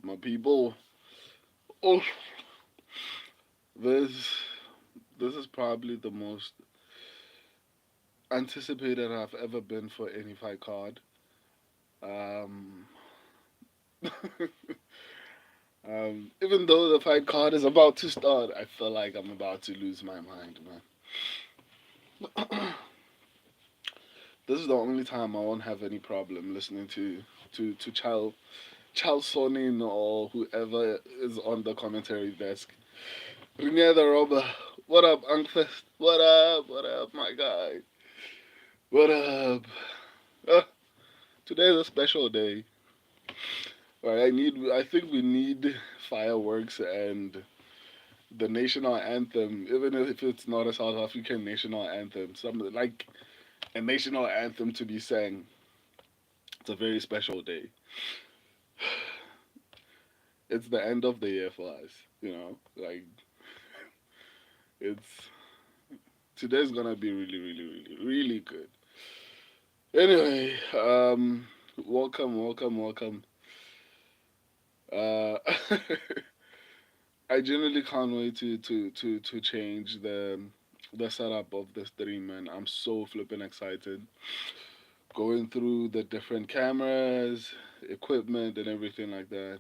my people? Oh, this this is probably the most anticipated I've ever been for any fight card. Um, even though the fight card is about to start, I feel like I'm about to lose my mind, man. This is the only time I won't have any problem listening to Charles Sonin or whoever is on the commentary desk. Renier the Robber, what up, Unkfest? What up, my guy? What up? Uh, Today is a special day. Right, I think we need fireworks and the national anthem, even if it's not a South African national anthem, something like a national anthem to be sang. It's a very special day. It's the end of the year for us, Like it's today's gonna be really, really, really, really good. Anyway, welcome. Uh, I genuinely can't wait to change the setup of the stream, man. I'm so flipping excited. Going through the different cameras, equipment, and everything like that.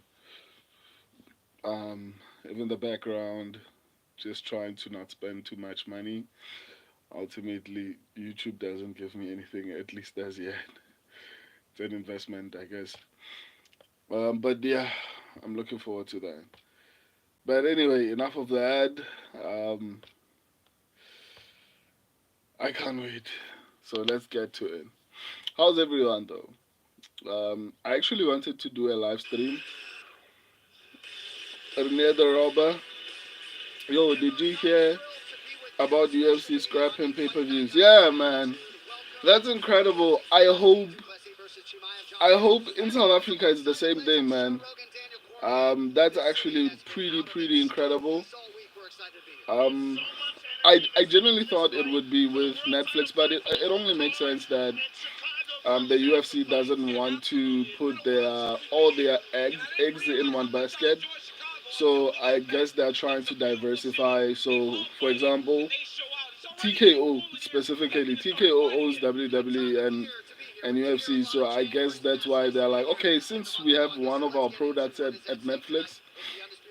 Um, Even the background, just trying to not spend too much money. Ultimately, YouTube doesn't give me anything, at least as yet. It's an investment, I guess. But yeah, I'm looking forward to that. But anyway, enough of that. Um, I can't wait. So let's get to it. How's everyone though? I actually wanted to do a live stream. Rene the Robber. Yo, did you hear about UFC scrapping pay-per-views? Yeah, man. That's incredible. I hope in South Africa it's the same thing, man. That's actually pretty incredible. Um, I genuinely thought it would be with Netflix, but it only makes sense that the UFC doesn't want to put all their eggs in one basket. So I guess they're trying to diversify. So, for example, TKO specifically, TKO owns WWE and UFC. So I guess that's why they're like, okay, since we have one of our products at Netflix,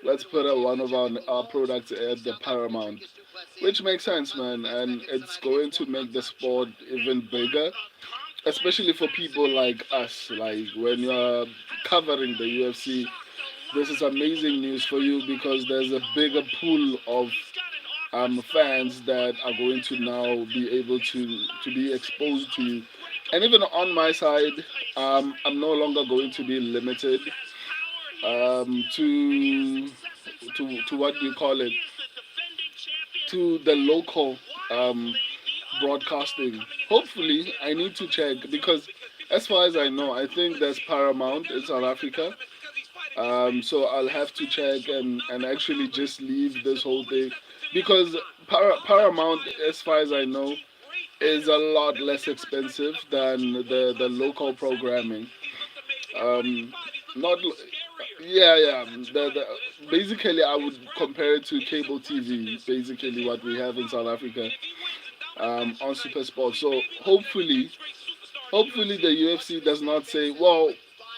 let's put one of our products at the Paramount, which makes sense, man. And it's going to make the sport even bigger, especially for people like us. Like when you're covering the UFC, this is amazing news for you because there's a bigger pool of fans that are going to now be able to be exposed to you. And even on my side, I'm no longer going to be limited to what do you call it, to the local um, broadcasting. Hopefully, I need to check because as far as I know, I think there's Paramount in South Africa. So I'll have to check and actually just leave this whole thing because Paramount, as far as I know, is a lot less expensive than the local programming. Um, not yeah. Basically, I would compare it to cable TV. Basically, what we have in South Africa on Super Sport. So hopefully the UFC does not say, well,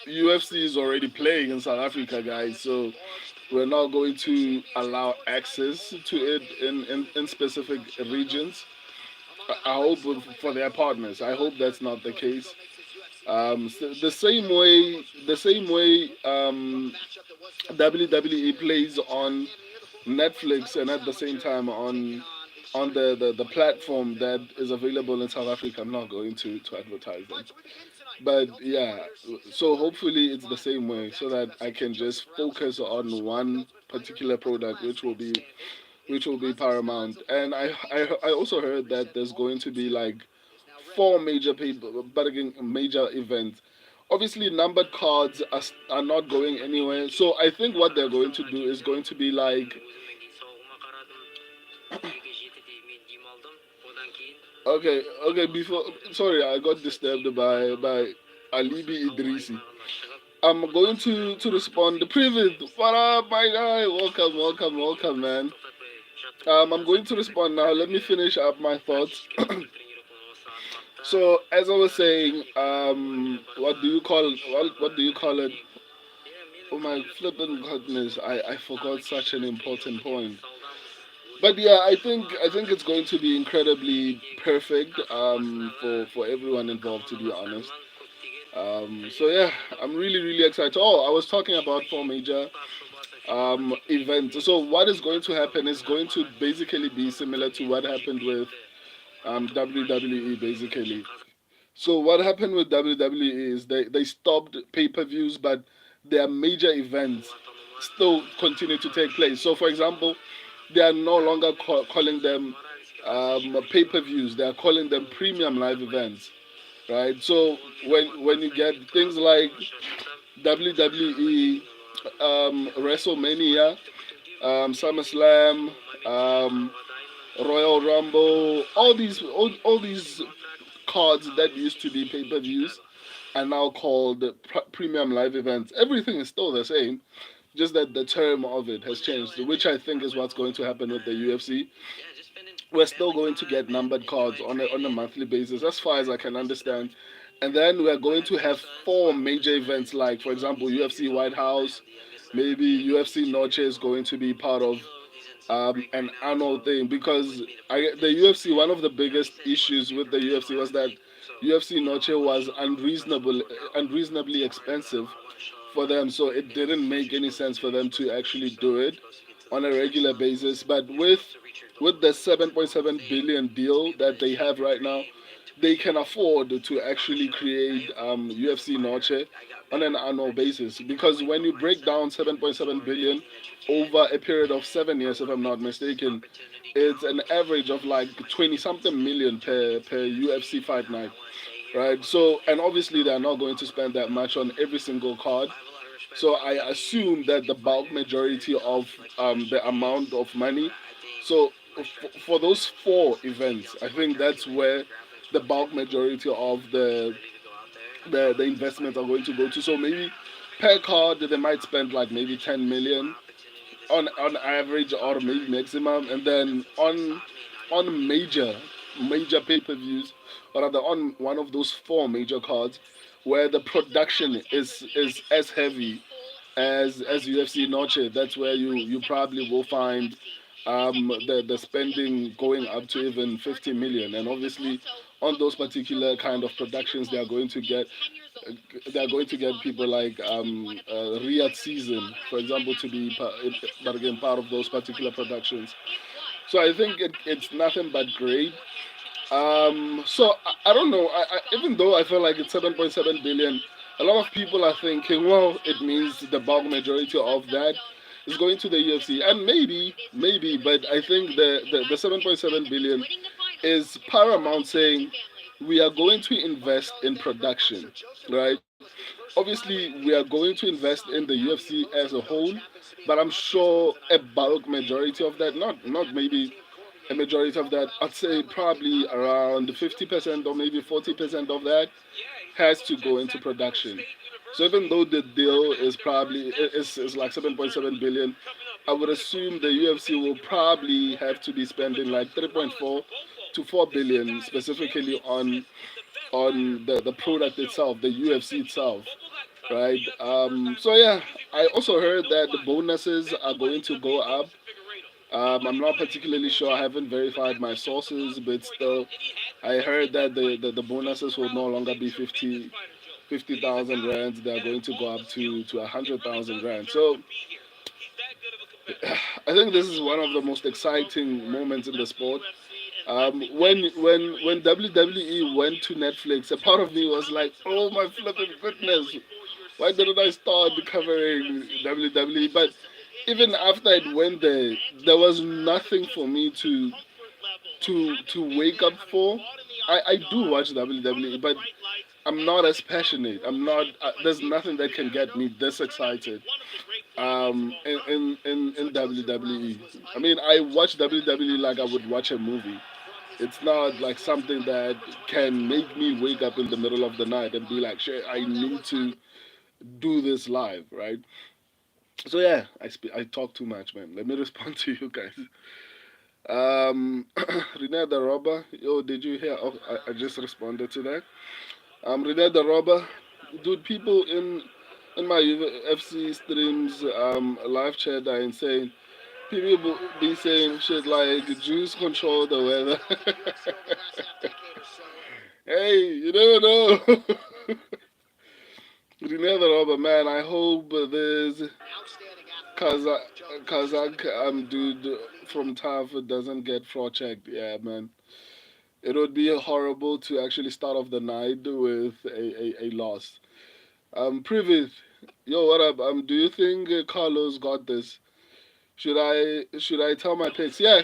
UFC is already playing in South Africa, guys. So we're not going to allow access to it in specific regions. I hope for their partners. I hope that's not the case. So the same way WWE plays on Netflix and at the same time on the platform that is available in South Africa. I'm not going to advertise them. But yeah, so hopefully it's the same way so that I can just focus on one particular product, which will be Paramount. And I also heard that there's going to be like four major people, but again, major events. Obviously, numbered cards are not going anywhere. So I think what they're going to do is going to be like, okay. Before, sorry, I got disturbed by Alibi Idrisi. I'm going to respond. The Privet, what up, my guy? Welcome, welcome, welcome, man. I'm going to respond now. Let me finish up my thoughts. So, as I was saying, what do you call it? Oh my flipping goodness! I forgot such an important point. But yeah, I think it's going to be incredibly perfect for everyone involved, to be honest. So yeah, I'm really excited. Oh, I was talking about four major events. So what is going to happen is going to basically be similar to what happened with WWE basically. So what happened with WWE is they stopped pay-per-views, but their major events still continue to take place. So for example, they are no longer calling them pay-per-views. They are calling them premium live events, right? So when you get things like WWE, WrestleMania, SummerSlam, um, Royal Rumble, all these cards that used to be pay-per-views are now called premium live events. Everything is still the same, just that the term of it has changed, which I think is what's going to happen with the UFC. We're still going to get numbered cards on a monthly basis, as far as I can understand. And then we're going to have four major events, like, for example, UFC White House, maybe UFC Noche is going to be part of an annual thing because the UFC, one of the biggest issues with the UFC was that UFC Noche was unreasonably expensive for them, so it didn't make any sense for them to actually do it on a regular basis. But with the 7.7 billion deal that they have right now, they can afford to actually create UFC Noche on an annual basis. Because when you break down 7.7 billion over a period of 7 years, if I'm not mistaken, it's an average of like 20 something million per UFC fight night, right? So, and obviously they're not going to spend that much on every single card. So I assume that the bulk majority of the amount of money. So for those four events, I think that's where the bulk majority of the investments are going to go to. So maybe per card they might spend like maybe 10 million on average or maybe maximum, and then on major pay-per-views, or rather on one of those four major cards where the production is as heavy as UFC Noche. That's where you probably will find the spending going up to even 50 million, and obviously on those particular kind of productions they are going to get people like Riyadh Season, for example, to be but again part of those particular productions. So I think it's nothing but great. So I don't know. Even though I feel like it's 7.7 billion, a lot of people are thinking, well, it means the bulk majority of that is going to the UFC, and maybe, but I think the 7.7 billion is paramount, saying we are going to invest in production, right? Obviously, we are going to invest in the UFC as a whole, but I'm sure a bulk majority of that, not maybe a majority of that, I'd say probably around 50% or maybe 40% of that has to go into production. So even though the deal is like 7.7 billion, I would assume the UFC will probably have to be spending like 3.4 to 4 billion specifically on the product itself, the UFC itself, right? So yeah, I also heard that the bonuses are going to go up. I'm not particularly sure. I haven't verified my sources, but still, I heard that the bonuses will no longer be 50,000 rands. They are going to go up to 100,000 rand. So I think this is one of the most exciting moments in the sport. When WWE went to Netflix, a part of me was like, "Oh my flipping goodness, why didn't I start covering WWE?" But even after it went there, there was nothing for me to wake up for. I do watch WWE, but I'm not as passionate. I'm not. There's nothing that can get me this excited. In WWE. I mean, I watch WWE like I would watch a movie. It's not like something that can make me wake up in the middle of the night and be like, shit, I need to do this live, right? So yeah, I talk too much, man. Let me respond to you guys. Rene the Robber, yo, did you hear? Oh, I just responded to that. Rene the Robber, dude, people in my UFC streams, live chat are insane. People be saying shit like Jews control the weather. Hey, you never know. You never know, but man, I hope there's Kazakh, Kazakh dude from TAF doesn't get fraud checked. Yeah, man. It would be horrible to actually start off the night with a loss. Privith, yo, what up? Do you think Carlos got this? Should I tell my picks? Yeah,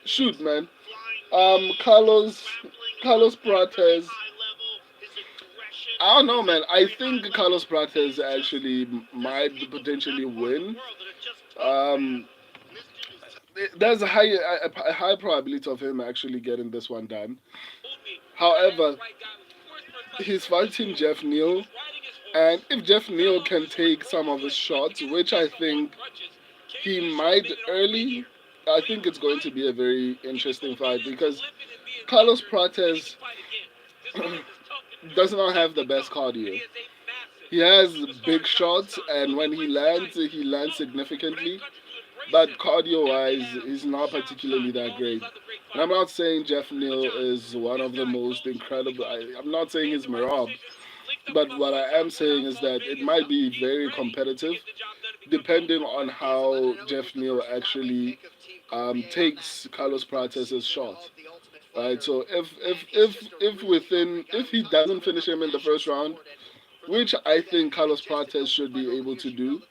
shoot, man. Carlos Prates. I don't know, man. I think Carlos Prates actually might potentially win. Um, there's a high probability of him actually getting this one done. However, he's fighting Jeff Neal, and if Jeff Neal can take some of his shots, which I think he might early, I think it's going to be a very interesting fight because Carlos Prates does not have the best cardio. He has big shots, and when he lands significantly. But cardio wise, he's not particularly that great. And I'm not saying Jeff Neal is one of the most incredible. I'm not saying he's Marab, but what I am saying is that it might be very competitive, depending on how Jeff Neal actually takes Carlos Prates' shot. Right. So if he doesn't finish him in the first round, which I think Carlos Prates should be able to do,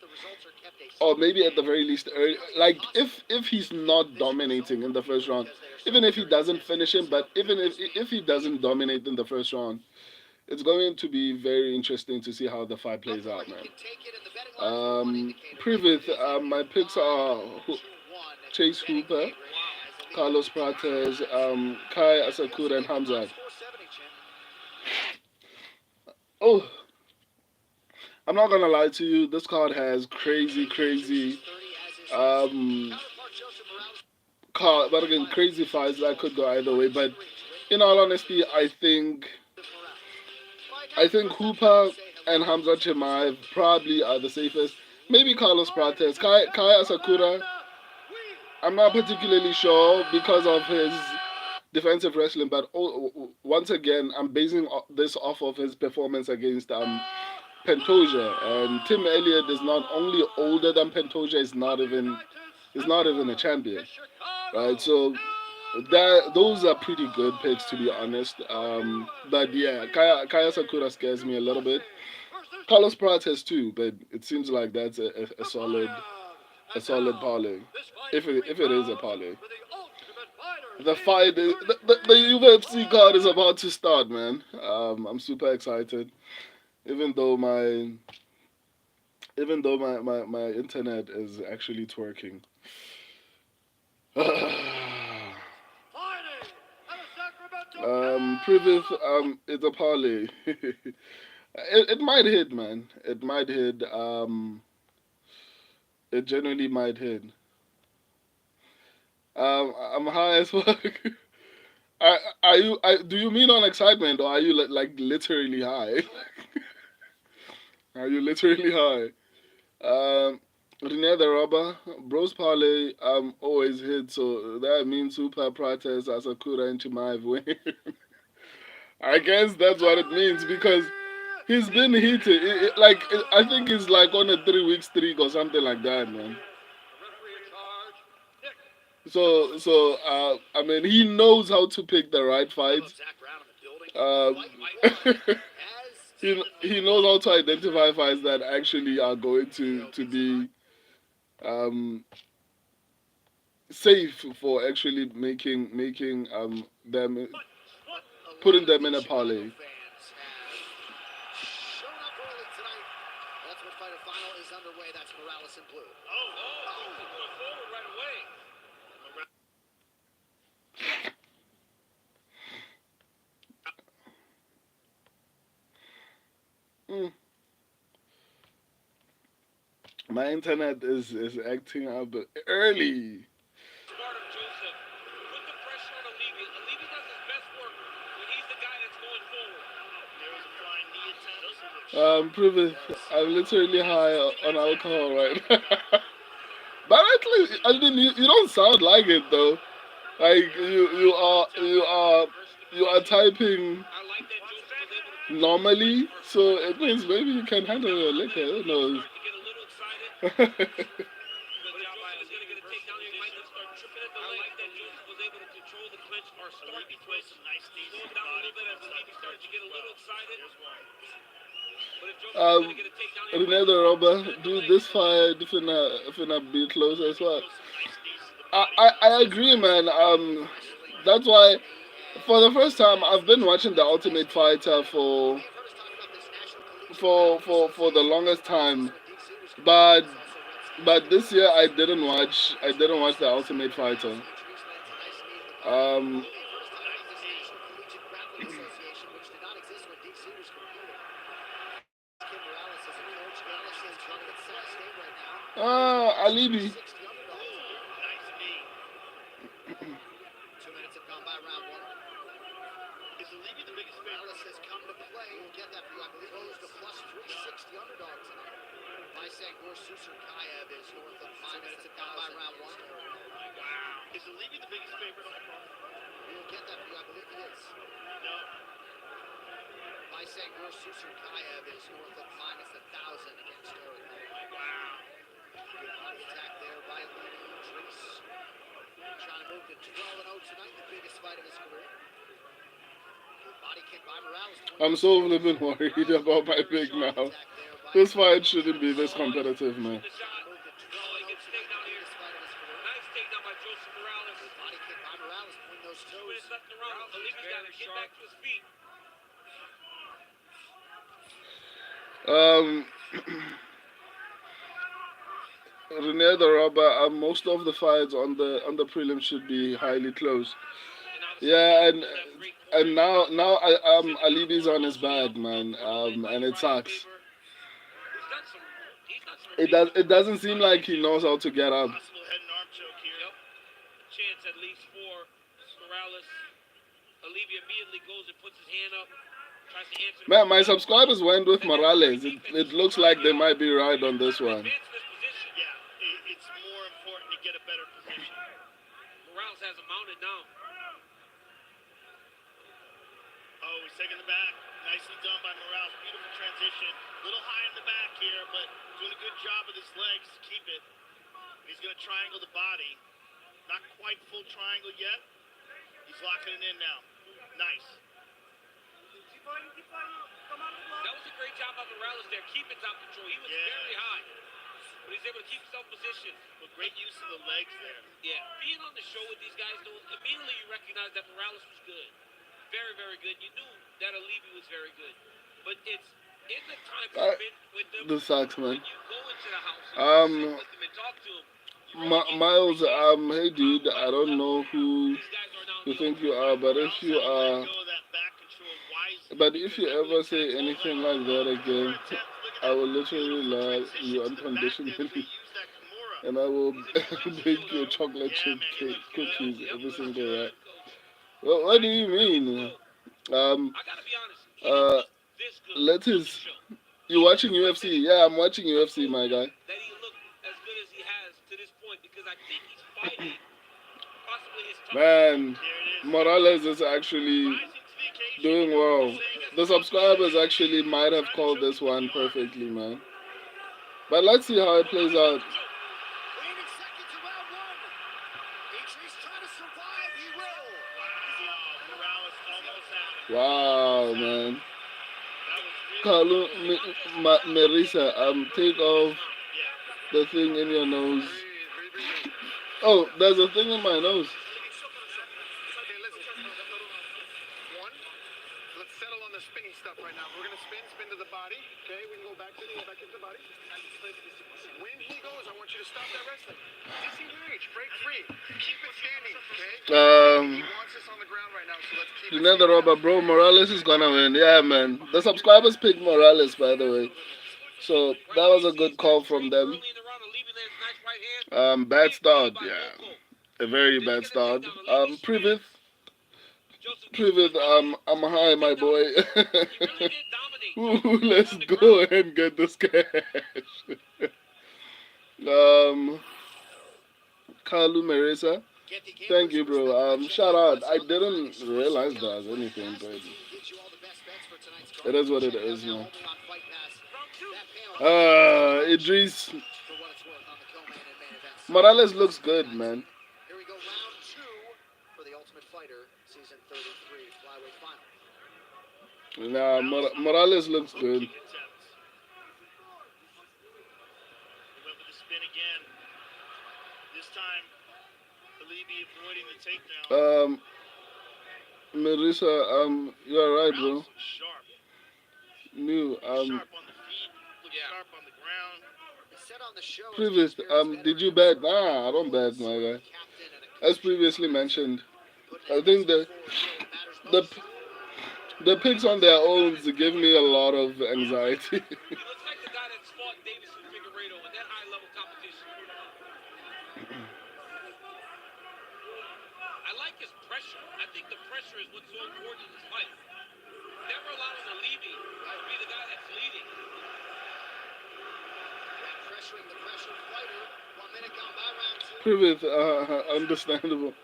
or maybe at the very least, early, like if he's not dominating in the first round, even if he doesn't finish him, but even if he doesn't dominate in the first round, it's going to be very interesting to see how the fight plays out, man. Privith, my picks are Chase Hooper, Carlos Prates, Kai Asakura, and Khamzat. Oh, I'm not gonna lie to you. This card has crazy, um, but again, crazy fights that could go either way. But in all honesty, I think Hooper and Khamzat Chimaev probably are the safest. Maybe Carlos Prates, Kai Asakura. I'm not particularly sure because of his defensive wrestling, but once again, I'm basing this off of his performance against Pantoja, and Tim Elliott is not only older than Pantoja, he's not even a champion, right? So those are pretty good picks, to be honest. But yeah, Kaya Sakura scares me a little bit. Carlos Pratt has too, but it seems like that's a solid parlay, if it is a parlay. The fight, the UFC card is about to start, man. I'm super excited, even though my internet is actually twerking. Previous, it's a parlay. It might hit, man. It might hit. It generally might hit. I'm high as fuck. Are you? Do you mean on excitement, or are you like literally high? Are you literally high? Rene the Robber, Bros Parlay always hit, so that means Super Prates, Asakura, and Chimaev win. I guess that's what it means because he's been heated. I think he's like on a 3 week streak or something like that, man. So I mean, he knows how to pick the right fights. Um, he knows how to identify fights that actually are going to be um, safe for actually making them putting them in a parlay. Mm. My internet is acting up early. Prove it. I'm literally high on alcohol right now. But at least, I mean, you don't sound like it though. Like you are typing normally, so it means maybe you can handle your liquor. Who knows? um, Ronaldo Robber, do this fight finna be close as well. I agree, man. That's why for the first time I've been watching the Ultimate Fighter for the longest time, but this year I didn't watch the Ultimate Fighter. Um, Alibi. I'm so flipping worried about my pick now. This fight shouldn't be this competitive, man. Um, Rene the Robber. Most of the fights on the prelim should be highly close. Yeah, and now Alibi's on his bag, man. And it sucks. It doesn't seem like he knows how to get up. Man, my subscribers went with Morales. It looks like they might be right on this one. This sucks, man. Um, Miles, hey dude, I don't know who you think you are, but if you ever say anything like that again, I will literally love you unconditionally, and I will bake you chocolate chip cake cookies every single night. What do you mean? Um, uh, let his. You watching UFC? Yeah, I'm watching UFC, my guy. Man, Morales is actually doing well. The subscribers actually might have called this one perfectly, man. But let's see how it plays out. Wow, man. Carlo Marisa, take off the thing in your nose. Oh, there's a thing in my nose. You know the Robert, bro. Morales is gonna win. Yeah, man. The subscribers picked Morales, by the way. So that was a good call from them. Bad start, yeah. A very bad start. Privith, I'm high, my boy. Ooh, let's go and get this cash. um, Kalu Marisa. Thank you, bro. Shout out. I didn't realize that as anything, but it is what it is, man. Idris Morales looks good, man. Nah, Morales looks good. Um, Marisa, you're right, bro. New, previous, did you bet? Nah, I don't bet, my guy. As previously mentioned, I think the the picks on their own give me a lot of anxiety. Previous, understandable.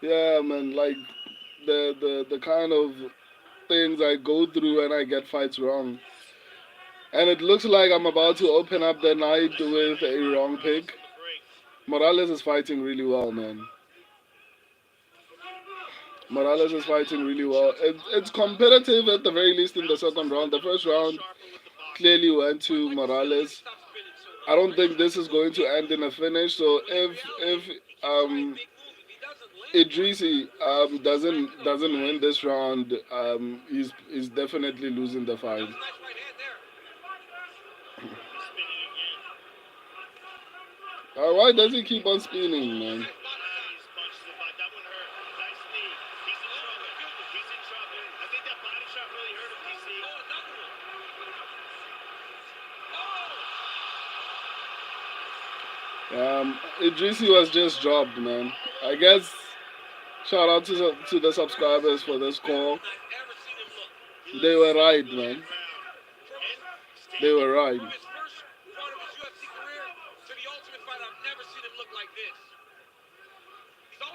Yeah, man, like the kind of things I go through when I get fights wrong. And it looks like I'm about to open up the night with a wrong pick. Morales is fighting really well, man. Morales is fighting really well. It's competitive at the very least in the second round. The first round clearly went to Morales. I don't think this is going to end in a finish. So if Idrisi doesn't win this round, he's definitely losing the fight. Why does he keep on spinning, man? Idrisi was just dropped, man. I guess shout out to the subscribers for this call. They were right, man. They were right.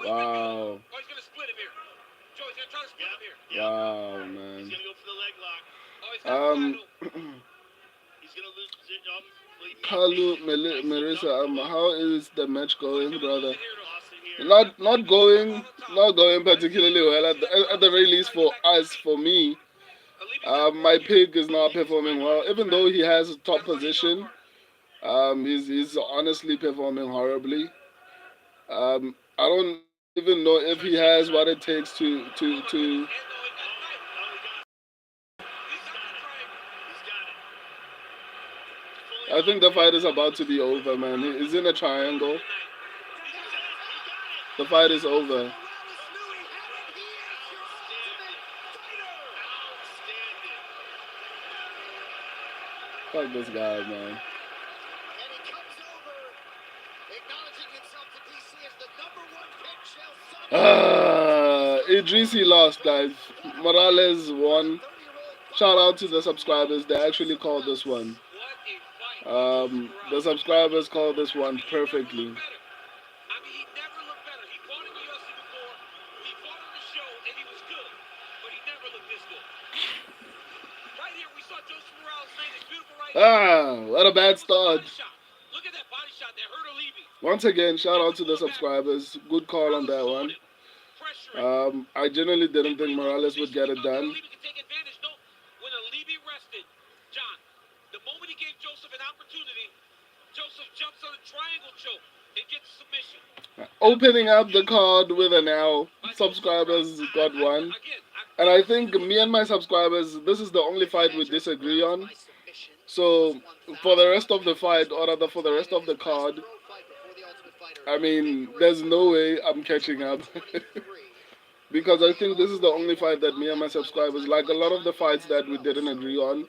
Wow. Wow, man. Kalu Marisa, how is the match going, brother? Not going particularly well at the very least for us, for me. My pig is not performing well, even though he has a top position. He's honestly performing horribly. I don't even know if he has what it takes to. I think the fight is about to be over, man. He's in a triangle. The fight is over. Fuck this guy, man. Idrisi lost, guys. Morales won. Shout out to the subscribers. They actually called this one. The subscribers called this one perfectly. What a bad start. Once again, shout out to the subscribers. Good call on that one. I genuinely didn't think Morales would get it done. Opening up the card with an L. Subscribers got one. And I think me and my subscribers, this is the only fight we disagree on. So for the rest of the fight, or rather for the rest of the card, I mean, there's no way I'm catching up. Because I think this is the only fight that me and my subscribers, like a lot of the fights that we didn't agree on,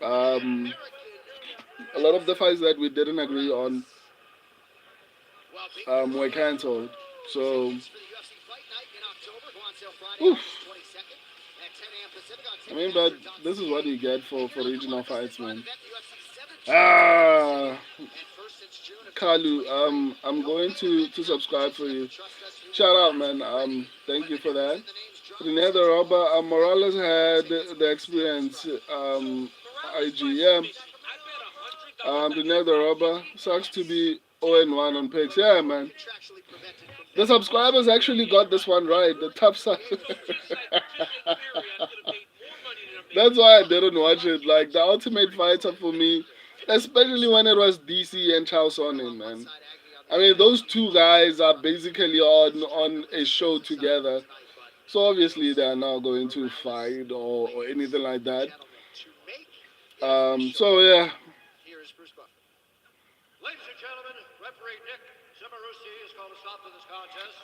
a lot of the fights that we didn't agree on, were cancelled. So, oof. I mean, but this is what you get for regional fights, man. Ah, Kalu, I'm going to subscribe for you. Shout out, man. Thank you for that. Renee the Robber, Morales had the experience. IG, yeah. Renee the Robber, sucks to be 0-1 on picks. Yeah, man. The subscribers actually got this one right. The tough side. That's why I didn't watch it. Like, the Ultimate Fighter for me, especially when it was DC and Chael Sonnen, man. I mean, those two guys are basically on a show together. So obviously they are not going to fight or anything like that. So yeah.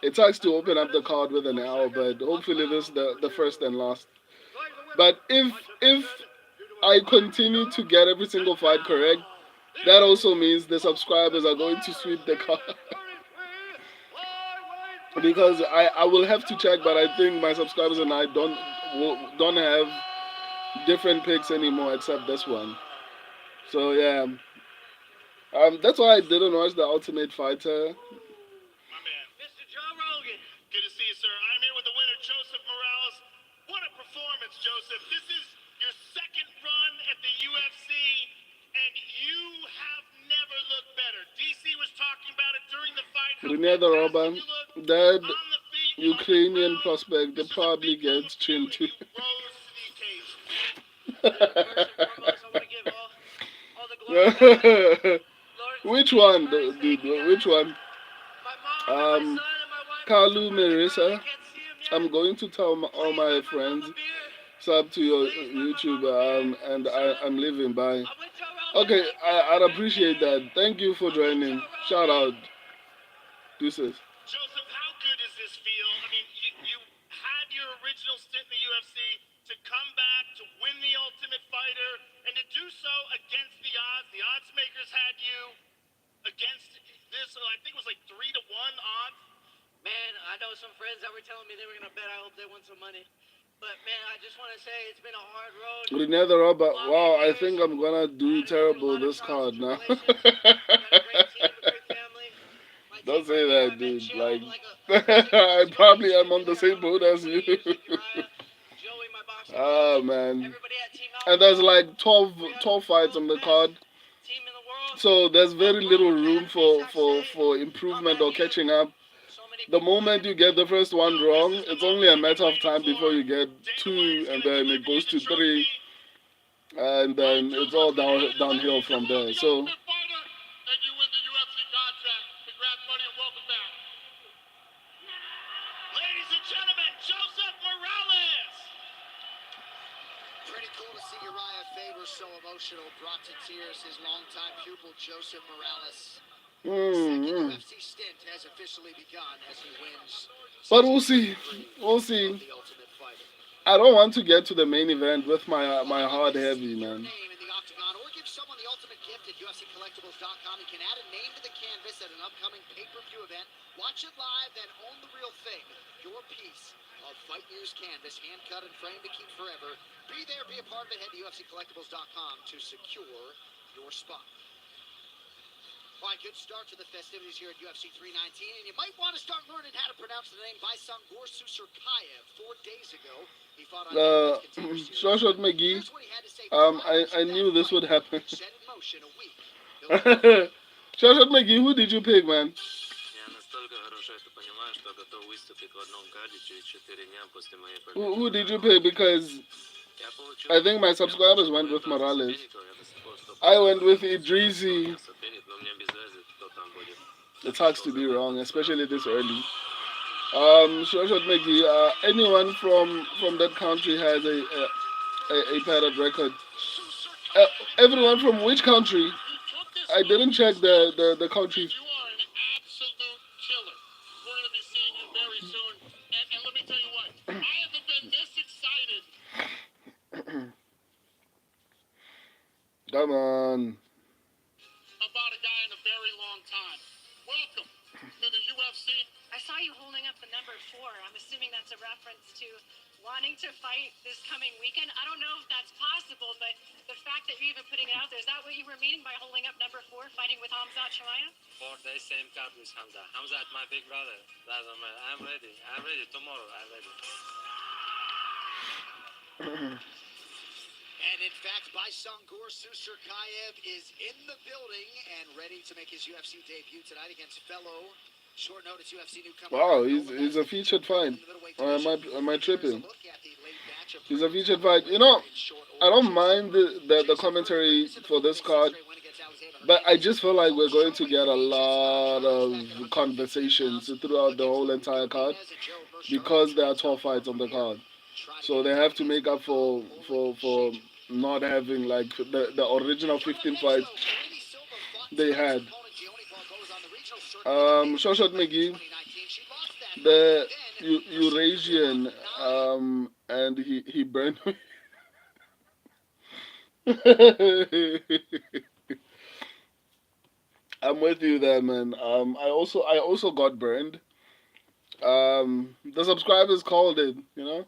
It sucks to open up the card with an L, but hopefully this is the first and last. But if I continue to get every single fight correct, that also means the subscribers are going to sweep the card. Because I will have to check, but I think my subscribers and I don't have different picks anymore except this one. So yeah, that's why I didn't watch the Ultimate Fighter. My man, Mr. Joe Rogan. Good to see you, sir. I'm here with the winner, Joseph Morales. What a performance, Joseph. This is your second run at the UFC, and you have never looked better. DC was talking about it during the fight. Renee the Robber, that Ukrainian prospect, they probably gets chin too. Which one, dude? Which one? Kalu Marissa. I'm going to tell all my friends sub to your YouTube, and I'm leaving. Bye. Okay, I'd appreciate that. Thank you for joining. Shout out. Deuces. Joseph, how good does this feel? I mean, you had your original stint in the UFC to come back to win the Ultimate Fighter and to do so against the odds. The odds makers had you against this, I think it was like 3-1 odds. Man, I know some friends that were telling me they were going to bet. I hope they won some money. But, man, I just want to say it's been a hard road. Renee the Robber, wow, I think I'm going to do terrible this card now. Don't say that, dude. Like, I probably am on the same boat as you. Ah, man. And there's like 12 fights on the card. So there's very little room for improvement or catching up. The moment you get the first one wrong, it's only a matter of time before you get 2, and then it goes to 3, and then it's all downhill from there. So. Ladies and gentlemen, Joseph Morales. Pretty cool to see Uriah Faber so emotional, brought to tears his longtime pupil Joseph Morales. Second UFC stint has officially begun as he wins. But we'll see. We'll see. I don't want to get to the main event with my heart heavy, man. Someone the ultimate gift at UFCcollectibles.com. You can add a name to the canvas at an upcoming pay-per-view event. Watch it live, then own the real thing. Your piece of Fight News canvas, hand-cut and framed to keep forever. Be there, be a part of it. Head to UFCcollectibles.com to secure your spot. All right, good start to the festivities here at UFC 319, and you might want to start learning how to pronounce the name Baisang Chimaev. 4 days ago, he fought on Short McGee. I knew this would happen. Short McGee, who did you pick, man? Who did you pick? Because I think my subscribers went with Morales. I went with Idrisi. It sucks to be wrong, especially this early. Short McGee, anyone from that country has a padded record. Everyone from which country? I didn't check the country. You are an absolute killer. We're going to be seeing you very soon. And let me tell you what, I haven't been this excited. Come on. About a guy in a very long time. welcome to the UFC. I saw you holding up the number 4. I'm assuming that's a reference to wanting to fight this coming weekend. I don't know if that's possible, but the fact that you're even putting it out there, is that what you were meaning by holding up number 4, fighting with Khamzat Chimaev? 4 days, same card with Khamzat. Khamzat, my big brother. Doesn't matter. I'm ready. I'm ready. Tomorrow, I'm ready. And in fact, Baisangor Chimaev is in the building and ready to make his UFC debut tonight against fellow short notice UFC newcomer. Wow, he's a featured fight. Am I tripping? He's a featured fight. You know, I don't mind the commentary for this card, but I just feel like we're going to get a lot of conversations throughout the whole entire card because there are 12 fights on the card. So they have to make up for not having like the original 15 fights they had. Shoshat McGee, the Eurasian, and he burned me. I'm with you there, man. I also got burned. The subscribers called it, you know.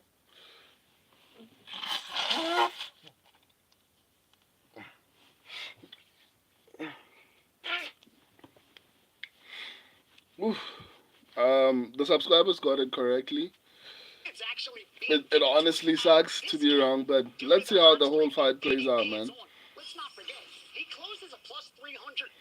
Oof. The subscribers got it correctly. It honestly sucks to be wrong, but let's see how the whole fight plays out, man. Let's not forget, he closed as a plus 300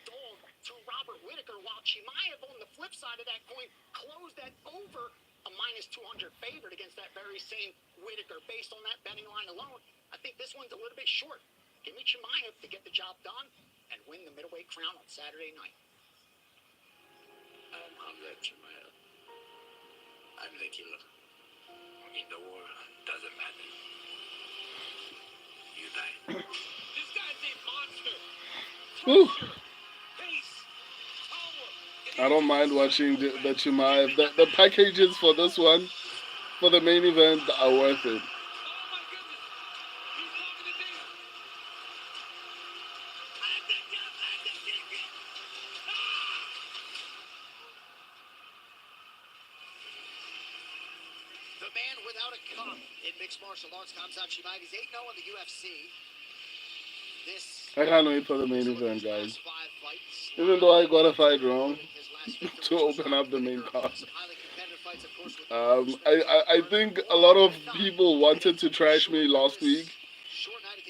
dog to Robert Whittaker, while Chimaev on the flip side of that coin closed at over a minus 200 favorite against that very same Whittaker. Based on that betting line alone, I think this one's a little bit short. Give me Chimaev to get the job done and win the middleweight crown on Saturday night. I'm Khamzat Chimaev. I'm the killer. In the war, doesn't matter. You die. This guy's a monster. Whew. Pace, power. I don't mind watching the Chimaev. The packages for this one, for the main event, are worth it. Oh my goodness. He's talking to Dana. And the champion. The man without a cup in mixed martial arts, Khamzat Chimaev. He's 8-0 in the UFC. I can't wait for the main event, guys. Even though I got a fight wrong to open up the main card. I think a lot of people wanted to trash me last week.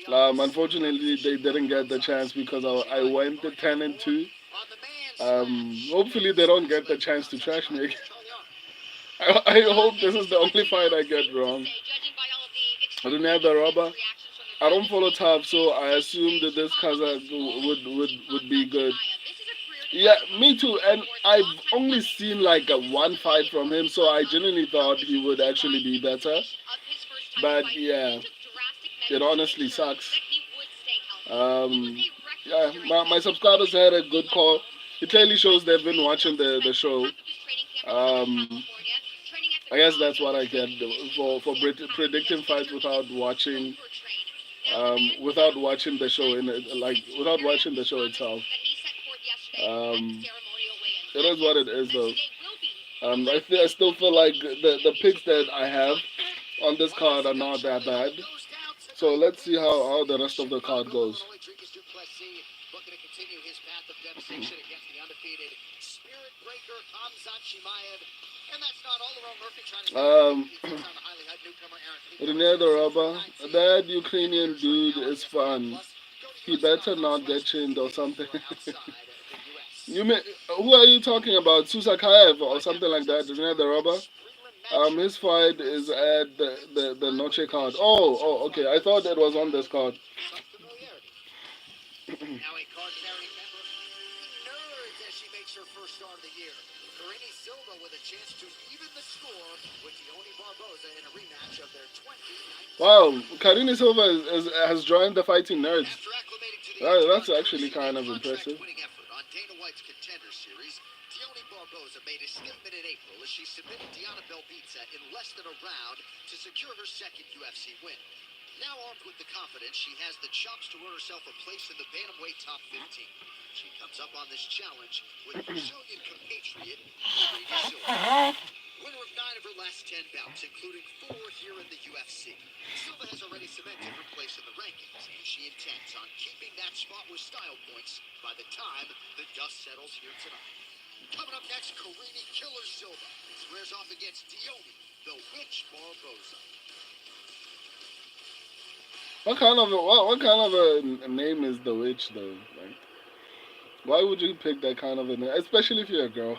Unfortunately, they didn't get the chance because I went 10-2. Hopefully, they don't get the chance to trash me again. I hope this is the only fight I get wrong. The Robber. I don't follow Tav, so I assume that this Kazakh would be good. Yeah, me too. And I've only seen like one fight from him, so I genuinely thought he would actually be better. But yeah, it honestly sucks. Yeah, my subscribers had a good call. It clearly shows they've been watching the show. I guess that's what I get for predicting fights without watching the show without watching the show itself. It is what it is, though. I still feel like the picks that I have on this card are not that bad. So let's see how the rest of the card goes. Dricus Du Plessis looking to continue his path of devastation against the undefeated Spirit Breaker Khamzat Chimaev. And that's not all. Around Murphy trying to on the highly hyped newcomer Aaron. The Robber, that Ukrainian dude is fun. He better not get chinned or something. Who are you talking about? Susakaev or something like that? The Robber? His fight is at the Noche card. Oh, okay. I thought it was on this card. Now a card-carrying member nerds as she makes her first start of the year. Karini Silva with a chance to even the score with Deone Barboza in a rematch of their 2019. Wow, Karini Silva has joined the Fighting Nerds. That's actually kind of impressive. On Dana White's Contender Series, Deone Barboza made a statement in April as she submitted Diana Belbita in less than a round to secure her second UFC win. Now armed with the confidence, she has the chops to earn herself a place in the bantamweight top 15. She comes up on this challenge with Brazilian compatriot, Dricus Silva. Winner of 9 of her last 10 bouts, including 4 here in the UFC. Silva has already cemented her place in the rankings, and she intends on keeping that spot with style points by the time the dust settles here tonight. Coming up next, Karini Killer Silva squares off against Dione, the Witch Barboza. What kind of a name is the witch though? Like, why would you pick that kind of a name, especially if you're a girl?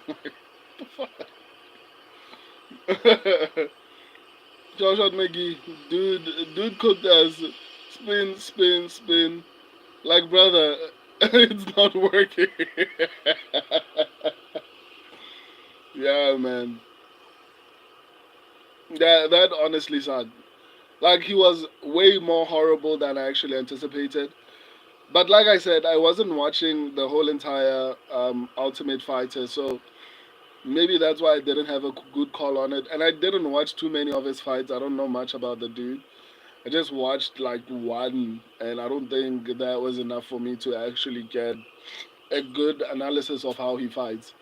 Joshua McGee, dude cooked us, spin, spin, spin. Like brother, it's not working. Yeah, man. That honestly sucked. Like he was way more horrible than I actually anticipated. But like I said, I wasn't watching the whole entire Ultimate Fighter, so maybe that's why I didn't have a good call on it. And I didn't watch too many of his fights. I don't know much about the dude. I just watched like one, and I don't think that was enough for me to actually get a good analysis of how he fights.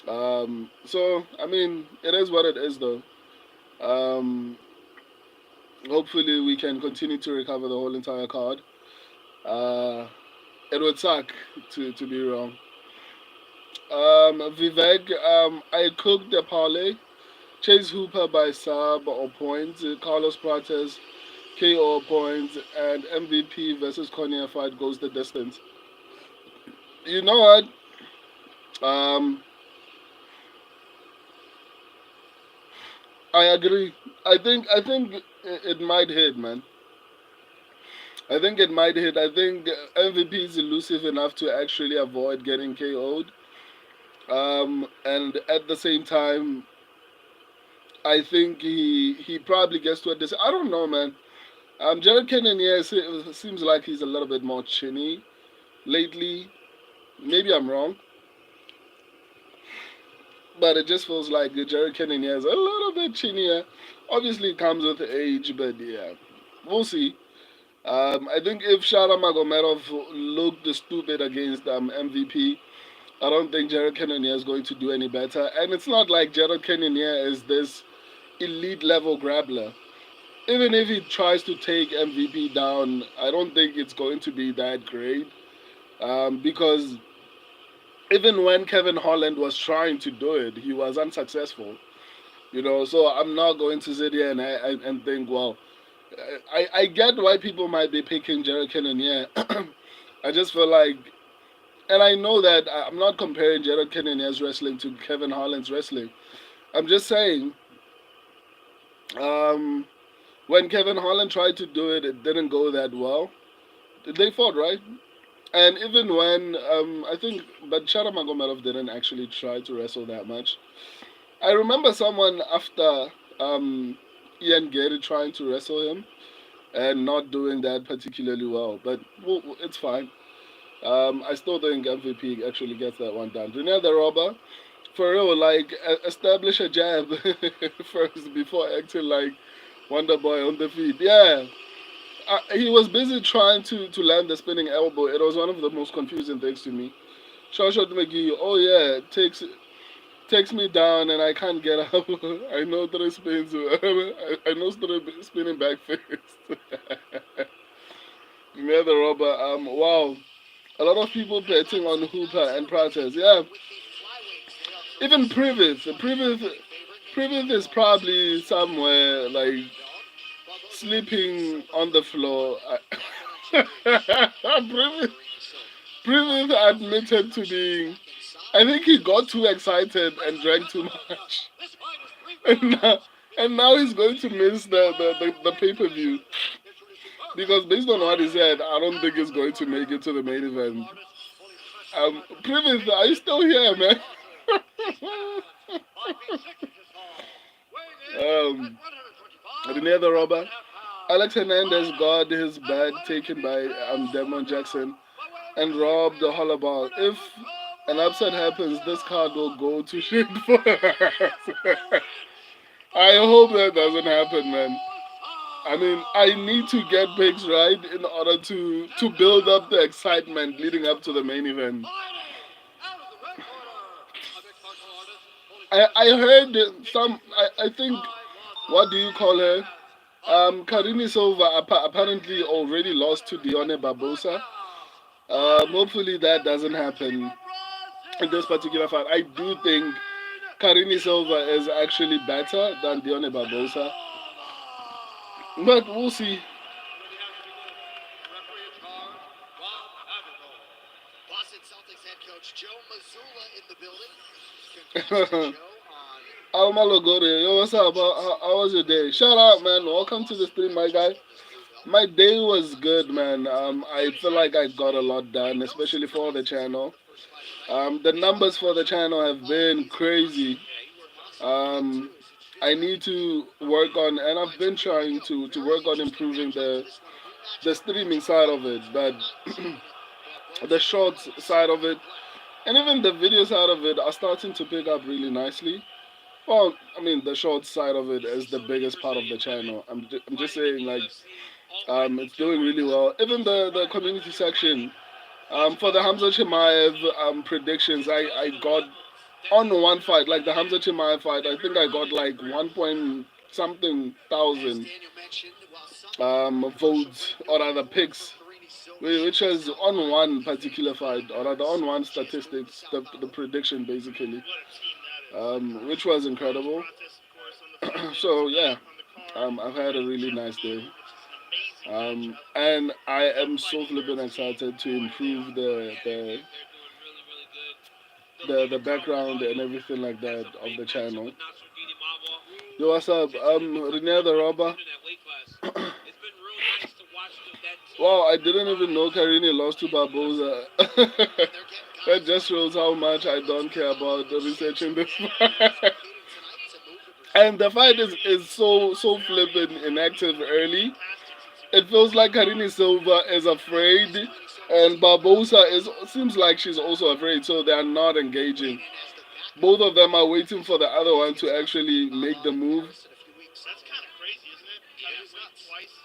So I mean, it is what it is, though. Um, Hopefully, we can continue to recover the whole entire card. Uh, it would suck to be wrong. Vivek, I cooked the parlay. Chase Hooper by sub or points. Carlos Prates KO points, and MVP versus Cormier fight goes the distance. You know what? Um, I agree. I think it might hit, man. I think it might hit. I think MVP is elusive enough to actually avoid getting KO'd. And at the same time, I think he probably gets to a dis. I don't know, man. Jared Kennan, yeah, seems like he's a little bit more chinny lately. Maybe I'm wrong, but it just feels like Jared Kennan is a little bit chinnier. Obviously, it comes with age, but yeah, we'll see. I think if Shara Magomedov looked stupid against MVP, I don't think Jared Cannonier is going to do any better. And it's not like Jared Cannonier is this elite level grappler. Even if he tries to take MVP down, I don't think it's going to be that great. Because even when Kevin Holland was trying to do it, he was unsuccessful. So I'm not going to sit here and think, well, I get why people might be picking Jared Cannonier. I just feel like, and I know that I'm not comparing Jared Cannonier's wrestling to Kevin Holland's wrestling. I'm just saying, um, when Kevin Holland tried to do it, it didn't go that well. They fought, right? And even when, I think, but Shara Magomedov didn't actually try to wrestle that much. I remember someone after Ian Gary trying to wrestle him and not doing that particularly well, but it's fine. I still think MVP actually gets that one done. Rene the Robber, for real, like establish a jab first before acting like Wonder Boy on the feet. Yeah, he was busy trying to land the spinning elbow. It was one of the most confusing things to me. Shot McGee, oh yeah, takes me down and I can't get up. I know three spins. I know three spinning back fist. Rene the Robber, wow. A lot of people betting on Hooper and Prates. Yeah, even Privith is probably somewhere like sleeping on the floor. Privith admitted to being. I think he got too excited and drank too much, and now he's going to miss the pay per view because based on what he said, I don't think he's going to make it to the main event. Privith, are you still here, man? Rene the Robber. Alex Hernandez got his bag taken by Demon Jackson and robbed the Hollaball. If an upset happens, this card will go to shit for us. I hope that doesn't happen, man. I mean, I need to get picks right in order to build up the excitement leading up to the main event. I heard some. I think, what do you call her? Karini Silva apparently already lost to Dione Barbosa. Hopefully that doesn't happen in this particular fight. I do think Karini Silva is actually better than Dione Barbosa, but we'll see. Boston Celtics head coach Joe Mazzulla in the building. Congrats to Joe on Alma Logore, yo, what's up? How was your day? Shout out, man. Welcome to the stream, my guy. My day was good, man. I feel like I got a lot done, especially for the channel. The numbers for the channel have been crazy. Um, I need to work on, and I've been trying to work on improving the streaming side of it, but the shorts side of it, and even the video side of it are starting to pick up really nicely. Well, I mean, the short side of it is the biggest part of the channel. I'm just saying, like, it's doing really well. Even the community section, for the Khamzat Chimaev predictions, I got on one fight, like the Khamzat Chimaev fight, I think I got like 1 point something thousand votes or other picks, which is on one particular fight or rather on one statistics, the prediction basically, which was incredible. So yeah, I've had a really nice day. And I am so flipping excited to improve the background and everything like that of the channel. Yo, what's up? Rene the Robber. Wow, I didn't even know Karini lost to Barboza. That just shows how much I don't care about the researching this fight. And the fight is so flipping inactive early. It feels like Karini Silva is afraid, and Barbosa seems like she's also afraid, so they are not engaging. Both of them are waiting for the other one to actually make the move. That's kind of crazy, isn't it? Yeah, win twice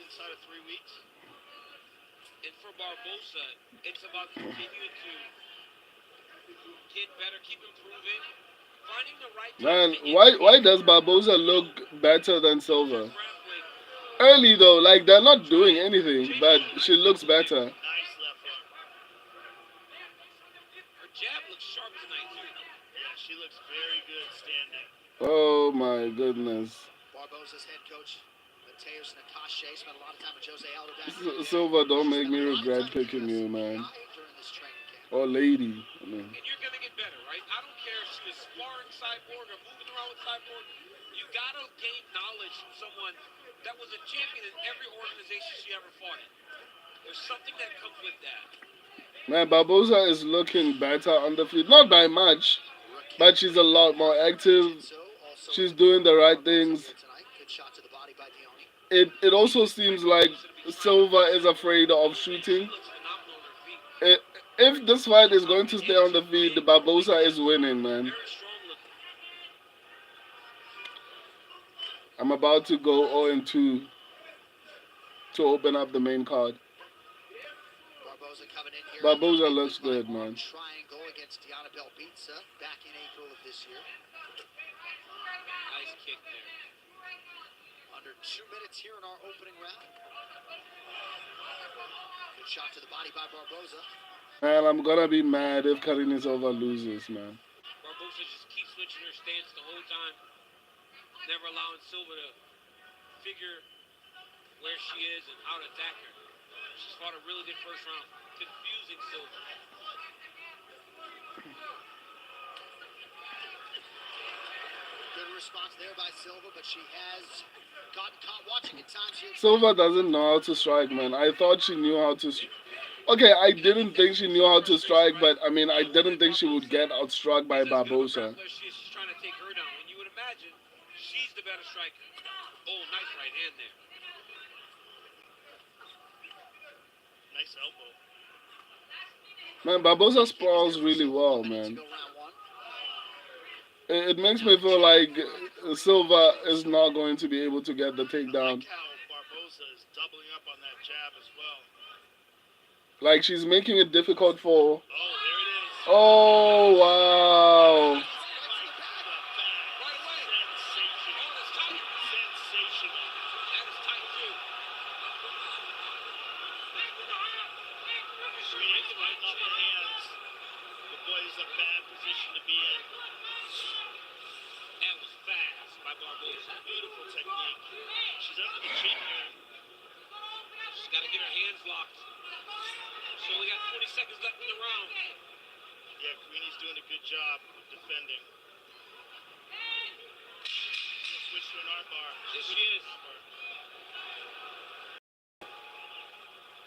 inside of 3 weeks. And for Barbosa, it's about continuing to get better, keep improving, finding the right. Man, why does Barbosa look better than Silva? Early though, like they're not doing anything, but she looks better. Nice left hook. Her jab looks sharp tonight too. Yeah, she looks very good standing. Oh my goodness. Barbosa's head coach Mateus Nakashe spent a lot of time with Jose Aldo back. Silva, don't make me regret picking you, man. Or lady. I mean. And you're gonna get better, right? I don't care if she was sparring Cyborg or moving around with Cyborg. You gotta gain knowledge from someone that was a champion in every organization she ever fought in. There's something that comes with that. Man, Barbosa is looking better on the field. Not by much, but she's a lot more active. She's doing the right things. It also seems like Silva is afraid of shooting. If this fight is going to stay on the feet, Barbosa is winning, man. I'm about to go 0-2 to open up the main card. Barbosa looks good, man. Triangle against Diana Belbitsa back in April of this year. Nice kick there. Under 2 minutes here in our opening round. Good shot to the body by Barbosa. Man, I'm gonna be mad if Karini Silva loses, man. Barbosa just keeps switching her stance the whole time, never allowing Silva to figure where she is and how to attack her. She's fought a really good first round, confusing Silva. Good response there by Silva, but she has gotten caught watching at times here. Silva doesn't know how to strike, man. I thought she knew how to. Okay, I didn't think she knew how to strike, but I mean, I didn't think she would get outstruck by Barbosa. She's trying to take her down. When you would imagine, she's the better striker. Oh, nice right hand there. Nice elbow. Man, Barbosa sprawls really well, man. It makes me feel like Silva is not going to be able to get the takedown. I like how Barbosa is doubling up on that jab as well. Like she's making it difficult for. Oh, there it is. Oh, wow. Sensational. That is tight too. Chimaev fighting off the hands. The boy is a bad position to be in. That was fast by Barboza. Beautiful technique. She's up to the chin here. She's got to get her hands locked. She only got 40 seconds left in the round. Yeah, Karini's doing a good job of defending. Switch to an armbar. Yes, she is.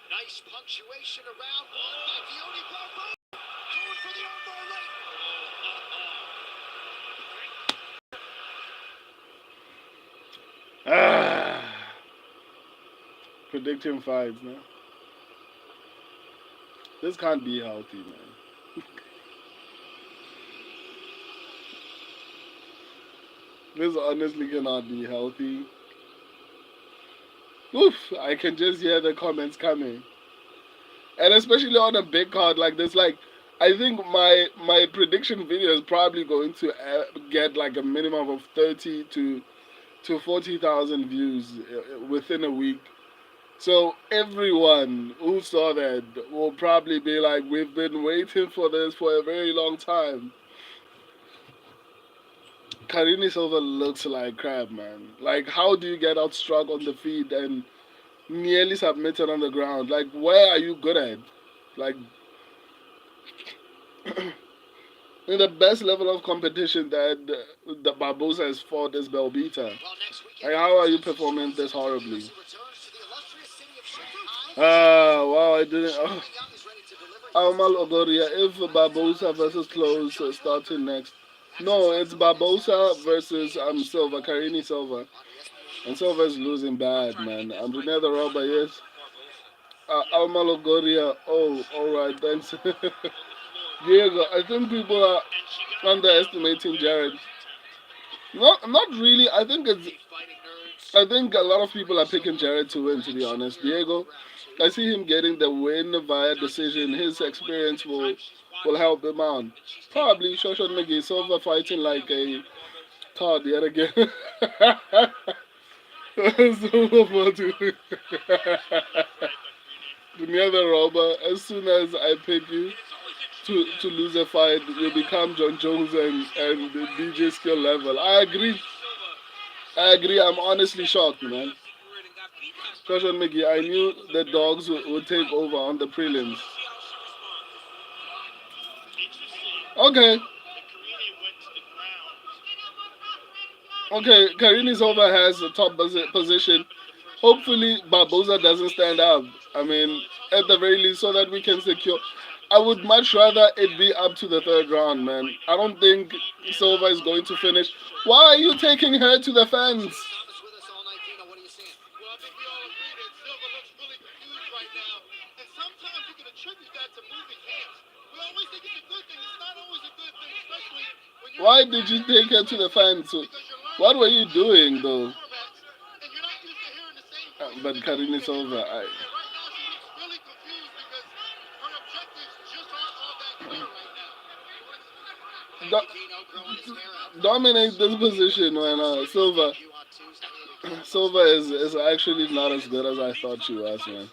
Nice punctuation around one by Deone Barboza. Going for the armbar right. Ah. Predicting fights, man. This can't be healthy, man. This honestly cannot be healthy. Oof, I can just hear the comments coming. And especially on a big card like this, like, I think my prediction video is probably going to get like a minimum of 30 to 40,000 views within a week. So everyone who saw that will probably be like, we've been waiting for this for a very long time. Karini Silva looks like crap, man. Like, how do you get outstruck on the feet and nearly submitted on the ground? Like, where are you good at? Like, in the best level of competition that the Barboza has fought is Belbita. Like, how are you performing this horribly? Wow, I didn't. Oh. Almal Ogoria, if Barboza versus Close starting next. No, it's Barboza versus Silva, Karini Silva. And Silva's losing bad, man. Renee the Robber, yes. Almal Ogoria, oh, alright, thanks. Diego, I think people are underestimating Jared. Not really. I think a lot of people are picking Jared to win, to be honest. Diego, I see him getting the win via decision. His experience will help him out. Probably Shoshon McGee Silva fighting like a Todd yet again. Near the robber, as soon as I pick you to lose a fight, you become John Jones and the DJ skill level. I agree. I'm honestly shocked, man. Shoshon McGee, I knew the dogs would take over on the prelims. Okay. Okay, Karini Silva has the top position. Hopefully, Barboza doesn't stand up. I mean, at the very least, so that we can secure. I would much rather it be up to the third round, man. I don't think Silva is going to finish. Why are you taking her to the fence? Why did you take her to the fence? What were you doing, though? But Karini Silva, dominate this position when Silva is actually not as good as I thought she was, man.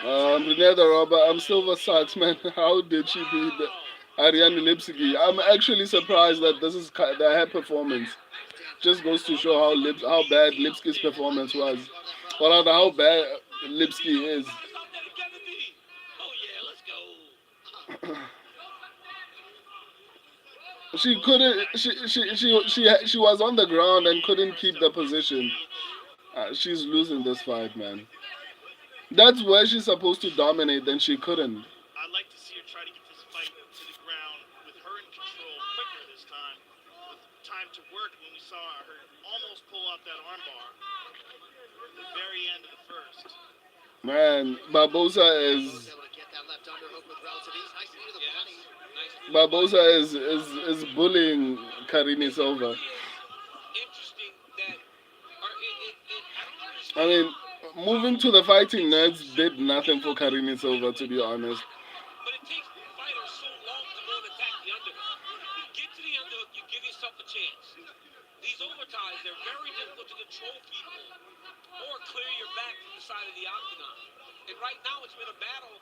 Renee the Robber, Silva sucks, man. How did she beat Ariane Lipsky? I'm actually surprised that this is her performance. Just goes to show how bad Lipsky's performance was, or rather how bad Lipsky is. She couldn't. She was on the ground and couldn't keep the position. She's losing this fight, man. That's where she's supposed to dominate, and she couldn't. I'd like to see her try to get this fight to the ground with her in control quicker this time. With time to work when we saw her almost pull off that armbar at the very end of the first. Man, Barboza is bullying Karini Silva. I mean, moving to the fighting nets did nothing for Karini Silva, to be honest. But it takes fighters so long underdog, you give yourself a chance. These overtimes, they're very difficult to control people or clear your back from the side of the octagon. And right now, it's been a battle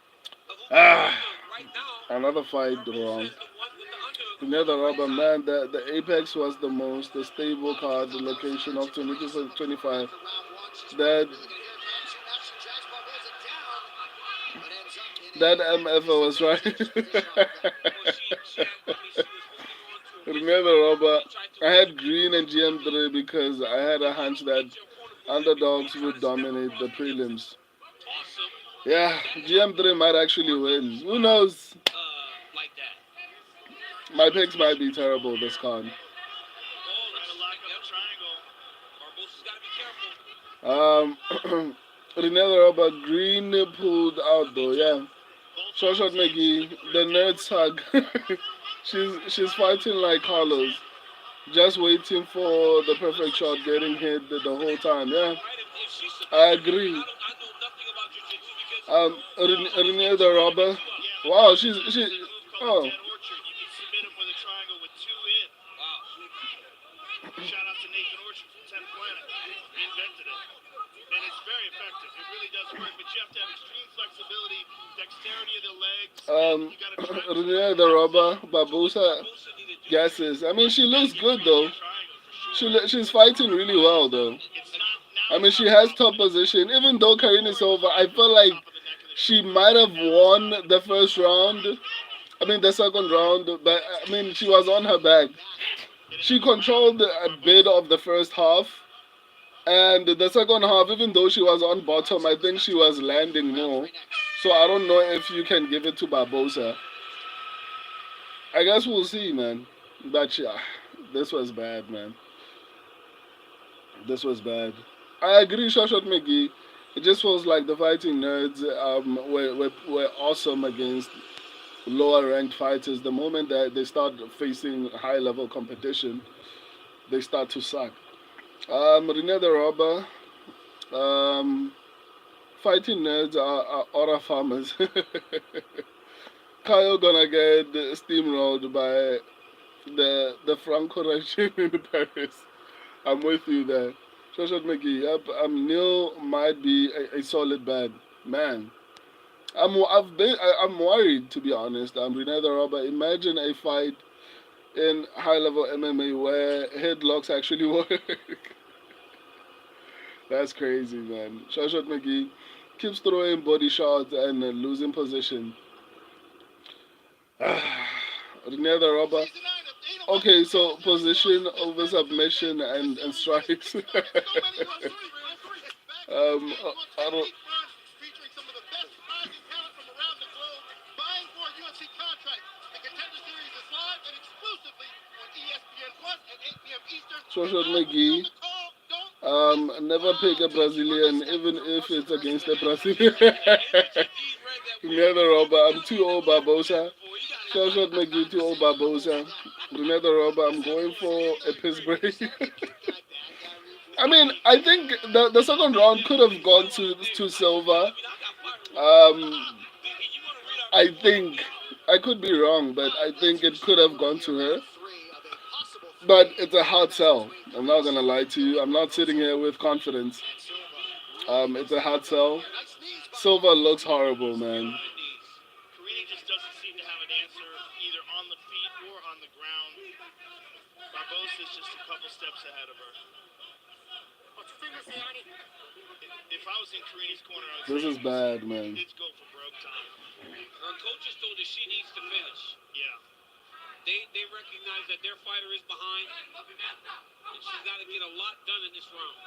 of who Ah, right now. another fight Barbosa wrong. is the one with the underdog. Another rubber man. The Apex was the most the stable card, the location of 22 for 25. That that MF was right. Remember, Robert, I had Green and GM3 because I had a hunch that underdogs would dominate the prelims. Yeah, GM3 might actually win. Who knows? Like that. My picks might be terrible this con. Another Robert Green pulled out though, yeah. Short McGee, the nerd hug. she's fighting like Carlos. Just waiting for the perfect shot, getting hit the whole time. Yeah, I agree. Renee the robber. Wow, she. Oh, Shout out to Nathan Orchard from 10th Planet. He invented it. And it's very effective. It really does work, but you have to have extreme flexibility, dexterity of the legs. You got to try Renee the robber. Babusa guesses. I mean, she looks good though. She's fighting really well though. I mean, she has top position. Even though Karine is over, I feel like she might have won the first round. I mean, the second round, but I mean, she was on her back. She controlled a bit of the first half, and the second half, even though she was on bottom, I think she was landing more. So I don't know if you can give it to Barbosa. I guess we'll see, man. But yeah, this was bad, man. This was bad. I agree, Shoshat McGee. It just feels like the fighting nerds were awesome against lower ranked fighters. The moment that they start facing high level competition, they start to suck. Rene the Robber, um, fighting nerds are aura farmers. Kyle gonna get steamrolled by the Franco regime in Paris. I'm with you there. Shoshat McGee, yep. Neil might be a solid bad man. I'm worried to be honest. Rene the Robber. Imagine a fight in high level MMA where headlocks actually work. That's crazy, man. Shoshat McGee keeps throwing body shots and losing position. Rene the Robber. Okay, so position over submission and strikes. I don't. featuring some of the best rising talent from around the globe, vying for a UFC contract. The Contender Series is live and exclusively on ESPN Plus at 8 p.m. Eastern. Shoshat McGee. Never pick a Brazilian, even if it's against a Brazilian. Another Robber. I'm too old, Barbosa. Shoshat McGee, too old, Barbosa. Another Robber. I'm going for a piss break. I mean, I think the second round could have gone to Silva. I think I could be wrong, but I think it could have gone to her. But it's a hard sell. I'm not gonna lie to you. I'm not sitting here with confidence. It's a hard sell. Silva looks horrible, man. Karine just doesn't seem to have an answer either on the feet or on the ground. Barbosa is just a couple steps ahead of her. If I was in Karine's corner, I would This say is bad, man. it's go for broke time. Her coaches told her she needs to finish. Yeah. They recognize that their fighter is behind, and she's got to get a lot done in this round.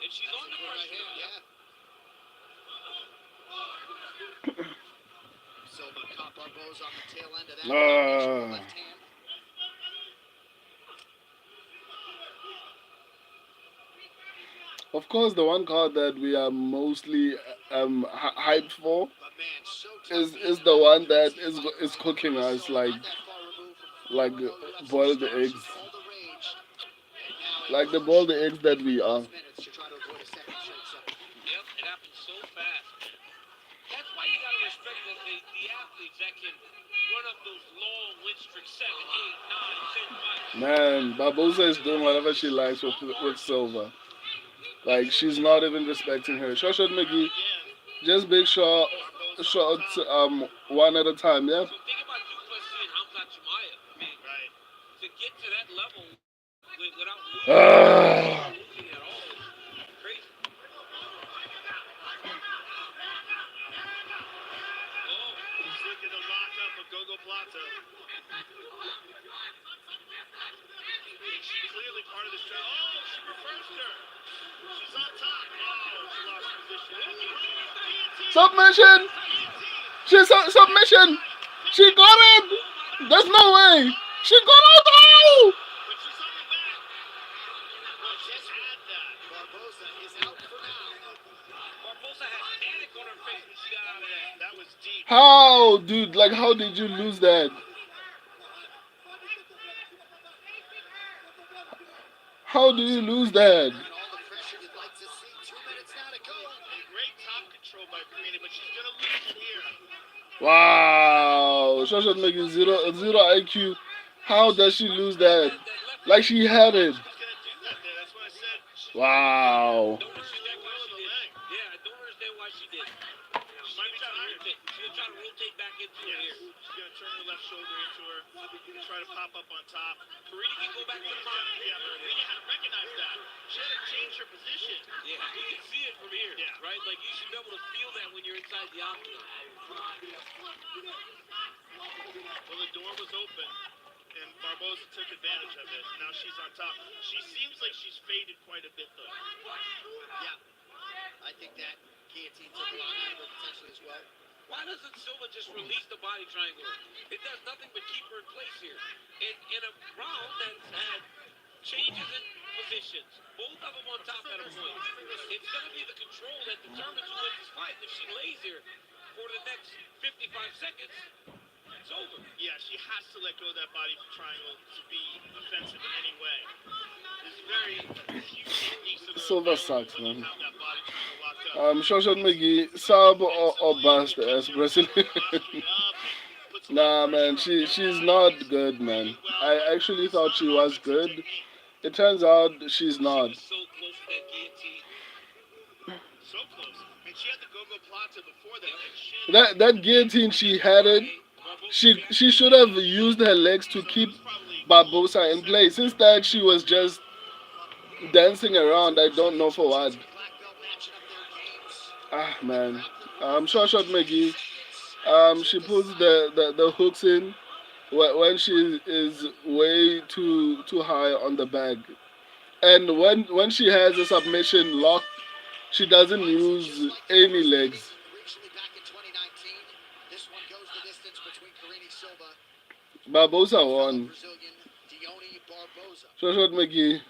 And she's on the pressure. Silva caught Barboza on the tail end of that. Ah. Left hand. Of course, the one card that we are mostly hyped for is the one that is cooking us like boiled eggs, like the boiled eggs that we are. Yep, it happens so fast. That's why you got to respect the athletes that can run up those long win streaks, 7, 8, 9, 10 fights. Man, Barbosa is doing whatever she likes with Silva. Like, she's not even respecting her. Shoshat McGee, Again, just big shot, shots one at a time, yeah? So think about Du Plessis and Khamzat Chimaev. I mean, right. to get to that level without Ah. losing at all is crazy. Oh, he's looking to lock up a Gogo Plata. She's clearly part of the show. Oh, she reversed her. She's on top. Oh, she lost position. Guillotine. Submission! She's submission! She got it! There's no way! She got it! Oh! But she's on the back. Well, she's had that. Barbosa is out for now. Barbosa had panic on her face when she got out of that. That was deep. How, dude? Like, how did you lose that? How do you lose that? And all the pressure you'd like to see. 2 minutes now to go. Great top control by Karina, but she's going to lose it here. Wow. Shoshat making zero IQ. How does she lose that? Like, she had it. She's going to do that there. That's what I said. She's Wow. Don't understand why she did. Yeah, I don't understand why she did. She might be trying to tired. rotate. She was trying to rotate back into her here. She's going to turn her left shoulder into her. Try to pop up on top. Karina can go back to the front. Yeah, but Karina had to recognize that. She had to change her position. Yeah, you can see it from here. Yeah. Right? Like, you should be able to feel that when you're inside the octagon. Well, the door was open, and Barbosa took advantage of it. Now she's on top. She seems like she's faded quite a bit, though. Yeah. I think that guillotine took a lot out of her potentially as well. Why doesn't Silva just release the body triangle? It does nothing but keep her in place here. In a round that's had changes in positions, both of them on top at a point. It's going to be the control that determines who wins this fight. If she lays here for the next 55 seconds, it's over. Yeah, she has to let go of that body triangle to be offensive in any way. There's very few techniques that are Silva available sucks, when you man. have that body triangle locked up. Shoshat McGee, sub or bust as Brazilian. Nah, man, she's not good, man. I actually thought she was good. It turns out she's not. She was so close to that guillotine. So close. And she had the Gogo Plata before that. And That guillotine, she had it. She should have used her legs to keep Barbosa in place. Instead, she was just dancing around. I don't know for what. Ah, man. Shoshat McGee. She puts the hooks in when she is way too high on the bag, and when she has a submission locked, she doesn't use any legs. Originally back in 2019, this one goes the distance between Karine Silva Barbosa and won. Brazilian Dione Barbosa. Shoshat McGee.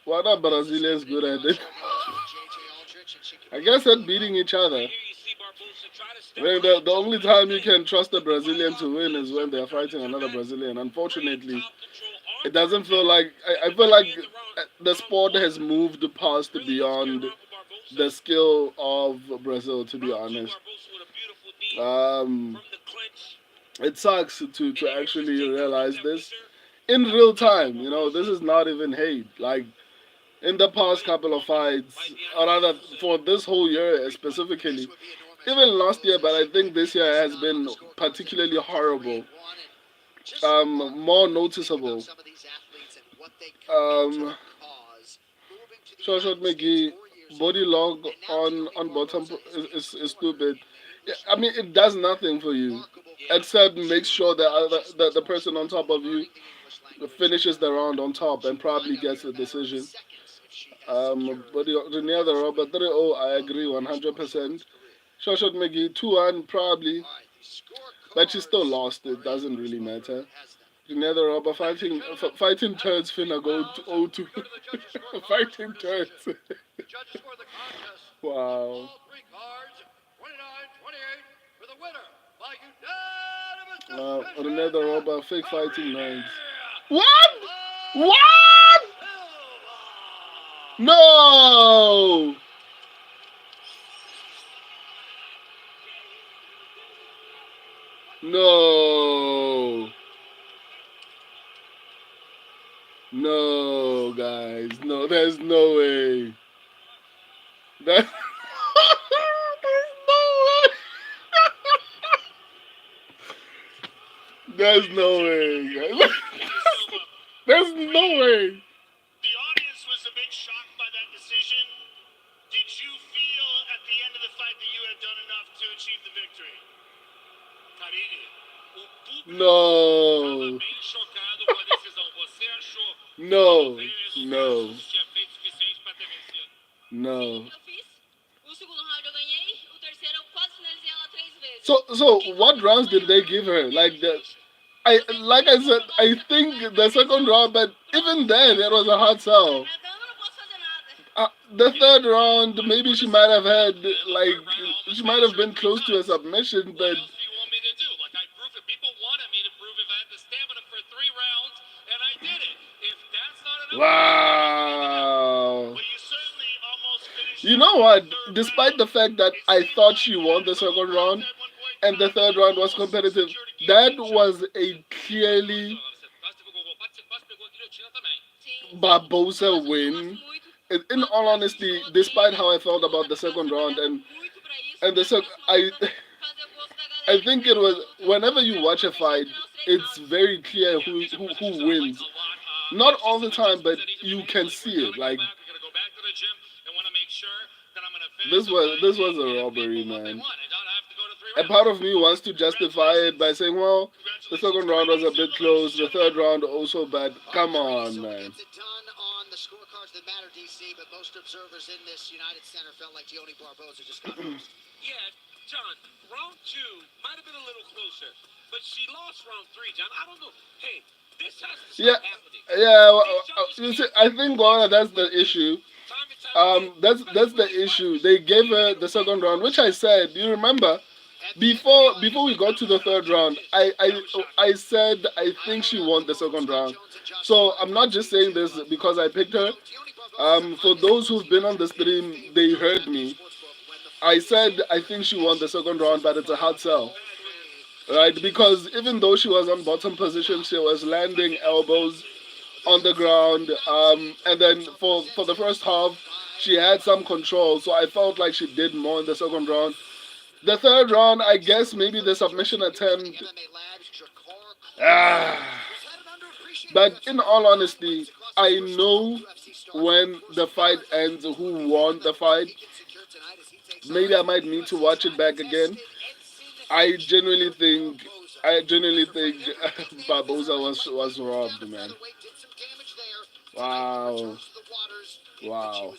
What are Brazilians good at it? JJ Aldrich, and she I guess at beating each other. Here you see Barbosa try to step I mean, the only time you can trust a Brazilian to win is when they're fighting another Brazilian. Unfortunately, it doesn't feel like I feel like the sport has moved past beyond the skill of Brazil. To be honest, it sucks to actually realize this in real time. You know, this is not even hate. Like in the past couple of fights, or rather for this whole year specifically, even last year, but I think this year has been particularly horrible. More noticeable. Shoshat McGee, body log on bottom is stupid. Yeah, I mean, it does nothing for you except make sure that the person on top of you finishes the round on top and probably gets a decision. But near the Robert 3-0, I agree 100%. Shoshat McGee 2-1 probably, but she still lost. It doesn't really matter. Near the Robert fighting turds finna go to 0-2. Fighting turds. Judges for the contest. Wow. All three cards, 29-28 for the winner by unanimous decision. Near the Robert fake fighting nines. What? What? No! No! No, guys. No, there's no way. That, there's no way. There's no way, guys. There's no way. The audience was a bit shocked by that decision. Did you feel at the end of the fight that you had done enough to achieve the victory? Carini, o público estava No. bem chocado com a decisão. Você achou No. que No. tinha feito o suficiente para ter vencido? No. Eu fiz. O segundo round eu ganhei, o terceiro eu quase finalizei ela 3 vezes. So what rounds did they give her? Like I said, I think the second round, but even then it was a hard sell. Então eu não posso fazer nada. The third round, maybe she might have had she might have been close to a submission, What but else do you want me to do? Like I proved it. People wanted me to prove if I had the stamina for 3 rounds, and I did it. If that's not enough, wow. well, you certainly almost finished. You know what? Despite the fact that I thought she won the second round and the third round was competitive, that was a clearly Sim. Barbosa Eu win. gosto muito. In all honesty, despite how I felt about the second round Muito pra isso. and the Fazer o gosto da I galera. think it was whenever you watch a fight, it's very clear who wins. Not all the time, but you can see it. Like this was a robbery, man. A part of me wants to justify it by saying, well, the second round was a bit close, the third round also, but come on, man. Gets it done on the scorecards that matter, DC, but most observers in this United Center felt like Gianni Barboza just got roasted. Yeah, John, round 2 might have been a little closer, but she lost round 3, John. I don't know. Hey, this has to stop Yeah, happening. yeah. You see, I think that's the issue. Time and time again, That's the issue. They gave her the second round, which I said. You remember? Before we got to the third round, I said I think she won the second round. So I'm not just saying this because I picked her. For those who've been on the stream, they heard me. I said I think she won the second round, but it's a hard sell, right? Because even though she was on bottom position, she was landing elbows on the ground, and then for the first half, she had some control. So I felt like she did more in the second round. The third round, I guess maybe the submission attempt. Ah. But in all honesty, I know when the fight ends who won the fight. Maybe I might need to watch it back again. I genuinely think Barboza was robbed, man. Wow. Wow.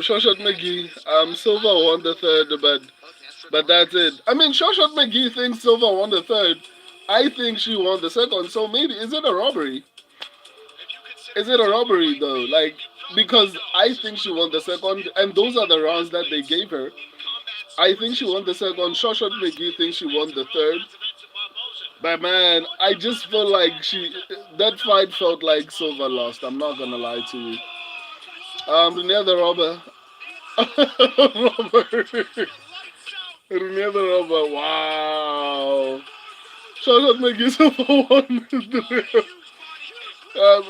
Shoshat McGee. Silva won the third, but that's it. I mean, Shoshat McGee thinks Silva won the third. I think she won the second. So maybe is it a robbery? Is it a robbery though? Like because I think she won the second, and those are the rounds that they gave her. I think she won the second. Shoshat McGee thinks she won the third. But man, I just feel like that fight felt like Silva lost. I'm not gonna lie to you. Renee the robber. Robber. Renee the robber. Wow. Shoshat McGee Silva won.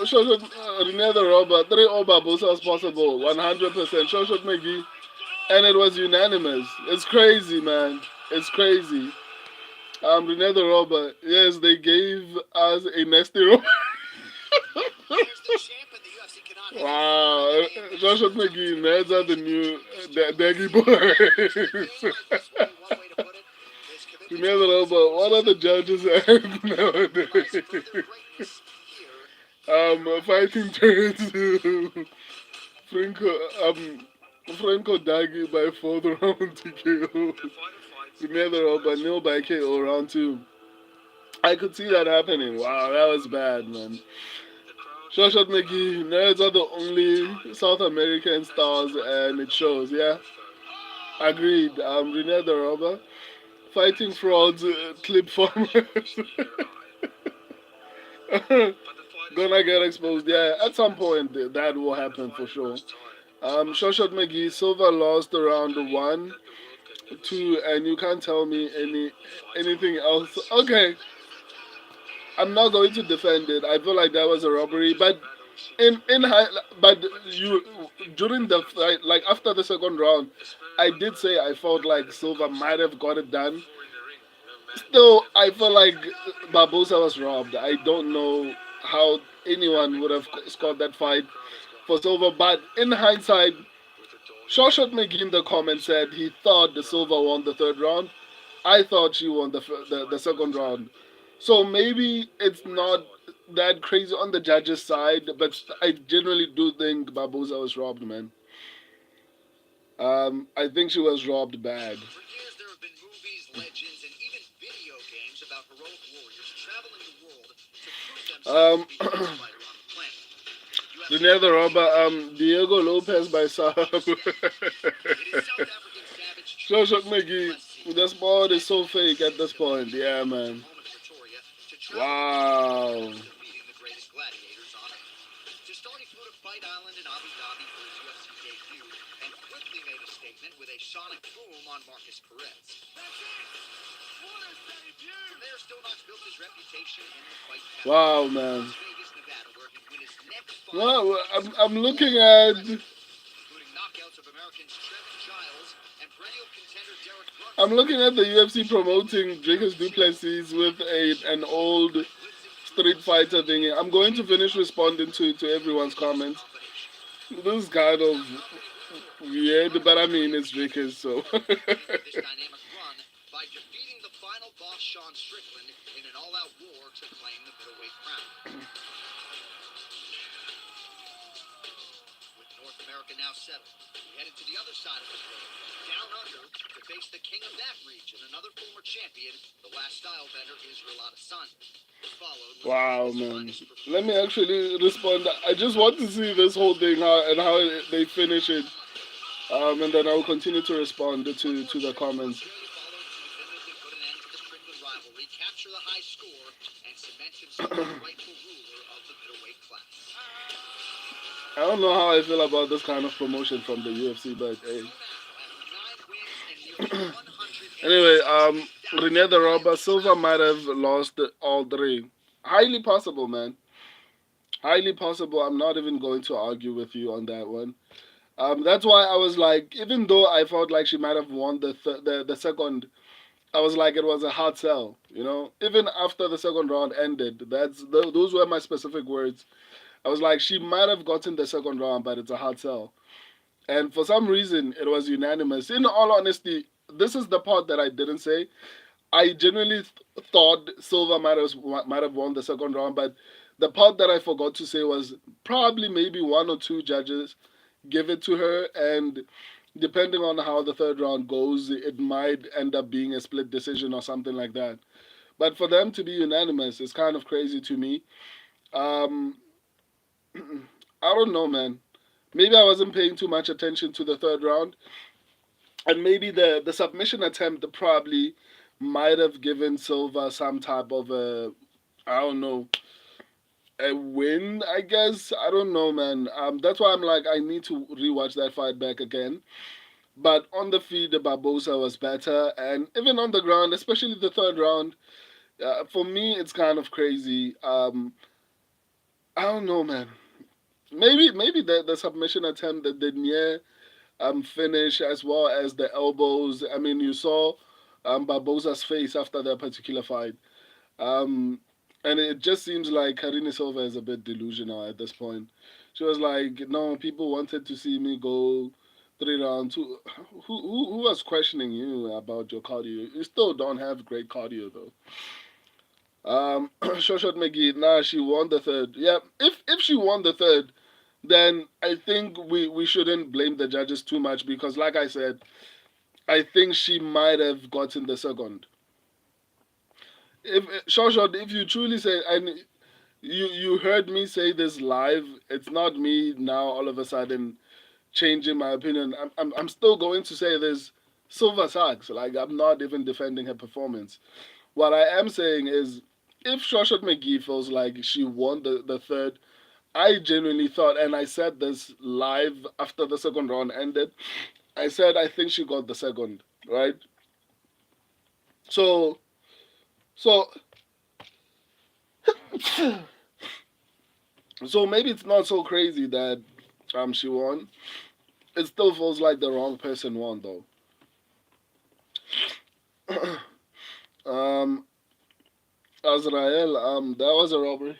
Shoshat Renee the robber. 3-0 Barbosa was possible. 100%. Shoshat McGee. And it was unanimous. It's crazy, man. It's crazy. Renee the robber. Yes, they gave us a nasty robber. Wow, Joshua McGee, that's are the new Daggy Boys. Renee the robber. What are the judges at nowadays? Fighting turns Franco Daggy by 4th round TKO. Renee the robber, nil by KO round 2. I could see that happening. Wow, that was bad, man. Shoshat McGee, nerds are the only South American stars, and it shows, yeah? Agreed. Renee the robber. Fighting frauds, clip farmers. Gonna get exposed, yeah. At some point, that will happen for sure. Shoshat McGee, Silva lost around 1, 2, and you can't tell me anything else. Okay. I'm not going to defend it. I feel like that was a robbery, but but you during the fight, like after the second round, I did say I felt like Silva might have got it done. Still, I feel like Barbosa was robbed. I don't know how anyone would have scored that fight for Silva, but in hindsight, Shawshot McGee in the comments said he thought the Silva won the third round. I thought she won the second round. So maybe it's not that crazy on the judges' side, but I generally do think Barbosa was robbed, man. I think she was robbed bad. For years, there have been movies, legends, and even video games about heroic warriors traveling the world to prove themselves Um, to be the best fighter on the planet. The UFC Renee the Robber, recently Diego Lopez by Saab. it is South African savage Shawshot Dricus Du McGee, Plessis the who sport is led so the fake at this seasoned point. veteran Yeah, from his man. home in Pretoria to travel the world Wow. defeating the greatest gladiators on earth. To start, he flew to Fight Island in Abu Dhabi for his UFC debut and quickly made a statement with a sonic boom on Marcus Perez. From there, Still Knox built his reputation in the fight capital, Wow, man. Las Vegas, Nevada, where he'd win his next 5 Well, fights, I'm all looking at. including knockouts of Americans Trevin Giles and perennial contender Derek I'm Brunson. looking at the UFC promoting Dricus Du Plessis with an old Street Fighter thingy. I'm going to finish responding to everyone's comments. This is kind of weird, but I mean it's Dricus, so. This dynamic run by defeating the final boss Sean Strickland in an all-out war to claim the middleweight crown. With North America now settled, we headed to the other side of the world, down under, to face the king of that region, another former champion, the last style bender Israel Adesanya. Followed with Wow, his man. finest Let me performance. actually respond. I just want to see this whole thing and how they finish it. And then I will continue to respond to the comments. Australia followed to definitively put an end to the Strickland rivalry, capture the high score, and cement himself as the rightful ruler of the middleweight class. I don't know how I feel about this kind of promotion from the UFC, but So hey. now, after 9 wins and nearly 160,000 Anyway, Rene the Robber Silva travelers, might have lost all three. Highly possible, man. Highly possible. I'm not even going to argue with you on that one. That's why I was like, even though I felt like she might have won the second, I was like, it was a hard sell. You know, even after the second round ended, those were my specific words. I was like, she might have gotten the second round, but it's a hard sell. And for some reason, it was unanimous. In all honesty, this is the part that I didn't say. I genuinely thought Silva might have won the second round, but the part that I forgot to say was probably maybe one or two judges give it to her, and depending on how the third round goes, it might end up being a split decision or something like that. But for them to be unanimous is kind of crazy to me. Um, I don't know, man. Maybe I wasn't paying too much attention to the third round, and maybe the submission attempt probably might have given Silva some type of a, I don't know, a win. I guess I don't know, man. That's why I'm like I need to rewatch that fight back again. But on the feet, the Barbosa was better, and even on the ground, especially the third round, for me it's kind of crazy. I don't know, man. Maybe the submission attempt, the near finish as well as the elbows. I mean, you saw Barbosa's face after that particular fight. Um, and it just seems like Karine Silva is a bit delusional at this point. She was like, no, people wanted to see me go 3 rounds. Who was questioning you about your cardio? You still don't have great cardio, though. Shoshot McGee, nah, she won the third. Yeah, if she won the third, then I think we shouldn't blame the judges too much because, like I said, I think she might have gotten the second. If Shoshot, if you truly say, and you heard me say this live, it's not me now all of a sudden changing my opinion. I'm still going to say this. Silva sucks. Like I'm not even defending her performance. What I am saying is, if Shoshot McGee feels like she won the third, I genuinely thought, and I said this live after the second round ended. I said I think she got the second, right? So so So maybe it's not so crazy that she won. It still feels like the wrong person won though. um, Azrael, that was a robbery.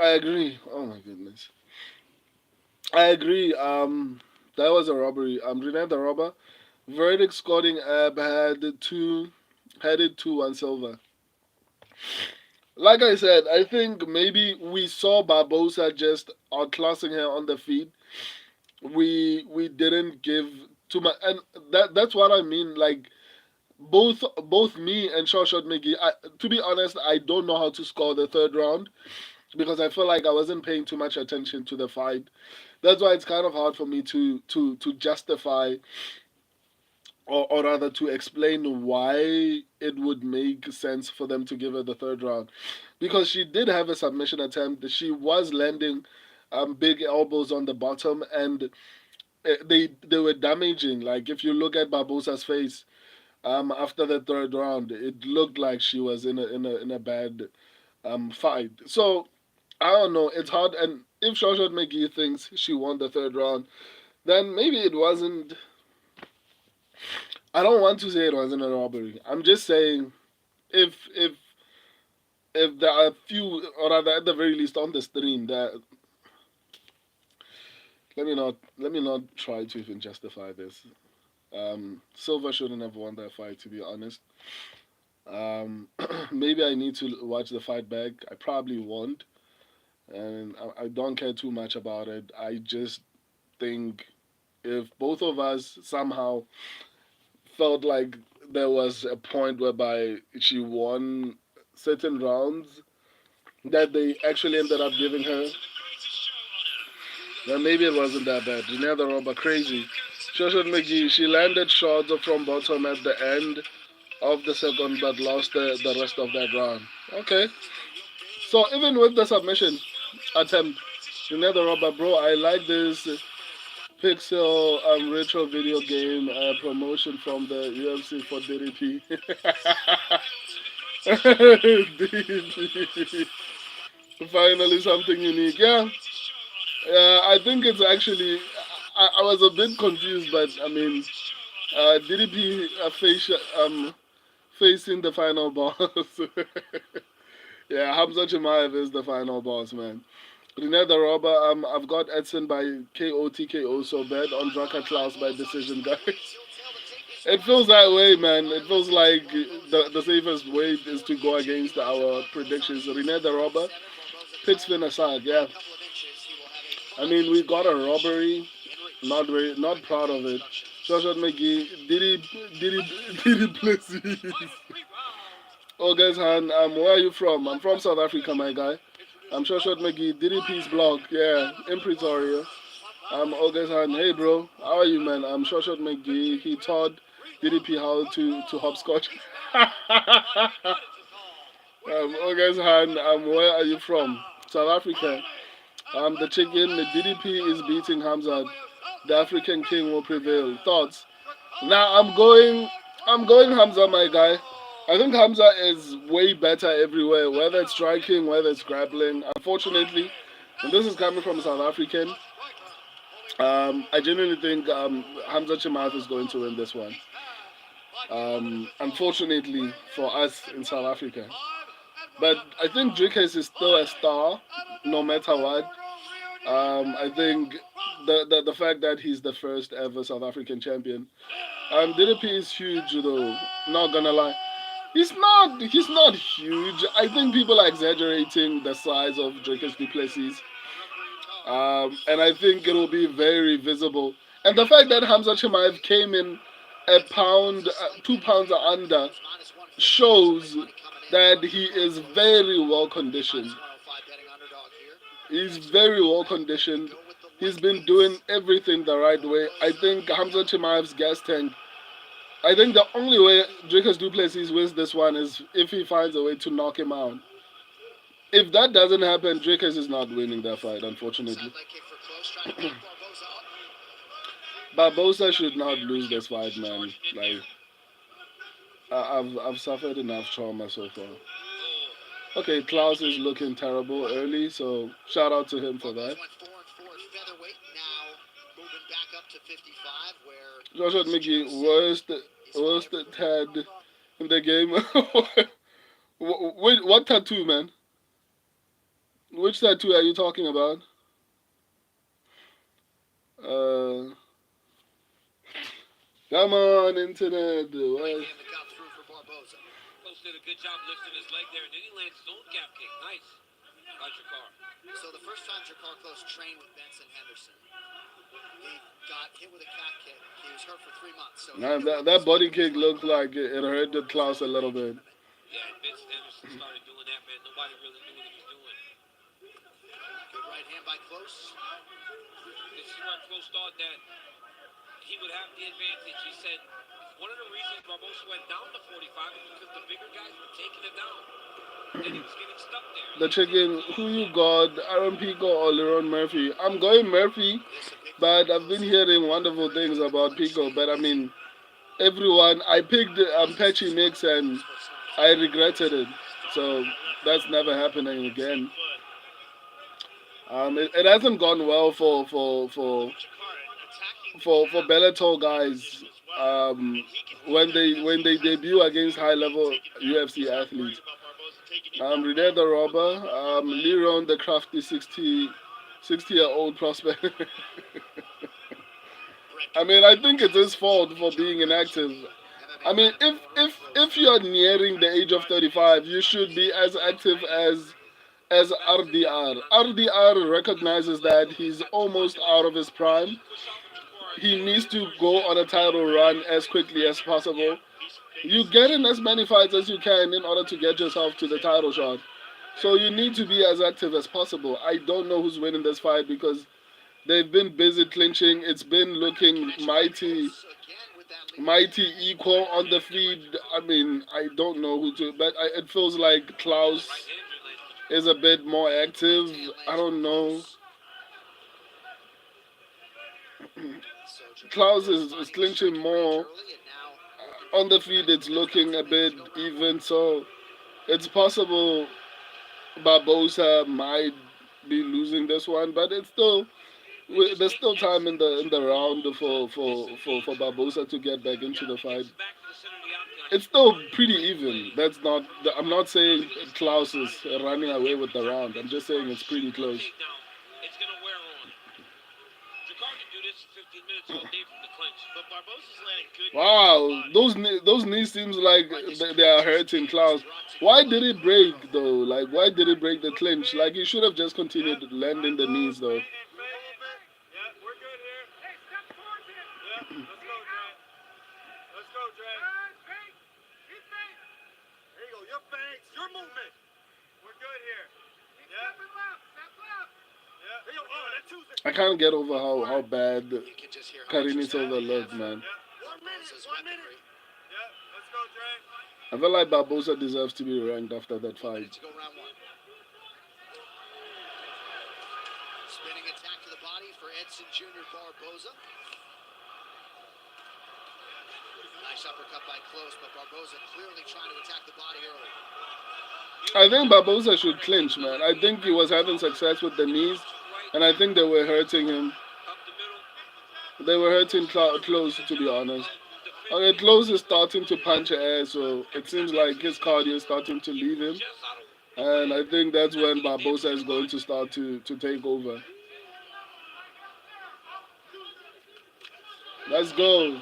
I agree. Oh my goodness. I agree. That was a robbery. Renee the robber. Verdict scoring app had it 2-1 silver. Like I said, I think maybe we saw Barbosa just outclassing her on the feet. We didn't give too much, and that's what I mean. Like both me and Shawshot McGee. To be honest, I don't know how to score the third round because I feel like I wasn't paying too much attention to the fight. That's why it's kind of hard for me to justify or rather to explain why it would make sense for them to give her the third round, because she did have a submission attempt. She was landing big elbows on the bottom, and they were damaging. Like if you look at Barbosa's face after the third round, it looked like she was in a bad fight. So I don't know. It's hard. And if Shawshot McGee thinks she won the third round, then maybe it wasn't. I don't want to say it wasn't a robbery. I'm just saying if if there are a few, or rather at the very least on the stream, that let me not try to even justify this. Silva shouldn't have won that fight, to be honest. Maybe I need to watch the fight back. I probably won't, and I don't care too much about it. I just think if both of us somehow felt like there was a point whereby she won certain rounds that they actually ended up giving her, then maybe it wasn't that bad. Renee the robber, crazy. Shoshan McGee, she landed shots from bottom at the end of the second but lost the rest of that round. Okay. So even with the submission attempt, Renee the robber, bro, I like this pixel retro video game promotion from the UFC for DDP. DDP. Finally, something unique. Yeah, I think it's actually. I was a bit confused, but I mean, DDP facing the final boss. Yeah, Khamzat Chimaev is the final boss, man. Renee the robber. I've got Edson by KO TKO, so bad on Draka Klaus by decision, guys. It feels that way, man. It feels like the safest way is to go against our predictions. Renee the robber picks Finn aside. Yeah, I mean we got a robbery. Not proud of it. Shoshat McGee, did he Plessis? Oh, guys, Han, where are you from? I'm from South Africa, my guy. I'm Shoshat McGee, Diddy Peace blog, yeah, in Pretoria. I'm August Han. Hey, bro, how are you, man? I'm Shoshat McGee. He taught DDP how to hopscotch. August Han, where are you from? South Africa. The chicken, the DDP is beating Hamzat. The African king will prevail. Thoughts? Now I'm going Hamza, my guy. I think Hamza is way better everywhere, whether it's striking, whether it's grappling. Unfortunately, and this is coming from a South African, I genuinely think Hamza Chimaev is going to win this one. Unfortunately for us in South Africa. But I think Dricus is still a star, no matter what. I think the fact that he's the first ever South African champion. DDP is huge though. Not gonna lie. He's not huge. I think people are exaggerating the size of Dricus Du Plessis. And I think it'll be very visible. And the fact that Hamza Chimaev came in a pound, 2 pounds under, shows that he is very well conditioned. He's very well conditioned. He's been doing everything the right way. I think Hamza Chimaev's gas tank. I think the only way Dricus Du Plessis wins this one is if he finds a way to knock him out. If that doesn't happen, Dricus is not winning that fight, unfortunately. Barbosa should not lose this fight, man. Like I've suffered enough trauma so far. Okay, Klaus is looking terrible early, so shout out to him for Barboza that. went 4-4 at featherweight. Now moving back up to 55, where Joshua Mickey, worst Ted in the game. Wait, what tattoo, man? Which tattoo are you talking about? Uh, come on, internet. right What? hand that got through for Barboza. Close did a good job lifting his leg there, and then he lands his own calf kick. Nice. By Jakar. So the first time Jakar Close trained with Benson Henderson, he got hit with a calf kick. He was hurt for 3 months. So Man, that body kick looked like it hurted Klaus a little bit. Yeah, and Vincent Henderson started doing that, man. Nobody really knew what he was doing. good right hand by Close. This is where Close thought that he would have the advantage. He said one of the reasons Barbosa went down to 45 is because the bigger guys were taking it down. And he was getting stuck there. The chicken, who you got, Aaron Pico or Leron Murphy? I'm going Murphy, but I've been hearing wonderful things about Pico. But I mean, everyone, I picked Patchy Mix and I regretted it. So that's never happening again. It hasn't gone well for Bellator guys when they debut against high level UFC athletes. Rene the Robber, Leron the crafty 60-year-old prospect. I mean, I think it's his fault for being inactive. I mean, if you're nearing the age of 35, you should be as active as RDR. RDR recognizes that he's almost out of his prime. He needs to go on a title run as quickly as possible. You get in as many fights as you can in order to get yourself to the title shot. So you need to be as active as possible. I don't know who's winning this fight because they've been busy clinching. It's been looking mighty equal on the feed. I mean, I don't know who to, but it feels like Klaus is a bit more active. I don't know. Klaus is clinching more. On the feed, it's looking a bit even, so it's possible Barbosa might be losing this one, but it's still there's still time in the round for Barbosa to get back into the fight. It's still pretty even. That's not. I'm not saying Klaus is running away with the round. I'm just saying it's pretty close. It's going to wear on. Jakar can do this 15 minutes all day from the clinch. But Barbosa's landing good. Wow, those knees seems like they are hurting Klaus. Why did it break though? Like why did it break the clinch? Like he should have just continued landing the knees though. I can't get over how bad Karini Silva looked, man. I feel like Barbosa deserves to be ranked after that fight. Spinning attack to the body for Edson Jr. Barboza. Nice uppercut by Close, but Barboza clearly trying to attack the body early. I think Barbosa should clinch, man. I think he was having success with the knees, and I think they were hurting him. They were hurting Close, to be honest. Okay, Close is starting to punch air, so it seems like his cardio is starting to leave him. And I think that's when Barbosa is going to start to take over. Let's go.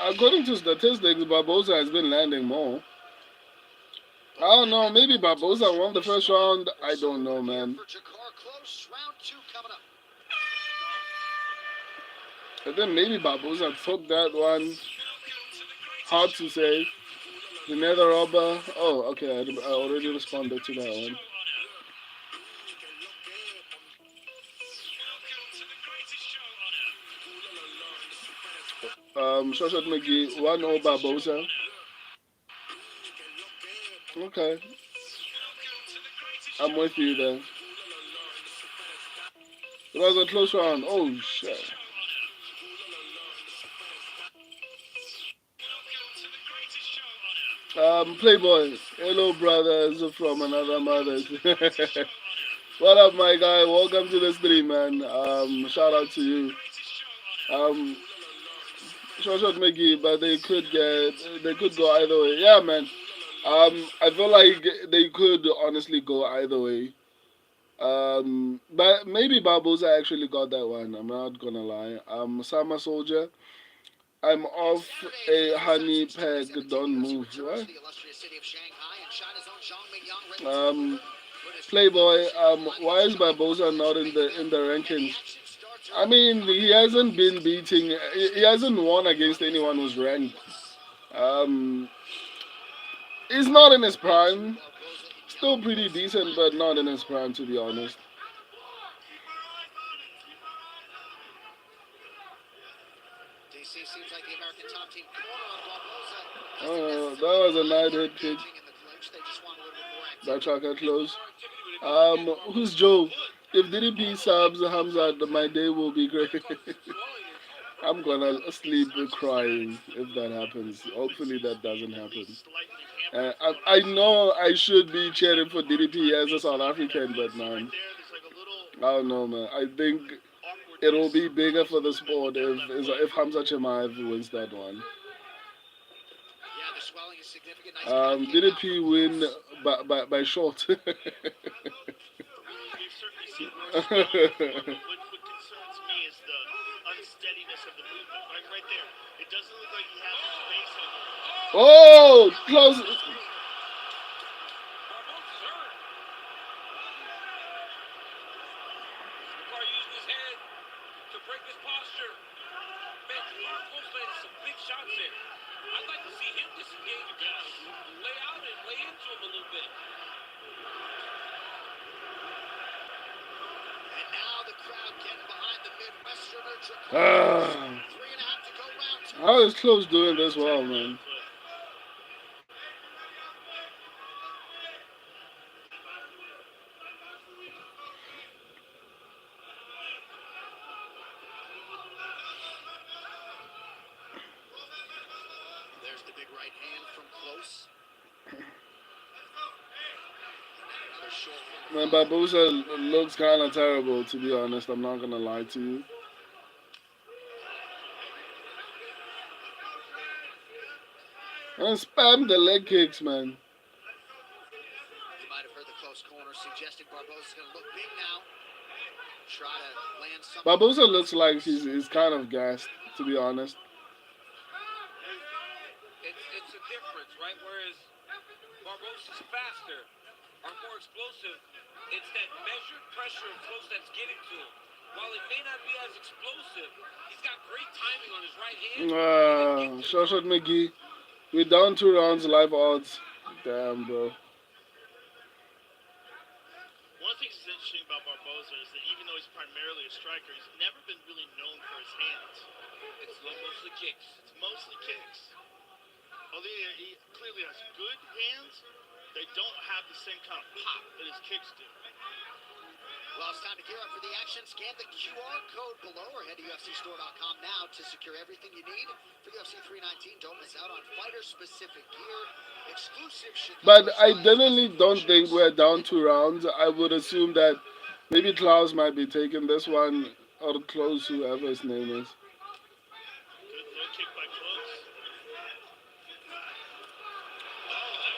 According to statistics, Barbosa has been landing more. I don't know. Maybe Barbosa won the first round. I don't know, man. I think maybe Barbosa took that one. Hard to say. The nether robber. Oh, okay. I already responded to that one. Shoshat McGee, 1-0 Barbosa. Okay, I'm with you there. It was a close round. Oh shit. Playboy. Hello, brothers from another mother. What up, my guy? Welcome to the stream, man. Shout out to you. Um, short Mickey, but they could go either way. Yeah, man. I feel like they could honestly go either way. But maybe Barbosa actually got that one. I'm not gonna lie. Summer Soldier. I'm off a honey pack. Don't move. What? Um, Playboy. Why is Barbosa not in the rankings? I mean, he hasn't been beating. He hasn't won against anyone who's ranked. Um, he's not in his prime. Still pretty decent, but not in his prime, to be honest. DC seems like the American top team corner on Barboza. Oh, that was a nice hit kick. In the clinch, they just want a little bit more That activity. tracker close. Who's Joe? If DDP subs Hamzat, my day will be great. I'm gonna sleep crying if that happens. Hopefully that doesn't happen. I know I should be cheering for DDP as a South African, but man, I don't know, man. I think it'll be bigger for the sport if Khamzat Chimaev wins that one. Yeah, the swelling is significant. Nice DDP win by short. We've certainly seen worse swelling before, but what concerns me is the unsteadiness of the movement. Right there. It doesn't look like he has his base anymore. Oh, close. Car using his head to break his posture. Man, Marco's landed some big shots there. I'd like to see him disengage a bit. Lay out and lay into him a little bit. And now the crowd getting behind the Midwesterner. Ah, 3.5 to go round two. how is Close doing this well, man? There's the big right hand from close. Another short one. Man, Barbosa looks kind of terrible, to be honest. I'm not gonna lie to you. And spam the leg kicks, man. You might have heard the close corner suggesting Barboza's going to look big now. Try to land something. Barbosa looks like he's kind of gassed, to be honest. It's a difference, right? Whereas Barbosa's faster, are more explosive. It's that measured pressure and close that's getting to him. While it may not be as explosive, he's got great timing on his right hand. Shot McGee. We're down 2 rounds, live odds. Damn, bro. One of the things that's interesting about Barboza is that even though he's primarily a striker, he's never been really known for his hands. It's mostly kicks. It's mostly kicks. Although he clearly has good hands, they don't have the same kind of pop that his kicks do. Well, it's time to gear up for the action. Scan the QR code below or head to UFCstore.com now to secure everything you need for UFC 319. Don't miss out on fighter-specific gear, exclusive Chicago But I styles, genuinely don't think we're down 2 rounds. I would assume that maybe Klaus might be taking this one, or Close, whoever his name is. Good kick by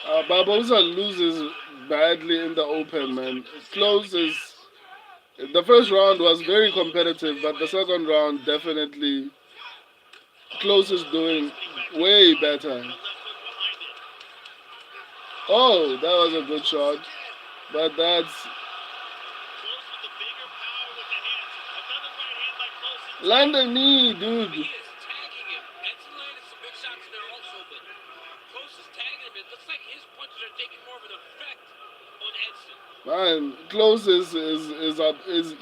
Close. Barbosa loses badly in the open, man. Close is. The first round was very competitive, but the second round definitely. Close is doing way better. Oh, that was a good shot. But that's. Close with the bigger power with the hands. Another right hand by Close. Land a knee, dude. He is tagging him. Edson landed some big shots there also, but Close is tagging him. It looks like his punches are taking more of an effect on Edson. Man, Close is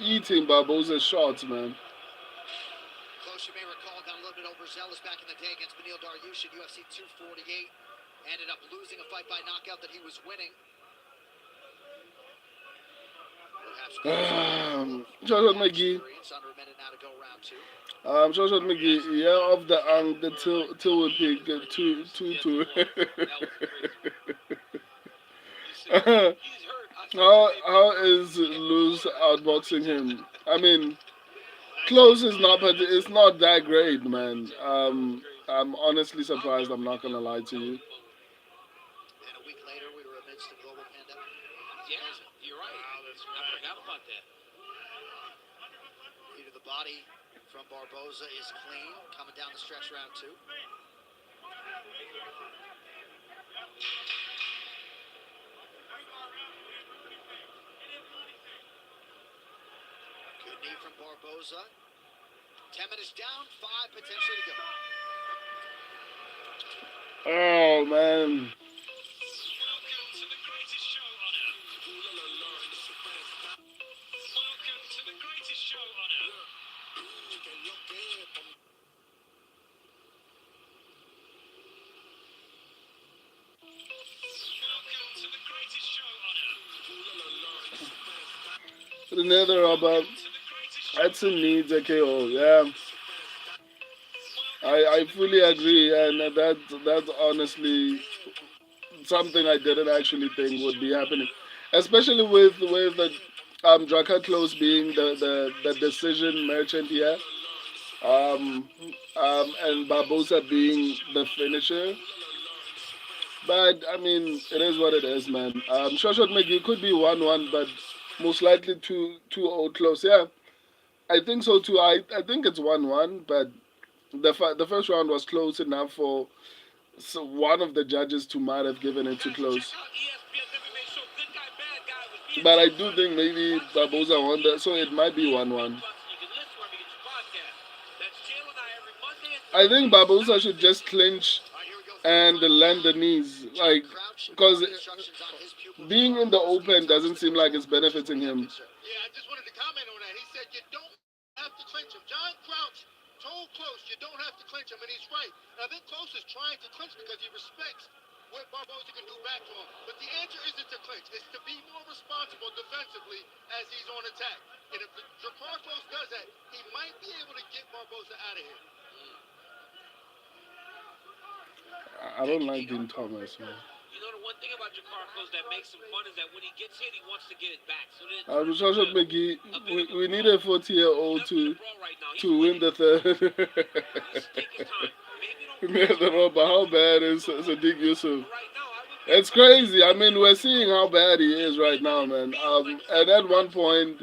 eating Barbosa's shots, man. Close, you may recall, got a little bit overzealous back in the day against Beneil Dariush at UFC 248. Ended up losing a fight by knockout that he was winning. Joshua McGee. Under a minute now to go round two. Joshua McGee, yeah, of the the till we pick 2-2. How is Luz outboxing him? I mean, close is not, but it's not that great, man. I'm honestly surprised. I'm not gonna lie to you. And a week later, we were amidst a global pandemic. Yeah, you're right. I forgot about that. Knee to the body from Barboza is clean. Coming down the stretch, round two. Good knee from Barboza. 10 minutes down, 5 potentially to go. Oh man. Welcome to the greatest show on earth. Welcome to the greatest show on earth. Welcome to the greatest show on earth. Another rubber. Edson needs a KO. Yeah. I fully agree, and that's honestly something I didn't actually think would be happening, especially with the Draka Close being the decision merchant here, and Barbosa being the finisher. But I mean, it is what it is, man. Shoshat McGee could be 1-1, but most likely 2-0 close. Yeah, I think so too. I think it's 1-1, but the first round was close enough for one of the judges to might have given it too close. But I do think maybe Barboza won that, so it might be 1-1. I think Barboza should just clinch and land the knees, like, because being in the open doesn't seem like it's benefiting him. Yeah, I just wanted to comment on that. He said you don't have to clinch him. John Crouch told Close you don't have to clinch him, and he's right. And I think Close is trying to clinch because he respects what Barboza can do back to him. But the answer isn't to clinch. It's to be more responsible defensively as he's on attack. And if Drakkar Close does that, he might be able to get Barboza out of here. I don't like Dean Thomas, man. You know, the one thing about Drakkar Close that makes him fun is that when he gets hit, he wants to get it back. So Shoshat McGee, we need a 40-year-old to win the third. The robber, how bad is Sadiq Yusuf? It's crazy. I mean, we're seeing how bad he is right now, man. And at one point,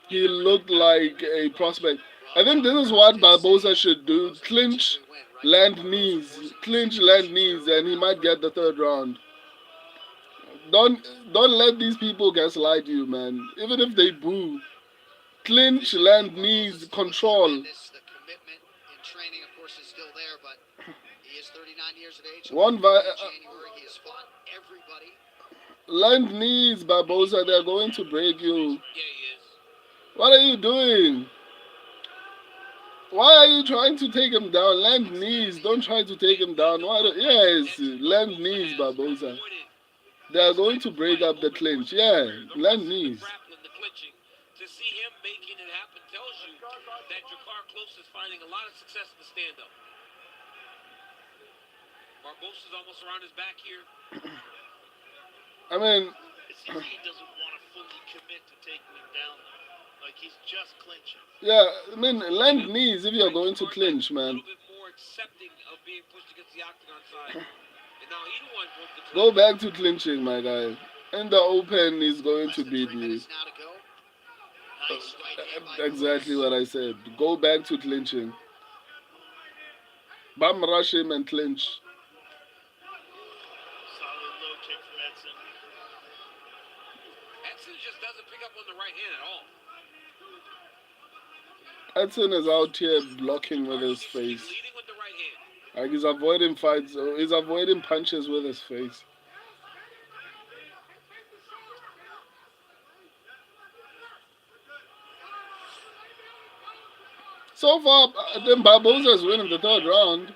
he looked like a prospect. I think this is what Barboza should do: clinch, land knees, clinch, land knees, and he might get the third round. Don't let these people gaslight you, man. Even if they boo, clinch, land knees, control. The commitment in training, of course, is still there, but he is 39 years of age. One In January, he has fought everybody. Land knees, Barboza. They're going to break you. Yeah, he is. What are you doing? Why are you trying to take him down? Land knees. Don't try to take him down. Yes, land knees, Barboza. They are going to break up the clinch. Yeah, land knees. To see him making it happen tells you that Drakkar Close is finding a lot of success in the stand-up. Barbosa's almost around his back here. I mean, It seems like he doesn't want to fully commit to taking him down, though. Like he's just clinching. yeah, I mean, land knees if you're going to clinch, man. A little bit more accepting of being pushed against the octagon side. And now he the one broke the clinch. Go back to clinching, my guy. In the open, he's going to beat you. Exactly what I said. Go back to clinching. Bum rush him and clinch. Solid low kick from Edson. Edson just doesn't pick up on the right hand at all. Edson is out here blocking with his face. Leading with the right hand. Like he's avoiding fights. He's avoiding punches with his face. So far, then Barboza is winning the third round.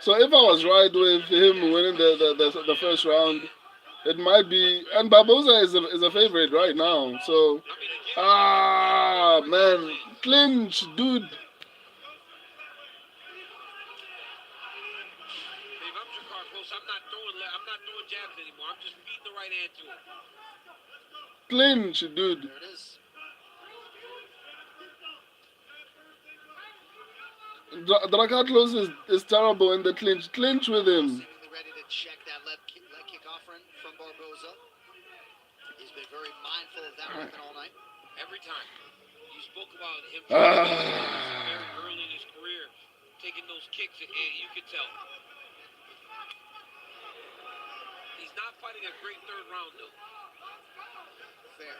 So if I was right with him winning the first round, it might be. And Barboza is a favorite right now. So I mean, again, man, clinch, dude, if I'm Jakar Close, I'm not throwing jabs anymore. I'm just feeding the right hand to him. clinch, dude. There it is. Dracatlos is terrible in the clinch. Clinch with him. Seemingly ready to check that leg kick offering from Barboza. He's been very mindful of that weapon all night. Every time. You spoke about him Ah. very early in his career, taking those kicks, you could tell. He's not fighting a great third round, though. Fair.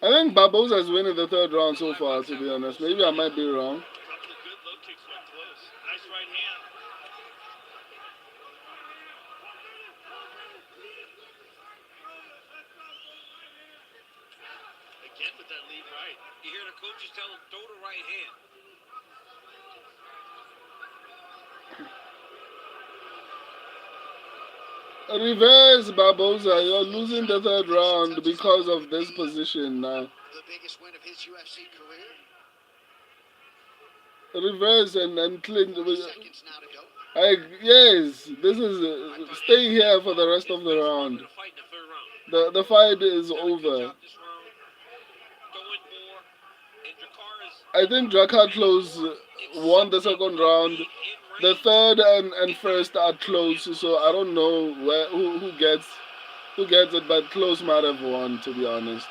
I think Barboza's winning the third round so far, to be honest. Maybe I might be wrong. Couple of good low kicks went close. Nice right hand. Again with that lead right. You hear the coaches tell him, throw the right hand. Reverse, Barboza. You're losing the third round because of this position now. The biggest win of his UFC career. Reverse and clinch. 40 seconds now to go. Yes, this is stay here for the rest of the round. The fight in the third round. The fight is Done a good over. job this round. Throwing more. And Jakar is I think Dracatlos won the second round. The third and first are close, so I don't know who gets it, but close might have won, to be honest.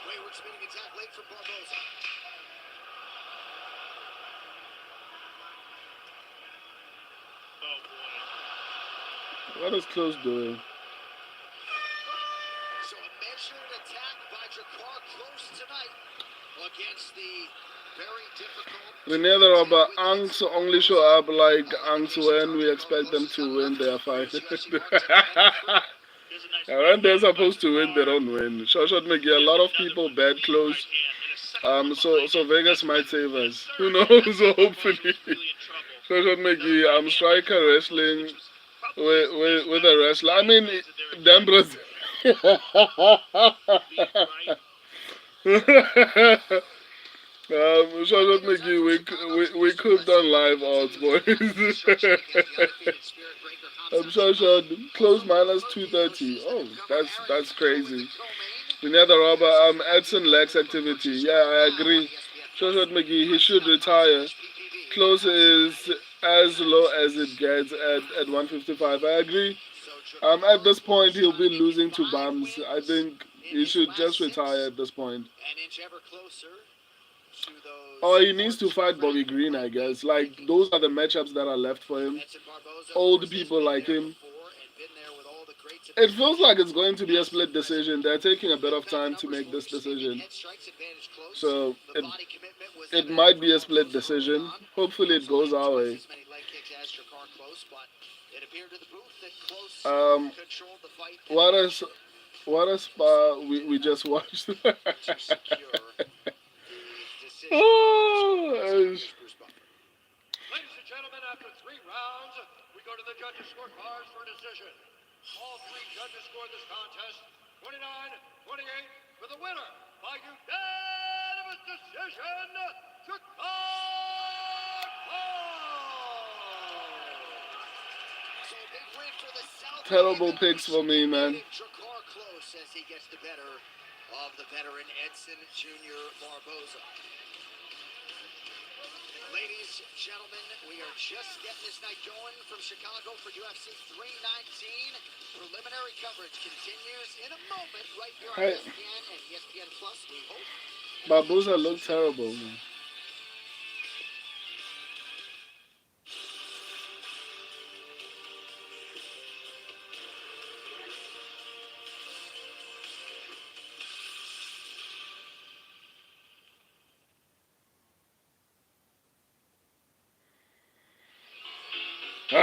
Wayward spinning attack late from Barboza. Oh boy. What is close doing? So a measured attack by Jakar Close tonight against the very difficult. Rene the Robber, Anks only show up like Anks when we expect them to win their fight. Here's a nice When they're supposed to win, they don't win. Shot McGee, a lot of people bet close. So Vegas might save us. Who knows? Hopefully. Shot McGee, striker wrestling with a wrestler. I mean, damn Brazil. Shot McGee, we cooked on live odds, boys. Shot close minus 230. Oh, that's crazy. Near the Robber, Edson lacks activity. Yeah, I agree. Shot McGee, he should retire. Close is as low as it gets at 155. I agree. At this point, he'll be losing to bums. I think he should just retire at this point. An inch ever closer to those. Or he needs to fight Bobby Green, I guess. Like, those are the matchups that are left for him. Edson Barboza, Old people like him. It feels like it's going to be a split decision. They're taking a bit of time to make this decision. So it might be a split decision. Hopefully it goes our way. What a spa we just watched. Oh, Ladies and gentlemen, after 3 rounds, we go to the judges' scorecards for a decision. All 3 judges scored this contest 29-28 for the winner by unanimous decision, terrible picks for me, man. Jakar Close as he gets the better of the veteran Edson Jr. Barboza. Ladies, gentlemen, we are just getting this night going from Chicago for UFC 319. Preliminary coverage continues in a moment right here on ESPN and ESPN Plus. We hope. Barboza looked terrible, man. Hey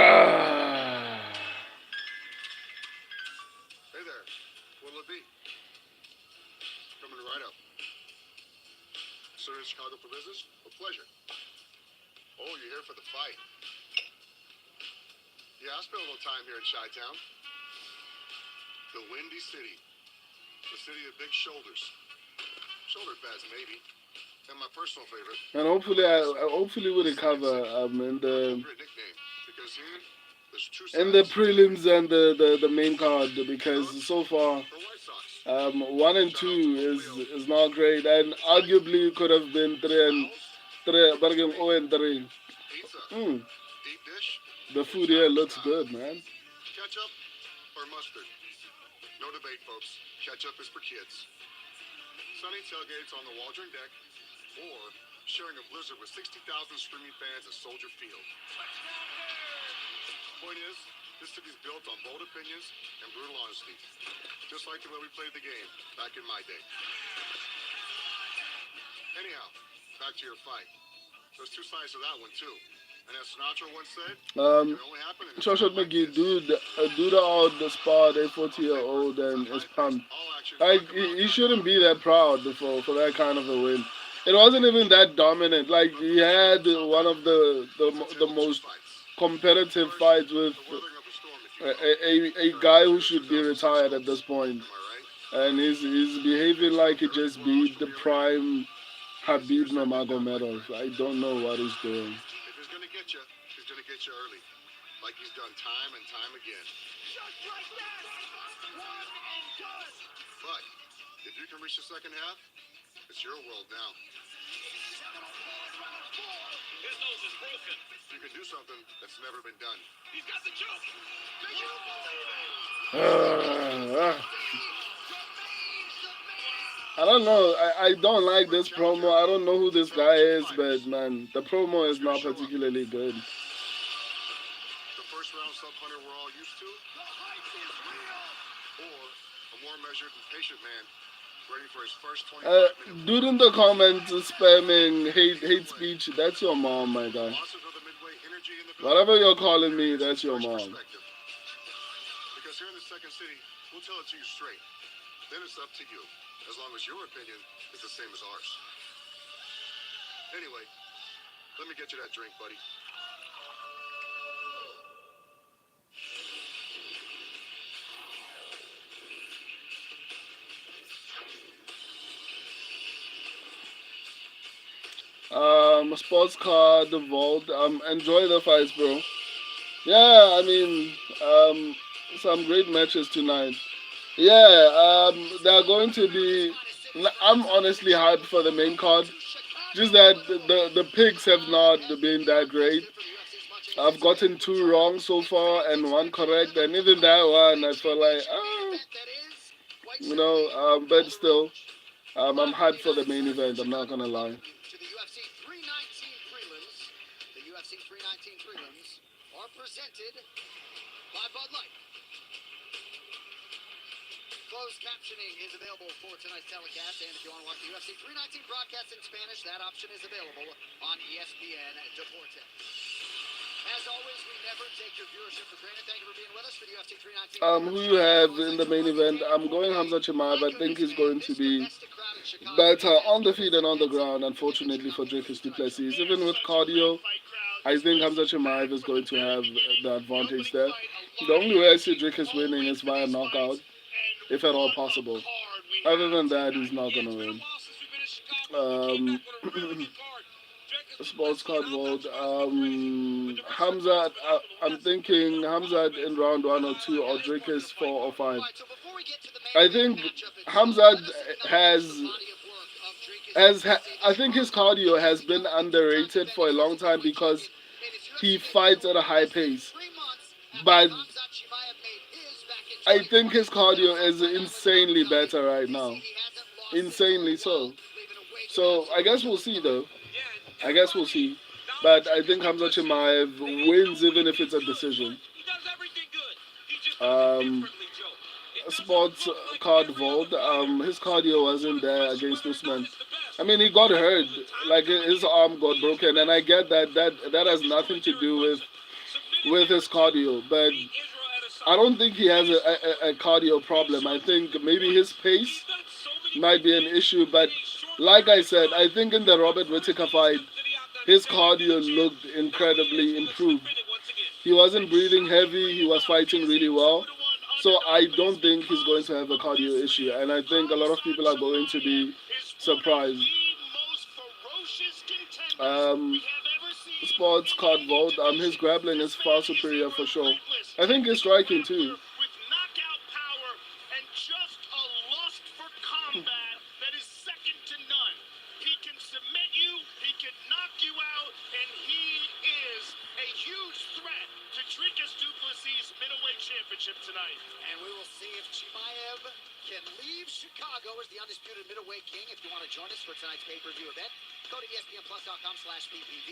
there. What'll it be? Coming right up. As soon as Chicago for business? A pleasure. Oh, you're here for the fight. Yeah, I spent a little time here in Chi-Town. The Windy City. The city of big shoulders. Shoulder pads, maybe. And my personal favorite. And hopefully we recover Appropriate nickname. Because here, there's two in the sides. prelims and the main card, because so far The White Sox. 1 and 2 is not great, and arguably could have been 3 and 3, but again 0 and 3. Pizza. Mm, Deep dish. the food here looks good, man. Ketchup or mustard? No debate, folks. Ketchup is for kids. Sunny tailgates on the Waldron deck, or sharing a blizzard with 60,000 streaming fans at Soldier Field. Point is, this city's built on bold opinions and brutal honesty, just like the way we played the game back in my day. Anyhow, back to your fight. There's two sides to that one too. And as Sinatra once said, it can only happen in a Joshua town like McGee, this. dude out the spot a 40-year-old and is pumped. All action. Like he shouldn't be that proud for that kind of a win. It wasn't even that dominant. Like he had one of the most competitive fights with The weathering of the storm, if you will. a guy who should be retired at this point, Am I right? and he's behaving like he just beat the prime Habib Nurmagomedov. I don't know what he's doing. If he's gonna get you, he's gonna get you early, like he's done time and time again. But if you can reach the second half, it's your world now. His nose is broken. You can do something that's never been done. He's got the choke. I don't know. I don't like this promo. I don't know who this guy is, but man, the promo is not particularly good. The first round sub-hunter we're all used to, or a more measured and patient man ready for his first 25 minutes. Dude in the comments spamming hate speech. That's your mom, my guy. Losses of the midway energy in the building. Whatever you're calling me, that's your Fresh mom. perspective. Because here in the second city, we'll tell it to you straight. Then it's up to you, as long as your opinion is the same as ours. Anyway, let me get you that drink, buddy. Sports card, the vault. Enjoy the fights, bro. Yeah, I mean, some great matches tonight. Yeah, there are going to be. I'm honestly hyped for the main card. Just that the picks have not been that great. I've gotten 2 wrong so far and 1 correct, and even that one I feel like, but still, I'm hyped for the main event. I'm not gonna lie. To the UFC 319 prelims. The UFC 319 prelims are presented by Bud Light. Closed captioning is available for tonight's telecast, and if you want to watch the UFC 319 broadcast in Spanish, that option is available on ESPN Deportes. As always, we never take your viewership for granted. Thank you for being with us for the UFC 319. Who you have in the main event? I'm going Khamzat Chimaev. I think he's going to be better on the feet and on the ground, unfortunately for Dricus Du Plessis. Even with cardio, I think Khamzat Chimaev is going to have the advantage there. The only way I see Dricus winning is via knockout, if at all possible. Other than that, he's not going to win. Sports card vote. Khamzat, I'm thinking Khamzat in round 1 or 2, or Dricus 4 or 5. I think Khamzat I think his cardio has been underrated for a long time because he fights at a high pace. But I think his cardio is insanely better right now. Insanely so. So I guess we'll see though. I guess we'll see. But I think Khamzat Chimaev wins even if it's a decision. Sports card vault. His cardio wasn't there against Usman. I mean, he got hurt. Like his arm got broken, and I get that has nothing to do with his cardio. But I don't think he has a cardio problem. I think maybe his pace might be an issue, but Like I said, I think in the Robert Whittaker fight, his cardio looked incredibly improved. He wasn't breathing heavy. He was fighting really well. So I don't think he's going to have a cardio issue, and I think a lot of people are going to be surprised. Um, Sports card vote. His grappling is far superior for sure. I think his striking too. With knockout power and just a lust for combat that is second to none. He can submit you, he can knock you out, and he is a huge threat to Dricus Du Plessis middleweight championship tonight. And we will see if Chimaev can leave Chicago as the undisputed middleweight king. If you want to join us for tonight's pay-per-view event, go to ESPNplus.com/PPV.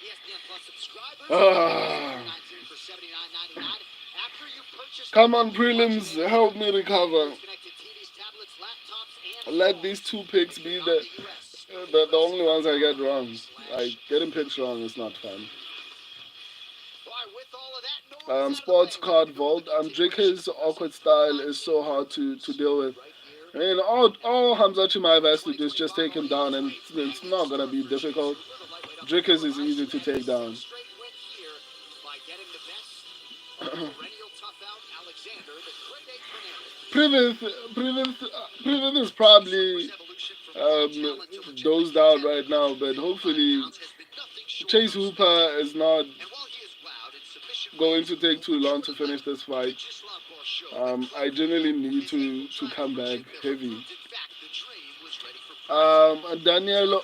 ESPN Plus subscribers, Ah, 19 for $79.99. After you purchase, come on, prelims, help me recover. connected TVs, tablets, laptops, and Let these two picks be the only ones I get wrong. Like getting picks wrong is not fun. with all of that noise out of the Sports way, card vault. Dricker's awkward style is so hard to deal with. I mean, all Khamzat Chimaev has to do is just take him down, and it's not gonna be difficult. Drickers is easy to take down. straight win here by getting the best perennial tough out Alexander, the grade A Fernandez. Privith is probably dozed out right now, but hopefully Chase Hooper is not And while he is wowed in submission going to take too long to finish this fight. I generally need to come back heavy. in fact, the dream was ready for Daniel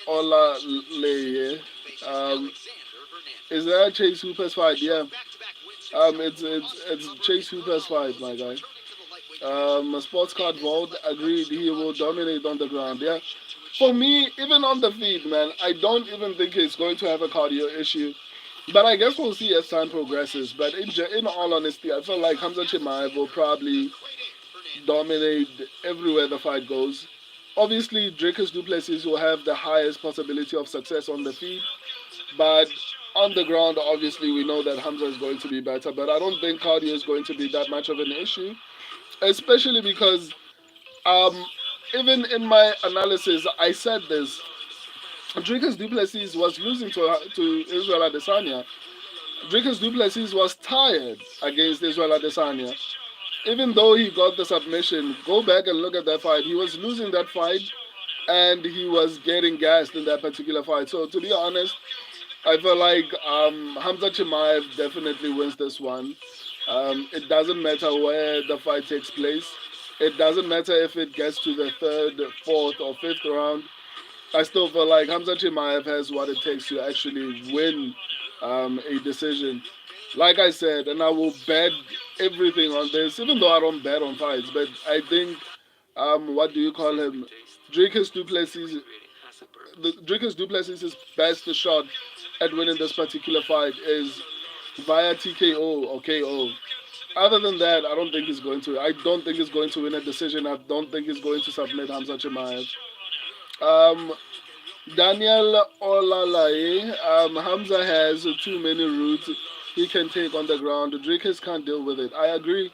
Olaleye. Alexander Hernandez. Is that Chase Hooper's fight? Yeah. Back-to-back wins It's Chase Hooper's fight, my guy. Sports card vault agreed he will dominate on the ground. Yeah. For me, even on the feet, man, I don't even think he's going to have a cardio issue. But I guess we'll see as time progresses. But in all honesty, I feel like Khamzat Chimaev will probably dominate everywhere the fight goes. Obviously, Dricus Du Plessis will have the highest possibility of success on the feet. But on the ground, obviously, we know that Hamza is going to be better. But I don't think cardio is going to be that much of an issue. Especially because even in my analysis, I said this. Dricus Du Plessis was losing to Israel Adesanya. Dricus Du Plessis was tired against Israel Adesanya. Even though he got the submission, go back and look at that fight. He was losing that fight, and he was getting gassed in that particular fight. So to be honest, I feel like Khamzat Chimaev definitely wins this one. It doesn't matter where the fight takes place. It doesn't matter if it gets to the third, fourth, or fifth round. I still feel like Khamzat Chimaev has what it takes to actually win a decision. Like I said, and I will bet everything on this, even though I don't bet on fights, but I think, what do you call him? Dricus Du Plessis, Dricus Du Plessis' best shot at winning this particular fight is via TKO or KO. Other than that, I don't think he's going to. I don't think he's going to win a decision. I don't think he's going to submit Khamzat Chimaev. Daniel Olalai, Hamza has too many routes he can take on the ground. Dricus can't deal with it. I agree.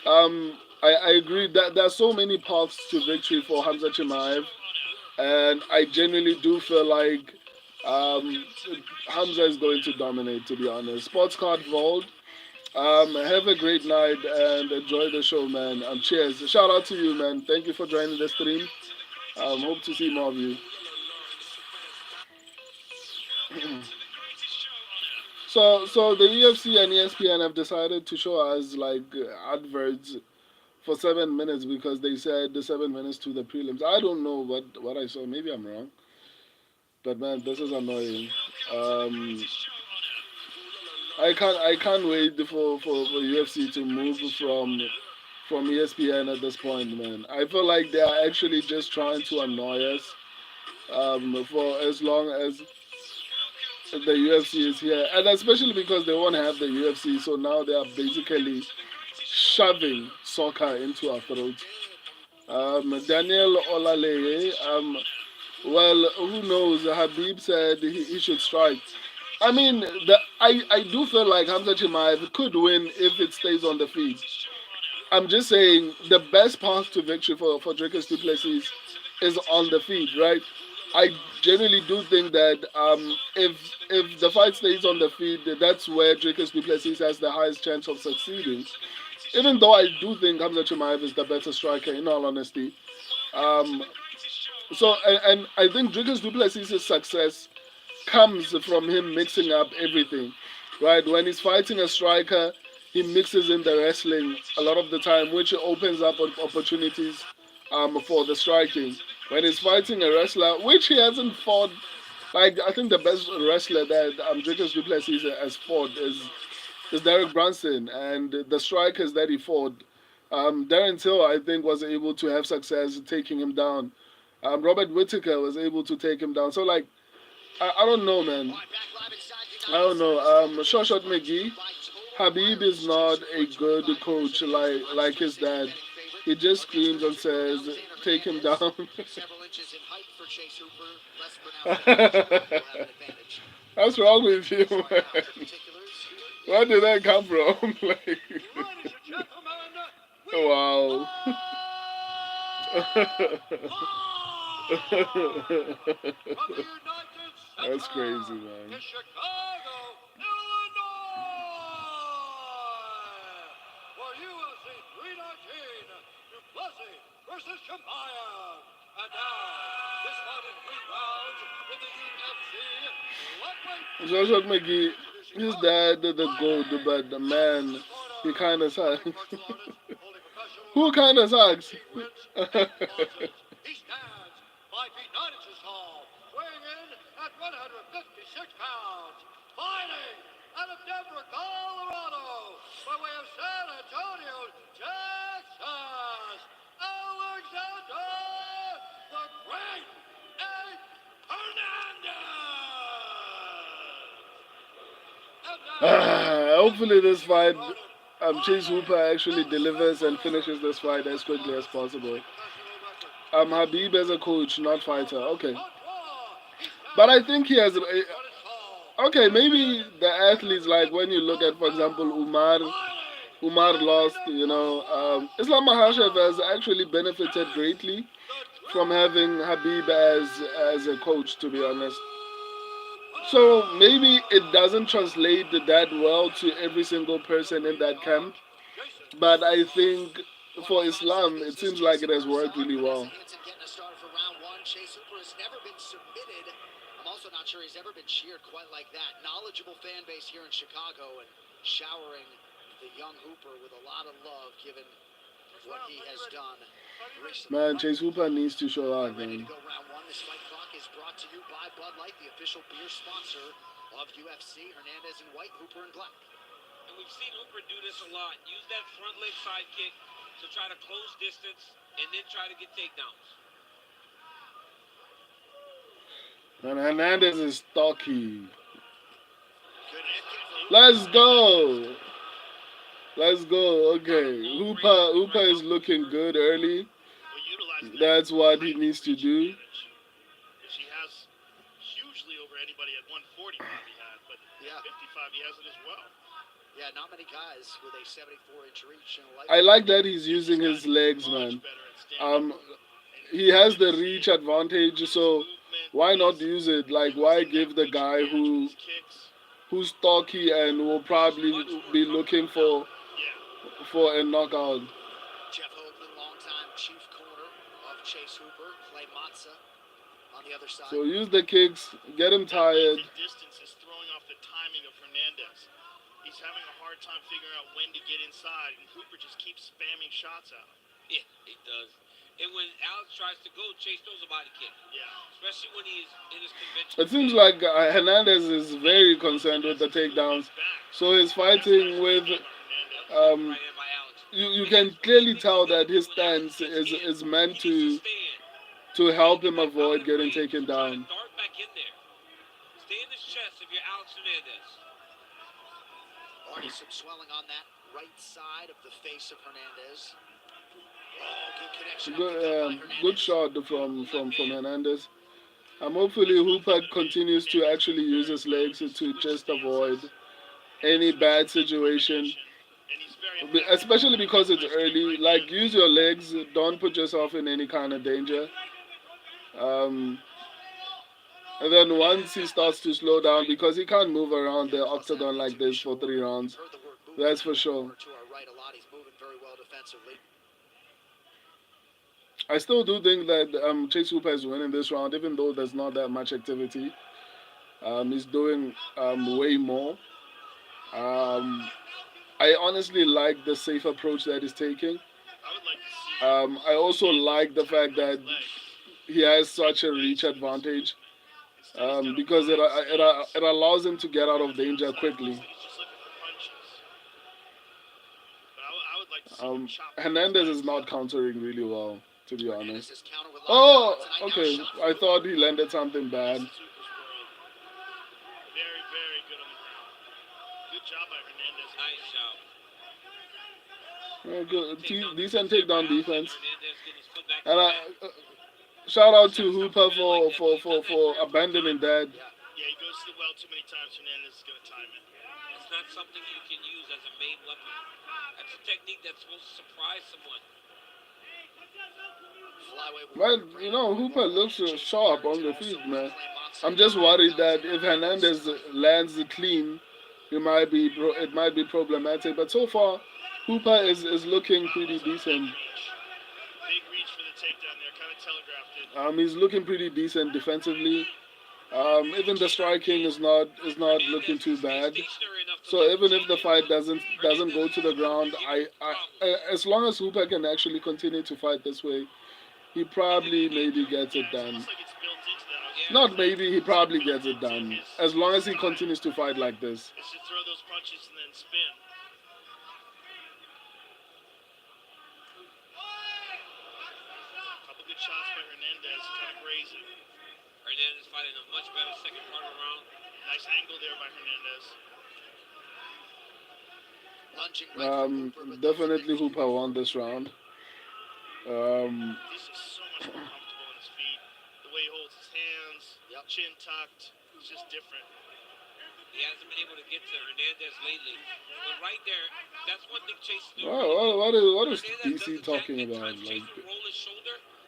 I agree that there are so many paths to victory for Hamza Chimaev, and I genuinely do feel like Hamza is going to dominate, to be honest. Sports card vault. Have a great night and enjoy the show, man. Cheers. Shout out to you, man. Thank you for joining the stream. Hope to see more of you. So the UFC and ESPN have decided to show us like adverts for 7 minutes because they said the 7 minutes to the prelims. I don't know what I saw. Maybe I'm wrong. But man, this is annoying. I can't wait for UFC to move from ESPN at this point, man. I feel like they are actually just trying to annoy us for as long as the UFC is here, and especially because they won't have the UFC, so now they are basically shoving soccer into our throats. Daniel Olaleye, well, who knows? Habib said he should strike. I mean, I do feel like Khamzat Chimaev could win if it stays on the feet. I'm just saying the best path to victory for Dricus Du Plessis is on the feet, right? I generally do think that if the fight stays on the feet, that's where Dricus Du Plessis has the highest chance of succeeding. Even though I do think Khamzat Chimaev is the better striker, in all honesty. Um, and I think Dricus Du Plessis' success comes from him mixing up everything, right? When he's fighting a striker, he mixes in the wrestling a lot of the time, which opens up opportunities for the striking. When he's fighting a wrestler, which he hasn't fought, like I think the best wrestler that Dricus Du Plessis has fought is Derek Brunson, and the strikers that he fought, Darren Till I think was able to have success taking him down. Robert Whittaker was able to take him down. So like I don't know, man. I don't know. Shot McGee, Habib is not a good coach like his dad. He just screams and says, "Take him down." What's wrong with you, man? Where did that come from? Like, wow. That's crazy, man. Chicago, Illinois, for UFC 319, Du Plessis versus Chimaev. And now, this one in 3 rounds in the UFC Joshua McGee, his dad did the gold, but the man, he kind of sucks. Who kind of sucks? He stands 5 feet 9 inches tall, weighing in at 156 pounds, fighting out of Denver, Colorado, by way of San Antonio, Texas, Alexander the Great A. Hernandez. Hopefully this fight, Chase Hooper actually delivers and finishes this fight as quickly as possible. Habib as a coach, not fighter. Okay. But I think he has. Okay, maybe the athletes, like when you look at, for example, Umar lost, Islam Makhachev has actually benefited greatly from having Habib as a coach, to be honest. So maybe it doesn't translate that well to every single person in that camp. But I think for Islam, it seems like it has worked really well. Chase Hooper has never been submitted. I'm also not sure he's ever been cheered quite like that. Knowledgeable fan base here in Chicago and showering the young Hooper with a lot of love given what he has done recently. Man, Chase Hooper needs to show out, Ready man. to go round one. This fight clock is brought to you by Bud Light, the official beer sponsor of UFC. Hernandez in white, Hooper in black. And we've seen Hooper do this a lot. Use that front leg side kick to try to close distance and then try to get takedowns. And Hernandez is stocky. Let's go. Let's go. Okay. Hooper is looking good early. That's what he needs to do. He has hugely over anybody at 145 he had, but Yeah. 55 he has it as well. Yeah, not many guys with a 74-inch reach in a light. I like that he's using his legs, man. He has the reach advantage, so why not use it? Like, why give the guy who's stocky and will probably be looking for a knockout? Jeff Hoagland, longtime chief corner of Chase Hooper. Clay Matza on the other side. So use the kicks, get him tired. The distance is throwing off the timing of Hernandez. He's having a hard time figuring out when to get inside, and Hooper just keeps spamming shots at him. Yeah, he does. And when Alex tries to go, Chase throws a body kick. Yeah. Especially when he's in his conventional. It seems like Hernandez is very concerned with the takedowns. So he's fighting with. Right hand by Alex. You can clearly tell that his stance is meant to help him avoid getting taken down. Dart back in there. Stay in his chest if you're Alex Hernandez. Already some swelling on that right side of the face of Hernandez. Oh, good connection. Good shot from Hernandez. Hopefully Hooper continues to actually use his legs to just avoid any bad situation. Especially because it's early. Like, use your legs. Don't put yourself in any kind of danger. Um, and then once he starts to slow down, because he can't move around the octagon like this for 3 rounds, Heard the word movement that's for in the sure. corner to our right a lot. He's moving very well defensively. I still do think that Chase Hooper is winning this round, even though there's not that much activity. He's doing way more. Um, I honestly like the safe approach that he's taking. I would like to see I also like the fact tackle that his leg. he has such a reach advantage Instead, he's got a because wide stance. it allows him to get out of danger Outside, it looks quickly. like he's just looking for punches. But I would like to see him chop those Hernandez legs. is not countering really well, to be Hernandez honest. is countered with Oh, lockdowns tonight. Now okay. shot I through. thought he landed something bad. This is Hooper's world. Very, very good on the ground. Good job by Hernandez. Nice job. Good, Takedown decent defense there by takedown defense. Hernandez getting his foot back And in the I, back. shout out to Hooper for abandoning that. Yeah, he goes to the well too many times. Hernandez is going to time it. It's not something you can use as a main weapon. That's a technique that's supposed to surprise someone. Well, Hooper looks sharp on the feet, man. I'm just worried that if Hernandez lands clean, it might be problematic. But so far, Hooper is looking pretty decent. Big reach for the takedown there. Kind of telegraphed it. He's looking pretty decent defensively. Even the striking is not looking too bad. So even if the fight doesn't go to the ground, as long as Hooper can actually continue to fight this way, he probably maybe gets it It's done. almost like it's built into that. Not maybe, he probably gets it done. As long as he continues to fight like this. It's to throw those punches and then spin. Couple good shots by Hernandez, kind of grazing. Hernandez fighting a much better second part of the round. Nice angle there by Hernandez. Lunging right from Hooper, but Definitely Hooper won this round. He's just so much more comfortable on his feet. The way he holds his hands, chin tucked, it's just different. He hasn't been able to get to Hernandez lately. But right there, that's one thing Chase is doing. What is DC talking about? Like,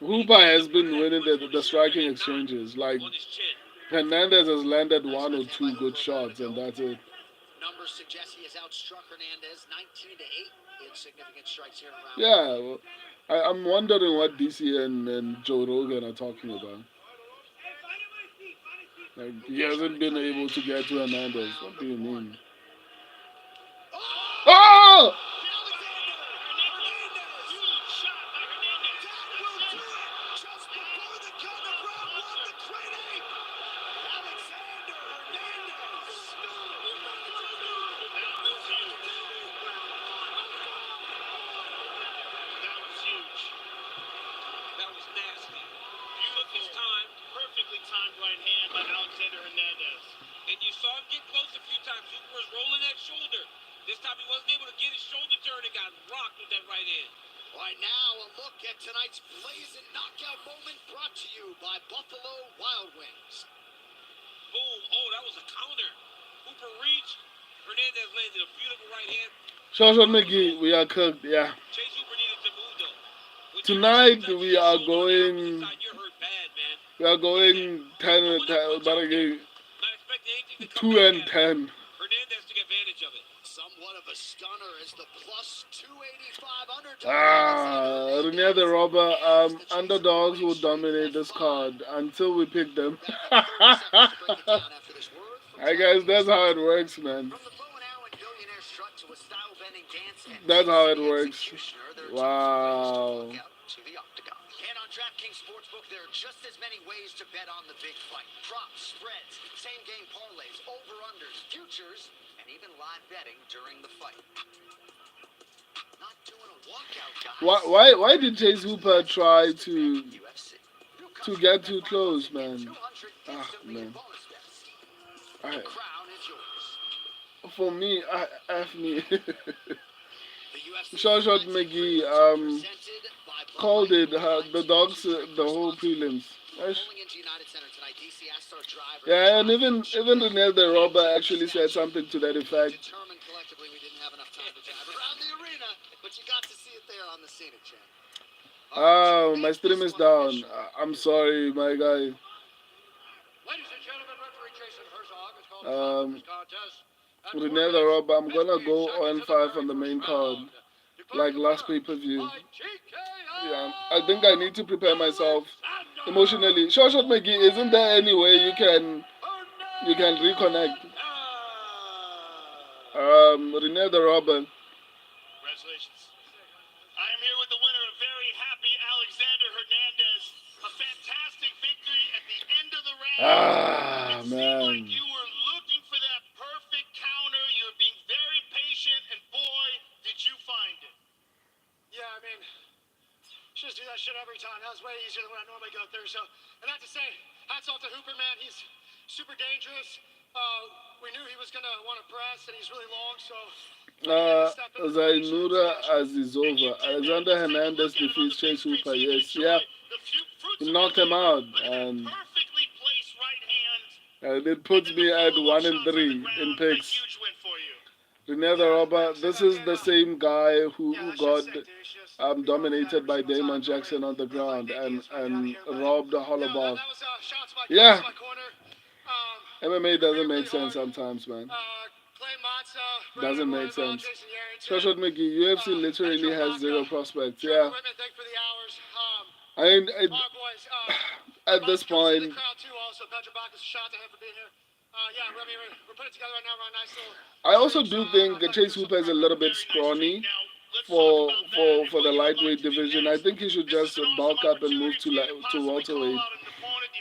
Hooper has been winning the striking exchanges. Like, Hernandez has landed 1 or 2 good shots, and that's it. numbers suggest he has outstruck Hernandez 19-8 in significant strikes here in round. Yeah, well, I'm wondering what DC and Joe Rogan are talking about. Like, he hasn't been able to get to Hernandez. What do you mean? Oh! Perfectly timed right hand by Alexander Hernandez. And you saw him get close a few times. Hooper was rolling that shoulder. This time he wasn't able to get his shoulder turn and got rocked with that right hand. All right, now a look at tonight's blazing knockout moment brought to you by Buffalo Wild Wings. Boom. Oh, that was a counter. Hooper reached. Hernandez landed a beautiful right hand. Short McGee, we are cooked, yeah. Chase Hooper needed to move, though. Tonight we are going... You're hurt bad, man. We are going 10, but again, 2 and 10. Hernandez took advantage of it. Somewhat of a stunner is the plus 285 underdog. Renier the Robber, underdogs will dominate this card until we pick them. I guess that's how it works, man. That's how it works. Wow. DraftKings Sportsbook, there are just as many ways to bet on the big fight. Props, spreads, same-game parlays, over-unders, futures, and even live betting during the fight. Not doing a walkout, guys. Why did Chase Hooper try to get too close, man? Ah, man. For me, F me. Short McGee, called it the dogs the whole prelims. Yeah, and even Renier the Robber actually said something to that effect. Determined collectively we didn't have enough time to drive around the arena, but you got to see it there on the scenic channel. Oh, my stream is down. I'm sorry, my guy. Ladies and gentlemen, referee Jason Herzog has called Um, this contest. At 4 Renee the minutes, Rob, I'm gonna 58 go seconds on of the 5 very on the first main card, round. like Declaring the last winner pay-per-view. by TKO, Yeah, I think I need to prepare myself Alexander emotionally. Short McGee, isn't there any way you can reconnect? Renee the Robber. Congratulations. I am here with the winner, a very happy Alexander Hernandez. A fantastic victory at the end of the round. Ah, It seemed like man. you were looking for that perfect counter. You were being very patient, and boy, did you find it. Yeah, I mean, just do that shit every time. That was way easier than what I normally go through. So, and not to say, hats off to Hooper, man. He's super dangerous. We knew he was going to want to press, and he's really long, so... Zainura Azizova. Alexander Hernandez defeats Chase Hooper. Yes, yeah. He knocked him out, and Perfectly placed right hand. it puts me at 1-3 in picks. Renee the Robber. This is the same guy who got dominated by Damon Jackson on the ground and robbed the Hollowbar. Yeah, MMA doesn't make sense sometimes, man. Doesn't make sense. Shoshat McGee, UFC literally has zero prospects. Yeah. I mean, at this point, I also do think Chase Hooper is a little bit scrawny for the lightweight division. I think he should just bulk up and move to welterweight.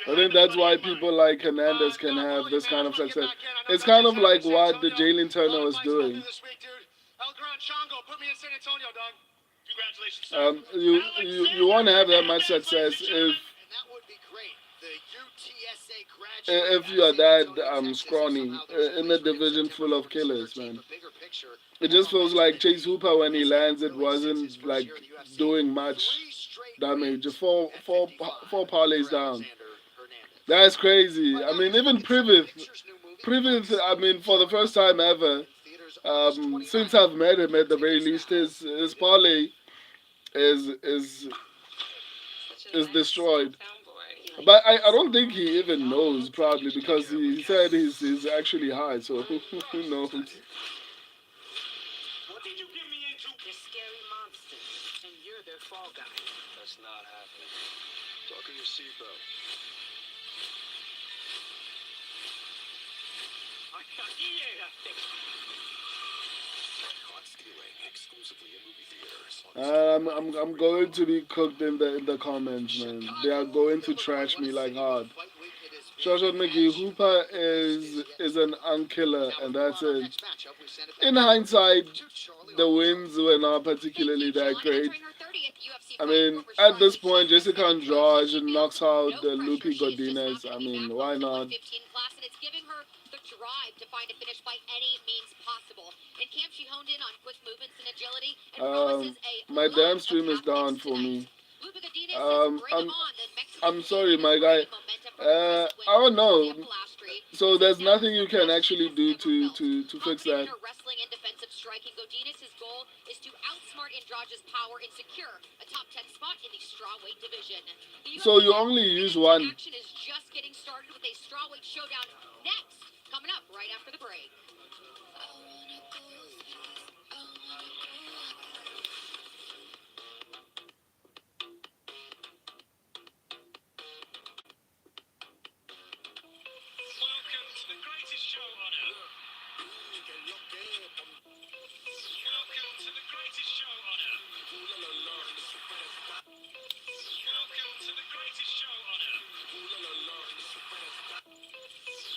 I think that's why people like Hernandez can have this kind of success. It's kind of like what the Jalen Turner was doing. You won't have that much success if you are that scrawny in a division full of killers, man. It just feels like Chase Hooper when he lands, it wasn't like doing much damage. Four parlays down. That's crazy. I mean, even Privith. I mean, for the first time ever, since I've met him, at the very least, his parlay is destroyed. But I don't think he even knows, probably, because he said he's actually high, so who knows? What did you get me into? They're scary monsters, and you're their fall guy. That's not happening. Buckle your seatbelt. I'm going to be cooked in the comments, man. They are going to trash me like hard. Shoshat McGee, Hooper is an unkiller, and that's it. In hindsight, the wins were not particularly that great. I mean, at this point, Jessica Andrade knocks out Lupi Godinez. I mean, why not? My damn stream is down for me. I'm sorry, my guy. I don't know. So there's nothing you can actually do to fix that. So you only use one. Coming up right after the break. Welcome to the greatest show on earth. Welcome to the greatest show on earth. Welcome to the greatest show on earth.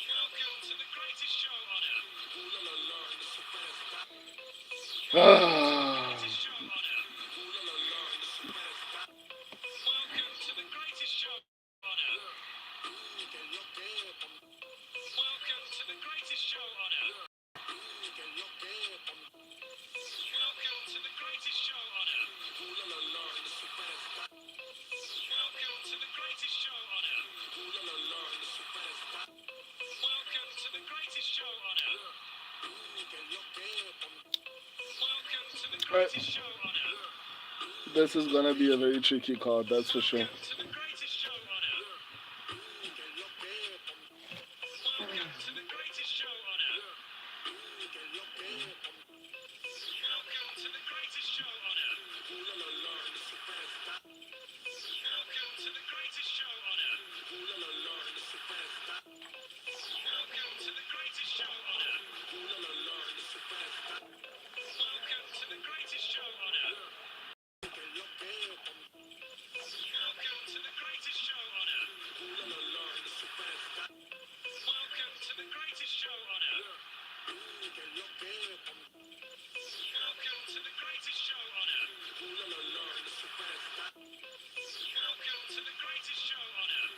Welcome to the greatest show on earth. Ah. Greatest show on earth. Welcome to the greatest show on earth. Welcome to the greatest show on earth. Welcome to the greatest show on earth. Welcome to the greatest show on earth. Welcome to the greatest show on earth. Welcome to the greatest show on earth. This is gonna be a very tricky card, that's for sure. Welcome to the greatest show on earth. Welcome to the greatest show on earth. Welcome to the greatest show on earth. Welcome to the greatest show on earth. Welcome to the greatest show on earth. Welcome to the greatest show on earth. Welcome to the greatest show on earth. Welcome to the greatest show on earth. Welcome to the greatest show on earth. Welcome to the greatest show on earth.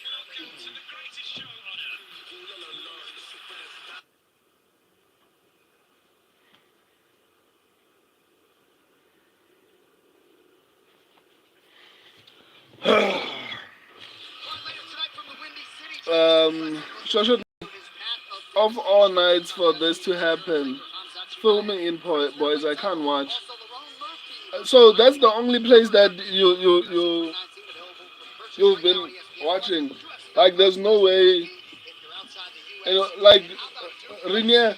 Welcome to the greatest show on earth. Shosha, of all nights for this to happen, filming in boys, I can't watch. So that's the only place that you've been watching. Like, there's no way, like Rinier,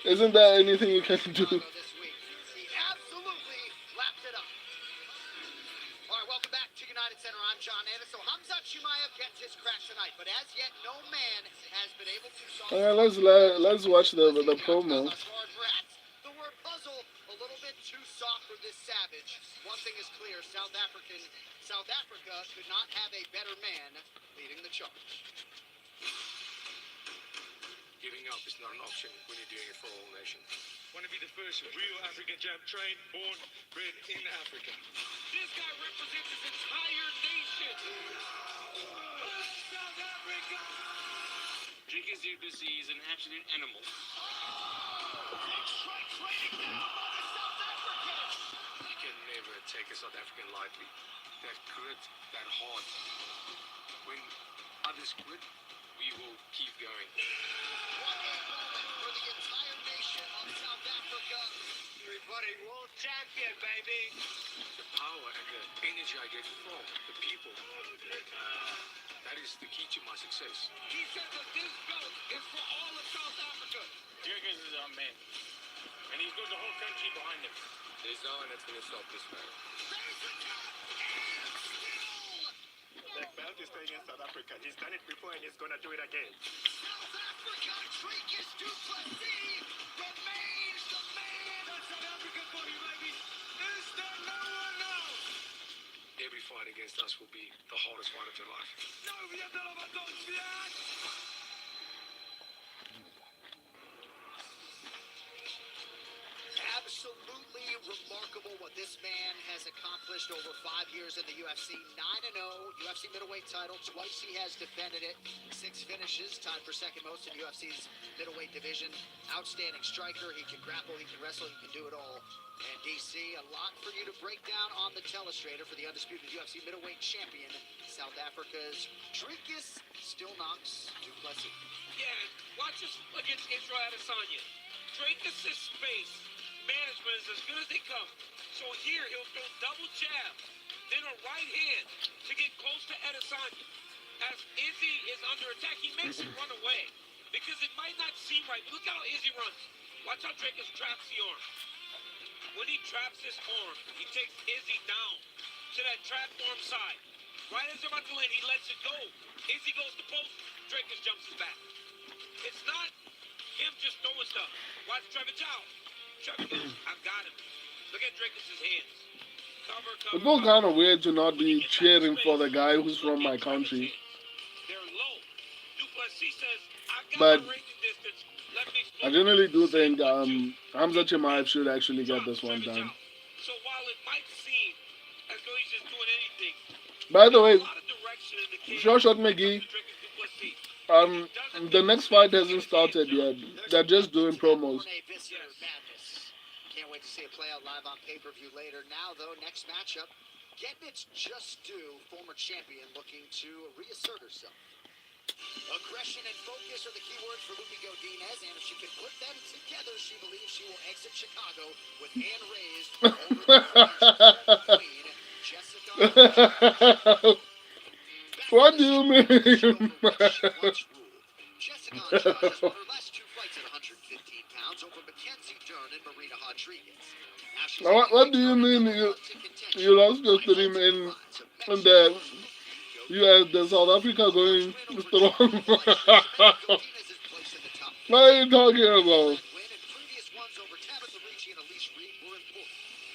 isn't there anything you can do? Welcome back to United Center. I'm John Anderson. So Khamzat Chimaev gets his crash tonight, but as yet, no man has been able to solve. Let's watch the promo. The word puzzle a little bit too soft for this savage. One thing is clear: South Africa could not have a better man leading the charge. Giving up is not an option when you're doing it for a whole nation. Want to be the first real African champ, trained, born, bred in Africa. This guy represents his entire nation. South Africa! Dricus Du Plessis is an absolute animal. You can never take a South African lightly. That grit, that heart. When others quit, we will keep going. For the entire nation of South Africa. Everybody, world champion, baby. The power and the energy I get from the people. That is the key to my success. He said that this belt is for all of South Africa. Dricus is our man. And he's got the whole country behind him. There's no one that's going to stop this man. That belt is staying in South Africa. He's done it before and he's going to do it again. South Africa, Dricus Du Plessis remains the man. That's South Africa for you, baby. Is there no one else? Every fight against us will be the hardest fight of your life. No, we have none of us don't see that. Absolutely remarkable what this man has accomplished over 5 years in the UFC. 9-0, UFC middleweight title. Twice he has defended it. 6 finishes, tied for second most in UFC's middleweight division. Outstanding striker. He can grapple, he can wrestle, he can do it all. And DC, a lot for you to break down on the telestrator for the undisputed UFC middleweight champion, South Africa's Dricus Du Plessis. Yeah, watch us against Israel Adesanya. Dricus' space management is as good as they come. So here he'll throw double jab, then a right hand to get close to Adesanya. As Izzy is under attack, he makes him run away because it might not seem right. Look how Izzy runs. Watch how Dricus traps the arm. When he traps his arm, he takes Izzy down to that trapped arm side. Right as they're about to land, he lets it go. Izzy goes to post, Dricus jumps his back. It's not him just throwing stuff. Watch Trevor Chow. Trevor goes, I've got him. Look at Dricus' hands. Cover, It feels kind of weird to not be cheering for the guy who's from my country. They're low. Du Plessis says, I've But got my ranging distance. Let me explode. I generally do think Khamzat Chimaev should actually get this one done. So while it might seem as though he's just doing anything, By the way, a lot of direction in the cage. Short McGee, Dricus Du Plessis. the next fight hasn't started yet. They're just doing promos. Can't wait to see it play out live on pay-per-view later. Now, though, next matchup, getting its just due, former champion looking to reassert herself. Aggression and focus are the key words for Lupi Godinez, and if she can put them together she believes she will exit Chicago with hand raised over the Queen, Jessica. What do you mean? Jessica Andrade won her last two fights at 115 pounds over Mackenzie Dern and Marina Rodriguez. What do you mean you lost your stream in the US, the South Africa going strong? What are you talking about?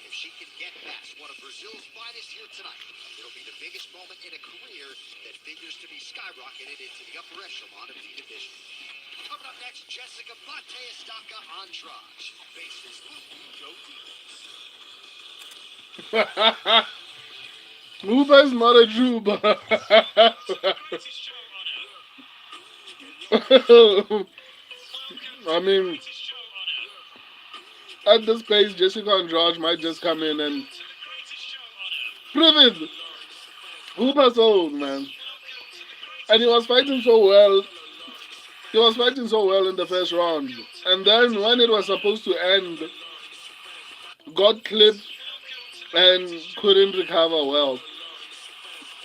If she can get past one of Brazil's finest here tonight, it'll be the biggest moment in a career that figures to be skyrocketed into the upper echelon of the division. Coming up next, Jessica Estaca Andrade faces Hooper's not a trooper. I mean, at this pace, Jessica Andrade might just come in and prove it. Hooper's old, man. And he was fighting so well. He was fighting so well in the first round. And then when it was supposed to end, got clipped and couldn't recover well.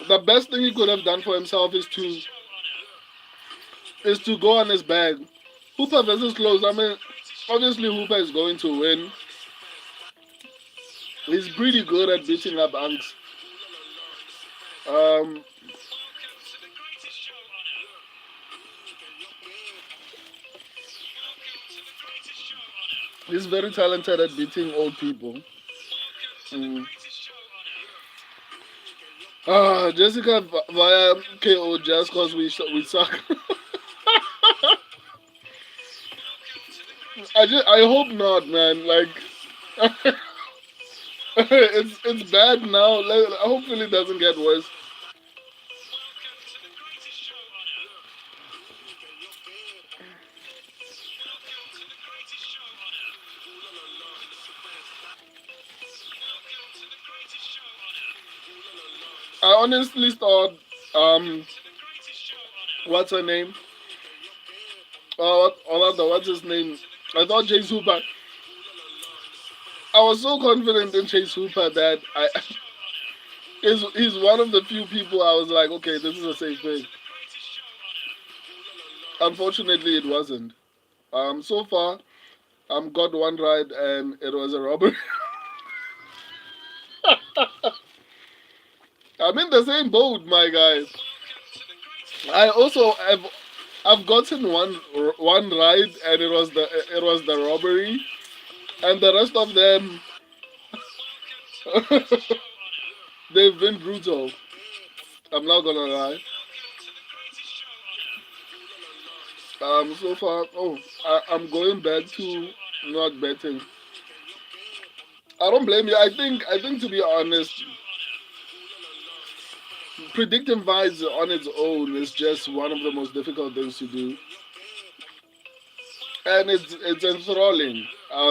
The best thing he could have done for himself is to go on his back. Hooper versus Close. I mean, obviously Hooper is going to win. He's pretty good at beating up Anks. He's very talented at beating old people. Jessica via KO just because we suck. I hope not, man. Like, it's bad now. Hopefully it doesn't get worse. I honestly thought, what's her name? What's his name? I thought Chase Hooper. I was so confident in Chase Hooper that he's one of the few people I was like, okay, this is a safe pick. Unfortunately, it wasn't. So far, got one right, and it was a robbery. I'm in the same boat, my guy. I also I've gotten one right, and it was the robbery, and the rest of them they've been brutal. I'm not gonna lie. So far, I'm going back to not betting. I don't blame you. I think to be honest, predicting fights on its own is just one of the most difficult things to do, and it's enthralling.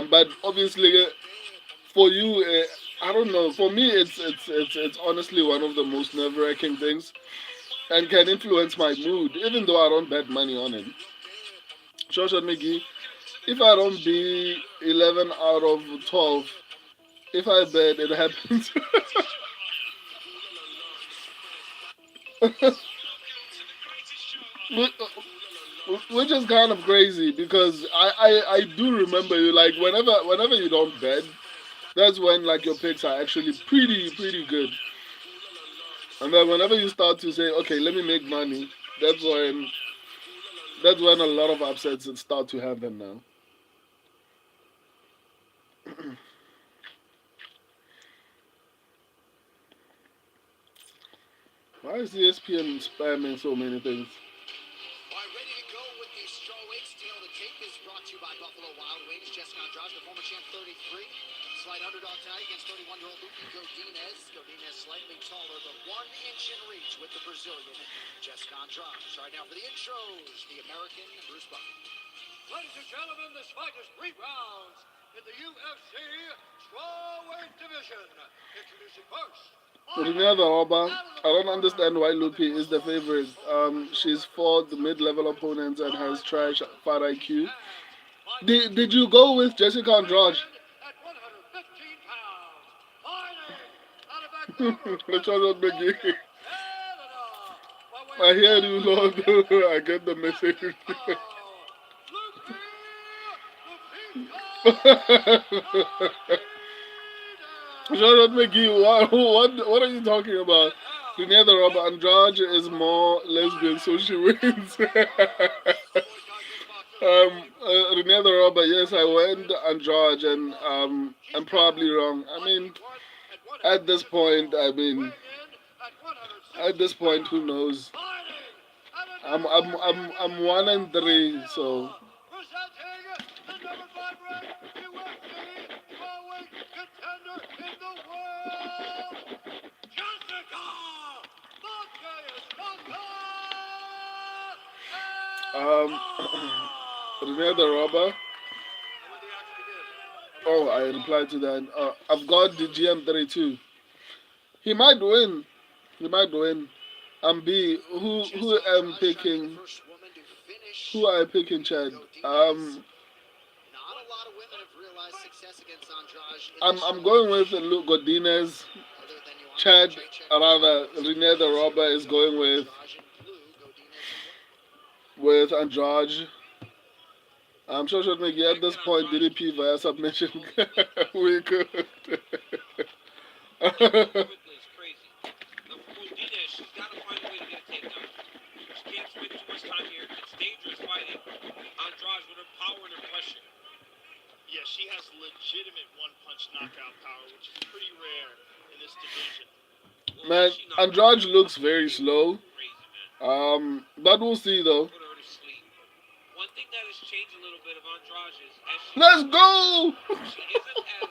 But obviously, for you, I don't know. For me, it's honestly one of the most nerve-wracking things, and can influence my mood, even though I don't bet money on it. Shoshan McGee, if I don't be 11 out of 12, if I bet, it happens. Which is kind of crazy because I do remember you, like, whenever you don't bet, that's when like your picks are actually pretty good. And then whenever you start to say, okay, let me make money, that's when a lot of upsets start to happen now. Why is ESPN spamming so many things? All right, ready to go with the strawweights. Tail of the tape is brought to you by Buffalo Wild Wings. Jessica Andrade, the former champ, 33. Slight underdog tonight against 31-year-old Luki Godinez. Godinez slightly taller, but 1 inch in reach with the Brazilian, Jessica Andrade. So right now for the intros, the American Bruce Buffer. Ladies and gentlemen, this fight is 3 rounds in the UFC strawweight division. Introducing first. Renata Oba, I don't understand why Lupi is the favorite. She's fought the mid-level opponents and has trash fight IQ. Did you go with Jessica Andrade? At 115 pounds, fighting out of Vancouver, The Charlotte McGee. Canada. I hear you, Lord. I get the message. Charlotte McGee, what are you talking about? Renee the Robber Andrade is more lesbian, so she wins. Renee the Robber, yes, I went Andrade, and I'm probably wrong. I mean, at this point, who knows? I'm 1-3, so. Presenting the number 5 ranked UFC strawweight contender in the world, Jessica Renee the Robber. Oh, I replied to that. I've got the GM32. He might win. He might win. B. Who am picking? Who are I picking, Chad? I'm going with Luke Godinez. Chad, rather Renee the Robber is going with Andrade. I'm sure should make at this point DDP via submission. We could. Yeah, she has legitimate one-punch knockout power, which is pretty rare in this division. Man, Andrade looks very slow. But we'll see though. One thing that has changed a little bit of Andrade is let's go. She isn't as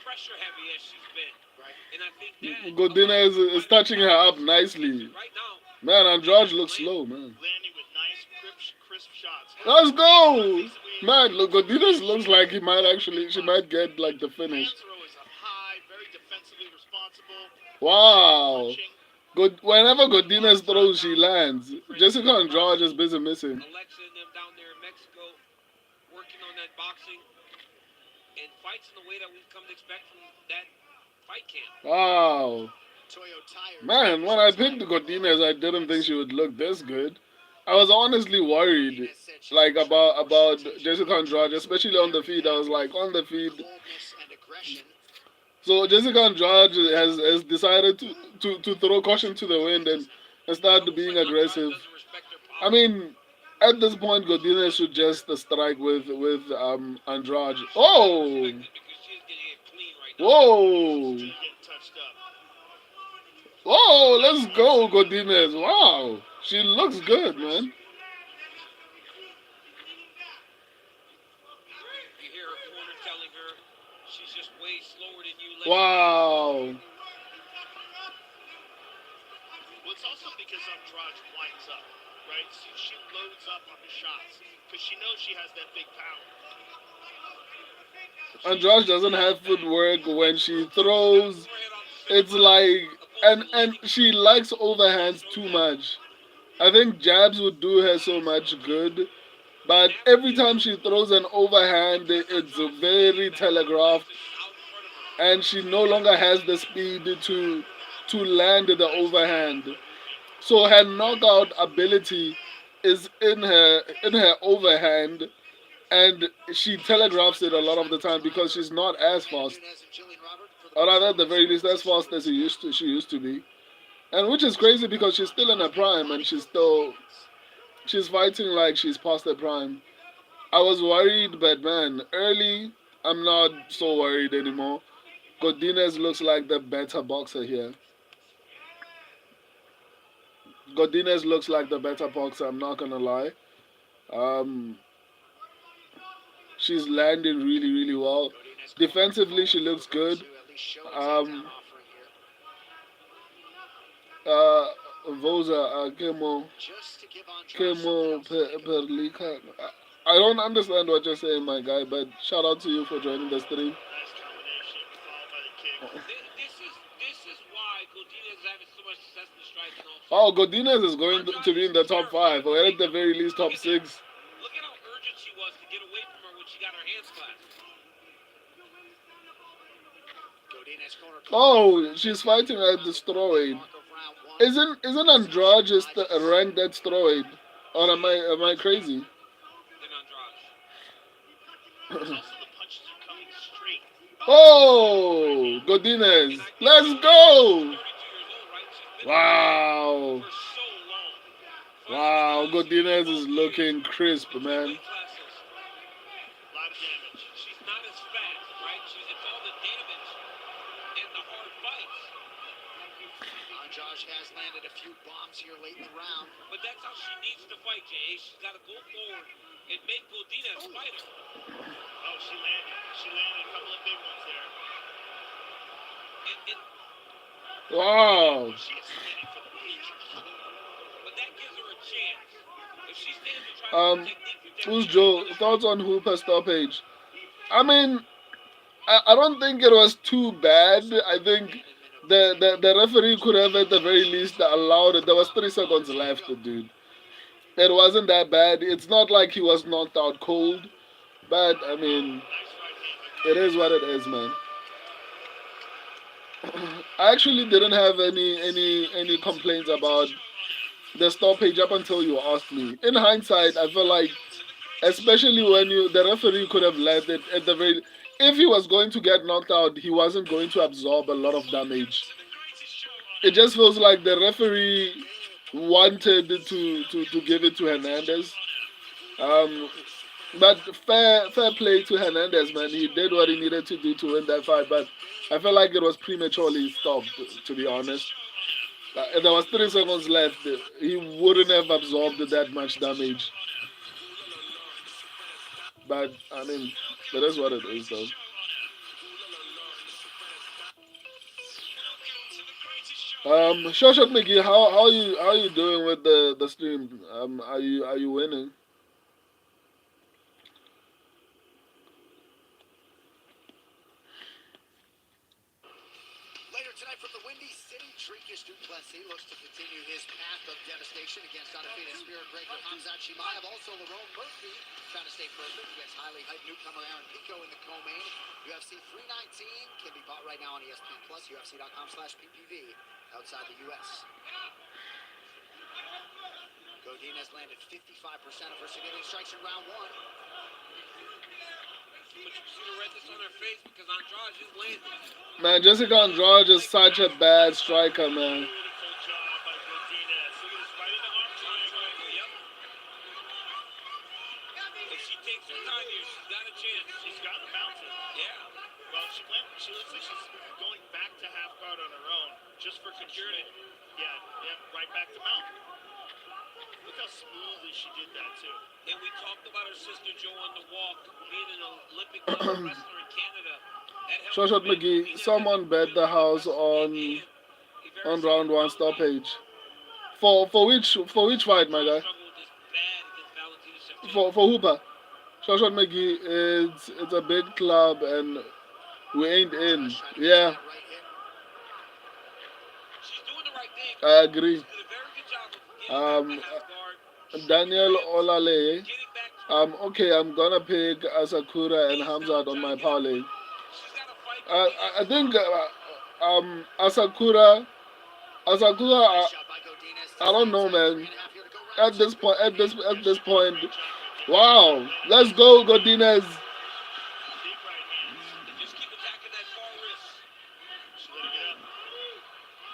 pressure heavy as she's been. Right. And I think that Godinez is touching her up nicely. Right now. Man, Andrade looks slow, man. Landing with nice, crisp shots. Let's go! Man, look, Godinez looks like she might get like the finish. Wow. Good. Whenever Godinez throws, she lands. Jessica Andrade is busy missing. Alexa and them down there in Mexico working on that boxing and fights in the way that we've come to expect from that fight camp. Wow. Man, when I picked Godinez, I didn't think she would look this good. I was honestly worried, like about Jessica Andrade, especially on the feed. I was like, on the feed. So Jessica Andrade has decided to throw caution to the wind and start being aggressive. I mean, at this point, Godinez should just strike with Andrade. Oh! Whoa! Whoa! Let's go, Godinez. Wow, she looks good, man. Wow. Well, it's also because Andrade winds up, right? She loads up on the shots because she knows she has that big power. Andrade doesn't have footwork when she throws. It's like, and she likes overhands too much. I think jabs would do her so much good, but every time she throws an overhand, it's very telegraphed. And she no longer has the speed to land the overhand. So her knockout ability is in her overhand, and she telegraphs it a lot of the time because she's not as fast, or rather at the very least as fast as she used to be. And which is crazy because she's still in her prime and she's fighting like she's past her prime. I was worried, but man, early I'm not so worried anymore. Godinez looks like the better boxer here. Godinez looks like the better boxer, I'm not gonna lie. She's landing really, really well. Defensively, she looks good. Voza, Kemo Perlika. I don't understand what you're saying, my guy, but shout out to you for joining the stream. Oh, Godinez is going to be in the top 5, or at the very least top 6. Look at how urgent she was to get away from her when got her hands clasped. Godinez corner. Oh, she's fighting at the strawweight. Isn't Andrade just ranked at strawweight? Or am I crazy? In Andrade. Also, the punches are coming straight. Oh, Godinez. Let's go. 32 years old, right? She's been Wow. for so long. Wow, Godinez is looking crisp, man. Weight classes. A lot of damage. She's not as fast, right? It's all the damage and the hard fights. Josh has landed a few bombs here late in the round. But that's how she needs to fight, Jay. She's got to go forward and make Godinez fight her. Oh, she landed. She landed a couple of big ones there. And Wow. She is spinning for the weak. but that gives her a chance. If she stands and tries Um, to technique, who's Joe? Thoughts on Hooper stoppage? I mean, I don't think it was too bad. I think the referee could have at the very least allowed it. There was 3 seconds left, dude. It wasn't that bad. It's not like he was knocked out cold. But, I mean, it is what it is, man. I actually didn't have any complaints about the stoppage up until you asked me. In hindsight, I feel like, especially when the referee could have let it at the very. If he was going to get knocked out, he wasn't going to absorb a lot of damage. It just feels like the referee wanted to give it to Hernandez. But fair play to Hernandez, man. He did what he needed to do to win that fight, but I felt like it was prematurely stopped, to be honest. If there was 3 seconds left, he wouldn't have absorbed that much damage. But I mean, that is what it is, though. Shoshat McGee, how you doing with the stream? Are you winning? Later tonight from the Windy City, Dricus Du Plessis looks to continue his path of devastation against undefeated spirit breaker Khamzat Chimaev. Also, Lerone Murphy trying to stay perfect against highly hyped newcomer Aaron Pico in the co-main. UFC 319 can be bought right now on ESPN Plus, UFC.com/PPV outside the U.S. Godinez landed 55% of her significant strikes in round 1. but you see the redness on her face because Andrade just landed. Man, Jessica Andrade is such a bad striker, man. Beautiful job by Godinez. Look at this right in the arm triangle. Yep. If she takes her time here, she's got a chance. She's got the mountain. Yeah. Well, she looks like she's going back to half guard on her own, just for security. Yeah, right back to mount. Look how smoothly she did that too. And we talked about her sister Joe on the walk, being an Olympic level wrestler in Canada. Shoshat McGee, someone bet the house on round 1 stoppage. For which fight, my guy? For Hooper. Shoshat McGee, it's a big club and we ain't in. Yeah, She's doing the right thing. I agree. She did a very good job of getting back to half guard. Daniel Olale. Okay, I'm gonna pick Asakura and Hamzat on my parlay. I think Asakura. I don't know, man. At this point, wow. Let's go, Godinez. Deep right hand. Just keep attacking that far wrist. She let it get up.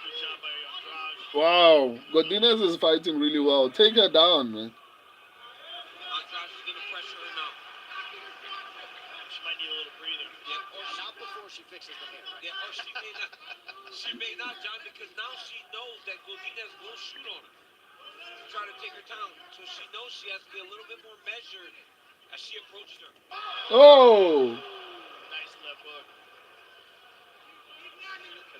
Good job by Andrade. Wow, Godinez is fighting really well. Take her down, man. Andrade is going to pressure her now. She might need a little breather. Yeah, or Not before she fixes the hair. yeah, or she may not. She may not, John, because now she knows that Godinez will shoot on her. Try to take her down. So she knows she has to be a little bit more measured as she approaches her. Oh, Nice left hook.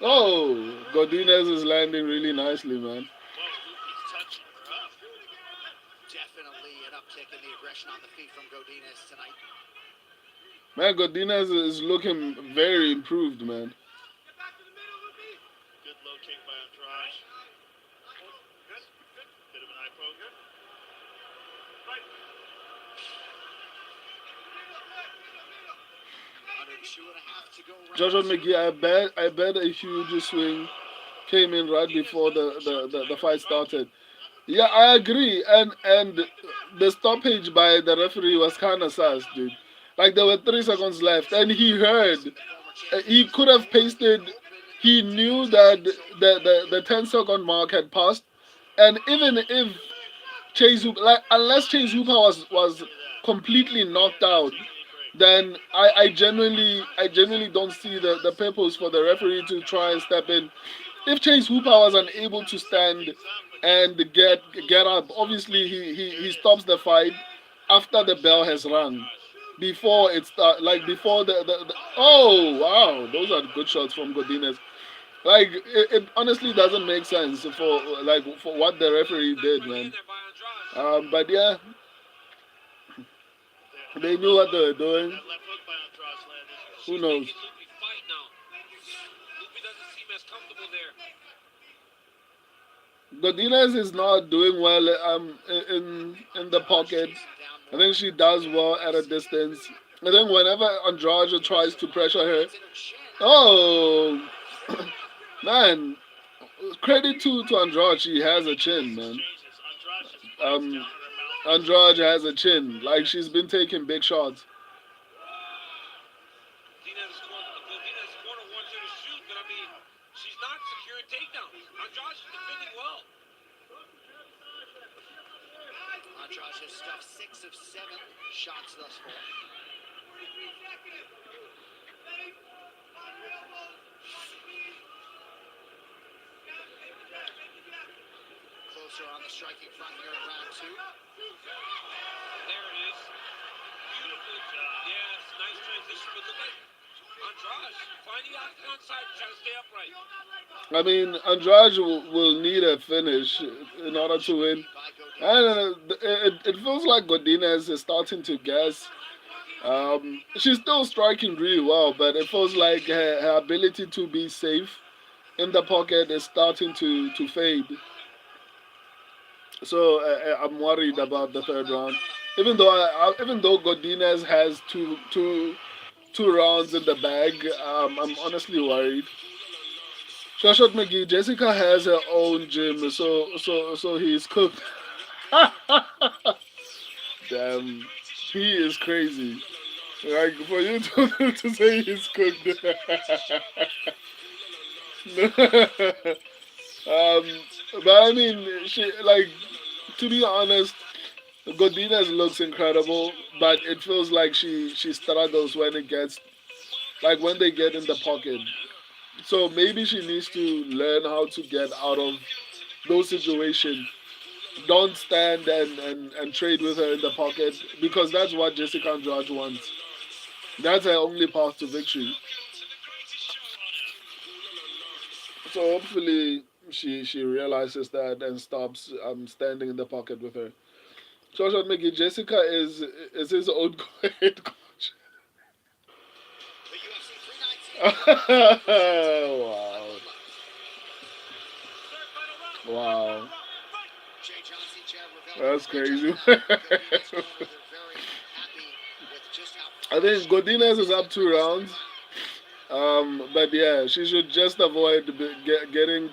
oh, Godinez is landing really nicely, man. Whoa, he's touching her up. Definitely an uptick in the aggression on the feet from Godinez tonight. Man, Godinez is looking very improved, man. Good low kick by Andrade. Bit of an eye poke. Joshua McGee, I bet a huge swing came in right before the fight started. Yeah, I agree. And the stoppage by the referee was kind of sus, dude. Like there were 3 seconds left, and he heard he could have pasted. He knew that the 10-second mark had passed, and even if Chase Hooper, like unless Chase Hooper was completely knocked out, then I genuinely don't see the purpose for the referee to try and step in. If Chase Hooper was unable to stand and get up, obviously he stops the fight after the bell has rung. Before it start, like before the oh wow, those are good shots from Godinez. Like it honestly doesn't make sense for what the referee did, man. But yeah, they knew what they were doing. That left hook by Andrade landed. Who knows? Loopy fight now. Loopy doesn't seem as comfortable there. Godinez is not doing well in the pocket. I think she does well at a distance. I think whenever Andrade tries to pressure her, oh man, credit to Andrade. She has a chin, man. Um, Andrade has a chin. Like she's been taking big shots. Dina's corner wants her to shoot, but I mean, she's not securing takedowns. Andrade's defending well. Andrade has stuffed 6 of 7 shots thus far. Closer on the striking front here in round 2. There it is. Beautiful job. Yes, nice transition, but look at Andrade finding out the outside, trying to stay upright. I mean, Andrade will need a finish in order to win. And it feels like Godinez is starting to guess. She's still striking really well, but it feels like her ability to be safe in the pocket is starting to fade. So I'm worried about the third round. Even though Godinez has two rounds in the bag, I'm honestly worried. Shashot McGee, Jessica has her own gym, so he's cooked. Damn, he is crazy. Like for you to say he's cooked. But I mean, she like to be honest, Godinez looks incredible, but it feels like she struggles when it gets like when they get in the pocket. So maybe she needs to learn how to get out of those situations. Don't stand and trade with her in the pocket because that's what Jessica Andrade wants. That's her only path to victory. So hopefully she realizes that and stops standing in the pocket with her. Joshua Mickey, Jessica is his own head coach. Wow. Wow. That's crazy. I think Godinez is up 2 rounds. But yeah, she should just avoid getting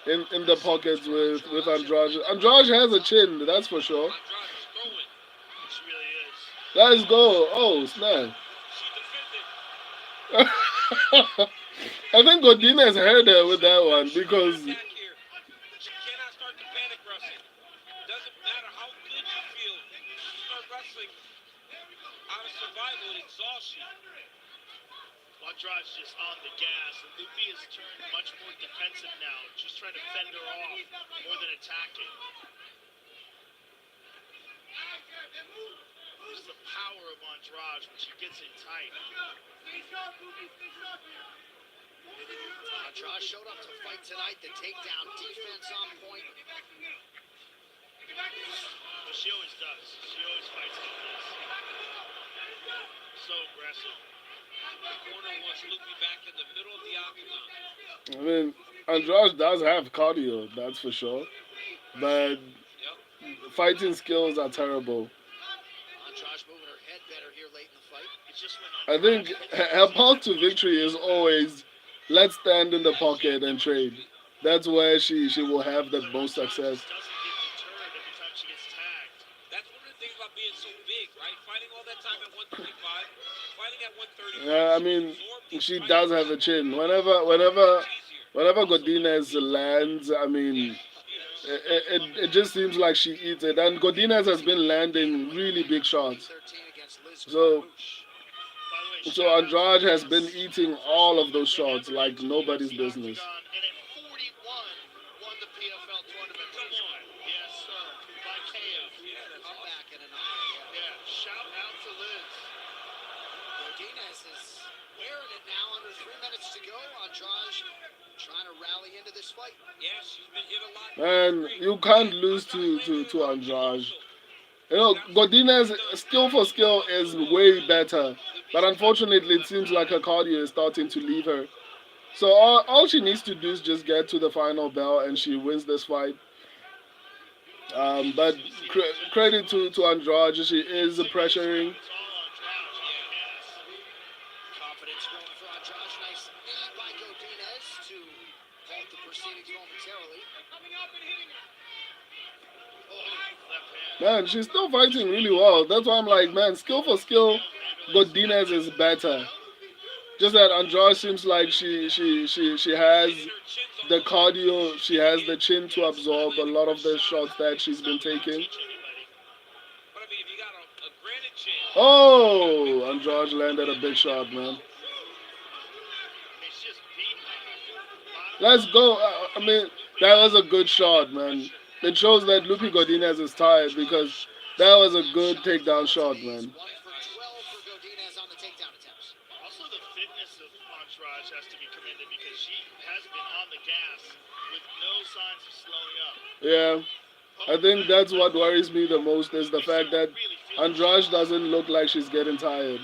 in the pockets with Andrade. Andrade has a chin, that's for sure. Let's go. Oh, snap. I think Godinez heard her with that one because. Andrade's just on the gas, and Luffy has turned much more defensive now, just trying to fend her off more than attacking. Just the power of Andrade when she gets in tight. Andrade showed up to fight tonight. The takedown defense on point. But she always does. She always fights like this. So aggressive. The corner wants Luffy back in the middle of the octagon. I mean, Andrade does have cardio, that's for sure. But fighting skills are terrible. Andrade moving her head better here late in the fight. It's I think her path to victory is always let's stand in the pocket and trade. That's where she will have the most success. That's one of the things about being so big, right? Fighting all that time at 125, fighting at 130 Yeah, I she mean, absorbed these she fights does have a chin. easier. Whenever Godinez lands, I mean, it just seems like she eats it. And Godinez has been landing really big shots. 13 against Liz So, Carmouche. so Andrade has been eating all of those shots like nobody's business. And at 41, won the PFL tournament. Come on. Yes, sir. By KO. Yeah, that's Come awesome. back in a knockout, yeah. Yeah, shout out to Liz. Godinez is wearing it now under 3 minutes to go. Andrade trying to rally into this fight. Yeah, she's been hit a lot. And you can't lose to Andrade. You know, Godinez skill for skill is way better. But unfortunately, it seems like her cardio is starting to leave her. So all she needs to do is just get to the final bell and she wins this fight. But credit to Andrade, she is pressuring. Confidence growing for Andrade. Nice knee by Godinez to halt the proceedings momentarily. Man, she's still fighting really well. That's why I'm like, man, skill for skill, Godinez is better. Just that Andrade seems like she has the cardio, she has the chin to absorb a lot of the shots that she's been taking. But I mean, if you got a granite chin, Oh, Andrade landed a big shot, man. Let's go. I mean, that was a good shot, man. It shows that Lupi Godinez is tired because that was a good takedown shot, man. 1 for 12 for Godinez on the takedown attempts. Also, the fitness of Andrade has to be commended because she has been on the gas with no signs of slowing up. Yeah, I think that's what worries me the most is the fact that Andrade doesn't look like she's getting tired.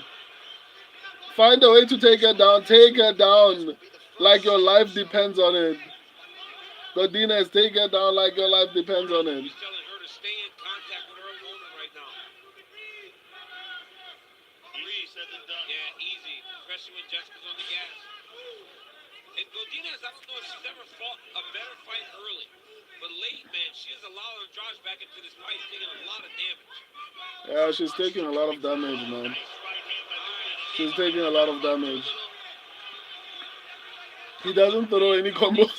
Find a way to take her down. Take her down like your life depends on it. Godinez, take her down like your life depends on it. he's telling her to stay in contact with her opponent right now. Easy said than done. Yeah, easy, especially when Jessica's on the gas. And Godinez, I don't know if she's ever fought a better fight early. But late, man, she has allowed Andrade back into this fight, taking a lot of damage. Yeah, she's taking a lot of damage, man. She's taking a lot of damage. He doesn't throw any combos.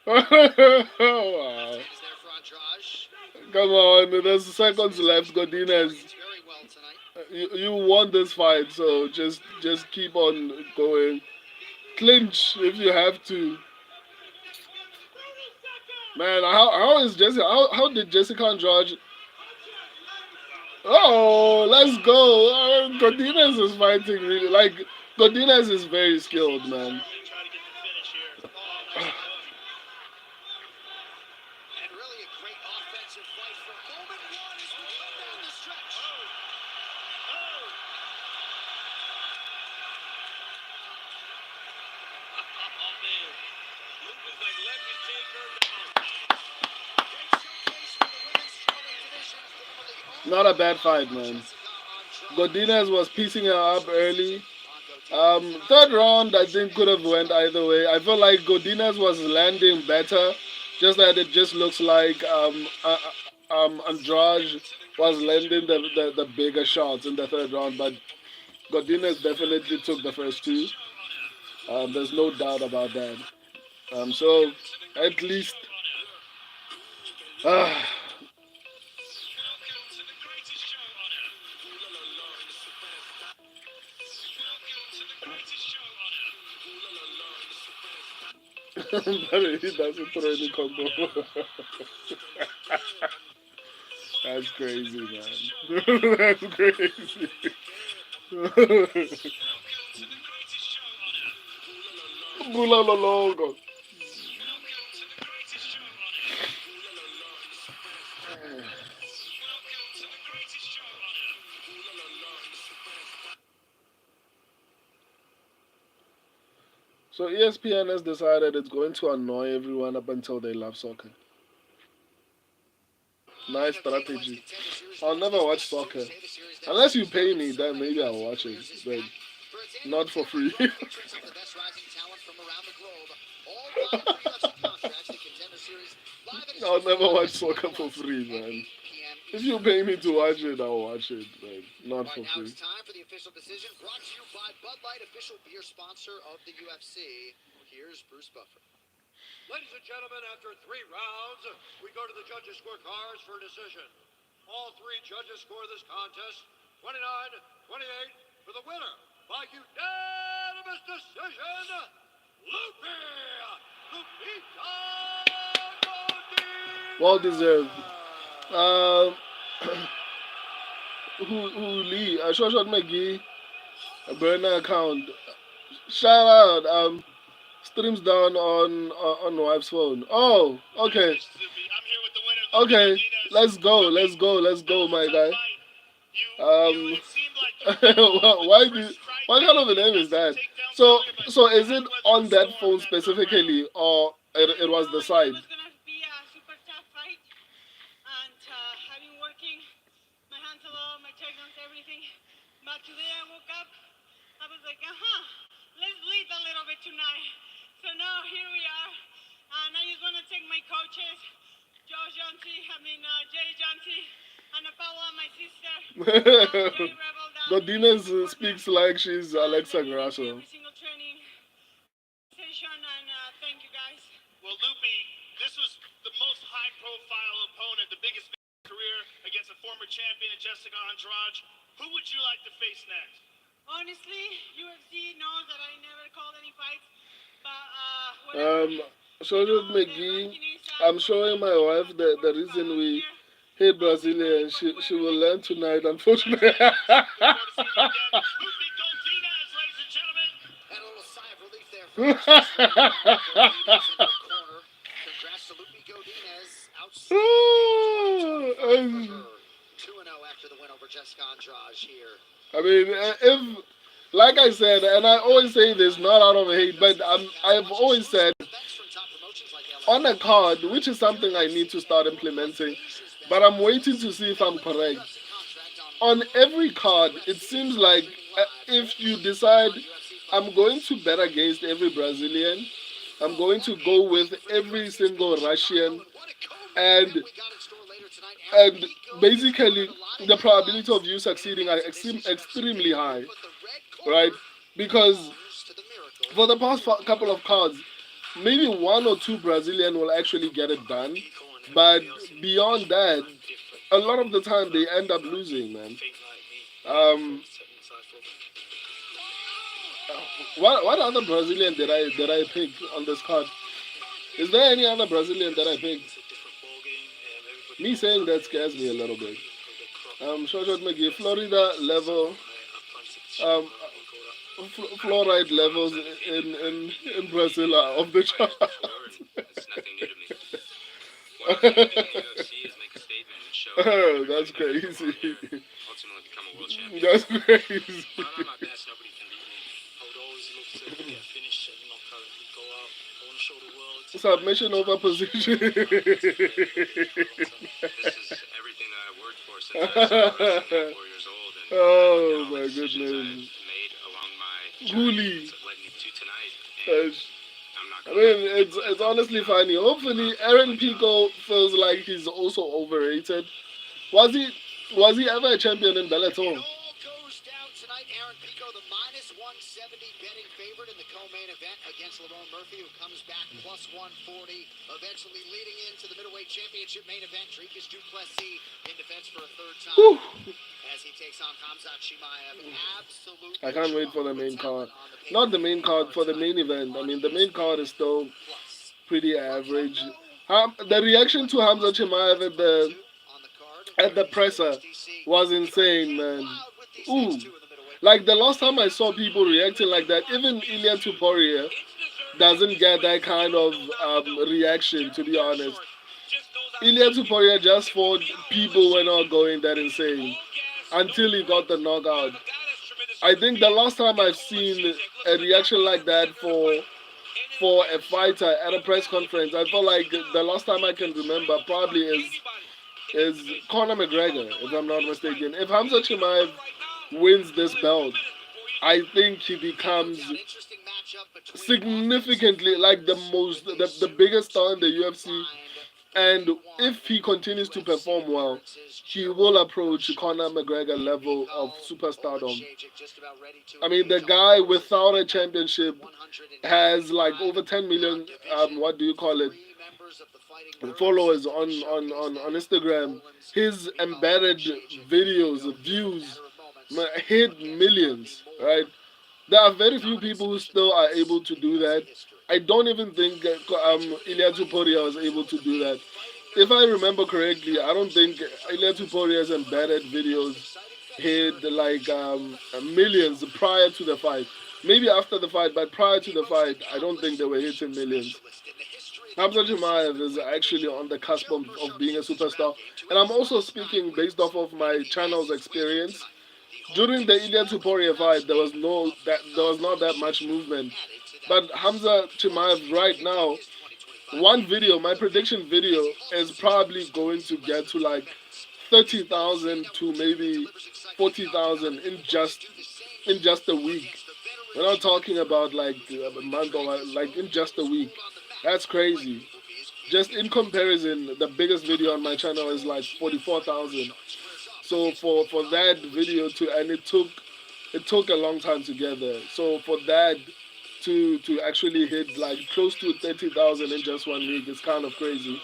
Wow. Is there for Andrade. Come on, there's seconds left, Godinez. It's very well tonight. You won this fight, so just keep on going. Clinch if you have to. Man, how is Jessica? How did Jessica Andrade? Oh, let's go. Godinez is fighting really like Godinez is very skilled, man. And really a great offensive fight from moment 1 as we come down the stretch. Oh, man. Luke was like, let me take her down. Great showcase for the women's strawweight division. Formerly Not a bad fight, man. Godinez was piecing her up early. Third round, I think could have went either way. I feel like Godinez was landing better, just that it just looks like Andrade was landing the bigger shots in the third round. But Godinez definitely took the first two. There's no doubt about that. So at least. But he doesn't throw any combo. That's crazy, man. That's crazy. Gula logo. So ESPN has decided it's going to annoy everyone up until they love soccer. Nice strategy. I'll never watch soccer. Unless you pay me, then maybe I'll watch it. But not for free. I'll never watch soccer for free, man. If you pay me to watch it, I'll watch it, but not for Right now free. it's time for the official decision brought to you by Bud Light, official beer sponsor of the UFC. Here's Bruce Buffer. Ladies and gentlemen, after 3 rounds, we go to the judges' scorecards for a decision. All 3 judges score this contest 29-28 for the winner by unanimous decision, Lupe Lupita Godinez. Well deserved. Who Lee? Short McGee, a burner account. Shout out. Streams down on wife's phone. Oh, okay. I'm here with the winner, Lupe Okay. Godinez. Let's go. Let's go. Let's go, my guy. It seemed like Why what kind of a name is that? So is it on that phone specifically, or it was the side? It was gonna be a super tough fight, and I've been working my hands a lot, my takedowns, everything. But today I woke up, I was like, let's lead a little bit tonight. So now here we are, and I just want to thank my coaches, Jay Johnson, and Paula, my sister. Godinez speaks like she's Alexa Grasso. Every single training session, and thank you guys. Well, Lupe, this was the most high-profile opponent, the biggest career against a former champion, Jessica Andrade. Who would you like to face next? Honestly, UFC knows that I never called any fights, but Showed McGee, I'm showing my wife the reason we hate Brazilians. She will learn tonight, unfortunately. Lupe Godinez, ladies and gentlemen. And a little sigh of relief there for Congrats to Lupe Godinez. Outstanding. 2-0 after the win over Jessica Andrade here. I mean, if, like I said, and I always say this not out of hate, but I've always said, on a card, which is something I need to start implementing, but I'm waiting to see if I'm correct. On every card, it seems like if you decide I'm going to bet against every Brazilian, I'm going to go with every single Russian, and basically the probability of you succeeding are extremely high, right? Because for the past couple of cards, maybe 1 or 2 Brazilian will actually get it done, but beyond that, a lot of the time they end up losing, man. What other Brazilian did I pick on this card? Is there any other Brazilian that I picked? Me saying that scares me a little bit. Short McGee, Florida level, fluoride levels in Brazil are off the chart. Oh, that's crazy. That's crazy. Submission over position. This is everything that I worked for since I was 4 years old. And Oh my decisions goodness. I've made along my Bully. journey that led me to tonight. And I'm not I gonna mean, it's honestly funny. Hopefully, Aaron Pico feels like he's also overrated. Was he ever a champion in Bellator? It all goes down tonight. Aaron Pico, the -170 betting favorite in the co-main event against Lerone Murphy, who comes back +140, eventually leading into the middleweight championship main event. Dricus Du Plessis in defense for a 3rd time Whew. as he takes on Khamzat Chimaev. Absolute. I can't wait for the main card. Not the main card, for the main event. I mean, the main card is still pretty average. The reaction to Khamzat Chimaev at the presser was insane, man. Ooh. Like the last time I saw people reacting like that, even Ilya Tuporia doesn't get that kind of reaction, to be honest. Ilya Tuporia just fought, people were not going that insane until he got the knockout. I think the last time I've seen a reaction like that for a fighter at a press conference, I feel like the last time I can remember probably is is Conor McGregor, if I'm not mistaken. If Khamzat Chimaev wins this belt, I think he becomes significantly like the biggest star in the UFC. And if he continues to perform well, he will approach Conor McGregor level of superstardom. I mean, the guy without a championship has like over 10 million, what do you call it, followers on Instagram. His embedded videos, views, hit millions, right? There are very few people who still are able to do that. I don't even think Ilya Tuporia was able to do that. If I remember correctly, I don't think Ilya Tuporia's embedded videos hit like millions prior to the fight. Maybe after the fight, but prior to the fight, I don't think they were hitting millions. Hamza Chimaev is actually on the cusp of being a superstar. And I'm also speaking based off of my channel's experience. During the Ilya Tuporia fight, there was not that much movement. But Hamza Chimaev right now, one video, my prediction video, is probably going to get to like 30,000 to maybe 40,000 in just a week. We're not talking about like a month or like in just a week. That's crazy. Just in comparison, the biggest video on my channel is like 44,000. So for that video to, and it took a long time to get there. So for that to actually hit like close to 30,000 in just 1 week is kind of crazy.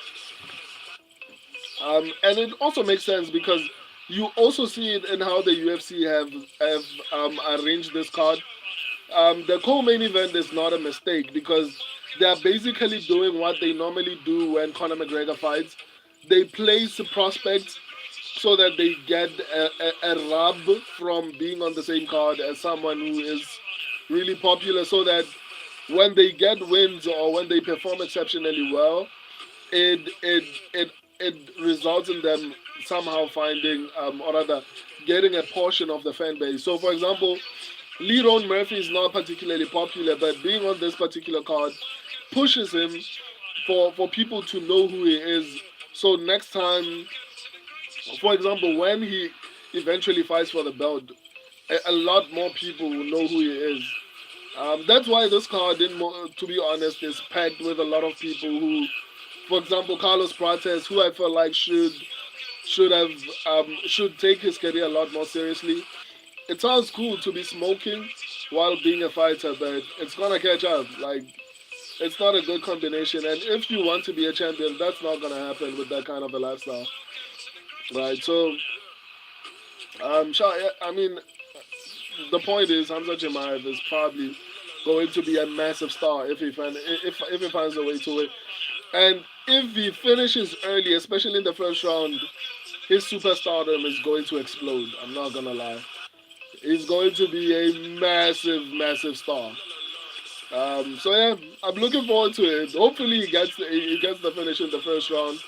And it also makes sense because you also see it in how the UFC have arranged this card. The co-main event is not a mistake because they are basically doing what they normally do when Conor McGregor fights. They place prospects so that they get a rub from being on the same card as someone who is really popular, so that when they get wins or when they perform exceptionally well, it it it it results in them somehow finding or rather getting a portion of the fan base. So, for example, Lee Ron Murphy is not particularly popular, but being on this particular card pushes him for people to know who he is. So next time, for example, when he eventually fights for the belt, a lot more people will know who he is. That's why this card, to be honest, is packed with a lot of people who, for example, Carlos Prates, who I feel like should take his career a lot more seriously. It sounds cool to be smoking while being a fighter, but it's gonna catch up. Like, it's not a good combination. And if you want to be a champion, that's not gonna happen with that kind of a lifestyle, right? So, I mean, the point is, Hamza Chimaev is probably going to be a massive star if he finds a way to win. And if he finishes early, especially in the first round, his superstardom is going to explode. I'm not gonna lie. He's going to be a massive, massive star. So yeah, I'm looking forward to it. Hopefully, he gets the finish in the first round,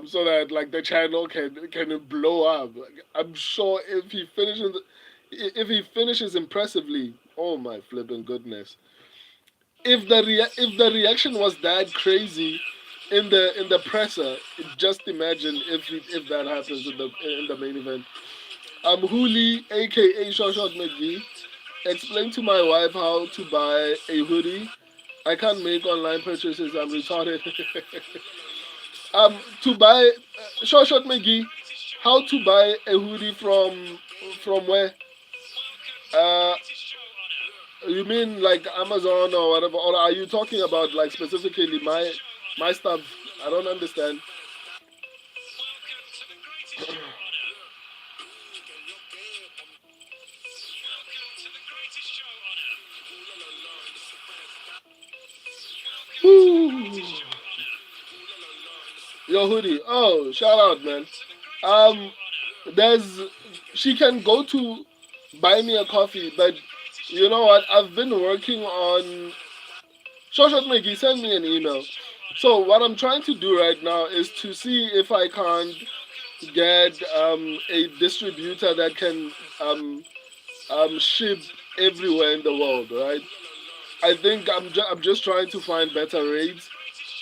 so that like the channel can blow up. Like, I'm sure if he finishes impressively, oh my flipping goodness! If the reaction was that crazy in the presser, just imagine if that happens in the main event. Huli, aka Short Short McGee, explain to my wife how to buy a hoodie. I can't make online purchases. I'm retarded. To buy Short Short McGee, how to buy a hoodie from where? Uh, you mean like Amazon or whatever, or are you talking about like specifically my stuff? I don't understand. Woo. Your hoodie. Oh, shout out, man. Um, there's she can go to buy me a coffee, but you know what? I've been working on. Shoshat Miki, send me an email. So what I'm trying to do right now is to see if I can't get a distributor that can ship everywhere in the world, right? I think I'm just trying to find better rates.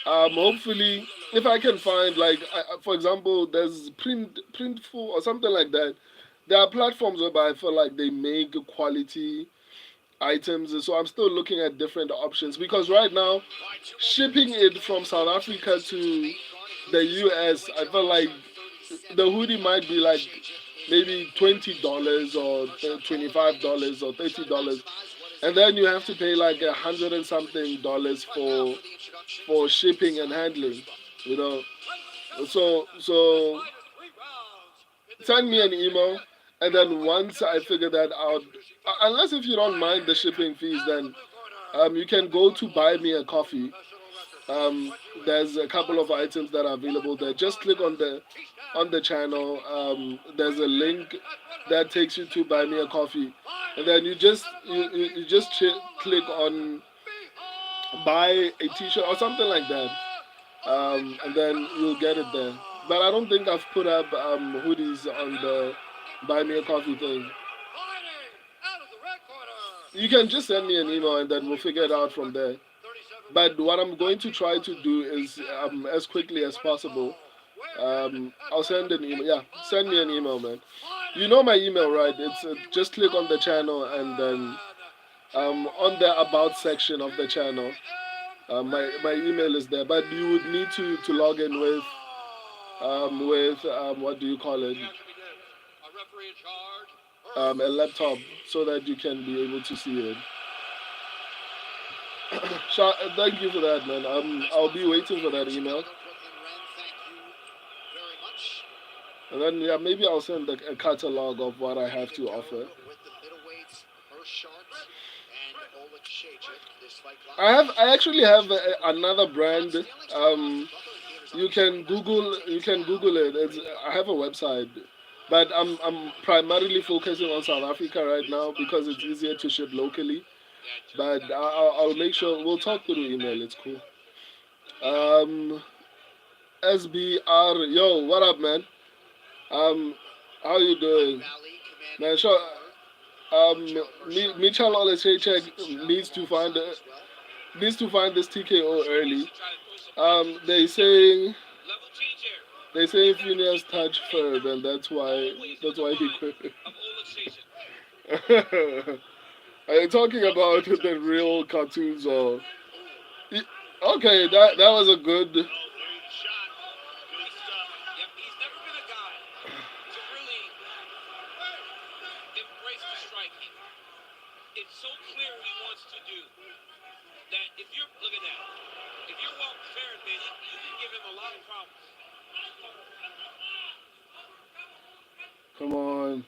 Hopefully, if I can find like, for example, there's Printful or something like that. There are platforms whereby I feel like they make quality items. So I'm still looking at different options because right now, shipping it from South Africa to the US, I feel like the hoodie might be like maybe $20 or $25 or $30, and then you have to pay like 100 and something dollars for shipping and handling. You know, so send me an email, and then once I figure that out, unless if you don't mind the shipping fees, then you can go to buy me a coffee. um, there's a couple of items that are available there. Just click on the channel. There's a link that takes you to buy me a coffee, and then you just click on buy a T-shirt or something like that, and then you'll get it there. But I don't think I've put up hoodies on the buy me a coffee thing. You can just send me an email and then we'll figure it out from there. But what I'm going to try to do is, as quickly as possible, I'll send an email. Yeah, send me an email, man. You know my email, right? It's just click on the channel and then on the about section of the channel, my email is there. But you would need to log in with what do you call it? A laptop so that you can be able to see it. Thank you for that, man. I'll be waiting for that email. And then yeah, maybe I'll send a catalog of what I have to offer. I actually have another brand. You can Google it. I have a website, but I'm primarily focusing on South Africa right now because it's easier to ship locally. But I'll make sure we'll talk through email. It's cool. Um, SBR, yo, what up, man? Um, how you doing, man? Sure. Michal Olesechek needs to find this TKO early. They saying Phineas touched Ferb, and that's why he quit. Are you talking about the real cartoons or? Okay, that was a good. It's so clear what he wants to do that if you're look at that, if you're well prepared, man, you can give him a lot of problems. Come on.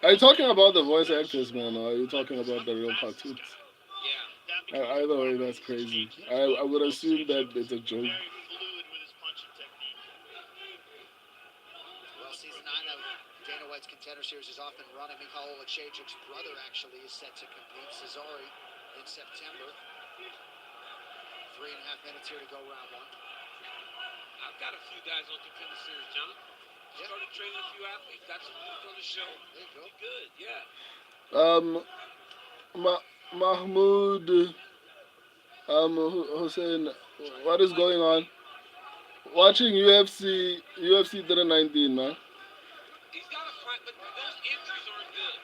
Are you talking about the voice actors, man, or are you talking about the real cartoons? Yeah. Either way, that's crazy. I would assume that it's a joke. Well, season 9 of Dana White's Contender Series is off and running. Mikhail Olechejic's brother actually is set to compete. Cesari in September. 3.5 minutes here to go round one. I've got a few guys on Contender Series, John. Started training a few athletes. Got some moves on the show. There you go. Be good, yeah. Mahmoud Hussein, what is going on? Watching UFC 319, man. He's got to fight, but those injuries aren't good,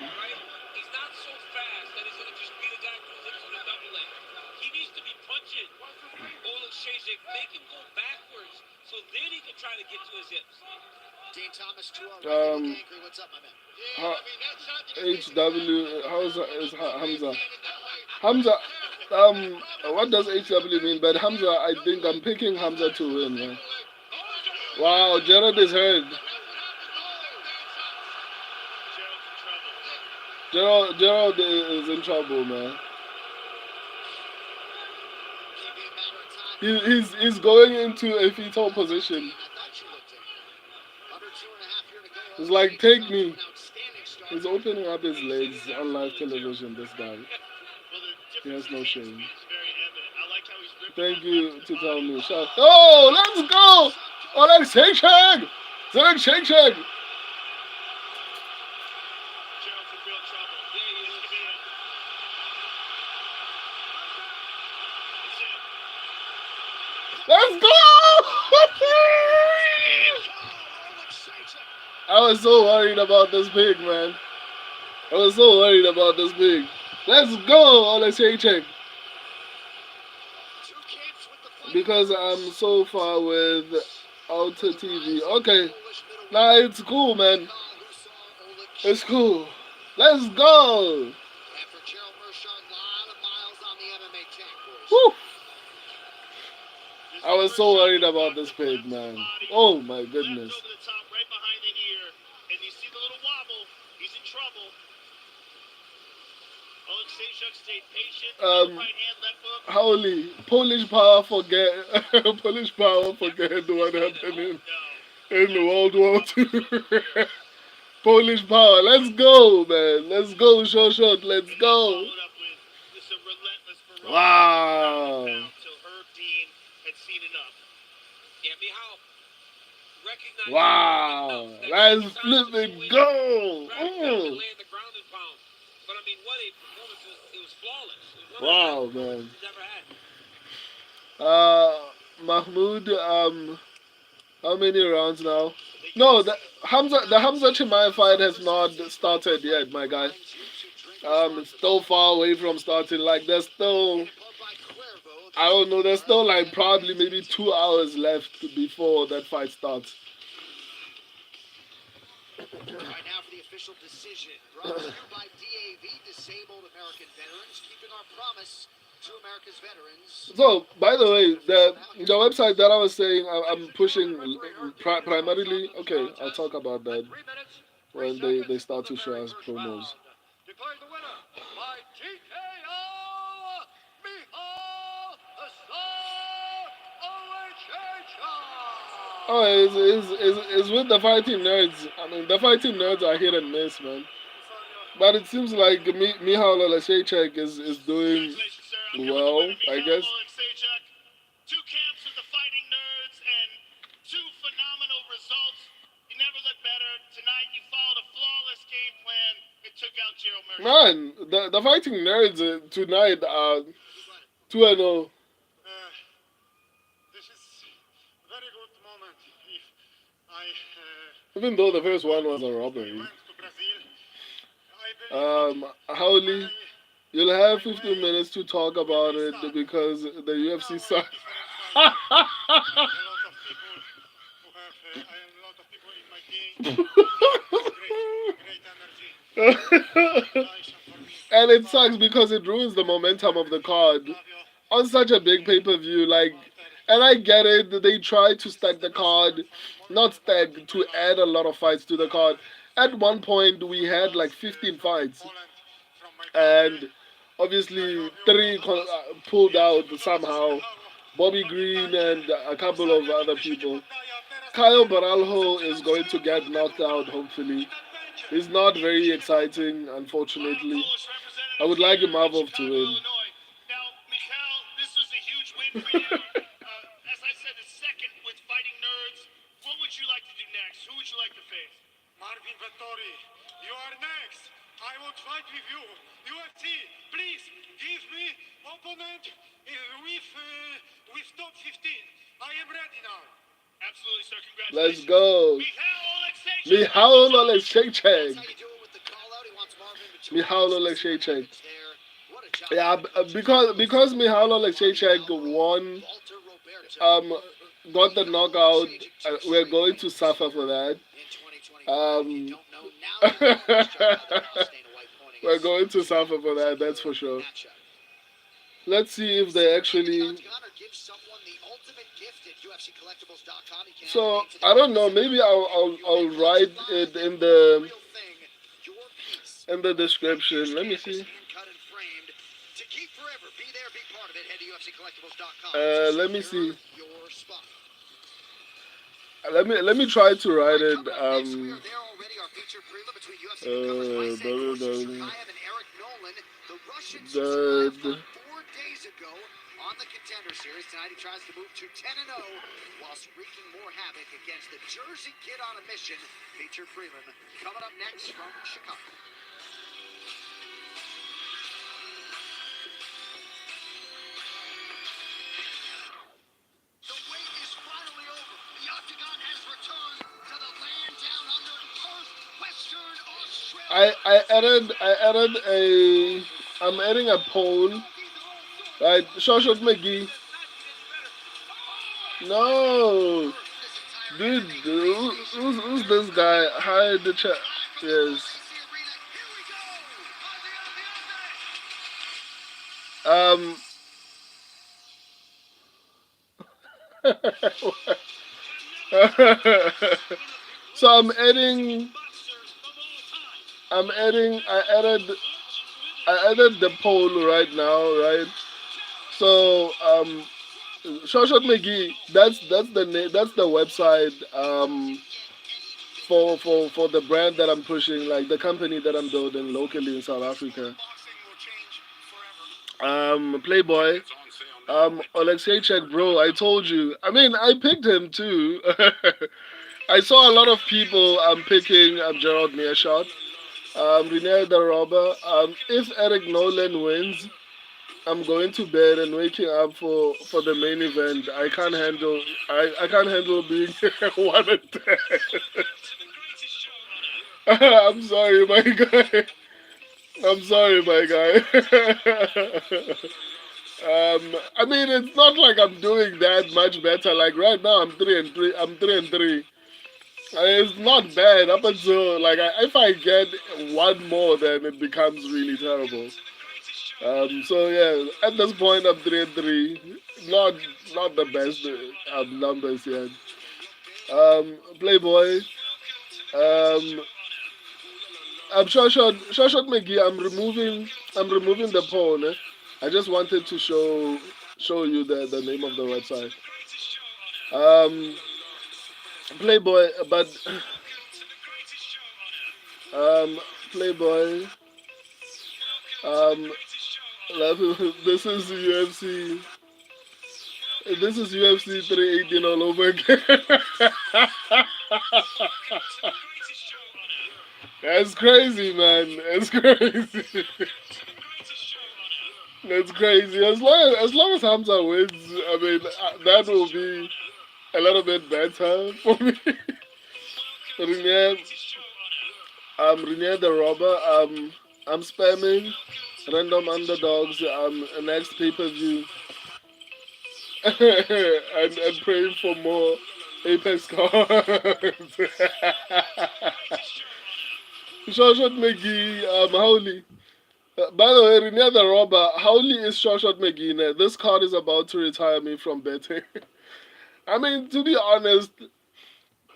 right? He's not so fast that he's going to just beat a guy who's hips with a double leg. He needs to be punching Olejejik, make him go backwards, so then he can try to get to his hips. Dean Thomas, 2-0. What's up, my man? HW, is Hamza? Hamza, what does HW mean? But Hamza, I think I'm picking Hamza to win, man. Wow, Jared is hurt. Gerald is in trouble, man. He's going into a fetal position. It's like, take me. He's opening up his legs on live television, this guy. He has no shame. Thank you to tell me. Oh, let's go! Oh, that's shake. Let's go! I was so worried about this pig, man. I was so worried about this pig. Let's go, Oleszejczyk. Because I'm so far with Alta TV. Okay, nah, it's cool, man. It's cool. Let's go. Woo. I was so worried about this pig, man. Oh my goodness. Over the top, right behind the ear, and you see the little wobble. He's in trouble. Oleszejczyk stayed patient. Right hand, left hook. Holy Polish power forget Polish power forget what happened in World War II. Polish power. Let's go, man. Let's go, short. Let's go. Wow. Until Herb Dean had seen enough. Yeah, Mihal recognized Wow. enough that Let's sometimes flip the it. situation Go. dragged down and land the ground and pound. But I mean, what a performance! It was flawless. It was one Wow, of the best man. he's ever had. Mahmoud, how many rounds now? No, the Khamzat Chimaev fight has not started yet, my guy. It's still far away from starting. Like there's still, I don't know, there's still like probably maybe 2 hours left before that fight starts. Right now for the official decision, brought to you by DAV, Disabled American Veterans, keeping our promise to America's veterans. So, by the way, the website that I was saying I'm pushing primarily. Okay, I'll talk about that when they start to show us promos. Declaring the winner by TKO, Michal Oleszejczyk. Oh, it's with the fighting nerds. I mean, the fighting nerds are hit and miss, man. But it seems like Michal Oleszejczyk is doing well, I guess. Two camps with the fighting nerds and two phenomenal results. You never look better. Tonight you followed a flawless game plan and took out Gerald Murray. Man, the fighting nerds tonight are 2-0. This is a very good moment. If I Even though the first one was a robbery. went to Brazil, I believe Howley, you'll have 15 minutes to talk about it because the UFC sucks. a lot of people who have a lot of people in my team. Great energy. And it sucks because it ruins the momentum of the card on such a big pay-per-view. Like, and I get it, they try to stack the card, not stack, to add a lot of fights to the card. At one point we had like 15 fights, and obviously 3 pulled out somehow. Bobby Green and a couple of other people. Caio Baralho is going to get knocked out, hopefully. He's not very exciting, unfortunately. I would like Imavov to win. Now, Michal, this was a huge win for you. As I said, the second with fighting nerds. What would you like to do next? Who would you like to face? Marvin Vettori, you are next. I will fight with you. UFC, please give me opponent with top 15. I am ready now. Absolutely, sir. Congratulations. Let's go. Michal Oleszejczyk. Michal Oleszejczyk. Yeah, because Michal Oleszejczyk won, got the knockout. We're going to suffer for that. We're going to suffer for that. That's for sure. Let's see if they actually. So I don't know. Maybe I'll write it in the description. Let me see. Let me see. Let me try to write it. On the Contender Series tonight, he tries to move to 10-0 while wreaking more havoc against the Jersey Kid on a mission. Feature prelim coming up next from Chicago. The wait is finally over. I added a I'm adding a poll. Right, Shoshat McGee. No, dude, who's this guy? Hi, the chat. Yes. Um. So I added the poll right now, right? So Shoshat McGee, that's the website for the brand that I'm pushing, like the company that I'm building locally in South Africa. Playboy, Oleksiejczuk, bro, I told you. I mean, I picked him too. I saw a lot of people picking Gerald Mearshot, Rene the Robber. If Eric Nolan wins, I'm going to bed and waking up for the main event. I can't handle being one and ten. I'm sorry, my guy. I'm sorry, my guy. I mean, it's not like I'm doing that much better. Like right now, I'm 3-3. I'm 3-3. It's not bad up until like if I get one more, then it becomes really terrible. So yeah, at this point, I'm 3-3. Not not the best numbers yet. Playboy. Um, I'm Shoshat McGee. I'm removing the poll. Eh? I just wanted to show you the name of the website. Um, Playboy, but um, Playboy. Um, this is UFC. This is UFC 318 all over again. That's crazy, man. That's crazy. That's crazy. As long as Hamza wins, I mean that will be a little bit better for me. Renier, Renier the Robber. I'm spamming random underdogs. Next pay per view, and praying for more Apex cards. Shawshot McGee, Howley. By the way, Renier the Robber, Howley is Shawshot McGee. Now. This card is about to retire me from betting. I mean, to be honest,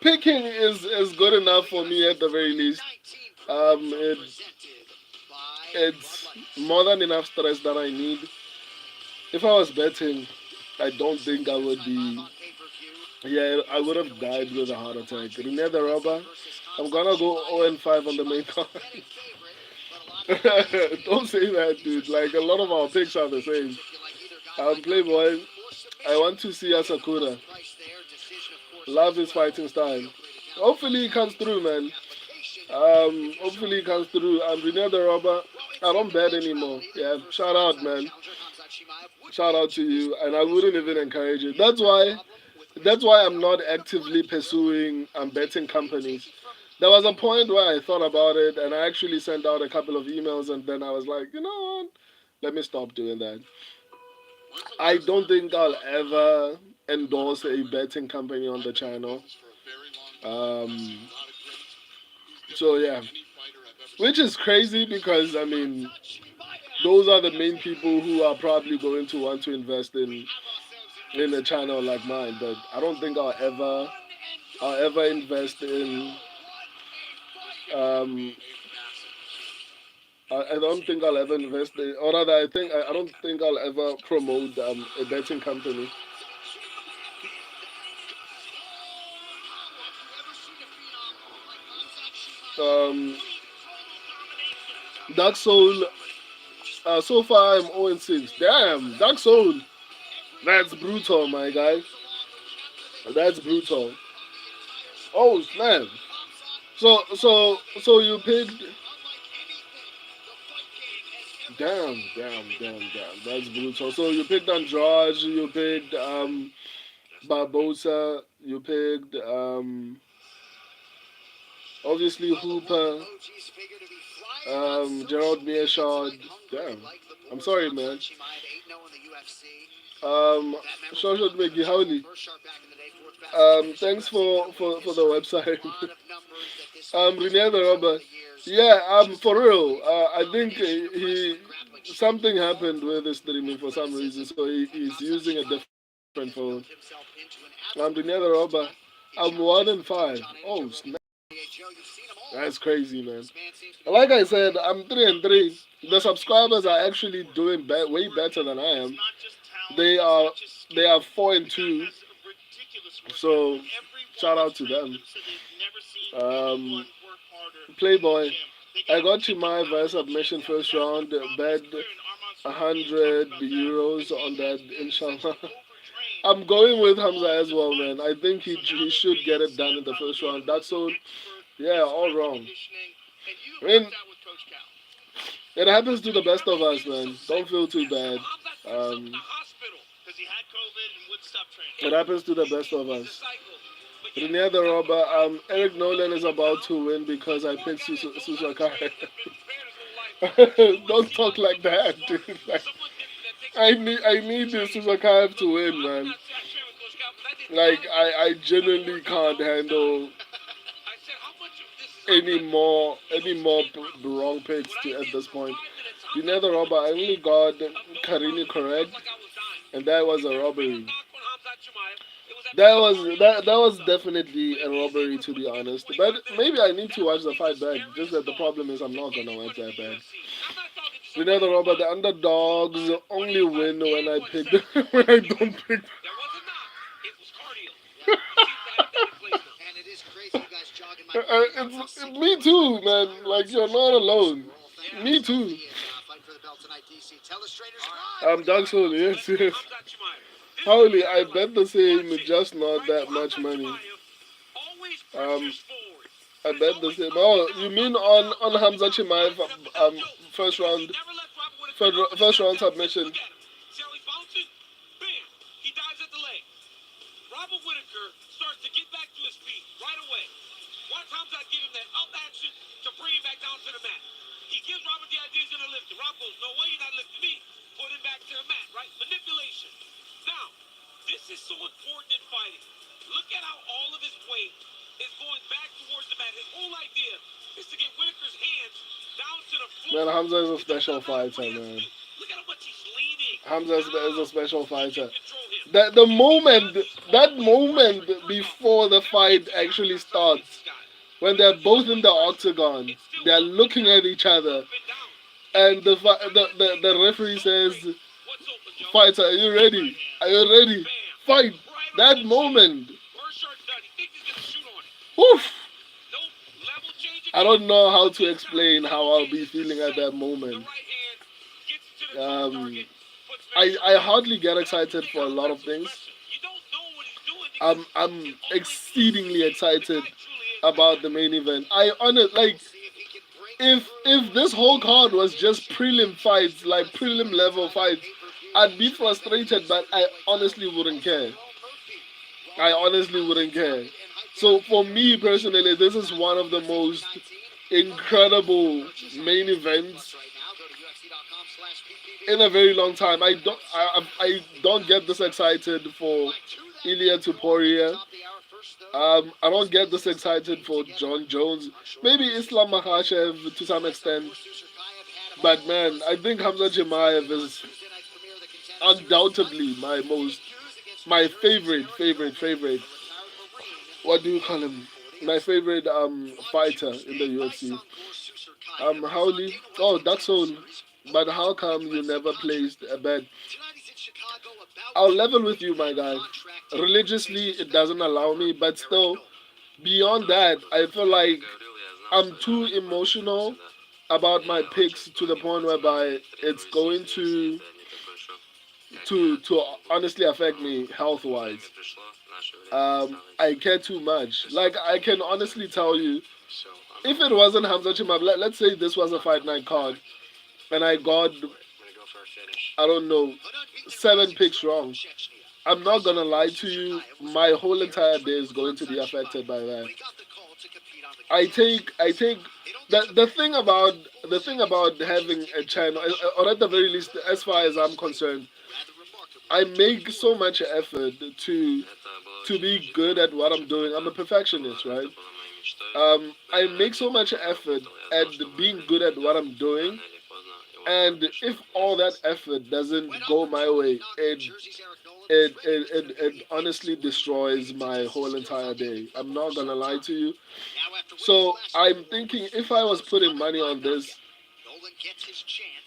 picking is good enough for me at the very least. Um, it, it's more than enough stress that I need. If I was betting, I don't think I would be. Yeah, I would have died with a heart attack. Rene the Robber, I'm gonna go 0-5 on the main card. Don't say that, dude. Like, a lot of our picks are the same. Playboy, I want to see Asakura. Love his fighting style. Hopefully he comes through, man. Hopefully he comes through. Rene the Robber, I don't bet anymore. Yeah, shout out, man. Shout out to you. And I wouldn't even encourage it. That's why I'm not actively pursuing betting companies. There was a point where I thought about it and I actually sent out a couple of emails and then I was like, you know what? Let me stop doing that. I don't think I'll ever endorse a betting company on the channel. Um, so yeah, which is crazy because I mean, those are the main people who are probably going to want to invest in a channel like mine. But I don't think I'll ever invest in. Um, I don't think I'll ever invest in, or rather, I don't think I'll ever promote a betting company. Um, Dark Soul. So far I'm 0-6. Damn, Dark Soul. That's brutal, my guy. That's brutal. Oh snap. So you picked. Damn. That's brutal. So you picked Andrade, you picked Barbosa, you picked obviously Hooper. Gerald Mearshad. Damn. I'm sorry, man. Khamzat Chimaev 8-0 in the UFC. Um, That memorable Shoshat comeback from Megihauli. Burshart back in the day, fourth fastest finisher Thanks UFC for, middleweight in for the history. website. A lot of numbers that this man has Renee the produced over Robber. the years. Yeah, Just for how real. I think combination of he wrestling, grappling, striking, something all happened with through his streaming for some reason, athleticism. so And he's Khamzat using a Chimaev different phone. has built himself into an Renee absolute the force Robber. tonight. He I'm one challenges in from Joe five. Johnny to Oh Joe Rogan. snap! Hey, Joe, you've seen them all. That's crazy, man. This man seems to be Like I said, I'm 3-3. The subscribers are actually doing way better than I am. They are 4-2. So shout out to them. Playboy. I got Chimaev via submission first round. Bet 100 euros on that, inshallah. I'm going with Hamza as well, man. I think he should get it done in the first round. That's all. Yeah, all wrong. I mean, it happens to the best of us, man. Don't feel too bad. Um, it happens to the best of us. Renee the Robber, Eric Nolan is about to win because I picked Susakai. Don't talk like that, dude. Like, I need the Susakai to win, man. Like I genuinely can't handle any more wrong picks at this point. Renee the Robber, I only got Karini correct, and that was a robbery. That was definitely a robbery, to be honest. But maybe I need to watch the fight back. Just that the problem is I'm not gonna watch that back. You know the Robert, the underdogs only win when I pick them, when I don't pick them. And it is crazy you guys jogging my brain. It's me too, man. Like you're not alone. Me too. Fight for the belt tonight, DC. Tell the straighters I'm Dark Soul, yes, yes. Holy, I bet the same, just not that much money. I bet the same. Oh, you mean on Khamzat Chimaev, first round, first round submission? Robert Whitaker starts to get back to his feet right away. Watch Khamzat give him that up action to bring him back down to the mat. He gives Robert the idea he's going to lift him. Robert goes, no way, you're not lifting me. Put him back to the mat, right? Manipulation. Now, this is so important in fighting. Look at how all of his weight is going back towards the mat. His whole idea is to get Whitaker's hands down to the floor. Man, Hamza is a special fighter, man. Look at how much he's leaning. Hamza is a special fighter. That moment before the fight actually starts, when they're both in the octagon, they're looking at each other, and the referee says, "Fighter, are you ready? Are you ready? Fight!" That moment, woof. I don't know how to explain how I'll be feeling at that moment. I hardly get excited for a lot of things. I'm exceedingly excited about the main event. I honestly like if this whole card was just prelim fights, like prelim level fights, I'd be frustrated, but I honestly wouldn't care. I honestly wouldn't care. So for me personally, this is one of the most incredible main events in a very long time. I don't get this excited for Ilya Tuporia. I don't get this excited for John Jones. Maybe Islam Makhachev to some extent. But man, I think Khamzat Chimaev is undoubtedly my favorite. What do you call him? My favorite fighter in the UFC. Howley. Oh, that's all. But how come you never placed a bet? I'll level with you, my guy. Religiously, it doesn't allow me, but still, beyond that, I feel like I'm too emotional about my picks to the point whereby it's going to honestly affect me health wise. I care too much. Like I can honestly tell you, if it wasn't Hamza Chimaev, let's say this was a fight night card, and I got, I don't know, 7 picks wrong. I'm not gonna lie to you, my whole entire day is going to be affected by that. I take the thing about having a channel, or at the very least, as far as I'm concerned, I make so much effort to be good at what I'm doing. I'm a perfectionist, right? I make so much effort at being good at what I'm doing, and if all that effort doesn't go my way, it honestly destroys my whole entire day. I'm not gonna lie to you. So I'm thinking if I was putting money on this,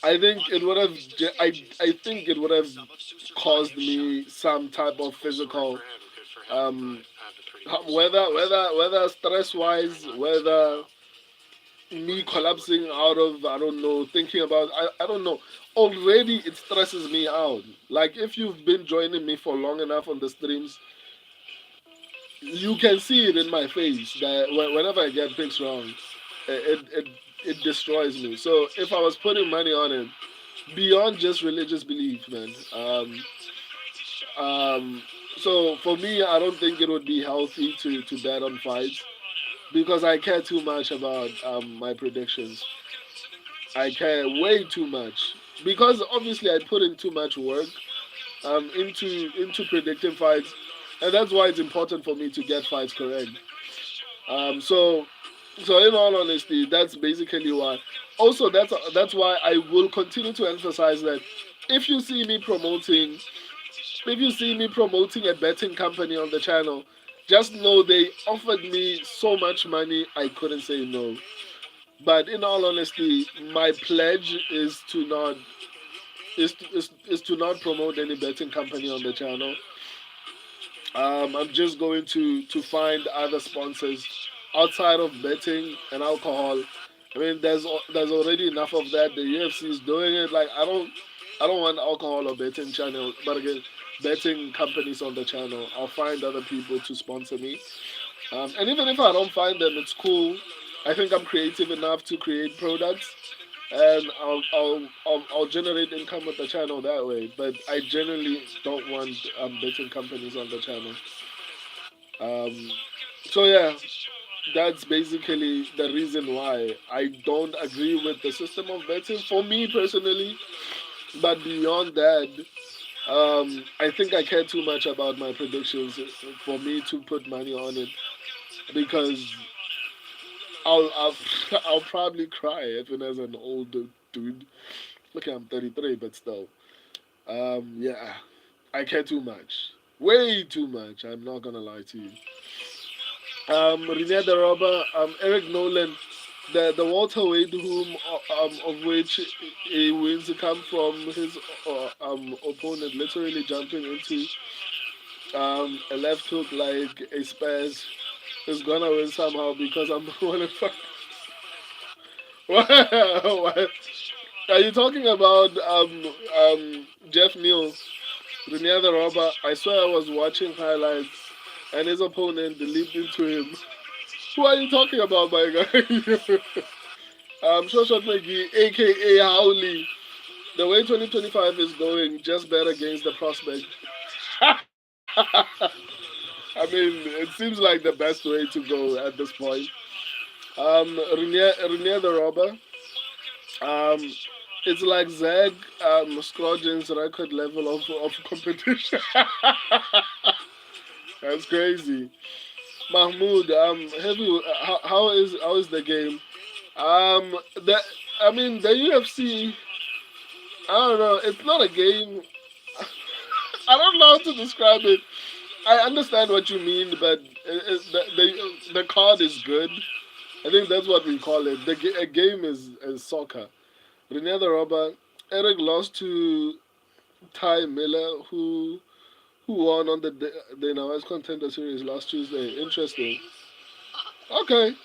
I think it would have. I think it would have caused me some type of physical, um, whether stress wise, whether me collapsing out of, I don't know, thinking about, I don't know. Already it stresses me out. Like if you've been joining me for long enough on the streams, you can see it in my face that whenever I get things wrong, it destroys me. So if I was putting money on it, beyond just religious belief, man. Um, so for me, I don't think it would be healthy to bet on fights because I care too much about my predictions. I care way too much because obviously I put in too much work into predicting fights, and that's why it's important for me to get fights correct. Um, so so in all honesty, that's basically why. Also, that's why I will continue to emphasize that if you see me promoting, if you see me promoting a betting company on the channel, just know they offered me so much money I couldn't say no. But in all honesty, my pledge is to not promote any betting company on the channel. I'm just going to find other sponsors outside of betting and alcohol. I mean, there's already enough of that. The UFC is doing it. Like I don't want alcohol or betting channel, but again, betting companies on the channel. I'll find other people to sponsor me. And even if I don't find them, it's cool. I think I'm creative enough to create products, and I'll generate income with the channel that way. But I generally don't want betting companies on the channel. Um, so yeah, that's basically the reason why I don't agree with the system of betting for me personally. But beyond that, I think I care too much about my predictions for me to put money on it because I'll I'll probably cry even as an older dude. Okay, I'm 33, but still, yeah, I care too much, way too much. I'm not gonna lie to you. Rene the Robber, Eric Nolan, the welterweight whom of which he wins come from his opponent literally jumping into a left hook like a Spaz is gonna win somehow because I'm the one in front. What? Are you talking about Jeff Neal, Rene the Robber? I swear I was watching highlights and his opponent leaped into him. Who are you talking about, my guy? Shoshat McGee, aka Howley. The way 2025 is going, just bet against the prospect. I mean, it seems like the best way to go at this point. Renier the Robber. Um, it's like Zach Scroggins' record level of competition. That's crazy. Mahmoud, how is the game? The I mean the UFC. I don't know. It's not a game. I don't know how to describe it. I understand what you mean, but the card is good. I think that's what we call it. A game is soccer. Rene the Robber, Eric lost to Ty Miller, who won on the Nawaz Contender Series last Tuesday. Interesting. Okay,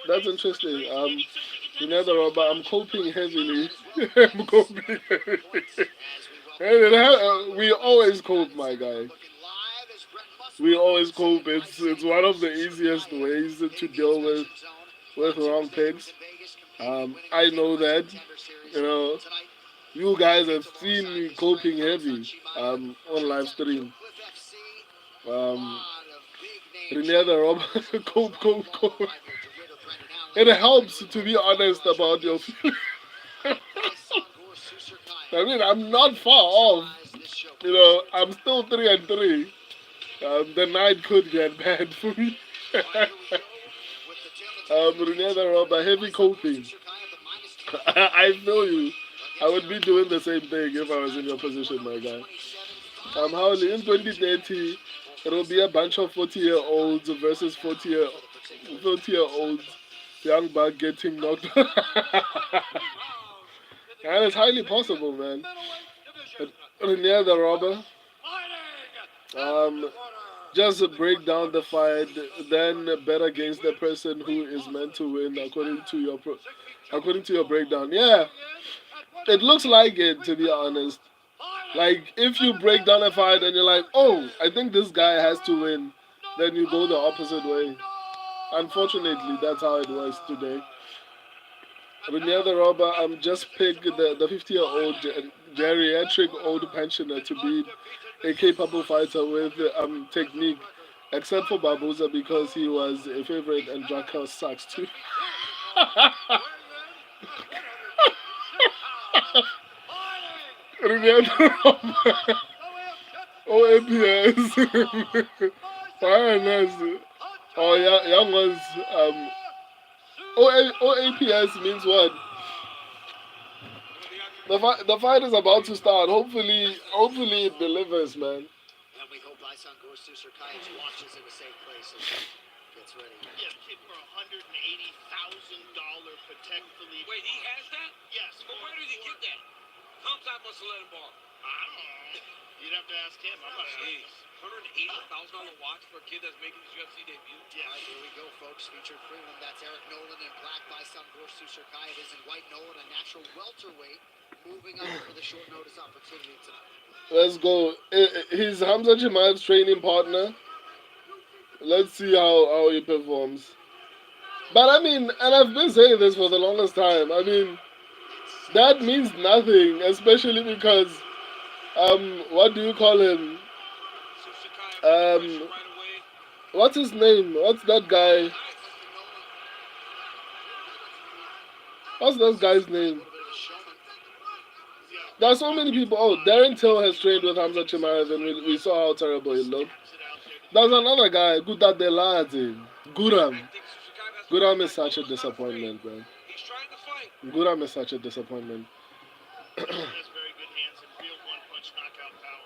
that's interesting. Rene the Robber, I'm coping heavily. I'm coping heavily. We always cope, my guy. We always cope. It's one of the easiest ways to deal with wrong picks. I know that. You know, you guys have seen me coping heavy on live stream. Um, Rene the Robber, cope, cope, cope. It helps to be honest about your feelings. I mean, I'm not far off. You know, I'm still 3-3. The night could get bad for me. Renata Roba, heavy coping. I feel you. I would be doing the same thing if I was in your position, my guy. Howley, in 2030, it'll be a bunch of 40-year-olds versus 40-year-olds. Young buck getting knocked. And it's highly possible, man. Near the robber. Just break down the fight, then bet against the person who is meant to win according to your breakdown. Yeah, it looks like it, to be honest. Like if you break down a fight and you're like, oh, I think this guy has to win, then you go the opposite way. Unfortunately, that's how it works today. Near the robber, just pick the 50-year-old geriatric old pensioner to be a capable fighter with technique, except for Barboza because he was a favorite and Dricus sucks too. Near the robber, OAPS, finance. Oh yeah, young ones. OAPS means what? The fight is about to start. Hopefully it delivers, man. And we hope Isan goes to Serkayev's watches in the same place and gets ready. Yeah, kid for $180,000 Patek Philippe. Wait, he has that? Yes. But where did he get that? Khamzat must have let him borrow. I don't know. You'd have to ask him. I'm not sure. Jeez. $180,000 watch for a kid that's making his UFC debut. Yeah, here we go, folks. Featured premium. That's Eric Nolan in black by Sun Gorsu Serkayev is in white. Nolan, a natural welterweight, moving up for the short notice opportunity tonight. Let's go. He's Khamzat Chimaev's training partner. Let's see how he performs. But I mean, and I've been saying this for the longest time. I mean, that means nothing, especially because what do you call him? What's his name? What's that guy? What's that guy's name? There are so many people. Oh, Darren Till has trained with Khamzat Chimaev, and we saw how terrible he looked. There's another guy, Guda Delade. Guram is such a disappointment, man. Guram is such a disappointment.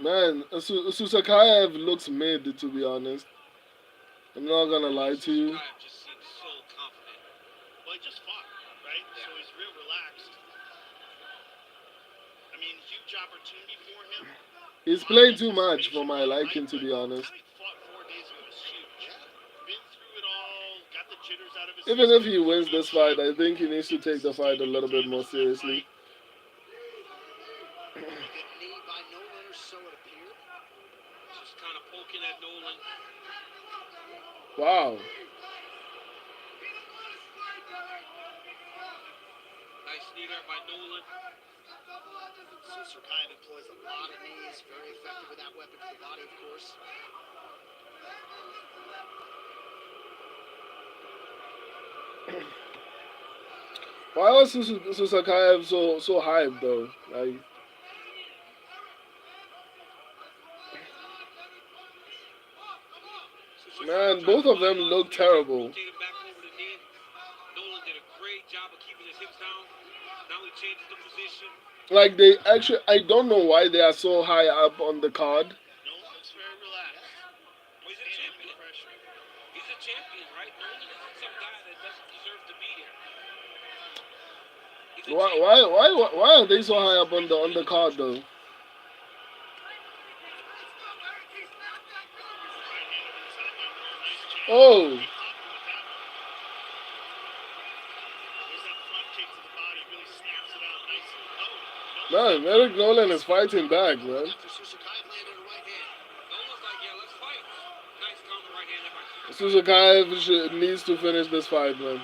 Man, Susakayev looks mid, to be honest. I'm not gonna lie to you. Well, he just fought, right? So he's real relaxed. I mean, huge opportunity for him. He's playing too much for my liking, to be honest. Even if he wins this fight, I think he needs to take the fight a little bit more seriously. Wow. Nice knee there by Nolan. Serkayev employs a lot of knees, very effective with that weapon to the body, of course. Why was Susakayev so hyped though? Like, man, both of them look terrible. Nolan did a great job of keeping his hips down. Now he changes the position. Like they actually, I don't know why they are so high up on the card. Nolan's very relaxed. Well, he's a champion. He's a champion, right? Nolan isn't some guy that doesn't deserve to be here. Why are they so high up on the card though? Oh. Man, Eric Nolan is fighting back, man. Susakayev needs to finish this fight, man.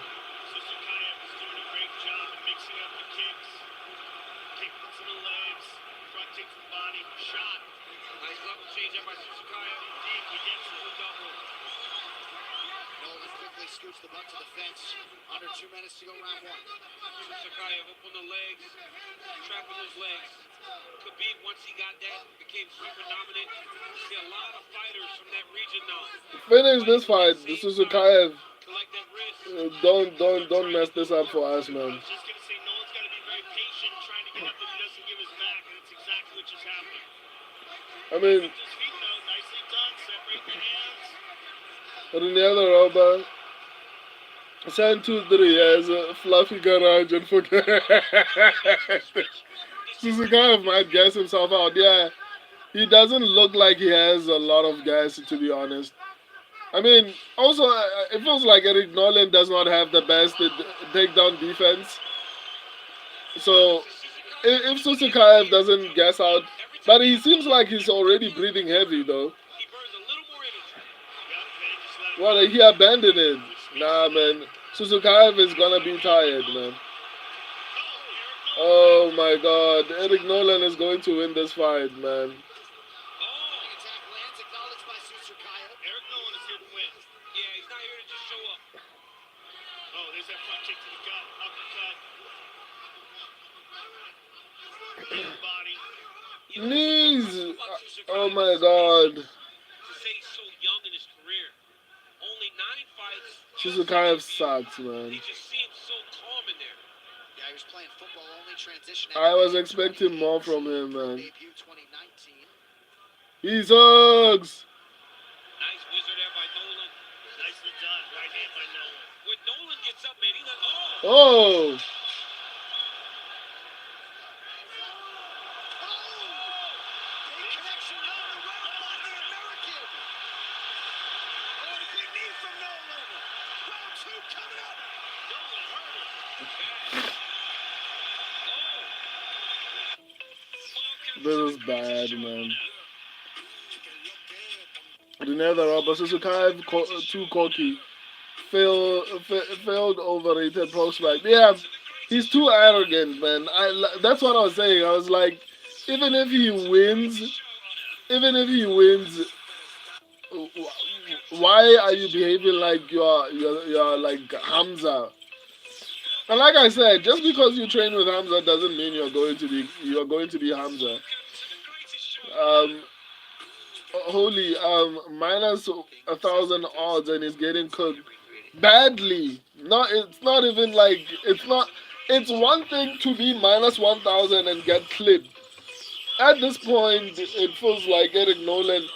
quickly scoots the butt to the fence. Under 2 minutes to go, round one. Chimaev up on the legs, trapping those legs. Khabib, once he got that, became super dominant. You see a lot of fighters from that region now. Finish this fight. This is Sukaev. Collect that wrist. Don't mess this up for us, I man. was just gonna say Nolan's got to be very patient, trying to get up, but he doesn't give his back, and it's exactly what just happened. I mean, His feet though, nicely done. Separate the hands. but in the other robot, send 2-3 as a fluffy garage and forget. Sukaev might gas himself out. Yeah, he doesn't look like he has a lot of gas, to be honest. I mean, also, it feels like Eric Nolan does not have the best takedown defense. So, if Sukaev doesn't gas out, but he seems like he's already breathing heavy, though. He burns a little more energy. Well, he abandoned it. Nah, man. Sukaev is gonna be tired, man. Oh my god. Eric Nolan is going to win this fight, man. Attack lands, acknowledged by Sukaev. Eric Nolan is here to win. Yeah, he's not here to just show up. Oh, there's that front kick to the gut, uppercut. Body. Knees. Oh my god. To say he's so young in his career. Only 9 fights. Sukaev sucks, man. He just seems so calm in there. Yeah, he was playing football only, transition. I was expecting more from him, man. Debut 2019. He sucks. Nice whizzer there by Nolan. Nicely done. Right hand by Nolan. When Nolan gets up, man, he's like, oh! Oh. Great connection on the right by the American. Oh, big knee from Nolan. Round two coming up. Nolan hurt him. This is bad, man. Another Robert Sukaev, too cocky. Failed overrated prospect. Yeah, he's too arrogant, man. That's what I was saying. I was like, even if he wins, why are you behaving like you're like Hamza? And like I said, just because you train with Hamza doesn't mean you're going to be Hamza. Holy minus 1,000 odds and he's getting cooked badly. It's not even like it's one thing to be minus 1,000 and get clipped. At this point, it feels like Eric Nolan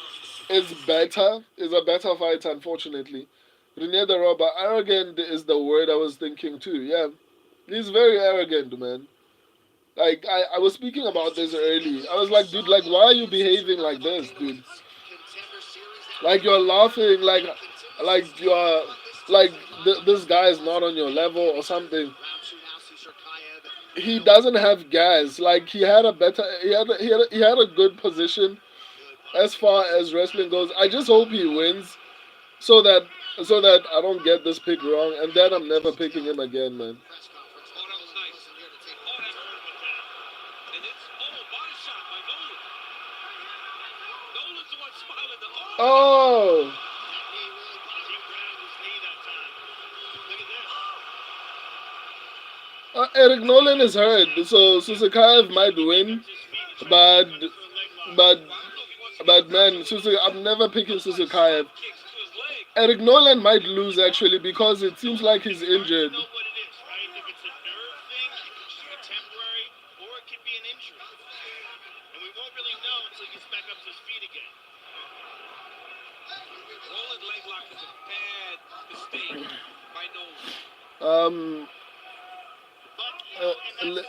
is a better fighter, unfortunately. Rene the Robber, arrogant is the word I was thinking too. Yeah, he's very arrogant, man. Like I was speaking about this early. I was like, dude, like why are you behaving like this, dude? Like you're laughing, like you're like this guy is not on your level or something. He doesn't have gas. Like he had a good position as far as wrestling goes. I just hope he wins, so that I don't get this pick wrong, and then I'm never picking him again, man. Oh! Eric Nolan is hurt, so Sukaev might win, but man, I'm never picking Sukaev. Eric Nolan might lose actually because it seems like he's injured.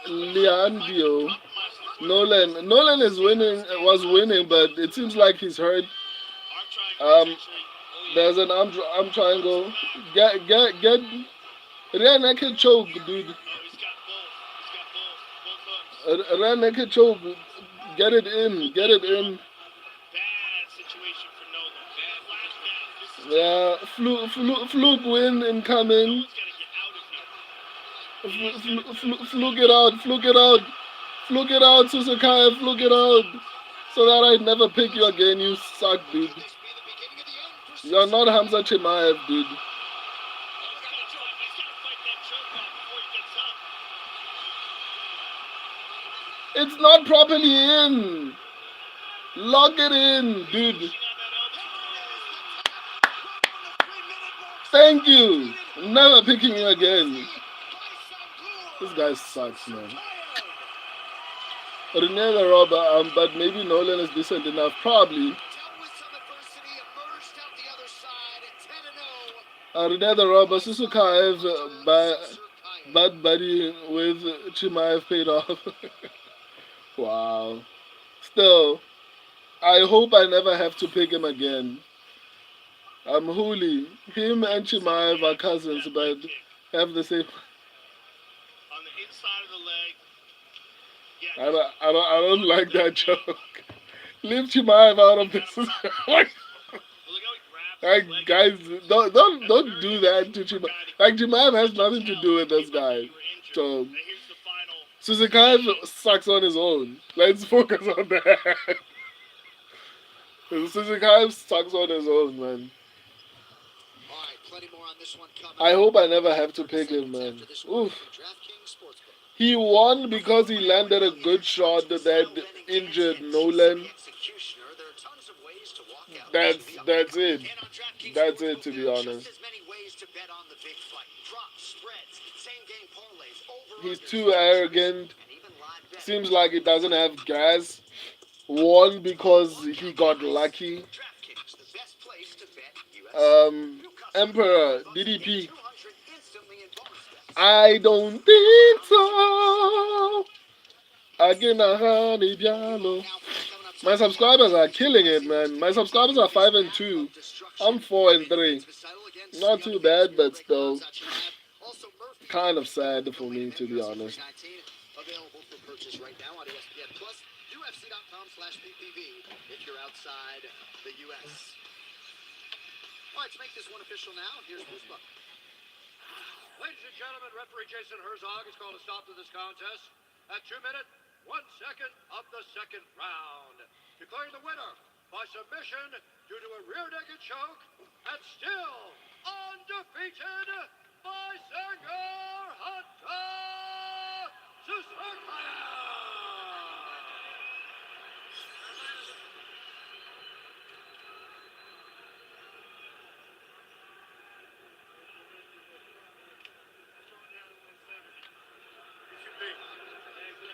Leandro Nolan was winning, but it seems like he's hurt. There's an arm triangle. Get rear naked choke, dude. Rear naked choke. Get it in. Yeah, fluke win incoming. Fluke it out, Sukaev, fluke it out, so that I never pick you again. You suck, dude. You're not Khamzat Chimaev, dude. It's not properly in. Lock it in, dude. Thank you. Never picking you again. This guy sucks, man. Rene the Robber, but maybe Nolan is decent enough. Probably. Rene the Robber, Susukaev, bad buddy with Chimaev paid off. Wow. Still, I hope I never have to pick him again. I'm Hooli. Him and Chimaev are cousins, but have the same. On the inside of the leg. I don't like that joke. Leave Chimaev out of this. Like, guys, don't do that to Chimaev. Like, Chimaev has nothing to do with this guy. So, Suzukaev sucks on his own. Let's focus on that. Suzukaev sucks on his own, man. I hope I never have to pick him, man. Oof. He won because he landed a good shot that injured Nolan. That's it. That's it, to be honest. He's too arrogant. Seems like he doesn't have gas. Won because he got lucky. Emperor, DDP. I don't think so. Again, my subscribers are killing it, man. My subscribers are 5 and 2. I'm 4 and 3. Not too bad, but still kind of sad for me, to be honest. Available for purchase right now on ESPN Plus, UFC.com/PPV if you're outside the US. All right, let's make this one official now. Here's Bruce Buck. Ladies and gentlemen, referee Jason Herzog has called a stop to this contest at 2 minutes, 1 second of the second round. Declaring the winner by submission due to a rear naked choke and still undefeated by Sangar Hunter Susurkaya.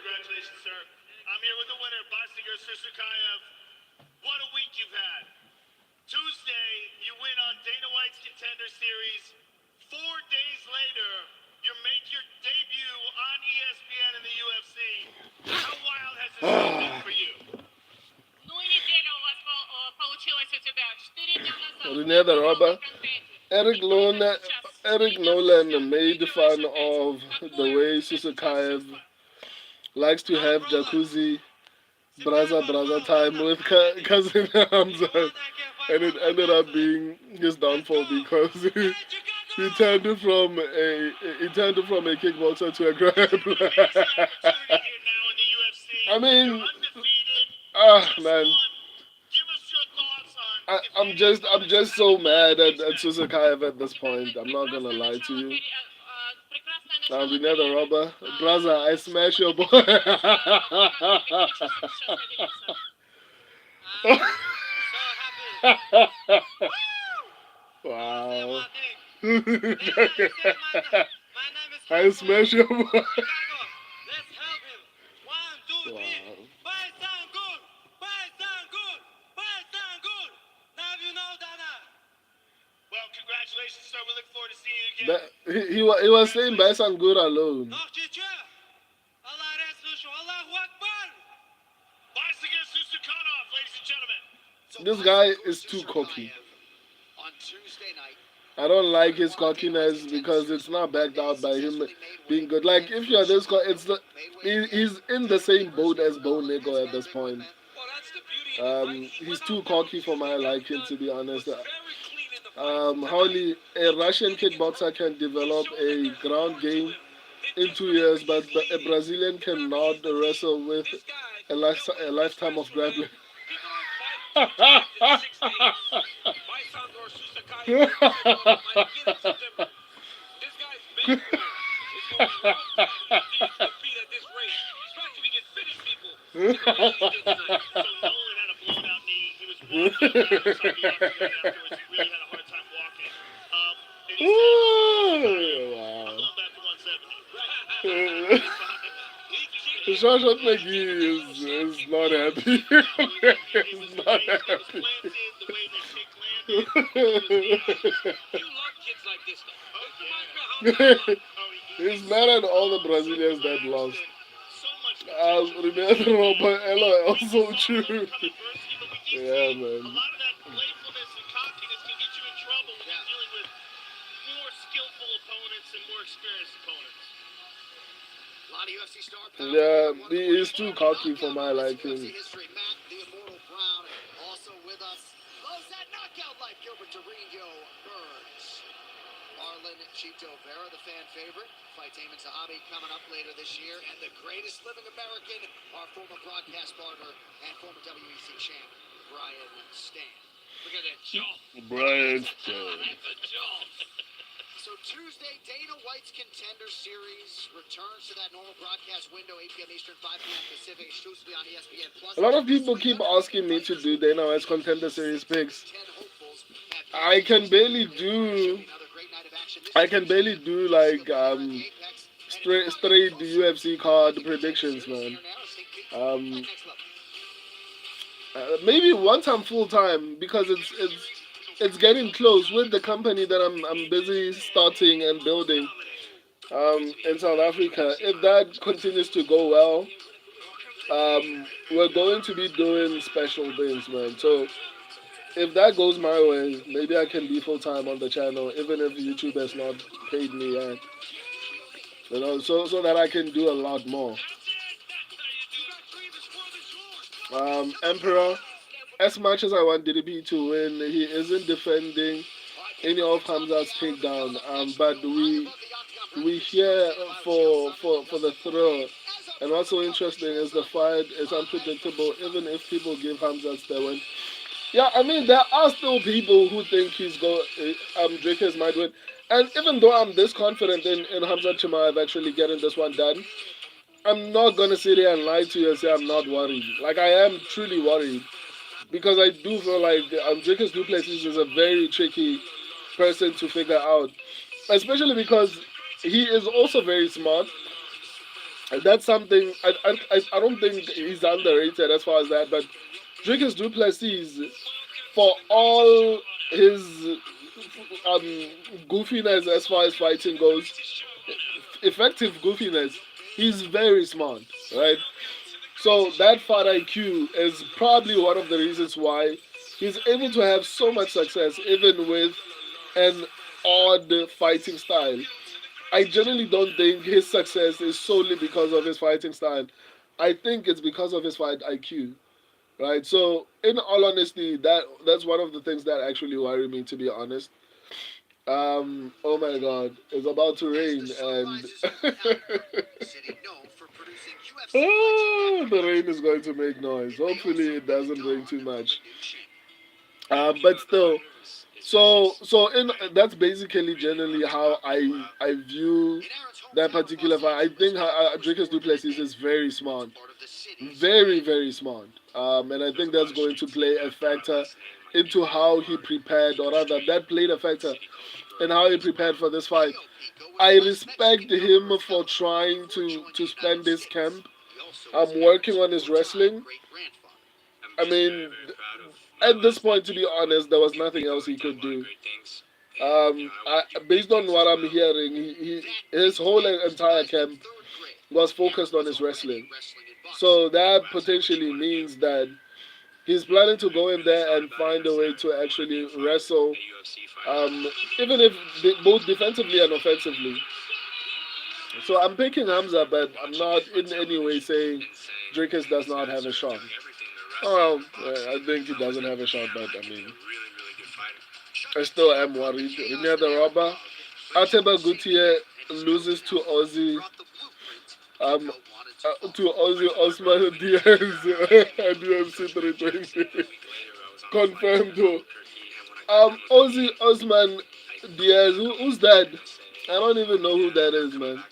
Congratulations, sir. I'm here with the winner, Basinger Susurkaya. What a week you've had. Tuesday, you win on Dana White's Contender Series. 4 days later, you make your debut on ESPN in the UFC. How wild has this been for you? Rene the Robber. Eric Nolan made fun of the way Susukaev likes to have jacuzzi braza time with cousin Khamzat, and it ended up being his downfall because he turned from a kickboxer to a grappler. I mean, man. I'm just so mad at Suzukaev at this point. I'm not gonna lie to you. I'll be never Robber. Brother, I smash your boy. Wow. I smash your boy. Wow. Well, congratulations, sir. We look forward to seeing you again. He was saying by Sangur alone. Basinger Susurkaya, ladies and gentlemen. This guy is too cocky. I don't like his cockiness because it's not backed out by him being good. Like, if you're this guy, he's in the same boat as Bo Nickel at this point. He's too cocky for my liking, to be honest. Howley, a Russian kickboxer can develop a ground game in 2 years, but a Brazilian cannot wrestle with a lifetime of grappling. So Nolan had a blown out knee. He was walking outside the octagon afterwards. He really had a hard time walking. And he said, I'm Wow. going back to 170. Shashat McGee is not happy. It was He's the not way it was happy. planted, the way the kick landed. You love kids like this, though. This reminds me of how He's mad at all the Brazilians that lost. So much potential. Remember Robert Ella also true. Come adversity, but we do Yeah, see a man. lot of that playfulness and cockiness can get you in trouble when you're dealing with more skillful opponents and more experienced opponents. A lot of UFC star power. Yeah, he is too cocky for my liking. History. Matt, the Immortal Brown, also with us. Loves that knockout like Gilbert Durinho Burns. Marlon Chito Vera, the fan favorite. Fights Ayman Zahabi coming up later this year. And the greatest living American, our former broadcast partner and former WEC champ, Brian Stan. Look at that jaw. Brian. That's a jaw. So Tuesday, Dana White's Contender Series returns to that normal broadcast window, 8 p.m. Eastern, 5 p.m. Pacific, exclusively on ESPN+. A lot of people keep asking me to do Dana White's Contender Series picks. I can barely do. I can barely do like straight UFC card predictions, man. Maybe one time full time because it's getting close with the company that I'm busy starting and building in South Africa. If that continues to go well, we're going to be doing special things, man. So if that goes my way, maybe I can be full time on the channel, even if YouTube has not paid me yet. You know, so that I can do a lot more. Emperor, as much as I want DDP to win, he isn't defending any of Khamzat's takedown. But we here for the thrill. And what's so interesting is the fight is unpredictable, even if people give Khamzat the win. Yeah, I mean there are still people who think Dricus might win. And even though I'm this confident in Khamzat Chimaev actually getting this one done, I'm not gonna sit here and lie to you and say I'm not worried. Like I am truly worried because I do feel like Dricus Du Plessis is a very tricky person to figure out, especially because he is also very smart. And that's something I don't think he's underrated as far as that. But Dricus Du Plessis, for all his goofiness as far as fighting goes, effective goofiness, he's very smart, right? So that fight IQ is probably one of the reasons why he's able to have so much success even with an odd fighting style. I generally don't think his success is solely because of his fighting style. I think it's because of his fight IQ, right? So, in all honesty, that's one of the things that actually worry me, to be honest. Oh my God, it's about to rain, and oh, the rain is going to make noise. Hopefully, it doesn't rain too much. But still, so in that's basically generally how I view that particular fight. I think Dricus Du Plessis is very smart, very smart, and I think that's going to play a factor into how he prepared, or rather, that played a factor in how he prepared for this fight. I respect him for trying to spend his camp working on his wrestling. I mean, at this point, to be honest, there was nothing else he could do. Based on what I'm hearing, his whole entire camp was focused on his wrestling. So that potentially means that he's planning to go in there and find a way to actually wrestle, even if both defensively and offensively. So I'm picking Hamza, but I'm not in any way saying Dricus does not have a shot. Oh, I think he doesn't have a shot, but I mean, I still am worried. Renia the Robber, Ateba Gutierrez loses to Ozzy, Osman Diaz at UFC 320. Confirmed though. Ozzy Osman Diaz, who's that? I don't even know who that is, man.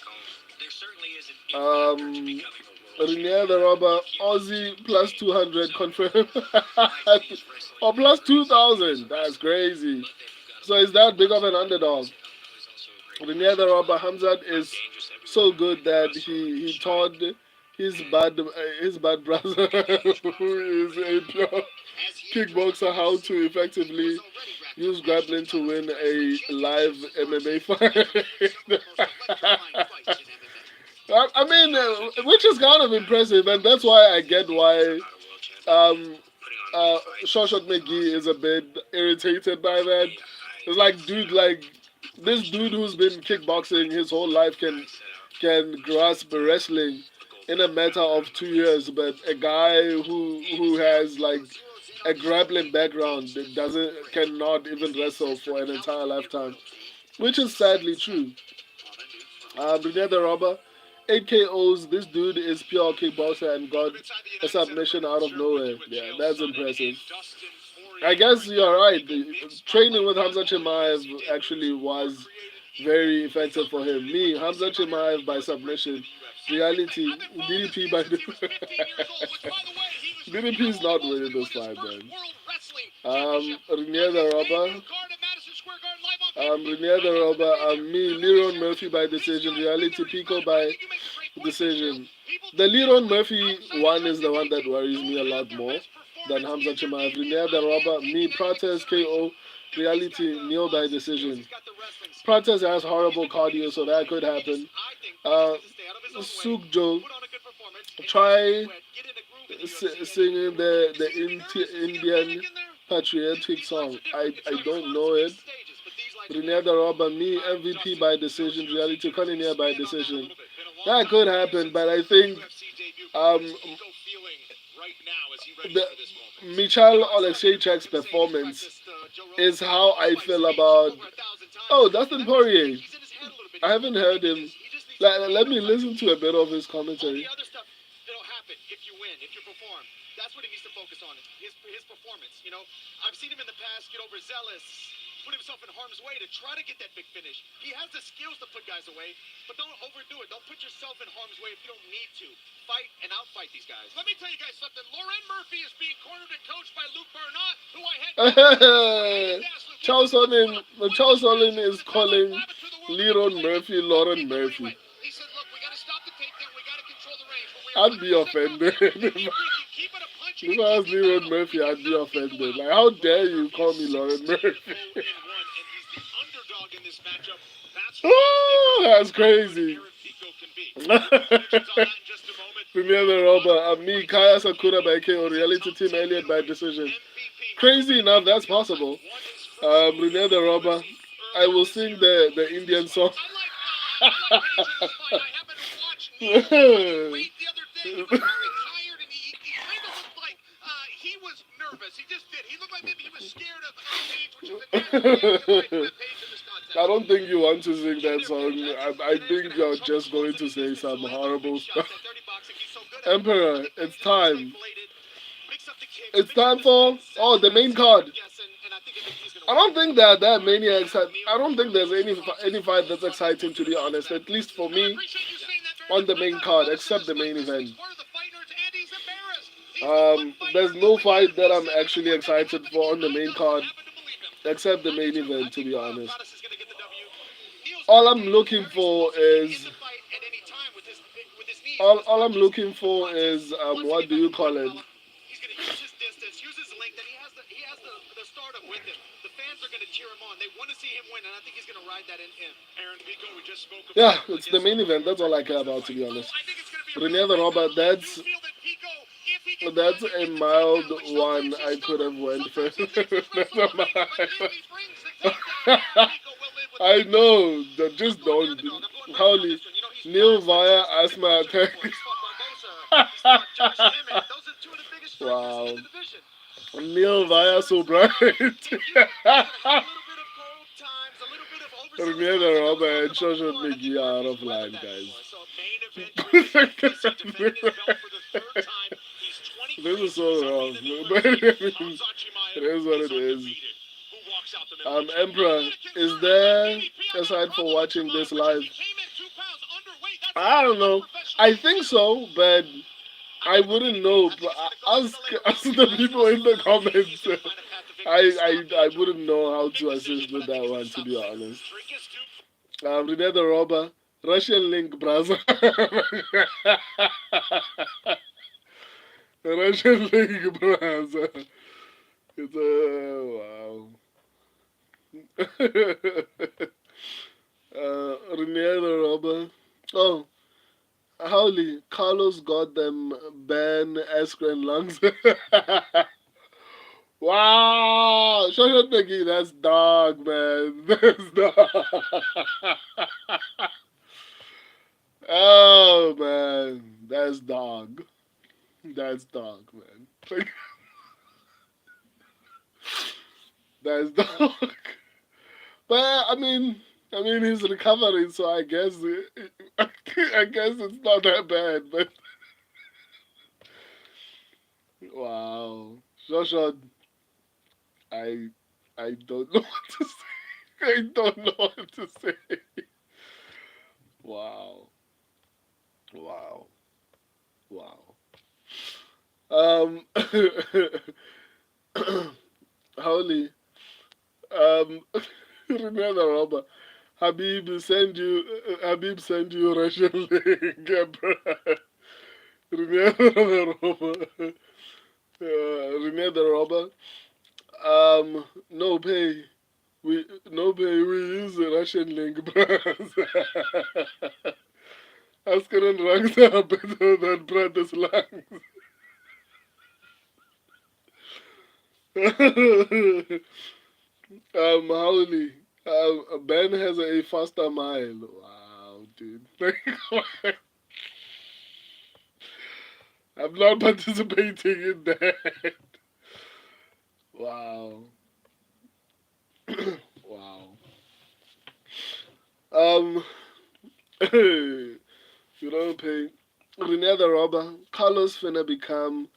Renier the Robber, Aussie plus 200 confirmed. Or plus 2,000. That's crazy. So is that big of an underdog? Renier the Robber, Khamzat is so good that he taught his bad brother, who is a pure kickboxer, how to effectively use grappling to win a live MMA fight. I mean, which is kind of impressive, and that's why I get why Shawshot McGee is a bit irritated by that. It's like, dude, like this dude who's been kickboxing his whole life can grasp wrestling in a matter of 2 years, but a guy who has like a grappling background that doesn't cannot even wrestle for an entire lifetime, which is sadly true. Brigadier the Robber, 8 KOs. This dude is pure kickboxer and got a submission out of nowhere. Yeah, that's impressive. I guess you're right. Training with Khamzat Chimaev actually was very effective for him. Me, Khamzat Chimaev by submission. Reality, DDP by the DDP is not winning this fight, man. Renier the Robber. Renier the Robber. Me, Leron Murphy by decision. Reality, Pico by decision. The Leron Murphy one is the one that worries me a lot more than Khamzat Chimaev. Renier the Robber. Me, Prates KO. Reality, Neil by decision. Prates has horrible cardio, so that could happen. Sukjo, try singing the Indian patriotic song. I don't know it. Renier the Robber, me, MVP by decision. Reality, Cunningham by decision. That could happen, but I think the Michal Oleksiejczyk's performance is how I feel about. Oh, Dustin Poirier. I haven't heard him. Let me listen to a bit of his commentary. If you win, if you perform, that's what he needs to focus on. His performance. You know, I've seen him in the past get overzealous, put himself in harm's way to try to get that big finish. He has the skills to put guys away, but don't overdo it. Don't put yourself in harm's way if you don't need to. Fight and outfight these guys. Let me tell you guys something. Lauren Murphy is being cornered and coached by Luke Bernat, who I had. Charles Olin is calling Leron Murphy Lauren Murphy. He said, look, we got to stop the takedown. We got to control the range. I'd be offended. If I was Leron Murphy, I'd be offended. Like, how dare you call me Lauren Murphy? Oh, that's crazy. Premier the Robber, me, Kaya Sakura by KO, Reality Team Elliott by decision. Crazy enough, that's possible. Premier the Robber, I will sing the Indian song. I don't think you want to sing that song. I think you're just going to say some horrible stuff. Emperor, it's time. It's time for the main card. I don't think that many I don't think there's any fight that's exciting, to be honest. At least for me, on the main card, except the main event. There's no fight that I'm actually excited for on the main card, except the main event, to be honest. All I'm looking for is all I'm looking for is what do you call it? He's going to use his distance, use his length, and he has the stardom with him. The fans are going to cheer him on. They want to see him win, and I think he's going to ride that in him. Aaron Pico, we just spoke about. Yeah, it's the main event. That's all I care about, to be honest. Renier the Robber, that's a mild one. I could have went first. I know, just don't. Holy, Neil via asthma attack. Wow. Neil via so bright. Renier the Robber and Shawshot McGee are out of line, guys. This is so wrong, but it is what it is. Emperor, is there, aside for watching this live? I don't know. I think so, but I wouldn't know, but ask the people in the comments. I wouldn't know how to assist with that one, to be honest. Renee the Robber, Russian link, brother. Russian link, brother. It's wow. Renee the Robber. Oh, Howley, Carlos got them Ben Askren lungs. Wow, Shoshat Peggy, that's dog, man. That's dog. Oh man, that's dog. That's dog, man. Like, that's dog. But I mean, he's recovering, so I guess I guess it's not that bad. But wow, Shoshat, I I don't know what to say. I don't know what to say. Wow, wow, wow. Holy, um, remember, Robert. Habib send you Russian link, bruh. Remember, Robert. Remember, Robert. No pay. No pay. We use the Russian link, bruh. Askeren ranks are better than brothers' lungs. Howley. Ben has a faster mile. Wow, dude. I'm not participating in that. Wow. Wow. Um, you don't pay. Renee the Robber. Carlos finna become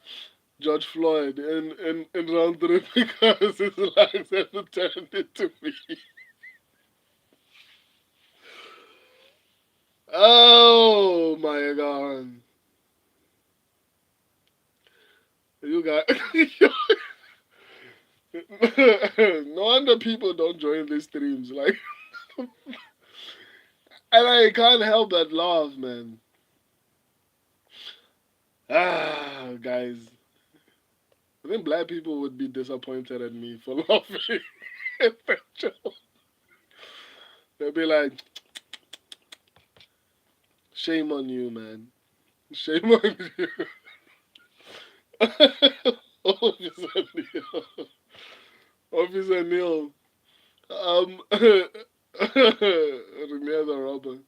George Floyd in round three because his lungs have turned into me. Oh my god. You got no wonder people don't join these streams. Like, and I can't help but laugh, man. Ah, guys. I think black people would be disappointed at me for laughing at that joke. They'll be like, shame on you, man. Shame on you. Officer Neil. Officer Neil. Renee the Robber.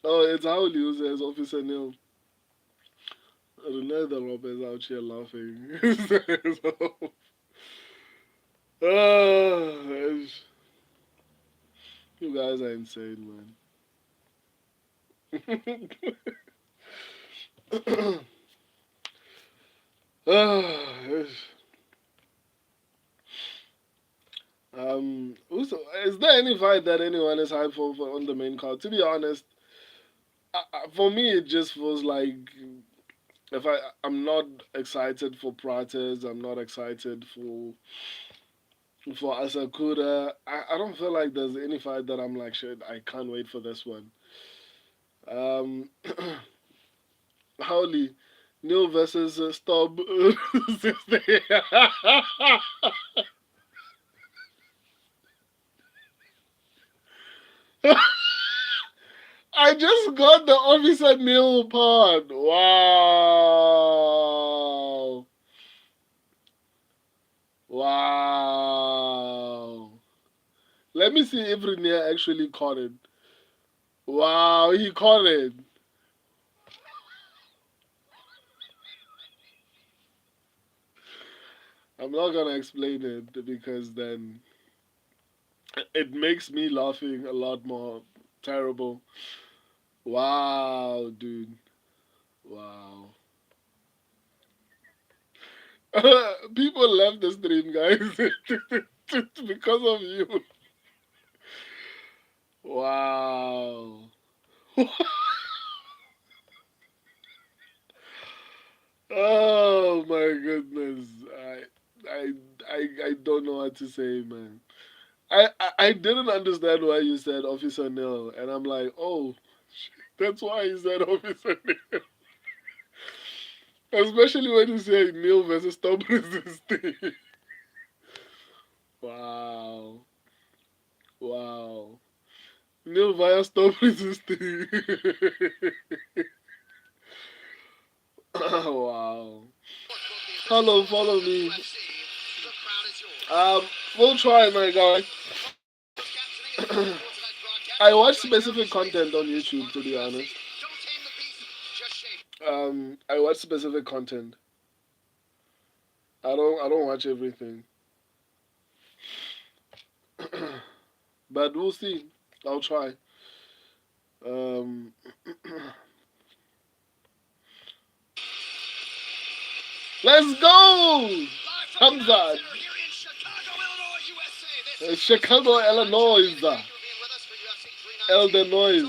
Oh, it's Howley who says Officer Neil. Renee the Robber is out here laughing. Oh, you guys are insane, man. Ah, is there any fight that anyone is hyped for on the main card? To be honest, for me, it just feels like if I'm not excited for Prates, I'm not excited for Asakura. I don't feel like there's any fight that I'm like, shit, I can't wait for this one. Um, Howley, Neil versus Stob. I just got the Officer Neil part. Wow. Wow. Let me see if Rainier actually caught it. Wow, he caught it. I'm not gonna explain it because then it makes me laughing a lot more. Terrible. Wow, dude. Wow. People left the stream, guys, because of you. Wow. Oh my goodness. I I don't know what to say, man. I didn't understand why you said Officer Neil, and I'm like, oh, that's why he said Officer Neil. Especially when you say Neil versus Stop Resisting. Wow. Wow. Neil via Stop Resisting. Wow. Hello, follow me. We'll try, my guy. I watch specific content on YouTube, to be honest. I watch specific content. I don't watch everything. But we'll see. I'll try. Um, let's go! Khamzat. Chicago, Illinois. Illinois.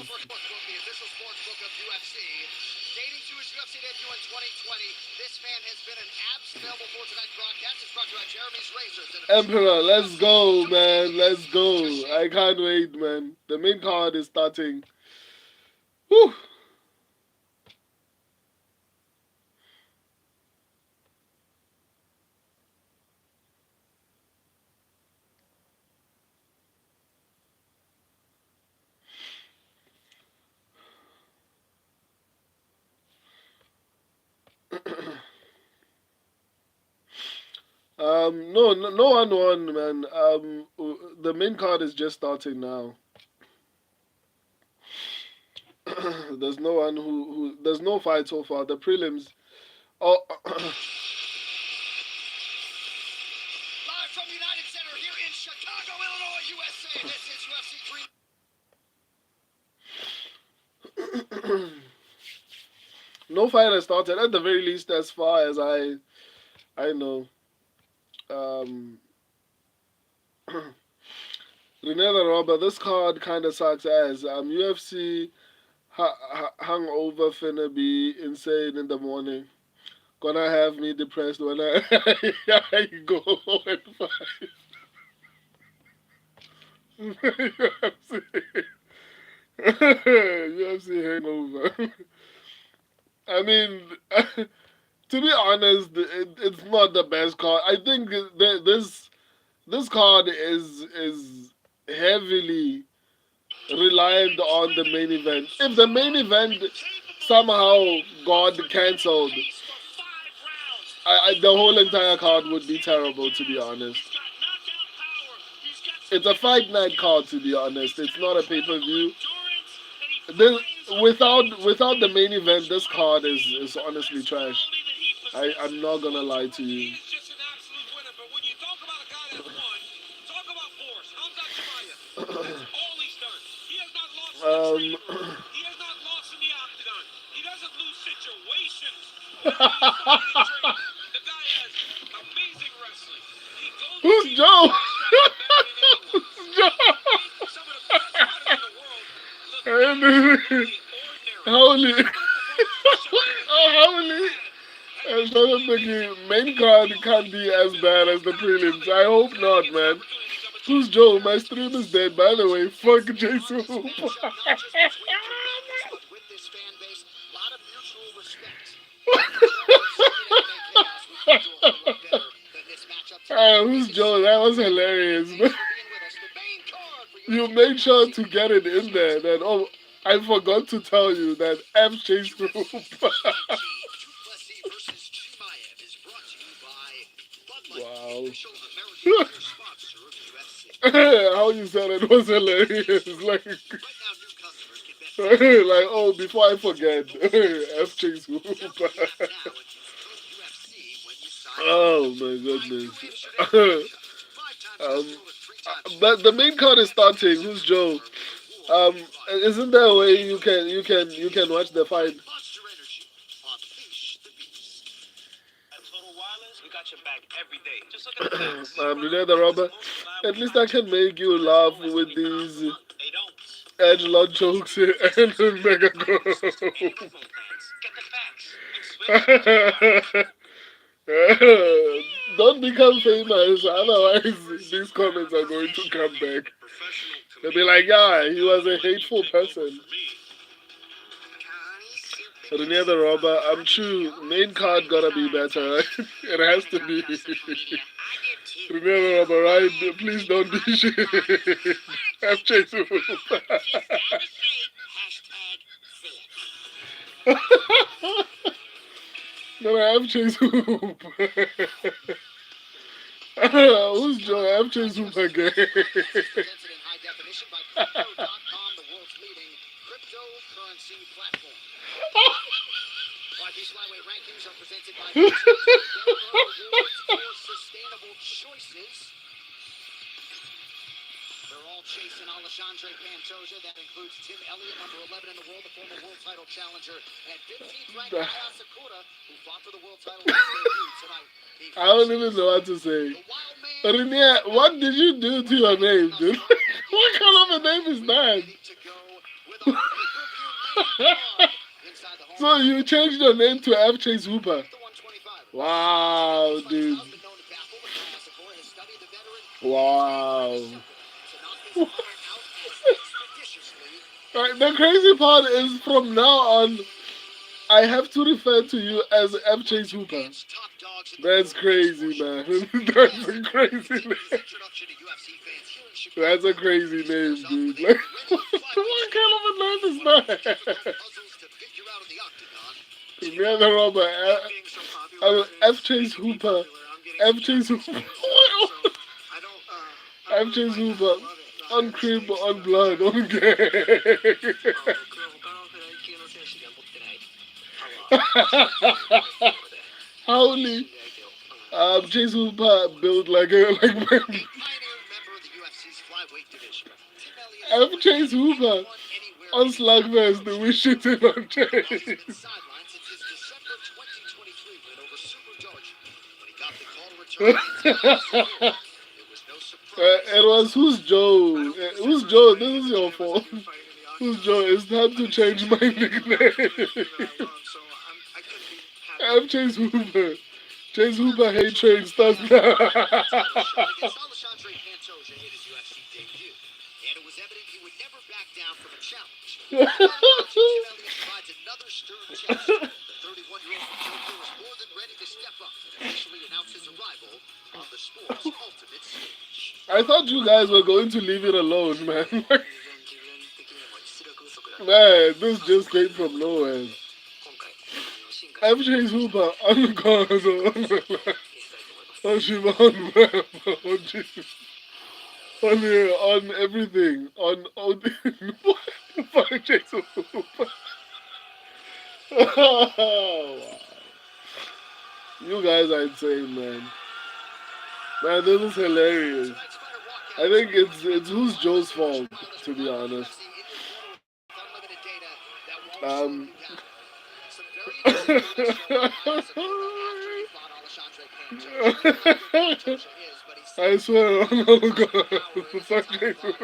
Emperor, let's go, man. Let's go. I can't wait, man. The main card is starting. Whew. No one won, man. The main card is just starting now. There's no one there's no fight so far. The prelims. Oh, Live from United Center here in Chicago, Illinois, USA. This is UFC 3. No fight has started. At the very least, as far as I know. Renee the Robber, this card kind of sucks as UFC hungover finna be insane in the morning. Gonna have me depressed when I go and fight. UFC, UFC hangover. I mean, to be honest, it's not the best card. I think this card is heavily reliant on the main event. If the main event somehow got cancelled, the whole entire card would be terrible, to be honest. It's a fight night card, to be honest. It's not a pay-per-view. Without the main event, this card is honestly trash. I'm not gonna lie to you. He's just an absolute winner. But when you talk about a guy that won, talk about force. Khamzat Chimaev. That's all he's done. He has not lost in the trade room. He has not lost in the octagon. He doesn't lose situations. The guy has amazing wrestling. He goes Who's Joe? Joe. some of the best fighters in the world. Look, Holy. Holy. And so I'm thinking main card can't be as bad as the prelims. I hope not, man. Who's Joe? My stream is dead, by the way. Fuck Jason Hoop. Who's Joe? That was hilarious. You made sure to get it in there. Then, oh, I forgot to tell you that F Chase Group. Wow. How you said it was hilarious. Like, oh, before I forget, F Chase Group. Oh my goodness. But the main card is starting. Who's Joe? Isn't there a way you can watch the fight? You know the Robber. At least I can make you laugh with these edgelord jokes and mega go. Don't become famous, otherwise these comments are going to come back. They'll be like, yeah, he was a hateful person. Rene the Robber, I'm true. Main card gotta be better. It has to be. Rene the Robber, right? Please don't be shit. FJ Super. No, FJ Super. Who's Joe? FJ Super gay. Presented in high definition by Crypto.com, the world's leading cryptocurrency platform. YP Flyweight rankings are presented by Awards for Sustainable Choices. They're all chasing Alexandre Pantoja. That includes Tim Elliott, number 11 in the world, the former world title challenger, and 15th ranked Aya Sakura, who fought for the world title in his debut tonight. I don't even know what to say. Rene, what did you do to your name, dude? What kind of a name is that? So you changed your name to FJ Super. Wow, dude. Wow. Right, the crazy part is from now on, I have to refer to you as FJ Super. That's crazy, man. That's a crazy name. That's a crazy name, dude. Like, what kind of a name is that? Yeah, the Robert. FJ Hooper. FJ Hooper. FJ Hooper. On crib, on blood, on gay. Holy. FJ Hooper built like FJ Hooper. On Slugfest, we shitting on Chase. It was who's Joe? Who's Joe? This is your fault. Who's Joe? It's time to change my nickname. I'm Chase Hooper. Chase Hooper hate train stuff now. I thought you guys were going to leave it alone, man. Man, this just came from nowhere. FJ Hooper, on on everything, on FJ Hooper. Wow. You guys are insane, man. Man, this is hilarious. I think it's who's Joe's fault, to be honest. I swear, oh God, fuck Jason.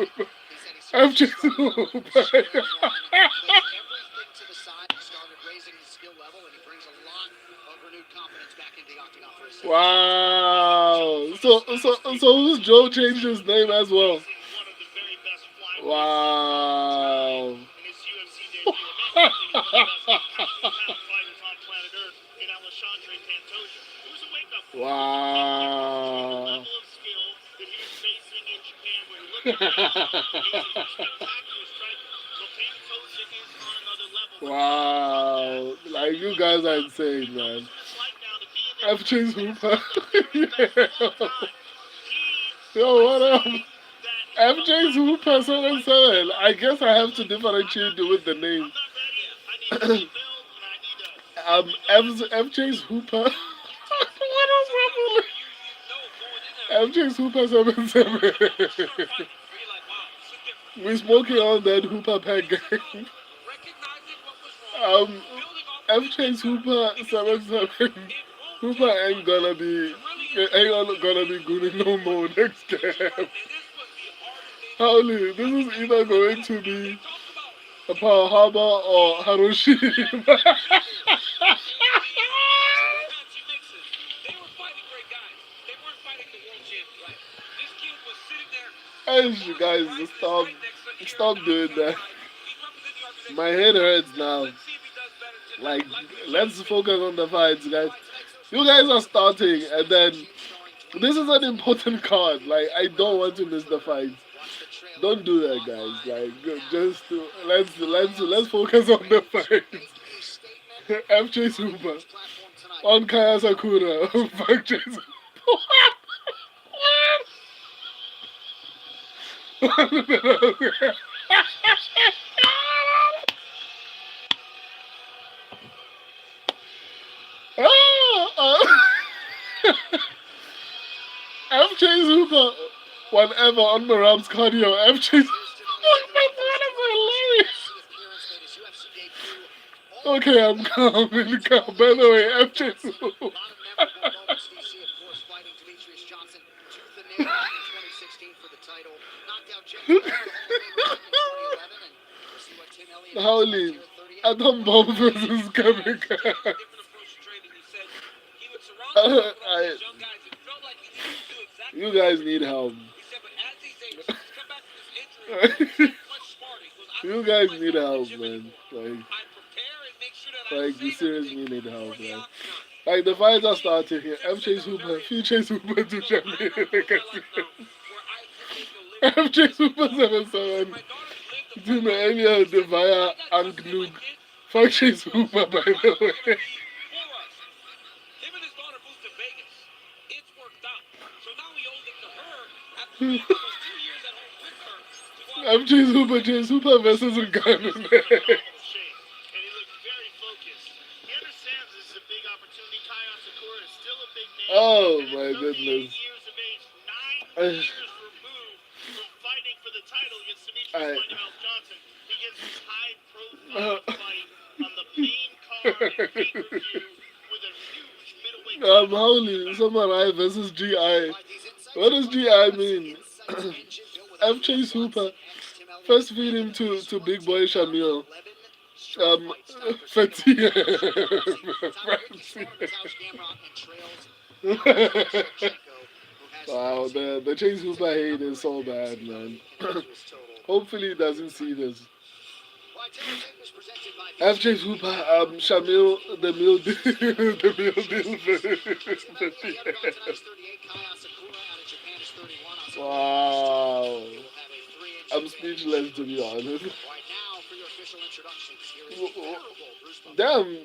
I'm Jason. Wow. So who's Joe changed his name as well? Wow. Wow. Wow. Like, you guys are insane, man. I've changed Hooper. Yo, what up? FJ's Hooper 77. I guess I have to differentiate with the name. FJ's Hooper. What is happening? FJ's Hooper 77. We smoking on that Hooper pack gang. FJ's Hooper 77. Hooper ain't gonna be good no more next game. Holy, this is either going to be a Pearl Harbor or Hiroshima. You guys, just stop doing that. My head hurts now. Like, let's focus on the fights, guys. You guys are starting, and then this is an important card. Like, I don't want to miss the fights. Don't do that, guys. Like, just let's focus on the fights. FJ Super on Kaya Sakura. Fuck Jason. FJ Super. Whatever on Maram's cardio. FJ Super. Okay, I'm calm. By the way, FJ Super. Holy, Atom Bomb versus Kamika. You guys need help. You guys need help, man. Like you seriously need help, man. Like the fights are starting here. FJ Super, FJ Super to champion. FJ Super 7-7. Dumaemia Devaya Angnug. FJ Super, by the way. FJ Super, J Super versus a gun. Oh my goodness. Holy Samurai versus GI. What does GI mean? FJ Super. First feed him to Big Boy Shamil. Fatih. Wow, the Chase Hooper hate is so bad, man. Hopefully he doesn't see this. FJ Hooper, Shamil, the meal deal, the meal deal. Wow. I'm speechless, to be honest. Damn,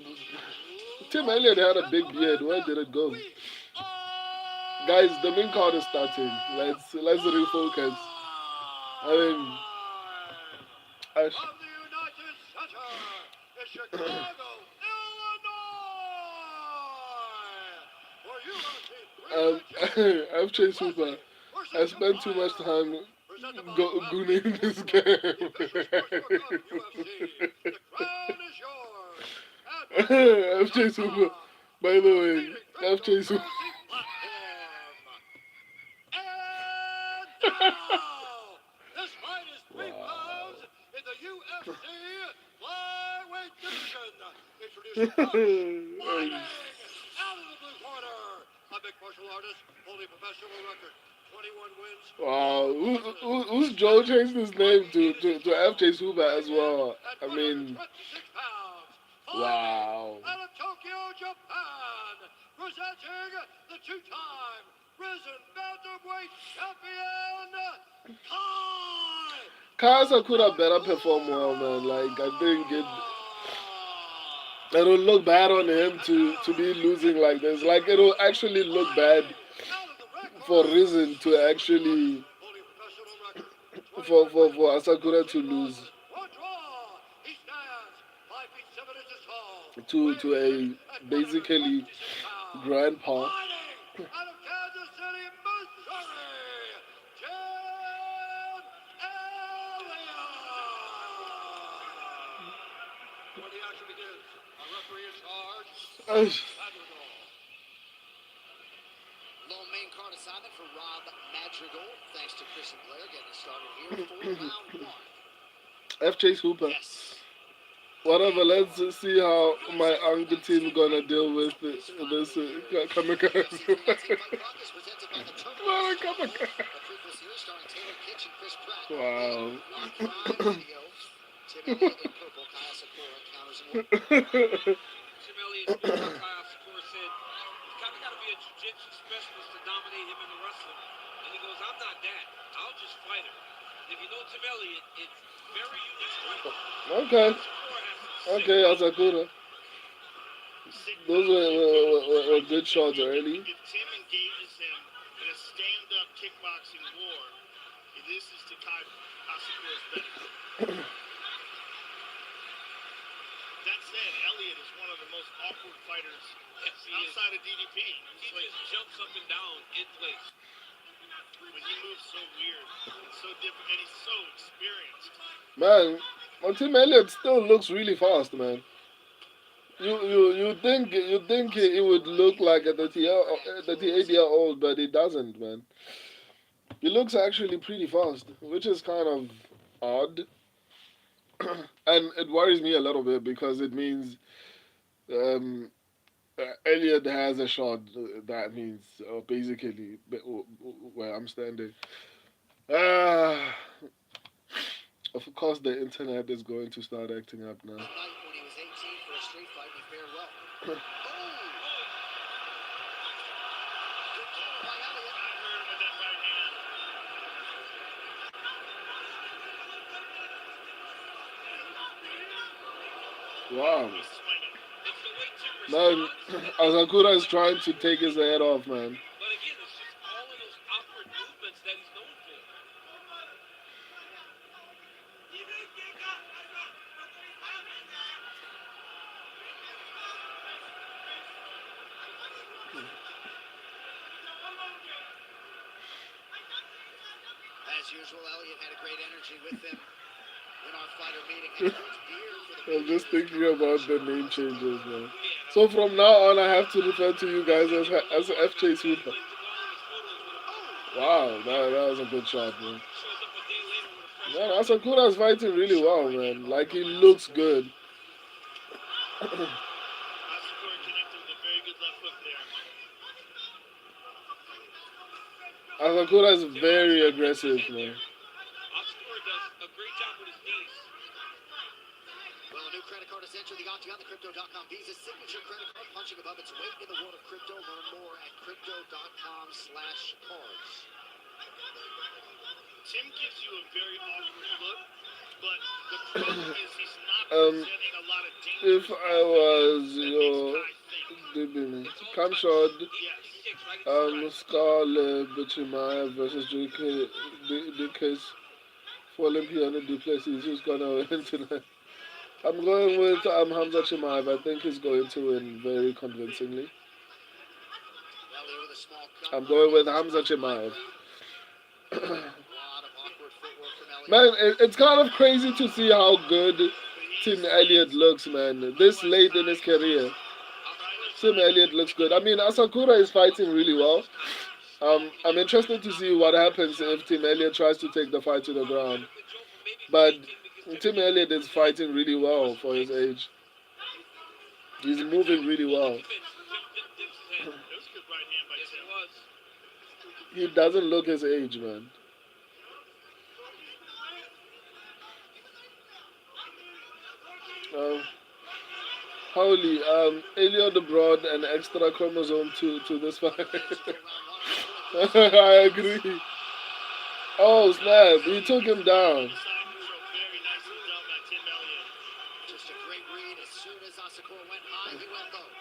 Tim Elliott had a big beard. Where did it go? Guys, the main card is starting. Let's refocus. I mean, FJ Super. I spent too much time gooning this game. FJ Super. By the way, FJ Super. This fight is 3 pounds in the UFC flyweight division. Introducing fighting out of the blue corner, a mixed martial artist holding professional record, 21 wins. Wow, who's Joe changed his name to FJ Super as well? I mean, wow. Out of Tokyo, Japan, presenting the two-time risen bantamweight champion, Kasa could have better performed well, man. Like I think it'll look bad on him to be losing like this. Like it'll actually look bad for Risen to actually for Asakura to lose to a basically grandpa. Low main card assignment for Rob Madrigal. Thanks to Chris and Blair getting started here for round 1. FJ Hooper. Yes. Whatever, let's see how my uncle team gonna deal with this kamikaze. Kamikaze. series starring Taylor Kitsch and Chris Pratt. Wow. Our Prime Video. Tim Elliott in purple, Kyle Sakura counters in white. Tim Elliott spoke about Kyle Sakura, said, "You kind of got to be a jiu-jitsu specialist to dominate him in the wrestling." And he goes, "I'm not that. I'll just fight him." If you know Tim Elliott, it's very unique striking. Okay. Sakura has some Okay, sick Asakura. Those were good shots early. If Tim engages him in a stand-up kickboxing war, this is to Kai Asakura's benefit. That said, Elliott is one of the most awkward fighters outside of DDP. He just jumps up and down in place. When he moves so weird, it's so different, and he's so experienced. Man, Tim Elliott still looks really fast, man. You think he would look like a 38-year-old, but he doesn't, man. He looks actually pretty fast, which is kind of odd. And it worries me a little bit because it means Elliot has a shot. That means basically where I'm standing. Of course, the internet is going to start acting up now. When he was 18 for a street fight, he fared well. Good call by Elliott. I heard him with that right hand. Wow. He's swinging. It's the way Tim Man, responds. Asakura is trying to take his head off, man. But again, it's just all of those awkward movements that he's known for. As usual, Elliott had a great energy with him in our fighter meeting. And he drinks beer for the I'm just thinking about the name changes, man. So from now on, I have to refer to you guys as FJ Super. Wow, that was a good shot, man. Man, Asakura's fighting really well, man. Like, he looks good. Asakura connected with a very good left hook there. Asakura is very aggressive, man. Asakura does a great job with his knees. Well, a new credit card has entered the octagon. The Crypto.com Visa signature credit card, punching above its weight in the world of crypto. Learn more at Crypto.com/cards. Tim gives you a very awkward look, but the problem is he's not presenting a lot of danger. If I was your Khamzat Chimaev versus Dricus Du Plessis, who's gonna win tonight? I'm going with Khamzat Chimaev. I think he's going to win very convincingly. Elliott with a small cut. I'm going with Khamzat Chimaev. A lot of awkward footwork from Elliott. Man, it's kind of crazy to see how good Tim Elliott looks, man. This late in his career, Tim Elliott looks good. I mean, Asakura is fighting really well. I'm interested to see what happens if Tim Elliott tries to take the fight to the ground. But Tim Elliott is fighting really well for his age. He's moving really well. That was a good right hand by Yes, Tim. it was. He doesn't look his age, man. Holy, Elliot brought an extra chromosome to this fight. I agree. Oh snap! He took him down. Side control very nicely done by Tim Elliott. Just a great read. As soon as Asakura went high, he went low.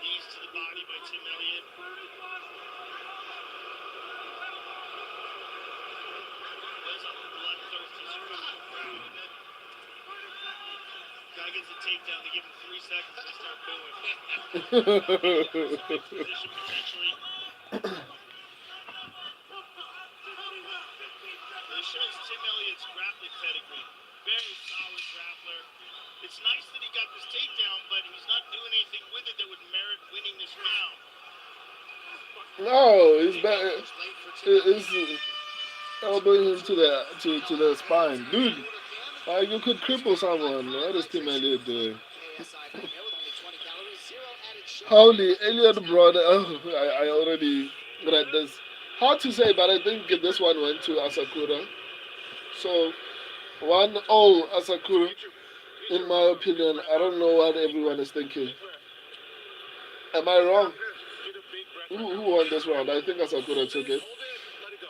Knees to the body by Tim Elliott. There's a bloodthirsty Chicago crowd. Guy gets a takedown. They give him 3 seconds. They start booing. Position potentially. This shows Tim Elliott's grappling pedigree. Very solid grappler. It's nice that he got this takedown, but he's not doing anything with it that would merit winning this round. No, he's better. It's elbowing him to the spine, dude. You could cripple someone. What is Tim Elliott doing? KSI from there with only 20 calories, 0 added Holy Elliot brother. Oh, I already read this. Hard to say, but I think this one went to Asakura. So 1-0 Asakura. In my opinion, I don't know what everyone is thinking. Am I wrong? Who won this round? I think Asakura took it.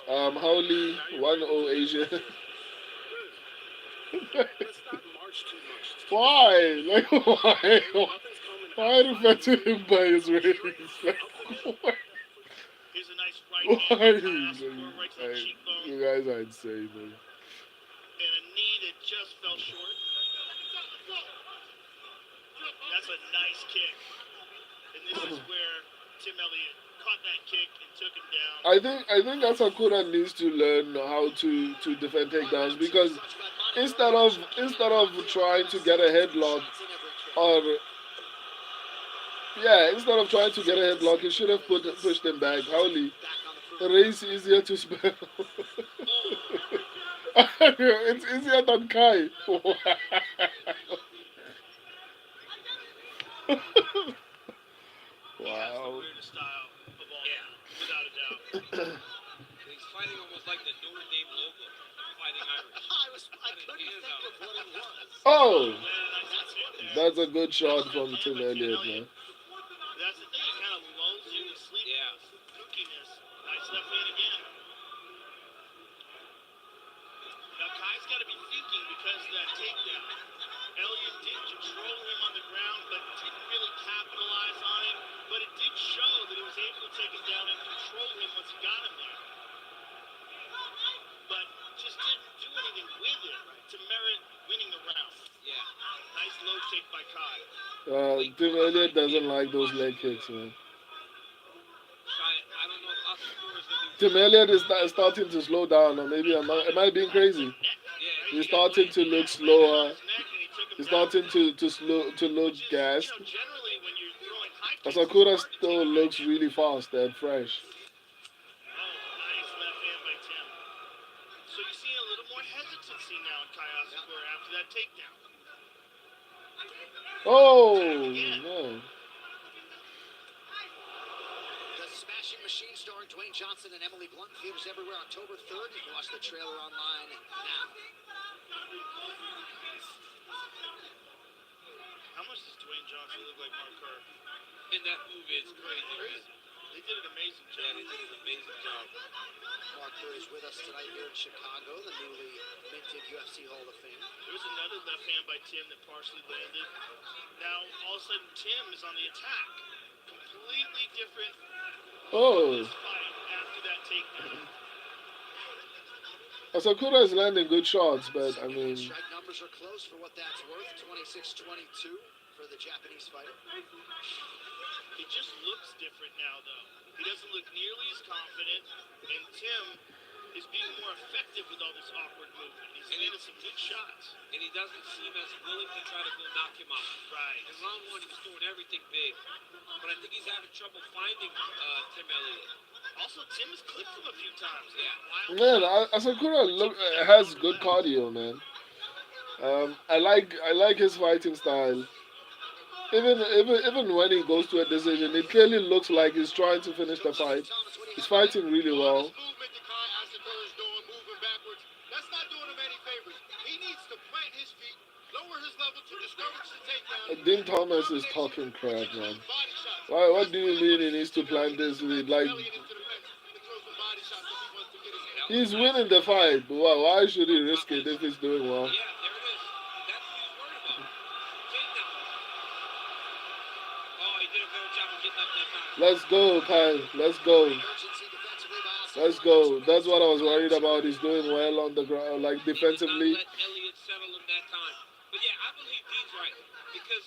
Howley 1-0 Asia. Why? Like why? Why refer to him by his race? Like, why? Here's a nice right Why? hand to Asakura, right to the cheekbone, You guys are insane, man. and a knee that just fell short. That's a nice kick. And this is where Tim Elliott caught that kick and took him down. I think Asakura needs to learn how to defend takedowns because instead of trying to get a headlock or yeah, instead of trying to get a headlock, he should have pushed him back. Howley, the race easier to spell. It's easier than Kai. He has the Wow. weirdest style of all time, without a doubt. He's fighting almost like the Notre Dame logo. Fighting Irish. I couldn't think of what it was. Oh, Landed a nice left hand there. that's a good shot from Tim Elliott, man. That's the thing, it kind of lulls you to sleep. Yeah. Kookiness. Nice left hand again. Now Kai's got to be thinking because of that takedown. Elliott did control him on the ground, but didn't really capitalize on it. But it did show that he was able to take him down and control him once he got him there. But just didn't do anything with it to merit winning the round. Yeah. Nice low kick by Kai. Tim Elliott doesn't like those leg kicks, man. I don't know if Asakura is going to Tim Elliott is starting to slow down, or maybe am I being crazy? He's starting to look slower. He's starting to look gassed. Generally, when you're throwing high kicks, Asakura still looks really fast and fresh. nice left hand by Tim. So you see a little more hesitancy now in Kai Asakura after that takedown. Oh no! The Smashing Machine starring Dwayne Johnson and Emily Blunt. Theaters everywhere October 3rd. You can watch the trailer online now. How much does Dwayne Johnson look like Mark Kerr? in that movie. It's crazy, man. They did an amazing job. Yeah, they did an amazing job. Mark Kerr is with us tonight here in Chicago, the newly minted UFC Hall of Fame. There was another left hand by Tim that partially landed. Now, all of a sudden, Tim is on the attack. Completely different Oh, fight after that takedown. Asakura is landing good shots, but I mean, Strike numbers are close for what that's worth. 26-22 for the Japanese fighter. He just looks different now, though. He doesn't look nearly as confident, and Tim is being more effective with all this awkward movement. He's landed some good shots. And he doesn't seem as willing to try to go knock him out. Right. In round one, he was doing everything big. But I think he's having trouble finding Tim Elliott. Also, Tim has clipped him a few times. Yeah. man, Asakura has good cardio, man. I like his fighting style. Even when he goes to a decision, it clearly looks like he's trying to finish the fight. He's fighting really well. Movement that Kai Asakura is doing, moving backwards, that's not doing him any favors. He needs to plant his feet, lower his level to discourage the takedown. Dean Thomas is talking crap, man. Why? What do you mean he needs to plant this lead? Like, he's winning the fight. But why should he risk it if he's doing well? Yeah, there it is. That's what he's worried about. Takedown. Oh, he did a better job of getting up that time. Let's go, Kyle. Let's go. Let's go. That's what I was worried about. He's doing well on the ground, like defensively. He did not let Elliott settle him that time. But yeah, I believe Dean's right. Because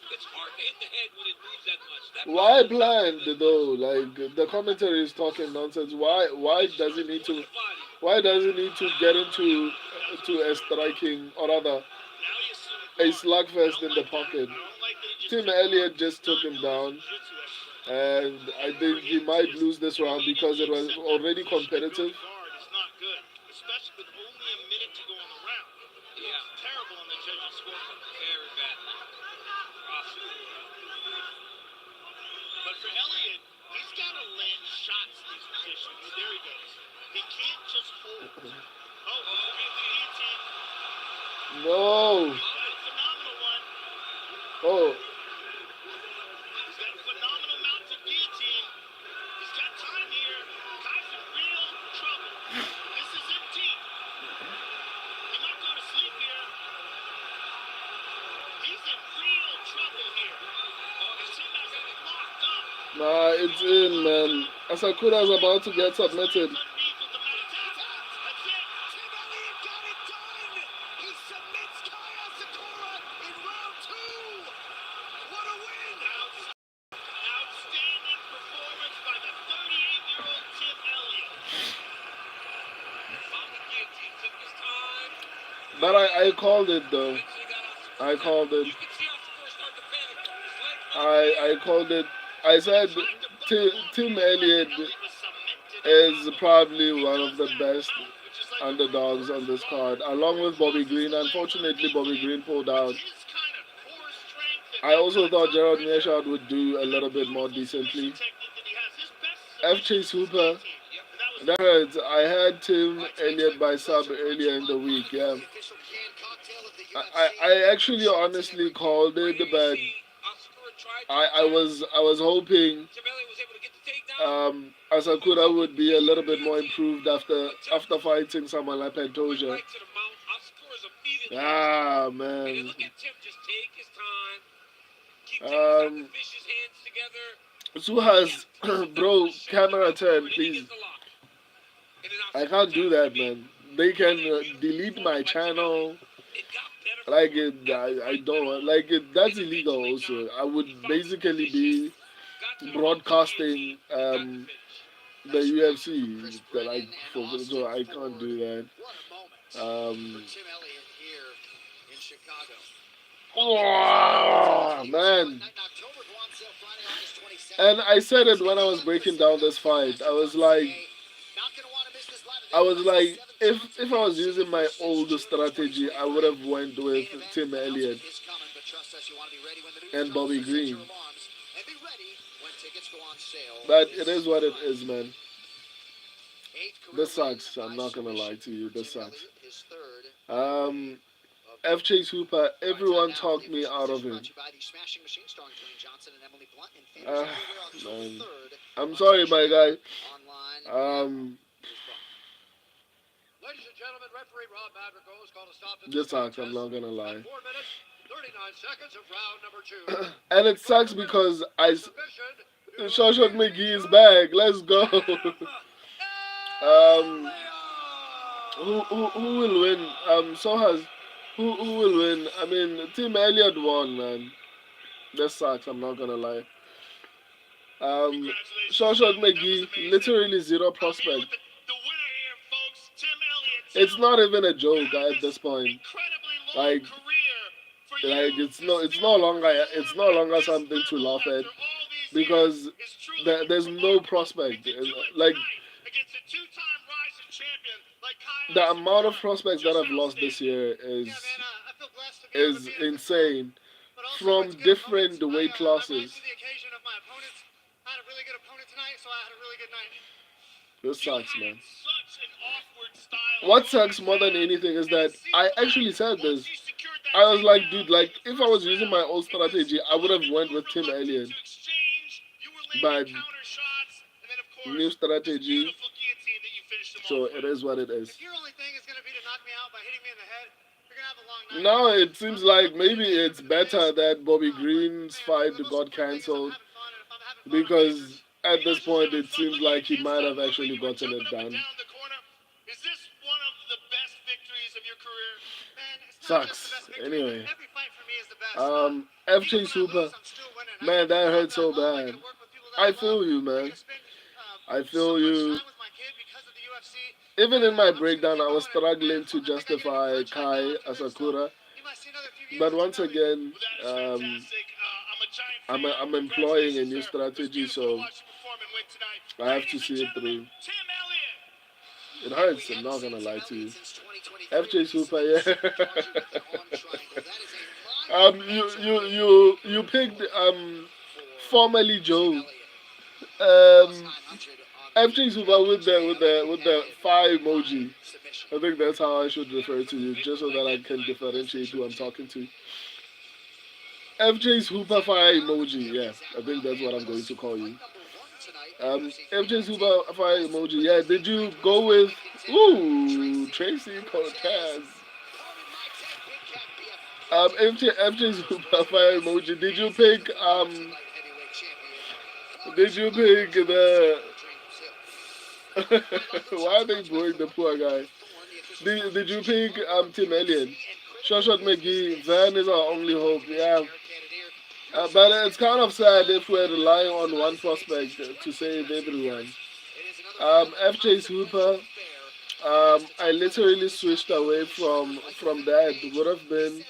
it's hard to hit the head when it moves that much. That Why blind though? Like the commentary is talking nonsense. Why does he need to? Why does he need to get into a striking or rather a slugfest in the pocket? Tim Elliott just took him down, and I think he might lose this round because it was already competitive. It's not good, especially with only a minute to go on the round. Yeah. Terrible on the judges' scorecard. Very bad. But for Elliott, he's got to land shots in these positions. There he goes. He can't just hold. Oh, this will be a guillotine. No. He's got a phenomenal one. Oh. He's got a phenomenal mount of guillotine. He's got time here. Guy's in real trouble. This is it deep. He might go to sleep here. He's in real trouble here. Tim has him locked up. Nah, it's in, man. Asakura's about to get submitted. Underneath with the meditation. That's it. Tim Elliott got it done! He submits Kai Asakura in round 2! What a win! Outstanding performance by the 38-year-old Tim Elliott. Found the guillotine, took his time. But I called it though. I called it. You can see Asakura start to panic. His leg I called it. I said Tim Elliott is probably one of the best underdogs on this card, along with Bobby Green. Unfortunately, Bobby Green pulled out. I also thought Gerald Meerschaert would do a little bit more decently. F. Chase Hooper, that hurts. I had Tim Elliott by sub earlier in the week, yeah. I actually honestly called it, but I was hoping Asakura would be a little bit more improved after fighting someone like Pantoja. Ah, man. Suhas, bro, camera turn, please. I can't do that, man. They can delete my channel. Like it, I don't like it. That's illegal. Also, I would basically be broadcasting the UFC, like so I can't do that. Oh man. And I said it when I was breaking down this fight. I was like, if I was using my old strategy, I would have went with Tim Elliott and Bobby Green. But it is what it is, man. This sucks. I'm not gonna lie to you. This sucks. F. Chase Hooper, everyone talked me out of him. Man. I'm sorry, my guy. Ladies and gentlemen, referee Rob Madrigal has called a stop to This sucks, I'm not gonna lie. 4 minutes, 39 seconds of round number 2. And it sucks because Shawshot McGee is back. Let's go. Who will win? Who will win? I mean, Tim Elliott won, man. This sucks, I'm not gonna lie. Shawshot McGee, literally zero prospect. It's not even a joke at this point. Like it's no longer something to laugh at because there's no prospect. Like the amount of prospects that I've lost this year is insane from different weight classes. This sucks, man. What sucks more than anything is that I actually said this. I was like, dude, like if I was using my old strategy, I would have went with Tim Elliott. But new strategy, so it is what it is. Now it seems like maybe it's better that Bobby Green's fight got cancelled because at this point it seems like he might have actually gotten it done. Sucks. Anyway. FJ Super. Man, that hurt so bad. I feel you, man. I feel you. Even in my breakdown, I was struggling to justify Kai Asakura. But once again, I'm employing a new strategy, so I have to see it through. It hurts, I'm not gonna lie to you. FJ Super, yeah. You picked formerly Joe. FJ Zuba with the fire emoji. I think that's how I should refer to you, just so that I can differentiate who I'm talking to. FJ's Hooper Fire emoji, yeah. I think that's what I'm going to call you. FJ's Hooper Fire emoji, yeah. Did you go with Tracy Cortez? FJ's Hooper Fire emoji. Did you pick the why are they booing the poor guy? Did you pick Tim Alien? Shot McGee, Van is our only hope, yeah. But it's kind of sad if we're relying on one prospect to save everyone. FJ's Hooper, I literally switched away from that. Would have been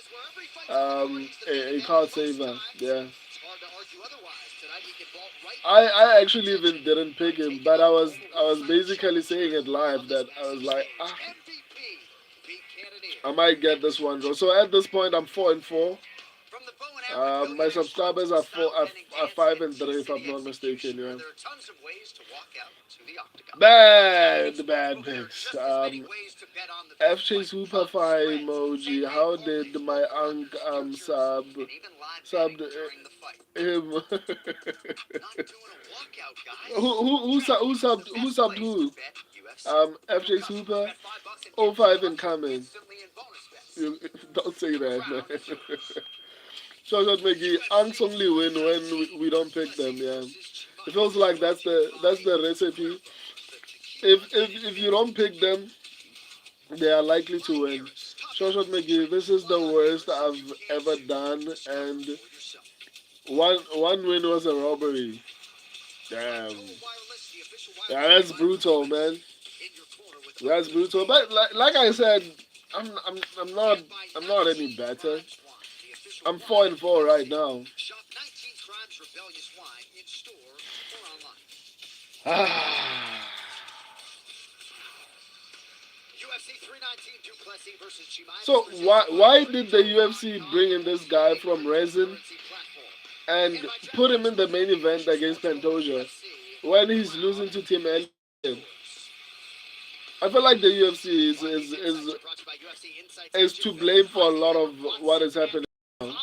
a card saver, yeah. I actually even didn't pick him, but I was basically saying it live that I was like, I might get this one though. So at this point, I'm 4-4. My subscribers are 5-3 if I'm not mistaken. Yeah. Bad picks. FJ Superfly emoji. How did my unc sub him? Who subbed who? FJ Super 05 incoming. You, don't say that, man. Shot McGee, Unks only win when we don't pick them. Yeah, it feels like that's the recipe. If you don't pick them, they are likely to win. Shot McGee, this is the worst I've ever done, and one win was a robbery. Damn, yeah, that's brutal, man. That's brutal. But like I said, I'm not any better. I'm 4-4 right now. So why did the UFC bring in this guy from Resin and put him in the main event against Pantoja when he's losing to Tim Elliott? I feel like the UFC is to blame for a lot of what is happening now.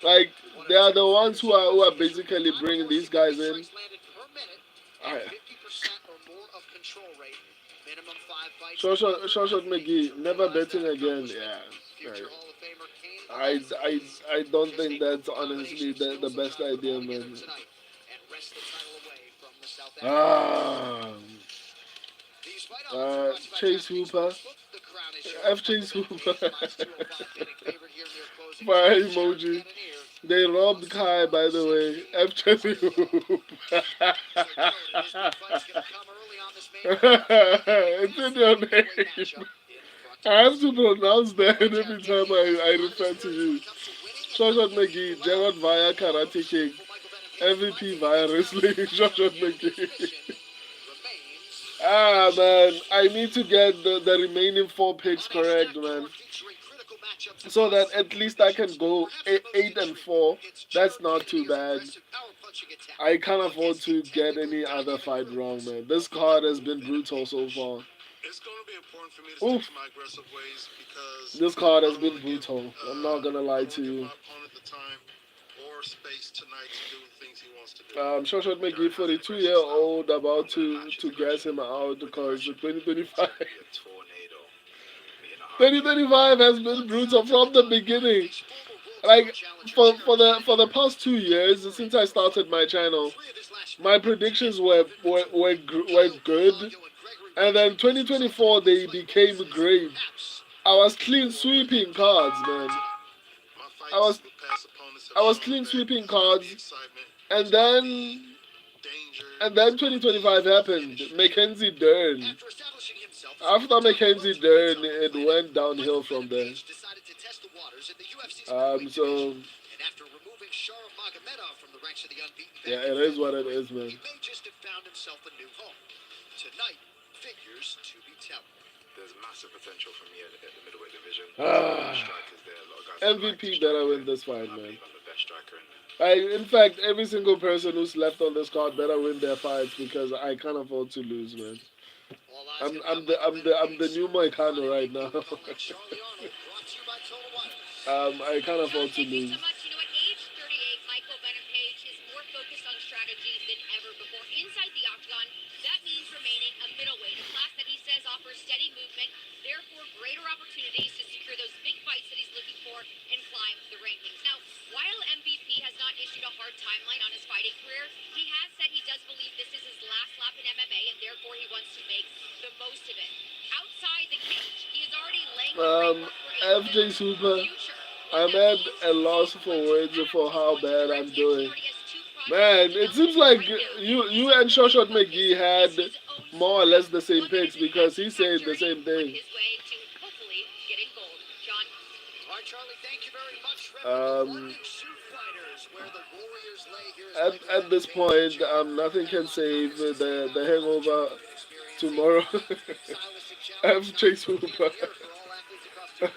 Like they are the ones who are basically bringing these guys in. I, Shoshat McGee, never betting again. Yeah. I don't think that's honestly the best idea, man. Ah, Chase Hooper. F Chase Hooper. Fire emoji. They robbed Kai, by the way. F Chase Hooper. It's in your name. I have to pronounce that every time I refer to you. Shoshat McGee, Gerard via Karate King, MVP via wrestling, Shoshat McGee. Man, I need to get the remaining 4 picks correct, man. So that at least I can go 8-4. That's not too bad. I can't afford to get any other fight wrong, man. This card has been brutal so far. It's going to be important for me to stick to my aggressive ways because this card has been brutal. I'm not gonna lie to you. my opponent the time or space tonight to do the things he wants to do. Shoshat McGee, 42-year-old, about to gas him out because 2025. 2025 has been brutal from the beginning. Like for the past 2 years since I started my channel, my predictions were good, and then 2024 they became great. I was clean sweeping cards, man. I was clean sweeping cards, and then 2025 happened. Mackenzie Dern. After Mackenzie Dern, it went downhill from there. So yeah, it is what it is, man. There's massive potential for me at the middleweight division. MVP better win this fight, man. I'm the best striker in In fact, every single person who's left on this card better win their fights because I can't afford to lose, man. I'm the new Moicano right now. I can't afford to Thank you lose. so much. You know, at age 38, Michael Venom Page is more focused on strategy than ever before. Inside the octagon, that means remaining a middleweight, a class that he says offers steady movement, therefore greater opportunities to secure those big fights that he's looking for and climb the rankings. Now, while MVP has not issued a hard timeline on his fighting career, he has said he does believe this is his last lap in MMA, and therefore he wants to make the most of it. Outside the cage, he is already laying the groundwork for a FJ good Super, future. I'm at a loss for words for how bad I'm doing. Man, it seems like you and Shoshot McGee had more or less the same picks because he's saying the same thing. All right, Charlie, thank you very much. Um, Sioux Fighters, where the Warriors lay here. at this point, nothing can save the hangover tomorrow. FJ Super. Maybe the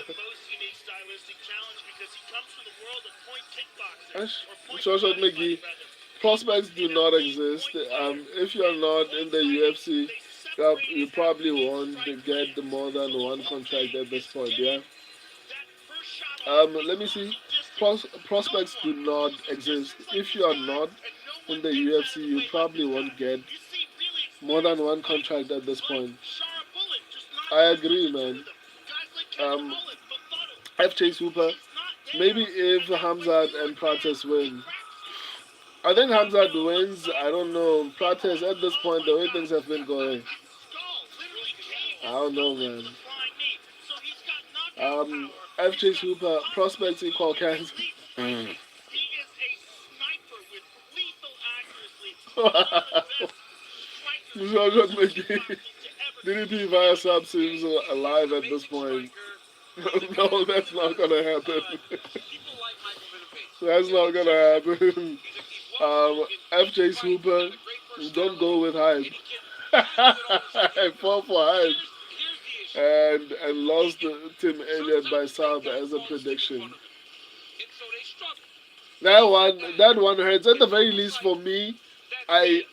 most unique stylistic challenge because he comes from the world of point kickboxing. Or point Shoshot karate McGee. fighting, rather. Prospects do not exist. If you're not in the UFC, you probably won't get more than one contract at this point. Yeah. Let me see. Prospects do not exist. If you are not in the UFC, you probably won't get more than one contract at this point. I agree, man. FJ Super. Maybe if Hamzat and Prates win. I think Hamzat wins. I don't know. Prates at this point, the way things have been going. I don't know, man. FJ Super. Prospects equal cancer. Jean-Jacques McGee. DDP via sub seems alive at this point. No, that's not gonna happen. That's not gonna happen. FJ Super, don't go with hype. I fall for hype and lost Tim Elliott by sub as a prediction. That one hurts. At the very least for me, I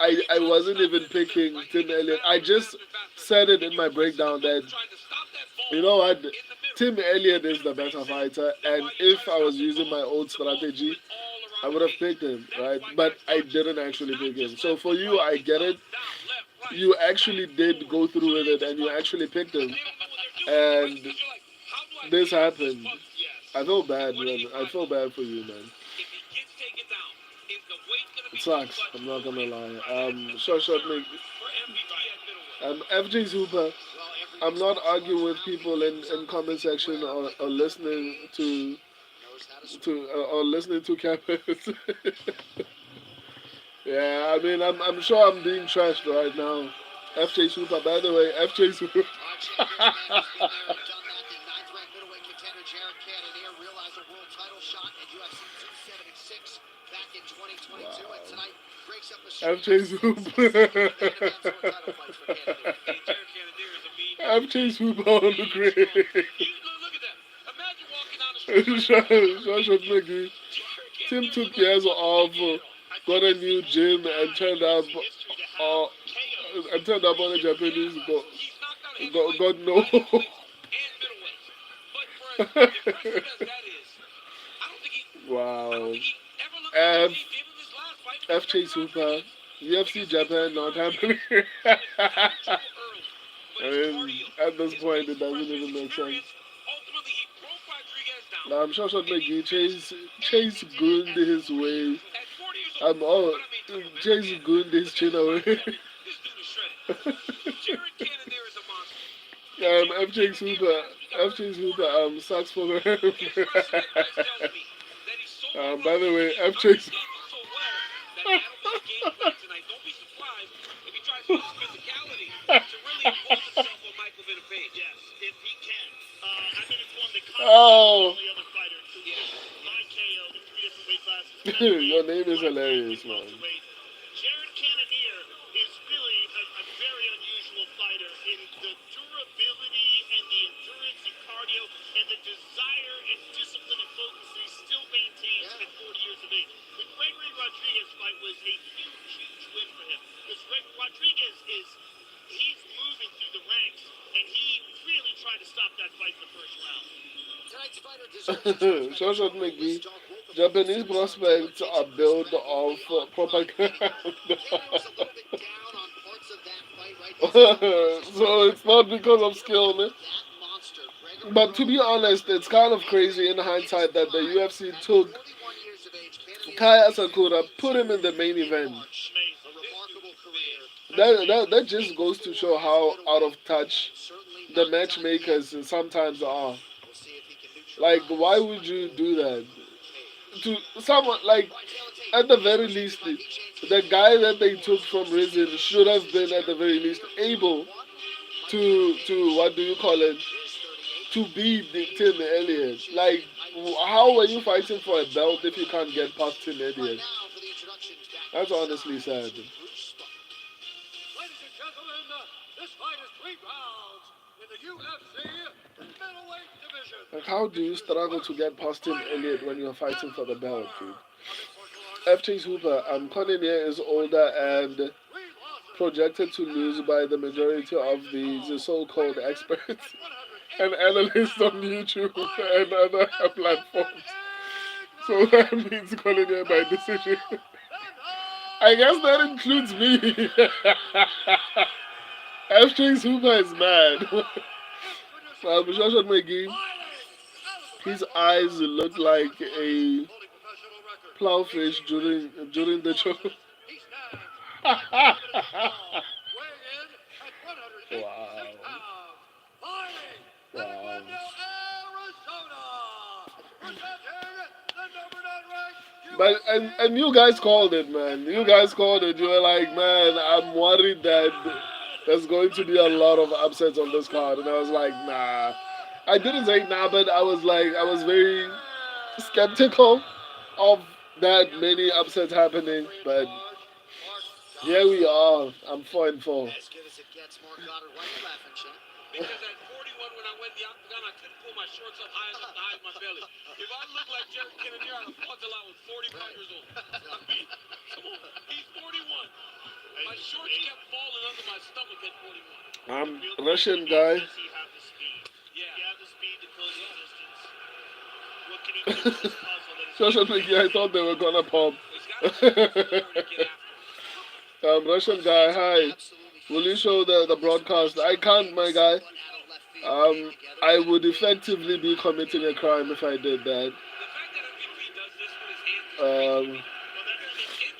wasn't even picking Tim Elliott. I just said it in my breakdown that you know what, Tim Elliott is the better fighter, and if I was using my old strategy, I would have picked him, right? But I didn't actually pick him. So for you, I get it. You actually did go through with it, and you actually picked him, and this happened. I feel bad, man. I feel bad for you, man. It sucks. I'm not gonna lie. Short me. FJ Super. I'm not arguing with people in comment section or listening or listening to campus. Yeah, I mean I'm sure I'm being trashed right now. FJ Super, by the way, FJ Super. FJ Super. FJ Super on the grave. Shut Mickey. Tim took years off, got a new gym, and turned up on a Japanese God no. Wow. FJ Super. UFC Japan not happening. I mean, at this point, it doesn't even make sense. I'm sure McGee Chase gooned his way. Chase gooned his chin away. FJ Super sucks for him. By the way, FJ Super. Oh. Your name is hilarious, man. Jared Cannonier is really a very unusual fighter in the durability and the endurance and cardio and the desire and discipline and focus that he still maintains at 40 years to me. The Gregory Rodriguez fight was a huge, huge win for him. Because Rodriguez he's moving through the ranks, and he really tried to stop that fight in the first round. Tonight's fighter deserves Shoshat McGee. Japanese prospects are built of propaganda. So it's not because of skill, man. But to be honest, it's kind of crazy in hindsight that the UFC took Kaya Asakura, put him in the main event. That just goes to show how out of touch the matchmakers sometimes are. Like, why would you do that? To someone, like, at the very least, the guy that they took from Rizin should have been at the very least able to what do you call it? To beat Tim Elliott. Like, how are you fighting for a belt if you can't get past Tim Elliott? That's honestly sad. Ladies and gentlemen, this fight is 3 rounds in the UFC middleweight division. Like, how do you struggle to get past Tim Elliott when you're fighting for the belt, dude? F. Chase Hooper, Connor is older and projected to lose by the majority of these so-called experts and analysts on YouTube and other platforms. So that means Connor by decision. I guess that includes me. F. Chase Hooper is mad. Shoshat McGee, his eyes look like a plowfish during the show. Wow. Wow. But and you guys called it, man. You guys called it. You were like, man, I'm worried that there's going to be a lot of upsets on this card, and I was like, nah. I didn't say nah, but I was very skeptical of that many upsets happening. But here we are. I'm 4-4. As good as it gets, Mark Goddard. Why are you laughing, Sean? Because at 41, when I went the octagon, I couldn't pull my shorts up high enough to hide my belly. If I looked like Jared Cannonier, I'd have fought till I was 45 years old. I mean, come on. He's 41. My shorts kept falling under my stomach at 41. I'm Russian guy. Does he have the speed? Yeah. He has the speed to close the distance. What can he do with this puzzle that is Social media, I thought they were gonna pop. Russian guy, hi. Will you show the broadcast? I can't, my guy. I would effectively be committing a crime if I did that.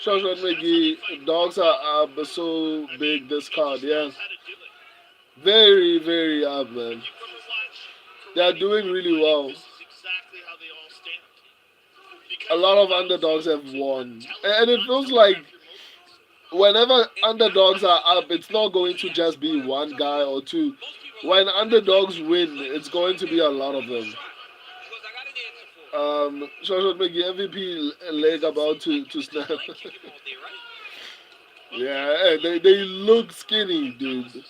Shoshat McGee, dogs are up so big this card, yeah. Very, very up, man. They are doing really well. A lot of underdogs have won. And it feels like whenever underdogs are up, it's not going to just be one guy or two. When underdogs win, it's going to be a lot of them. Shoshat McGee, MVP leg about to snap. Yeah, they look skinny, dude.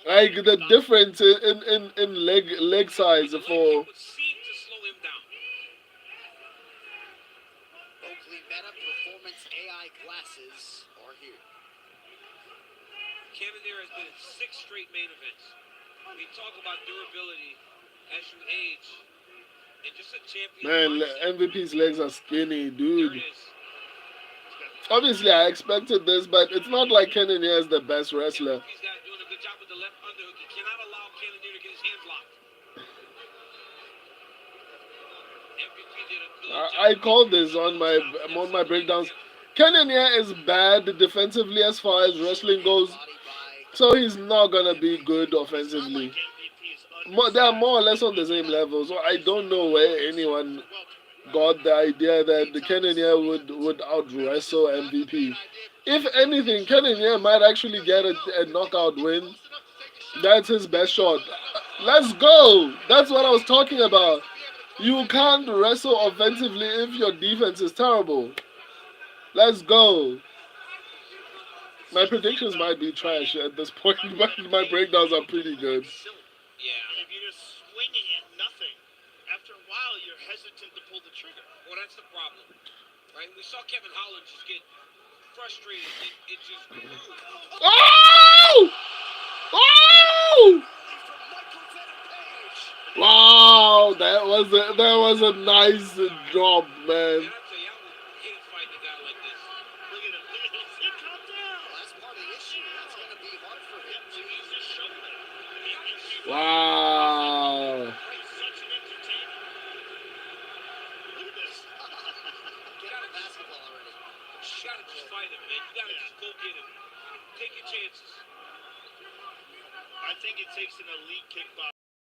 Like the difference in leg size for. Performance AI glasses are here. Cannonier has been in 6 straight main events. We talk about durability as you age, and just a champion. Man, MVP's legs are skinny, dude. Obviously, I expected this, but it's not like Cannonier is the best wrestler. He's doing a good job with the left underhook. He cannot allow Cannonier to get his hands locked. I called this on my breakdowns. Cannonier is bad defensively as far as wrestling goes, so he's not gonna be good offensively. They are more or less on the same level, so I don't know where anyone got the idea that the Cannonier would out wrestle MVP. If anything, Cannonier might actually get a knockout win. That's his best shot. Let's go. That's what I was talking about. You can't wrestle offensively if your defense is terrible. Let's go. My predictions might be trash at this point, but my breakdowns are pretty good. Yeah, if you're just swinging at nothing after while, you're hesitant to pull the trigger. Well, that's the problem, right? We saw Kevin Holland just get frustrated. It just grew. Oh! Oh! Wow, that was a nice job, man. And I tell you, I would hate fighting a guy like this. Look at him. Look at him. He calm down. Well, that's part of the issue. That's going to be hard for him to. He's just showing it. Wow. He's such an entertainer. Look at this. Get out of basketball already. You gotta just fight him, man. You gotta just go get him. Take your chances. I think it takes an elite kickboxer.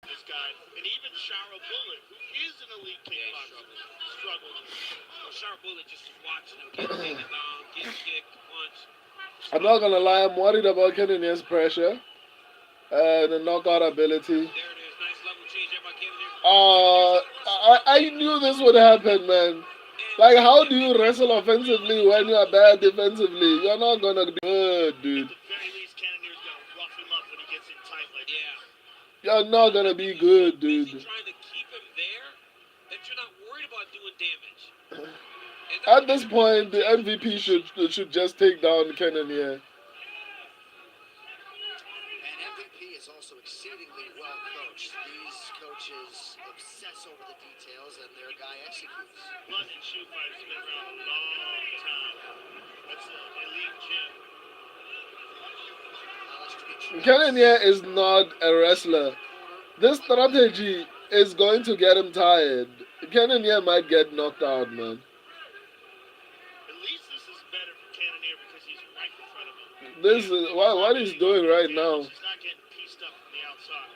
This guy, and even Shara Bullet, who is an elite kickboxer, struggled. Well, Sharp Bullet just watching him get taken down, get kicked, punch. I'm not gonna lie, I'm worried about Cannonier's pressure and the knockout ability. There it is. Nice level change there by Kennedy. I knew this would happen, man. Like, how do you wrestle offensively when you are bad defensively? You're not gonna do good, dude. At the very least, Cannonier's gonna rough him up when he gets in tight like that. Yeah. You're not gonna be good, Busy dude. trying to keep him there that you're not worried about doing damage. At this point, the MVP should just take down Cannonier. And MVP is also exceedingly well coached. These coaches obsess over the details, and their guy executes. London shoe fighters have been around a long time. That's an elite gym. Cannonier is not a wrestler. This strategy is going to get him tired. Cannonier might get knocked out, man. At least this is better for Cannonier because he's right in front of him. This is what he's doing right now. He's not getting pieced up from the outside.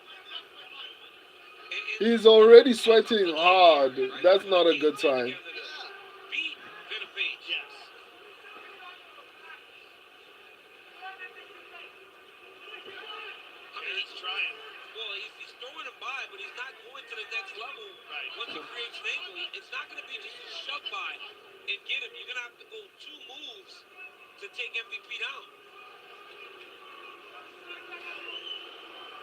He's already sweating hard. That's not a good sign. Beat Venom Page. Yes. I mean, he's trying. Well, he's throwing him by, but he's not going to the next level. Right. Once he creates an angle, it's not going to be just a shove by and get him. You're going to have to go 2 moves to take MVP down.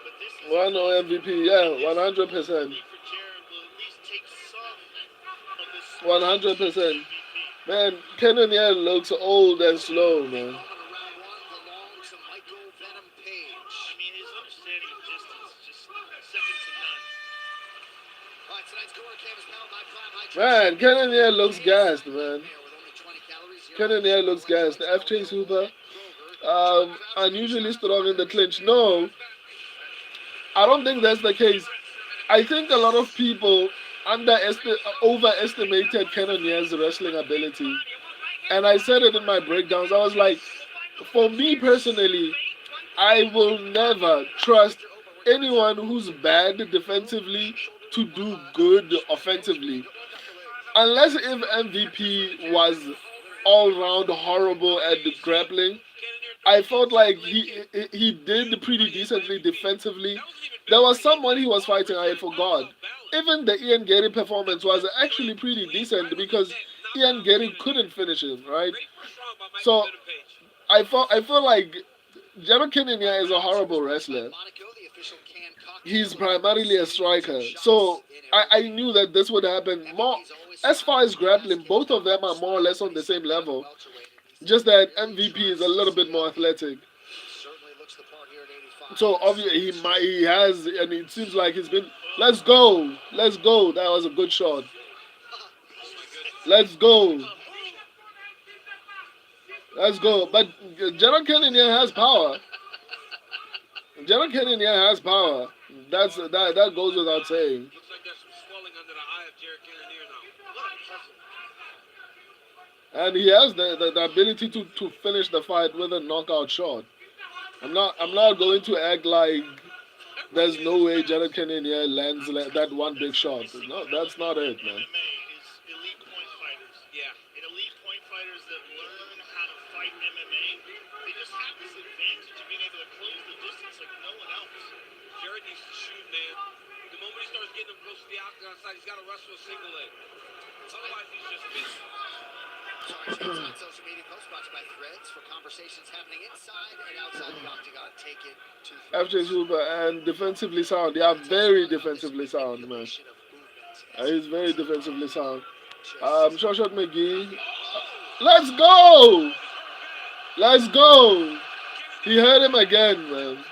But this is One MVP, yeah, 100%. for Jared will at least take some of this 100%. MVP. Man, Cannonier looks old and slow, man. Round 1 belongs to Michael Venom Page. I mean, his understanding of distance is just second to none. All right, tonight's corner canvas panel, my climb, Man, Cannonier looks gassed, man. with only 20 calories, Cannonier looks gassed. FJ Super, unusually strong in the clinch. No, I don't think that's the case. I think a lot of people overestimated Cannonier's wrestling ability. And I said it in my breakdowns. I was like, for me personally, I will never trust anyone who's bad defensively to do good offensively. Unless if MVP was all round horrible at the grappling, I felt like he did pretty decently defensively. There was someone he was fighting, I forgot. Even the Ian Gary performance was actually pretty decent because Ian Gary couldn't finish him, right? So I feel like Jared Cannonier is a horrible wrestler. He's primarily a striker. So I knew that this would happen. More as far as grappling, both of them are more or less on the same level. Just that MVP is a little bit more athletic. So obviously he has, and it seems like he's been. Let's go. That was a good shot. Let's go. But Jared Cannonier has power. That goes without saying. Looks like there's some swelling under the eye of Jared Cannonier now. And he has the ability to finish the fight with a knockout shot. I'm not going to act like there's no way Jared Cannonier lands that one big shot. No, that's not it, man. MMA is elite point fighters. Yeah. And elite point fighters that learn how to fight MMA, they just have this advantage of being able to close the distance like no one else. Jared needs to shoot, man. The moment he starts getting him close to the octagon side, he's got to wrestle a single leg. Otherwise, he's just missing. On social media posts brought to you by Threads for conversations happening inside and outside the octagon. Take it to FJ Super and defensively sound. They are very defensively sound, man. He's very defensively sound. Shot McGee. Let's go! Let's go! He hurt him again, man.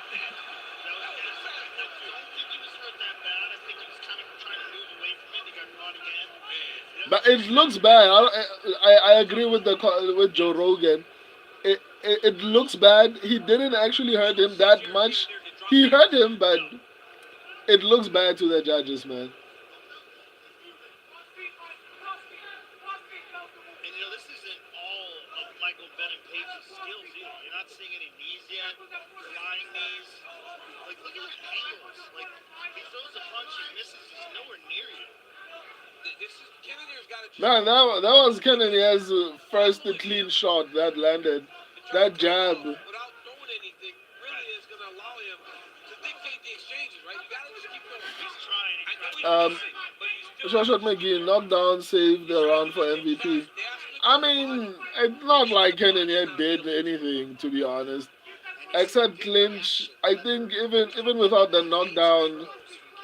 But it looks bad. I agree with with Joe Rogan. It looks bad. He didn't actually hurt him that much. He hurt him, but it looks bad to the judges, man. And this isn't all of Michael Bennett Page's skills either. You're not seeing any knees yet, flying knees. Like, look at the angles. Like, he throws a punch and misses. He's nowhere near you. Man, that was Kennedy's first clean shot that landed. That jab. Without throwing anything, really is going to allow him to dictate the exchanges, right? You got to just keep going. He's trying. I know he's missing, but he's still... Shot McGee knockdown saved the round for MVP. I mean, it's not like Kennedy did anything, to be honest. Except clinch. I think even without the knockdown,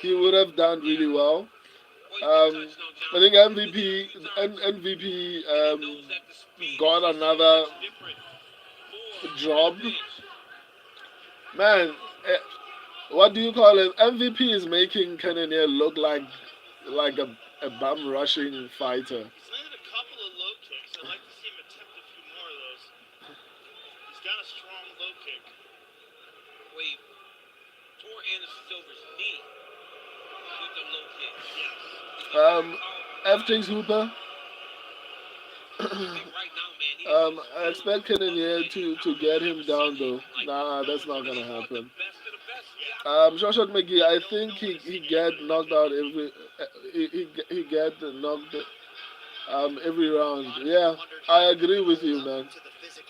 he would have done really well. I think MVP got another job. Man, what do you call it? MVP is making Kennedy look like a bum rushing fighter. He's landed a couple of low kicks. I'd like to see him attempt a few more of those. He's got a strong low kick. Wait, tore Anderson Silver's knee with the low kick. Yes. FJ's Hooper. I expect Kennedy to get him down though. Nah, that's not gonna happen. Shot McGee, I think he get knocked out he get knocked every round. Yeah, I agree with you, man.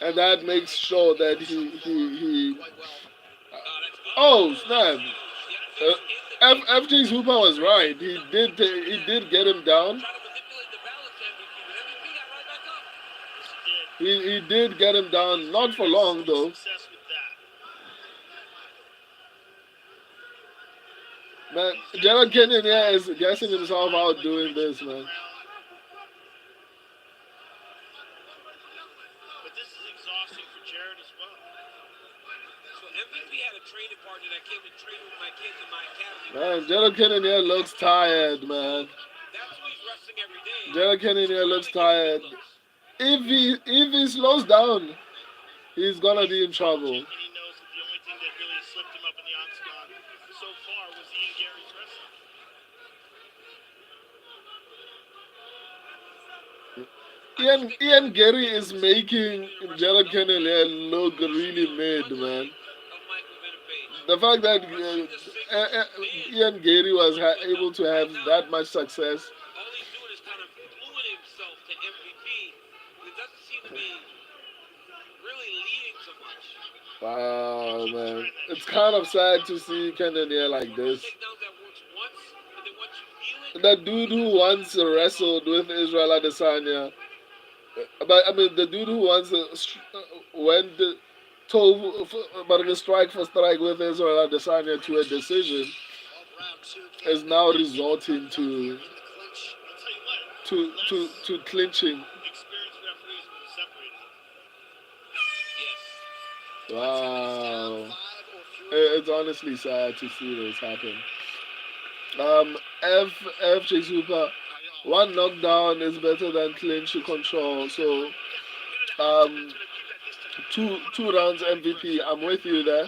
And that makes sure that he oh snap. FJ's Hooper was right. He did get him down. He did get him down, not for long though. Man, Gerald Kenyon is guessing himself out doing this, man. But this is exhausting for Jared as well. So MVP had a training partner that came to train with my kids in my academy. Man, Gerald Kenyon looks tired, man. That's who he's wrestling every day. Gerald Kenyon looks tired. If he slows down, he's gonna be in trouble. And he knows that the only thing that really slipped him up in the octagon so far was Ian Gary's wrestling. Ian Gary is making Gerald Kenyon look really mid, man. The fact that Ian Gary was able to have that much success. All he's doing is kind of gluing himself to MVP. It doesn't seem to be really leading so much. Wow, man. It's kind of sad to see Kenyon like this. The dude who once wrestled with Israel Adesanya. But I mean, the dude who once went but in a strike for strike with Israel Adesanya to a decision is now resorting to clinching. Wow, it's honestly sad to see this happen. FJ Super, one knockdown is better than clinch control. So, two rounds MVP. I'm with you there,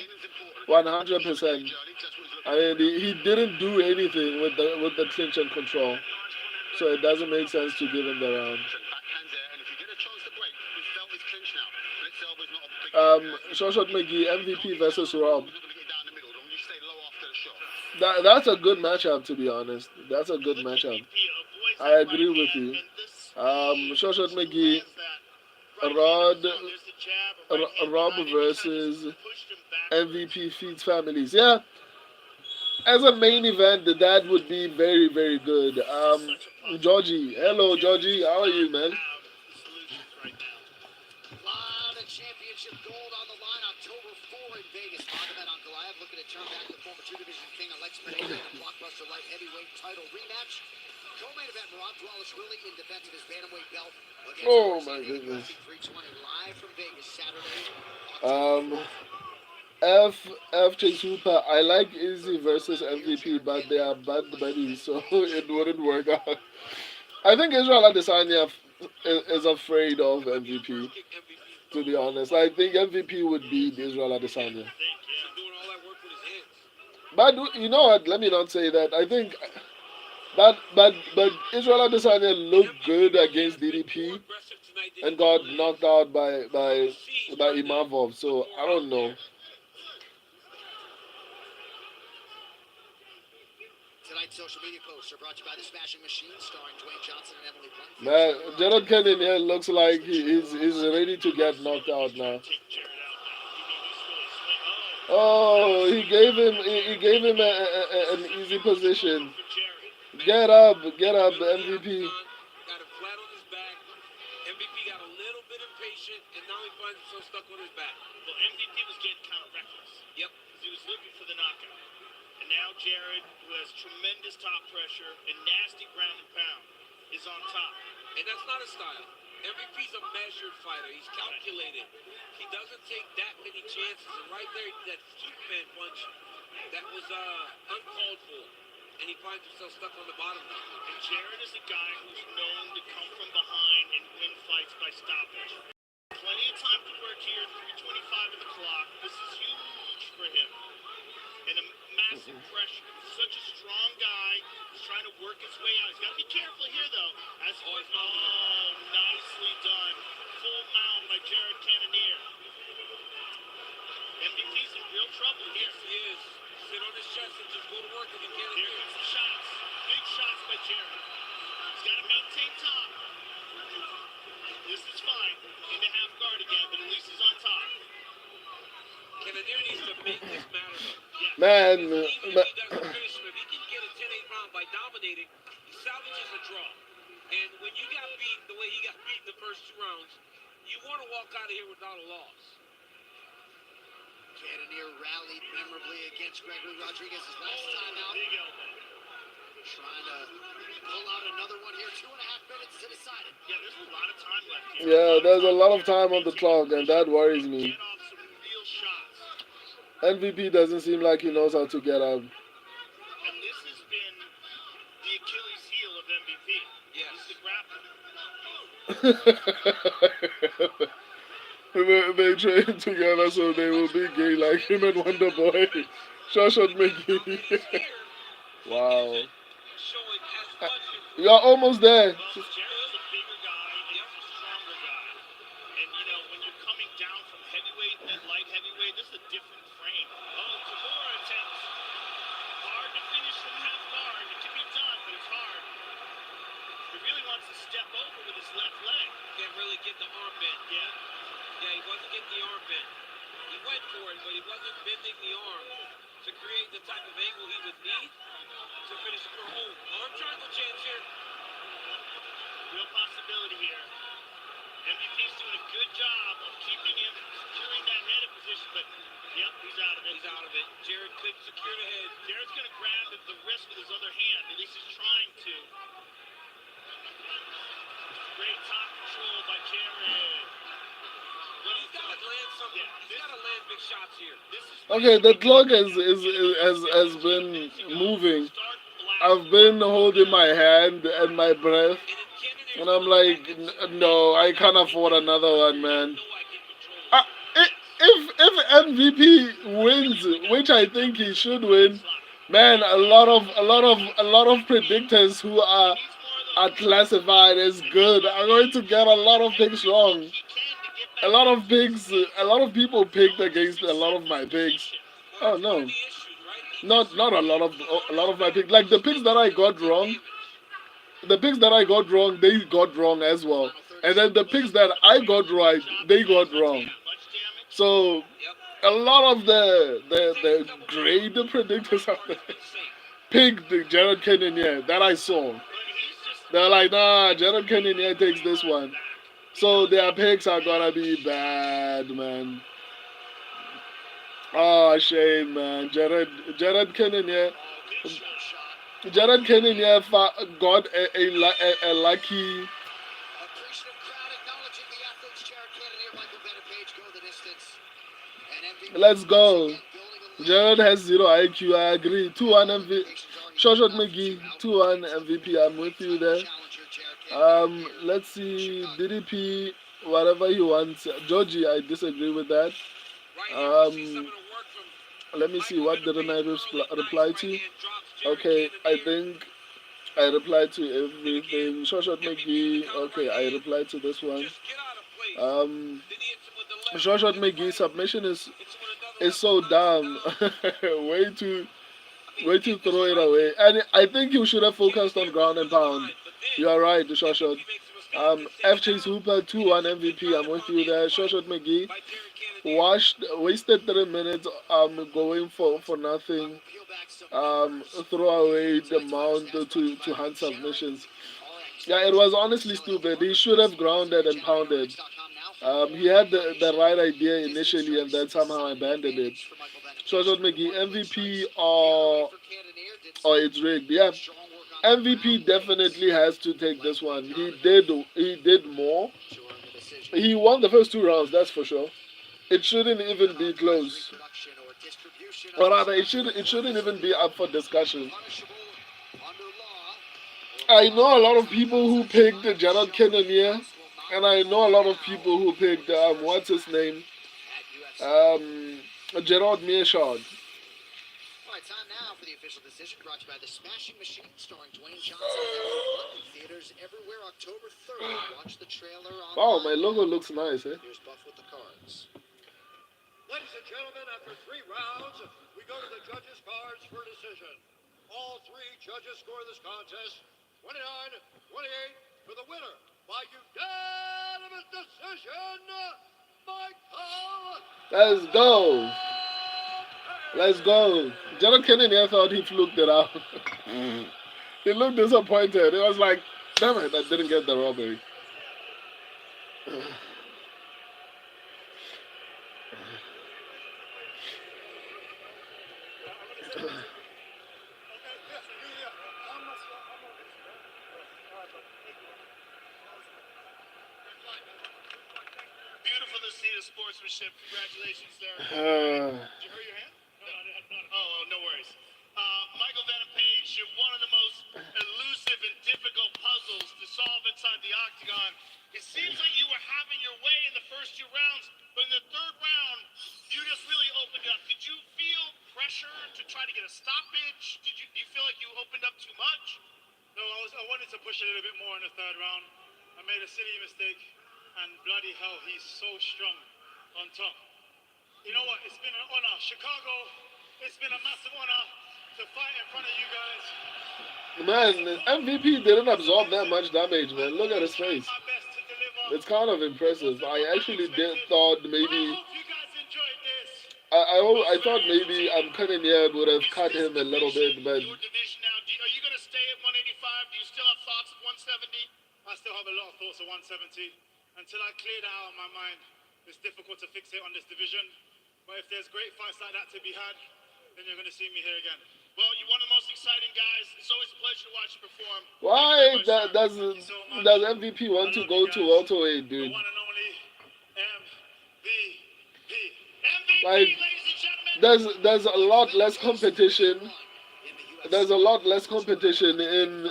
100%. I mean, he didn't do anything with the clinch and control, so it doesn't make sense to give him the round. Shot McGee, MVP versus Rob. That's a good matchup, to be honest. That's a good matchup. I agree with you. Shot McGee, Rob versus MVP feeds families. Yeah. As a main event, that would be very, very good. Georgie. Hello, Georgie. How are you, man? Championship gold on the line October 4 in Vegas. Magomed on Goliath looking to turn back the former two-division king Alex Pereira in a blockbuster light heavyweight title rematch. Co-main event, Marab Dvalishvili in defense of his bantamweight belt against Oh my goodness. 320 live from Vegas Saturday. FJ Super, I like Izzy versus MVP, but they are bad buddies, so it wouldn't work out. I think Israel Adesanya is afraid of MVP. To be honest, I think MVP would beat Israel Adesanya. But you know what? Let me not say that. I think, but Israel Adesanya looked good against DDP and got knocked out by Imavov. So I don't know. Tonight's social media posts are brought to you by the Smashing Machine, starring Dwayne Johnson and Emily Blunt. Man, Jared Kenyon here looks like he's ready to get knocked out now. Oh, he gave him an easy position. Get up, MVP. Got him flat on his back. MVP got a little bit impatient, and now he finds himself stuck on his back. Well, MVP was getting kind of reckless. Yep. He was looking for the knockout. And now Jared, who has tremendous top pressure and nasty ground and pound, is on top. And that's not his style. MVP's a measured fighter. He's calculated. He doesn't take that many chances. And right there, that Superman punch, that was uncalled for. And he finds himself stuck on the bottom now. And Jared is a guy who's known to come from behind and win fights by stoppage. Plenty of time to work here, 3:25 of the clock. This is huge for him. And a massive pressure. Such a strong guy. He's trying to work his way out. He's got to be careful here, though. Nicely done. Full mount by Jared Cannonier. MVP's in real trouble here. Yes, he is. Sit on his chest and just go to work if he can. Here comes the shots. Big shots by Jared. He's got to maintain top. This is fine. Into half guard again, but at least he's on top. Cannonier needs to make this matter. Man, Even if he doesn't finish him, if he can get a 10-8 round by dominating, he salvages a draw. And when you got beat the way he got beat in the first 2 rounds, you want to walk out of here without a loss. Cannonier rallied memorably against Gregory Rodriguez his last time out. Big elbow. Trying to pull out another one here. 2.5 minutes to decide it. Yeah, there's a lot of time left here. yeah, there's a lot of time on the clock, and that worries me. Get off some real shots. MVP doesn't seem like he knows how to get up. And this has been the Achilles heel of MVP. Yes. It's the grappling. They train together so they will be gay like him and Wonder Boy. Shot Mickey. Wow. Showing as much You're almost there. Well, Jared's a bigger guy and he's a stronger guy. And, you know, when you're coming down from heavyweight and light heavyweight, this is a different frame. Oh, Kimura attempts. Hard to finish from half guard. It can be done, but it's hard. He really wants to step over with his left leg. can't really get the arm bent. Yeah, he wasn't getting the arm bent. He went for it, but he wasn't bending the arm to create the type of angle he would need to finish the curl. Oh, arm triangle chance here. Real possibility here. MVP's doing a good job of keeping him, securing that head in position, but yep, he's out of it. He's out of it. Jared couldn't secure the head. Jared's going to grab the wrist with his other hand. At least he's trying to. Great top control by Jared. He's got to land something. He's got to land big shots here. Okay, the clock has been moving. I've been holding my hand and my breath, and I'm like, no, I can't afford another one, man. If MVP wins, which I think he should win, man, a lot of predictors who are classified as good are going to get a lot of picks wrong. A lot of people picked against a lot of my picks. Oh no, not a lot of my picks. Like the picks that I got wrong, they got wrong as well. And then the picks that I got right, they got wrong. So a lot of the great predictors out there picked Jared Cannonier that I saw. They're like, nah, Jared Cannonier takes this one. So their picks are gonna be bad, man. Oh, shame, man. Jared Kennan, yeah. Oh, good show shot. Jared Kennan, yeah, got a lucky. Appreciative crowd acknowledging the athletes. Jared Cannonier, Michael Bennett Page go the distance. And MVP Let's once go. again building a lead. Jared has zero IQ. I agree. 2-1 MVP. Short McGee. 2-1 MVP. I'm with you there. Challenger Jared Cannonier here. Let's see. DDP, whatever he wants. Georgie, I disagree with that. Right here, we'll see some Um, of the work from let me see. Michael What Bennett didn't I Page. Early, nice reply to? right-hand drops. Jared Okay, I Cannonier. think I replied to everything. Short MVP with McGee. the counter Okay, right I hand. replied to this one. Just get out of place. Um, Then he hits him with the left. Short Then the McGee right. submission Hits him with another is left. so Knocks him dumb. down. way too I way mean, to get the throw it strike. away. And I think you should have focused on Cannonier ground was and through the pound. line, but then You are right, the short shot. MVP makes a mistake and sends F it Chase down. Hooper, 2-1 MVP. I'm with you there. Short shot McGee. By Jared Cannonier. Wasted 3 minutes going for nothing. Peel back some numbers. Throw away the mount to hand submissions. Yeah, it was honestly stupid. He should have grounded and pounded. He had the right idea initially and then somehow abandoned it. Short shot McGee, MVP or it's rigged. Yeah, MVP definitely has to take this one. He did more. He won the first 2 rounds, that's for sure. It shouldn't even be close. Or rather, it shouldn't even be up for discussion. I know a lot of people who picked Jared Cannonier, and I know a lot of people who picked what's his name, Gerard Mearshard. All right, time now for the official decision brought to you by The Smashing Machine, starring Dwayne Johnson and Emily Blunt in theaters everywhere October 3rd. Watch the trailer on. Wow, my logo looks nice, eh? Here's Buff with the cards. Ladies and gentlemen, after 3 rounds, we go to the judges' cards for decision. All 3 judges score this contest 29-28 for the winner by unanimous decision, Michael. Let's go. Let's go. Jared Cannonier thought he fluked it out. He looked disappointed. It was like, damn it, I didn't get the robbery. Beautiful to see the sportsmanship. Congratulations there. Did you hurt your hand? Oh, no worries. Michael Bennett Page, you're one of the most elusive and difficult puzzles to solve inside the octagon. It seems like you were having your way in the first 2 rounds, but in the 3rd round, you just really opened up. Did you feel pressure to try to get a stoppage? Do you feel like you opened up too much? No, I wanted to push a little bit more in the 3rd round. I made a silly mistake, and bloody hell, he's so strong on top. You know what? It's been an honor. Chicago, it's been a massive honor to fight in front of you guys. Man, MVP didn't absorb that much damage, man. Look at his face. My best to deliver. It's kind of impressive. I actually thought I maybe hope you guys enjoyed this. I thought maybe Cannonier would have cut him a little bit, but Your division now, are you going to stay at 185? Do you still have thoughts of 170? I still have a lot of thoughts of 170. Until I clear that out of my mind, it's difficult to fixate on this division. But if there's great fights like that to be had, then you're going to see me here again. Well, you're one of the most exciting guys. It's always a pleasure to watch you perform. why does MVP want to go to welterweight, The dude? one and only MVP. MVP, Like, ladies and gentlemen. there's a lot less competition. There's a lot less competition in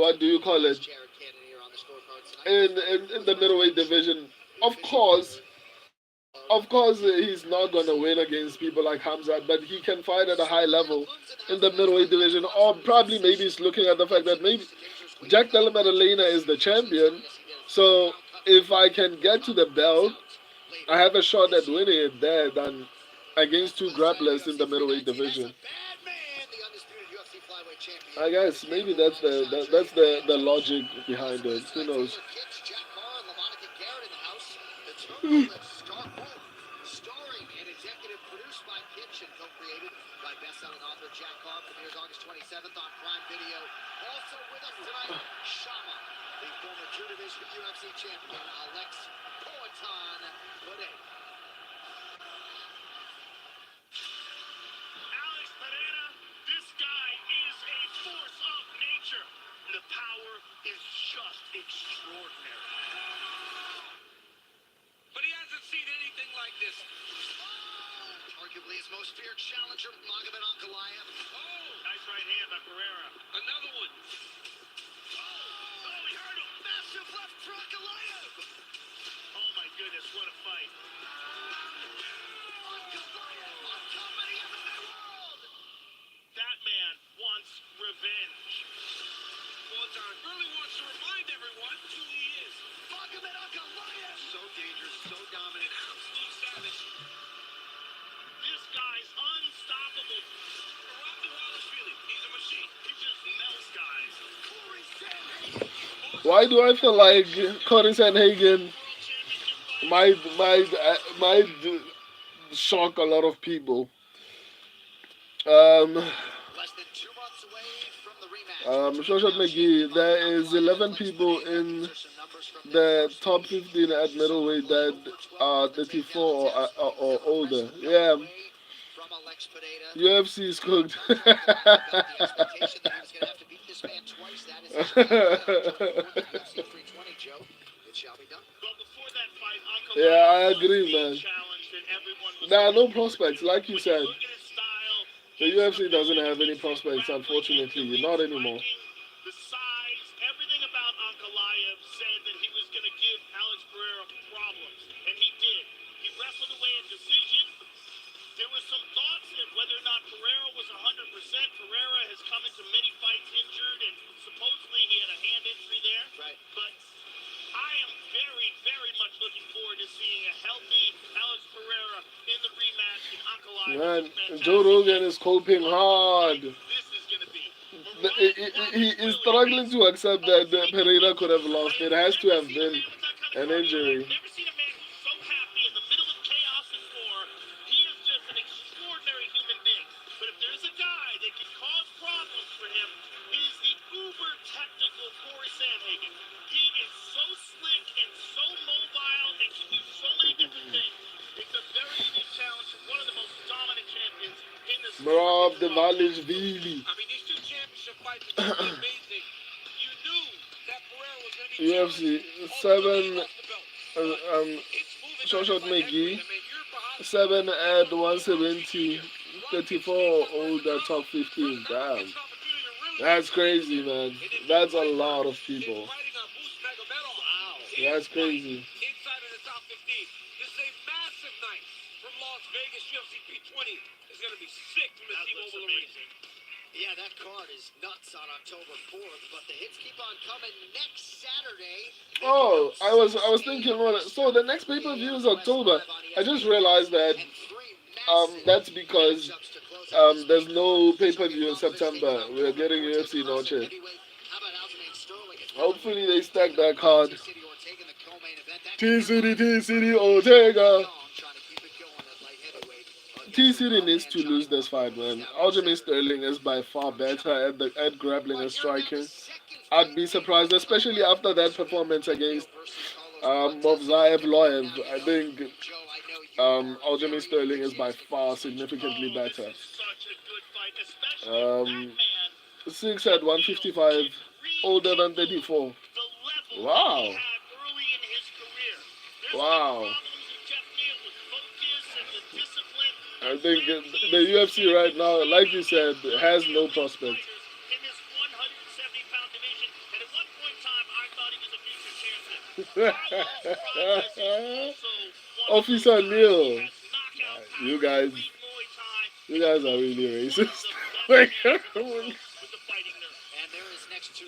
what do you call it? Jared Cannonier on the scorecard tonight. In the middleweight division. Of course, he's not gonna win against people like Khamzat, but he can fight at a high level in the middleweight division. Or probably maybe he's looking at the fact that maybe Jack Della Maddalena is the champion. So if I can get to the belt, I have a shot at winning it there than against 2 grapplers in the middleweight division. Bad man, the undisputed UFC flyweight champion. I guess maybe that's the logic behind it. Who knows? Kicks, Jack Carr and LaMonica Garrett in the house. The Turbo Star Wolf, starring and executive produced by Kitch and co-created by best-selling author Jack Carr. Premieres August 27th on Prime Video. Also with us tonight, Shama, the former 2 Division UFC champion, Alex Poatan Bode. just extraordinary. But he hasn't seen anything like this. Arguably his most feared challenger, Magomed Ankalaev. Nice right hand by Pereira. Another one. Oh, he hurt him. Massive left for Ankalaev. Oh, my goodness, what a fight. Ankalaev, a company of the new world. That man wants revenge. Walter really wants to remind everyone who he is. Magomed Ankalaev. So dangerous, so dominant. Absolute savage. This guy's unstoppable. Robbie Wallace feeling. He's a machine. He just melts guys. Corey Sandhagen. Why do I feel like Corey Sanhagen might shock a lot of people? Less than 2 months away from the rematch. Shoshat McGee, there is 11 people in the top 15 at middleweight that are 34 or older. Yeah, From Alex Pineda. UFC is cooked. The expectation that he was going to have to beat this man twice. That is UFC 320, Joe. It shall be done. But before that fight, Yeah, I Ankalaev agree, was the man. challenge that everyone was There are no looking for. prospects, like you When said. look at his style, The UFC doesn't have any prospects, unfortunately. Not anymore. the size, everything about Ankalaev said that he was going to give Alex Pereira problems, and he did. He wrestled away a decision. There was some thoughts that whether or not Pereira was 100%. Pereira has come into many fights injured, and supposedly he had a hand injury there. Right. But I am very, very much looking forward to seeing a healthy Alex Pereira in the rematch in Ankalaev. Man, Joe Rogan is coping hard. This is going to be. He is struggling to accept that Pereira could have lost. It has to have been an injury. I've never seen a man who's so happy in the middle of chaos and war. He is just an extraordinary human being. But if there's a guy that can cause problems for him, it is the uber technical Corey Sandhagen. He is so slick and so mobile and can do so many different things. It's a very unique challenge from one of the most dominant champions in the sport. Rob the Valishvili. I mean, these two championship fights are going to be amazing. You knew that Pereira was going to be UFC challenging 7. all the way he lost the belt. Um, It's moving Shoshat on like McGee, heavyweight. I mean, you're behind 7 at 170, 34 older, top 15. Damn. That's crazy, man. That's a lot of people. Wow. That's crazy. Inside of the top 15. This is a massive night from Las Vegas. UFC P20 is going to be sick from the team over the ring. Yeah, that card is nuts on October 4th, but the hits keep on coming next Saturday. Oh, I was thinking, well, so the next pay-per-view is October. I just realized that that's because there's no pay-per-view in September. We're getting UFC Noche. Hopefully they stack that card. T-City, Ortega. T-City needs to lose this fight, man. Aljamain Sterling is by far better at grappling and striking. I'd be surprised, especially after that performance against Movzaev Loev. I think Aljamain Sterling is by far significantly better. 6 at 155, older than 34. Wow. Wow. I think the UFC right now, like you said, has no prospect. Officer Neil, you guys are really racist. Like,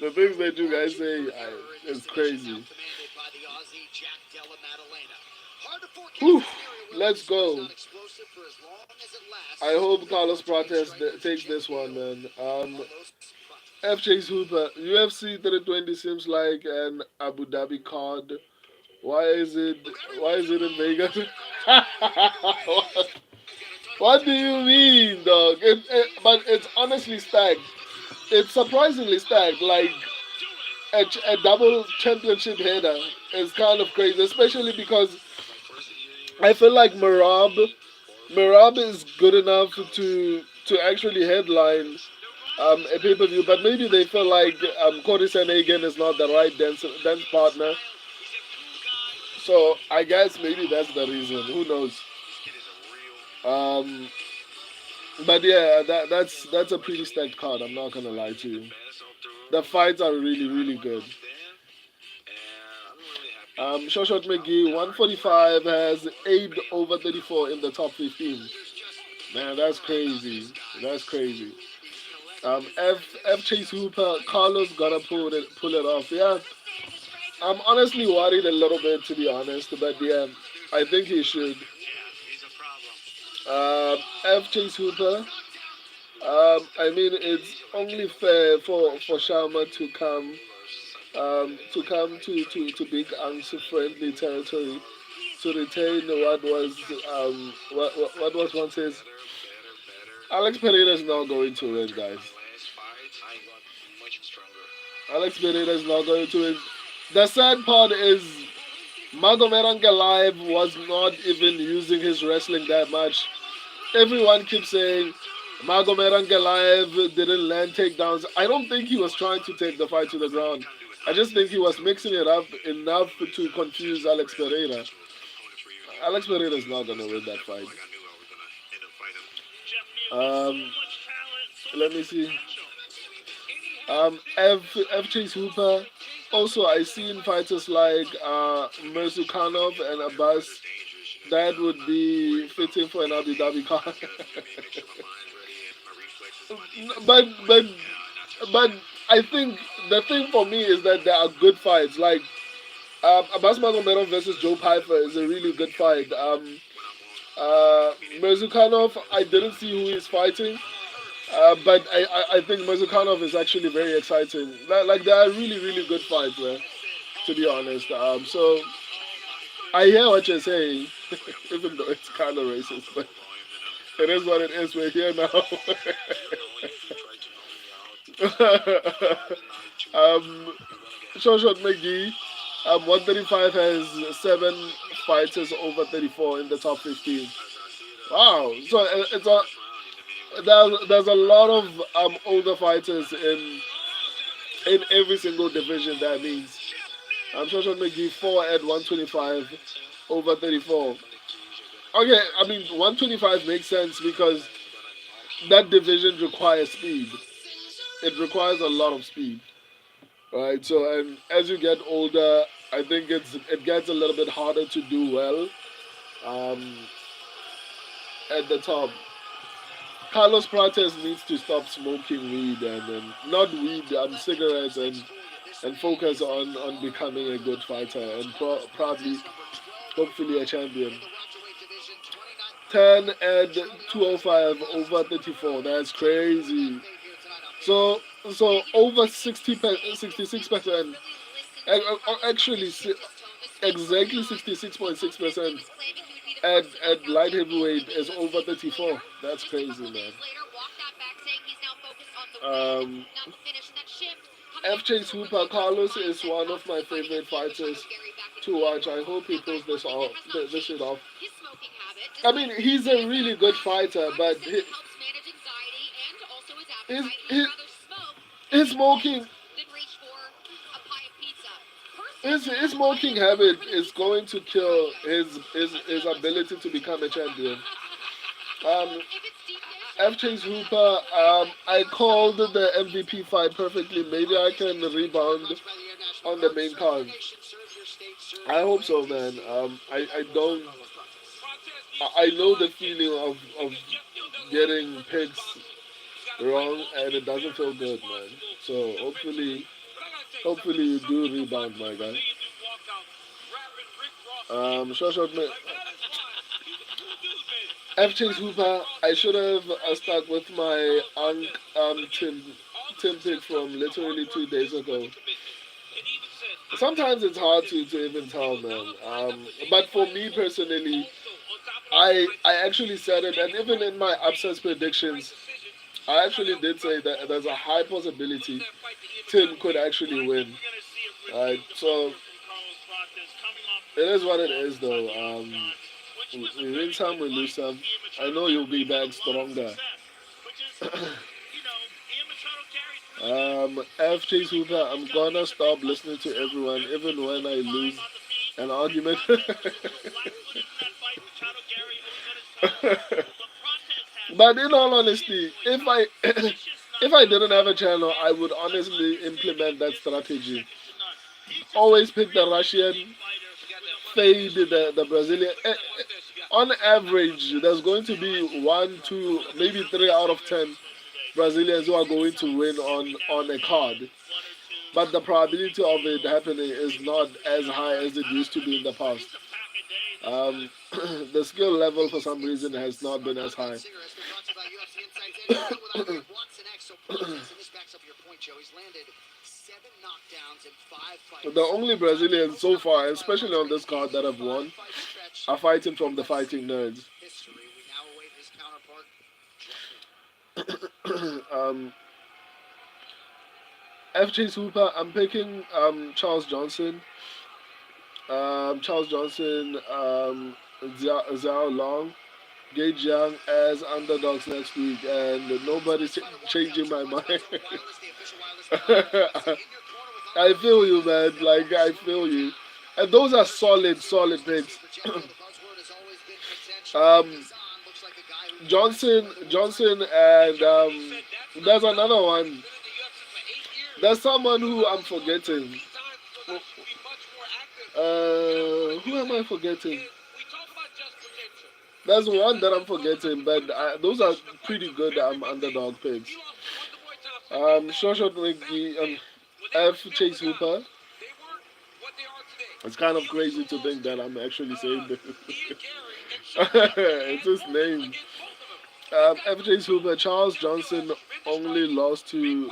the things that you guys say is crazy. Whew, let's go. I hope Carlos Prates takes this one, man. FJ's Hooper, UFC 320 seems like an Abu Dhabi card. Why is it in Vegas? What do you mean, dog? But it's honestly stacked. It's surprisingly stacked. Like a double championship header is kind of crazy, especially because I feel like Merab is good enough to actually headline a pay-per-view, but maybe they feel like Cody Sanagan is not the right dance partner. So I guess maybe that's the reason. Who knows? Um, but yeah, that's a pretty stacked card. I'm not gonna lie to you. The fights are really good. Shoshat McGee 145 has 8 over 34 in the top 15. Man, that's crazy. That's crazy. F Chase Hooper, Carlos gotta pull it off. Yeah, I'm honestly worried a little bit to be honest, but yeah, I think he should. F Chase Hooper. I mean, it's only fair for Sharma to come to Big Ang's friendly territory to retain what was once his. Alex Pereira is not going to win, guys. Alex Pereira is not going to win. The sad part is Magomed Ankalaev was not even using his wrestling that much. Everyone keeps saying Magomed Ankalaev didn't land takedowns. I don't think he was trying to take the fight to the ground. I just think he was mixing it up enough to confuse Alex Pereira. Alex Pereira is not going to win that fight. Let me see. F Chase Hooper. Also, I seen fighters like Mirzukhanov and Abbas. That would be fitting for an Abu Dhabi card. but I think the thing for me is that there are good fights. Like Abbas Magomedov versus Joe Piper is a really good fight. Mirzukhanov, I didn't see who he's fighting. But I think Mirzukhanov is actually very exciting. Like there are really good fights there, to be honest. So I hear what you're saying, even though it's kind of racist, but it is what it is. We're here now. Shoshat McGee, 135 has 7 fighters over 34 in the top 15. Wow, so it's a there's a lot of older fighters in every single division. That means Shoshat McGee 4 at 125 over 34. Okay, I mean 125 makes sense because that division requires speed. It requires a lot of speed, right? So and as you get older, I think it gets a little bit harder to do well um, at the top. Carlos Prates needs to stop smoking weed and not weed, cigarettes and focus on becoming a good fighter and probably, hopefully, a champion. 10 and 205 over 34. That's crazy. So over 66%. Actually, exactly 66.6% at light heavyweight is over 34. That's crazy, man. F. Chase Hooper Carlos is one of my favorite fighters to watch. I hope he pulls this shit off. I mean, he's a really good fighter, but his smoking his smoking habit is going to kill his ability to become a champion. Um, F. Chase Hooper, I called the MVP fight perfectly. Maybe I can rebound on the main card. I hope so, man. I don't. I know the feeling of getting picks wrong, and it doesn't feel good, man. So hopefully you do rebound, my guy. Short man. F. Chase Hooper, I should have stuck with my Tim pick from literally 2 days ago. Sometimes it's hard to even tell, man. But for me personally, I actually said it, and even in my upsets predictions, I actually did say that there's a high possibility Tim could actually win. Right, so it is what it is, though. We win some, we lose some. I know you'll be back stronger. F Chase Hooper, I'm gonna stop listening to everyone, even when I lose an argument. But in all honesty, if I if I didn't have a channel, I would honestly implement that strategy. Always pick the Russian, fade the Brazilian. On average, there's going to be one, two, maybe 3 out of 10 Brazilians who are going to win on a card. But the probability of it happening is not as high as it used to be in the past. Um, the skill level for some reason has not been as high. The only Brazilians so far, especially on this card that have won, are fighting from the Fighting Nerds. um, FJ Super, I'm picking Charles Johnson. Charles Johnson, Zhao Long, Gage Young as underdogs next week, and nobody's changing my mind. I feel you, man. Like I feel you, and those are solid, solid picks. um, Johnson, and there's another one. There's someone who I'm forgetting. Who am I forgetting? There's one that I'm forgetting, but those are pretty good underdog picks. Shoshat McGee, F. Chase Hooper. It's kind of crazy to think that I'm actually saying this. It's his name. F. Chase Hooper. Charles Johnson only lost to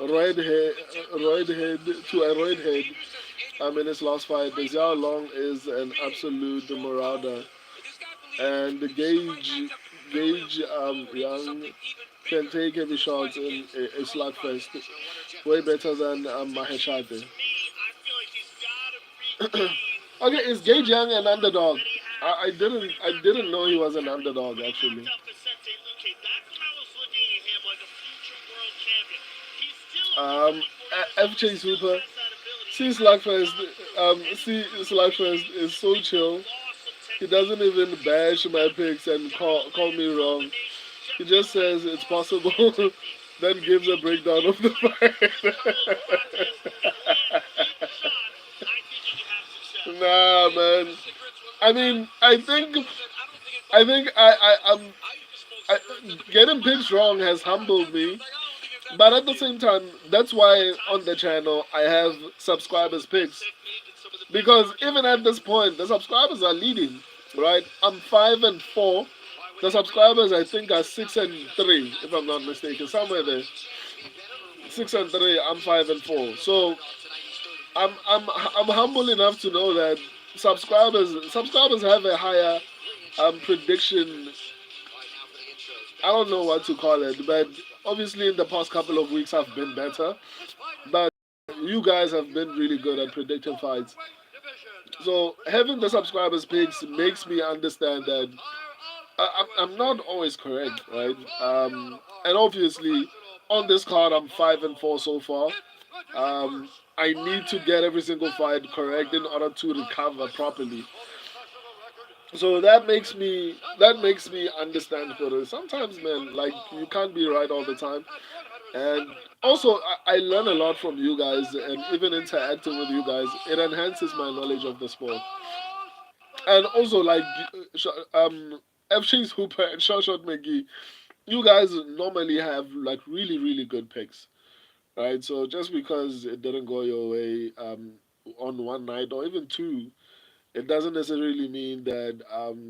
redhead, redhead to a redhead. In his last fight, Xiao Long is an absolute marauder, and Gage Young can take heavy shots in a slugfest, way better than Maheshate. Okay, is Gage Young an underdog? I didn't know he was an underdog actually. Um, FJ Super. See Slugfest. See Slugfest is so chill. He doesn't even bash my picks and call me wrong. He just says it's possible, then gives a breakdown of the fight. Nah, man. I mean, I think getting picks wrong has humbled me. But at the same time, that's why on the channel I have subscribers picks. Because even at this point, the subscribers are leading, right? I'm 5-4. The subscribers I think are 6-3, if I'm not mistaken, somewhere there. 6-3. I'm 5-4. So I'm humble enough to know that subscribers have a higher prediction. I don't know what to call it, but obviously in the past couple of weeks I've been better. But you guys have been really good at predicting fights. So having the subscribers picks makes me understand that I'm not always correct, right? And obviously on this card I'm 5-4 so far. I need to get every single fight correct in order to recover properly. So that makes me understand further. Sometimes, man, like you can't be right all the time, and also I learn a lot from you guys, and even interacting with you guys, it enhances my knowledge of the sport. And also, like FC's Hooper and Shot McGee, you guys normally have like really really good picks, right? So just because it didn't go your way on one night or even two, it doesn't necessarily mean that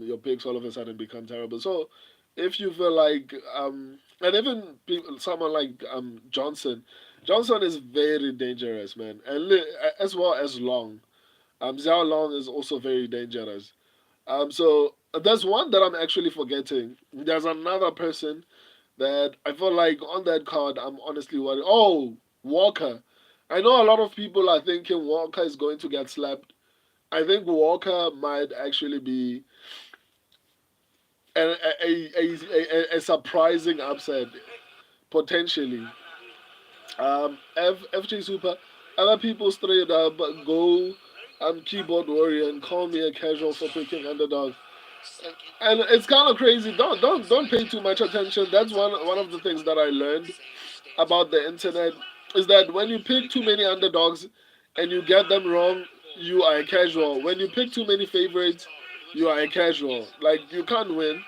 your picks all of a sudden become terrible. So if you feel like, and even people, someone like Johnson is very dangerous, man, and as well as Long. Xiao Long is also very dangerous. So there's one that I'm actually forgetting. There's another person that I feel like on that card I'm honestly worried. Oh, Walker. I know a lot of people are thinking Walker is going to get slapped. I think Walker might actually be a surprising upset, potentially. FJ Super. Other people straight up go keyboard warrior and call me a casual for picking underdog. And it's kind of crazy. Don't pay too much attention. That's one of the things that I learned about the internet is that when you pick too many underdogs and you get them wrong, you are a casual. When you pick too many favorites, you are a casual. Like you can't win.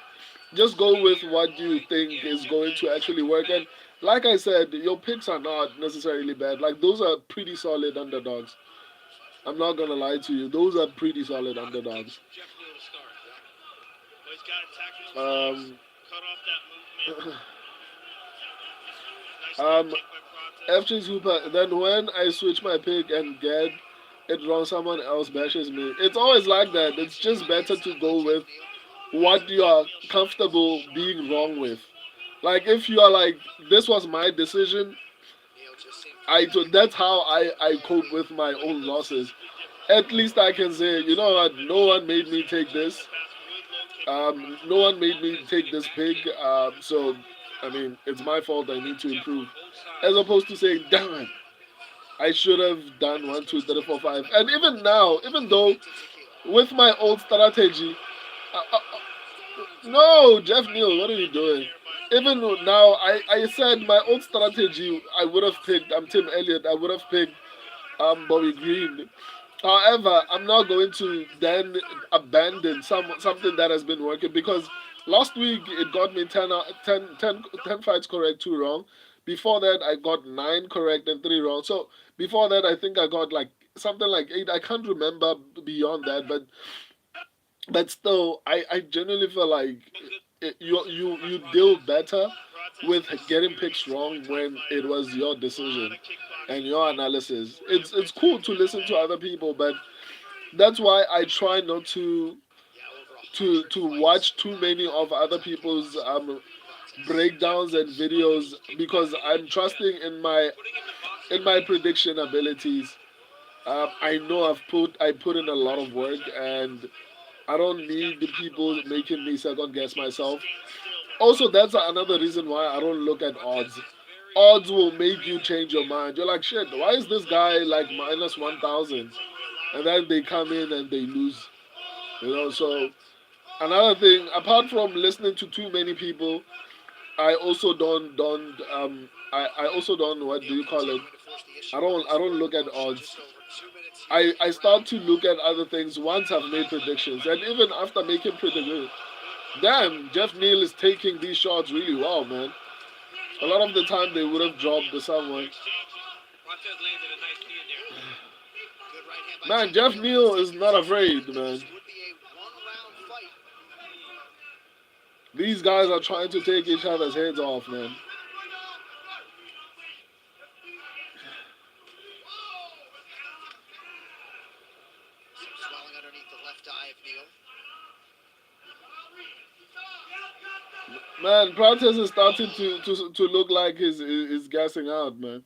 Just go with what you think is going to actually work. And like I said, your picks are not necessarily bad. Like those are pretty solid underdogs. I'm not gonna lie to you. Those are pretty solid underdogs. But he's got to tackle those legs, Um, cut off that movement. Nice leg um, kick by Protest. FJ Super. Then when I switch my pick and get it wrong, someone else bashes me. It's always like that. It's just better to go with what you are comfortable being wrong with. Like if you are like, this was my decision, that's how I cope with my own losses. At least I can say, you know what, no one made me take this. No one made me take this pig. So I mean, it's my fault. I need to improve, as opposed to saying, damn it, I should have done 1, 2, 3, 4, 5. And even now, even though with my old strategy, no, Jeff Neal, what are you doing? Even now, I said my old strategy, I would have picked Tim Elliott, I would have picked Bobby Green. However, I'm not going to then abandon something that has been working because last week it got me 10 fights correct, 2 wrong. Before that, I got 9 correct and 3 wrong. So before that, I think I got like something like 8. I can't remember beyond that, but still, I genuinely feel like you deal better with getting picks wrong when it was your decision and your analysis. It's cool to listen to other people, but that's why I try not to watch too many of other people's breakdowns and videos because I'm trusting in my prediction abilities. I know I put in a lot of work and I don't need the people making me second guess myself. Also, that's another reason why I don't look at odds. Odds will make you change your mind. You're like, shit, why is this guy like minus 1,000? And then they come in and they lose. So another thing, apart from listening to too many people, I also I also don't, what do you call it? I don't look at odds. I start to look at other things once I've made predictions. And even after making predictions, damn, Jeff Neal is taking these shots really well, man. A lot of the time they would have dropped to someone. Man, Jeff Neal is not afraid, man. These guys are trying to take each other's heads off, man. Swelling underneath the left eye of Neal. Man, Practice is starting to look like he's gassing out, man.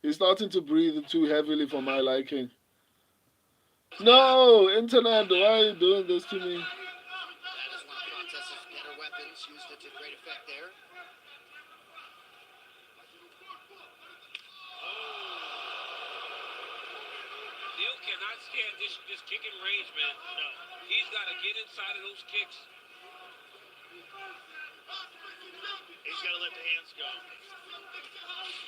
He's starting to breathe too heavily for my liking. No, internet, why are you doing this to me? That is one of Protest's better weapons, used it to great effect there. Neal cannot stand this kicking range, man. No. He's got to get inside of those kicks. He's got to let the hands go.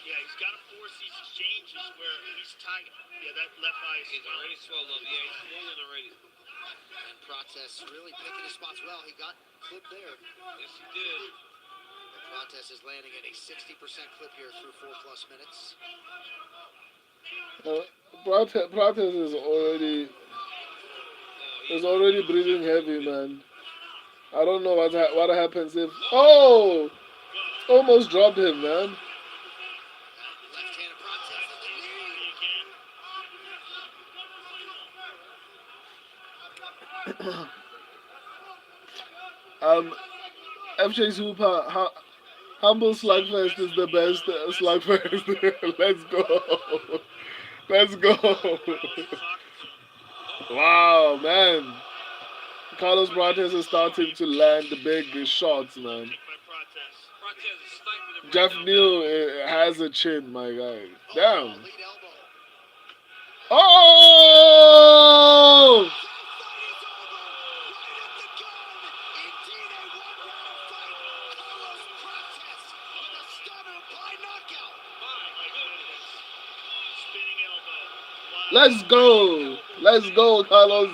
Yeah, he's got to force these exchanges where he's tight. Yeah, that left eye is already swollen up. Yeah, he's swollen already. And Protest really picking his spots well. He got clipped there. Yes, he did. Protest is landing at a 60% clip here through 4+ minutes. Practice is already breathing heavy, man. I don't know what happens if. Oh, almost dropped him, man. FJ Super, Humble Slugfest is the best Slugfest. Let's go. Let's go. Wow, man. Carlos Prates is starting to land the big shots, man. Protez is sniping him Jeff right now. Neal has a chin, my guy. Damn. Lead elbow. Oh! That fight is over. Right at the gun. Indeed, a one-round fight. Carlos Protez with a stunner by knockout. My goodness. Spinning elbow. Wow. Let's go. Let's go, Carlos.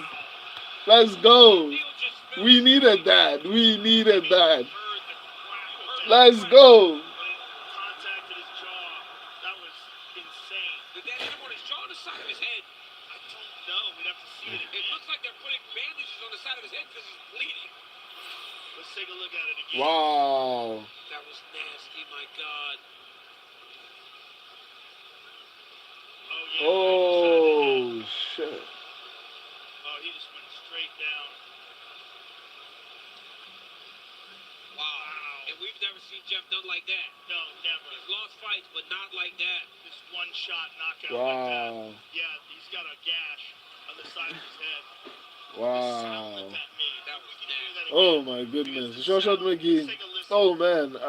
Let's go. Neal just fell We needed straight. that. We needed that. Heard the crack. Let's go. But it contacted his jaw. That was insane. Did that hit him on his jaw or the side of his head? I don't know. We'd have to see it It again. looks like they're putting bandages on the side of his head because he's bleeding. Let's take a look at it again. Wow. That was nasty, my God. Oh, yeah. Oh, shit. Oh, he just went straight down. Wow. And we've never seen Jeff done like that. No, never. He's lost fights, but not like that. This one-shot knockout like that. Wow. Yeah, he's got a gash on the side of his head. The sound Wow. that made. That was We can hear that Oh again. my goodness. Because the Short sound- McGee. let's take a listen. Oh man.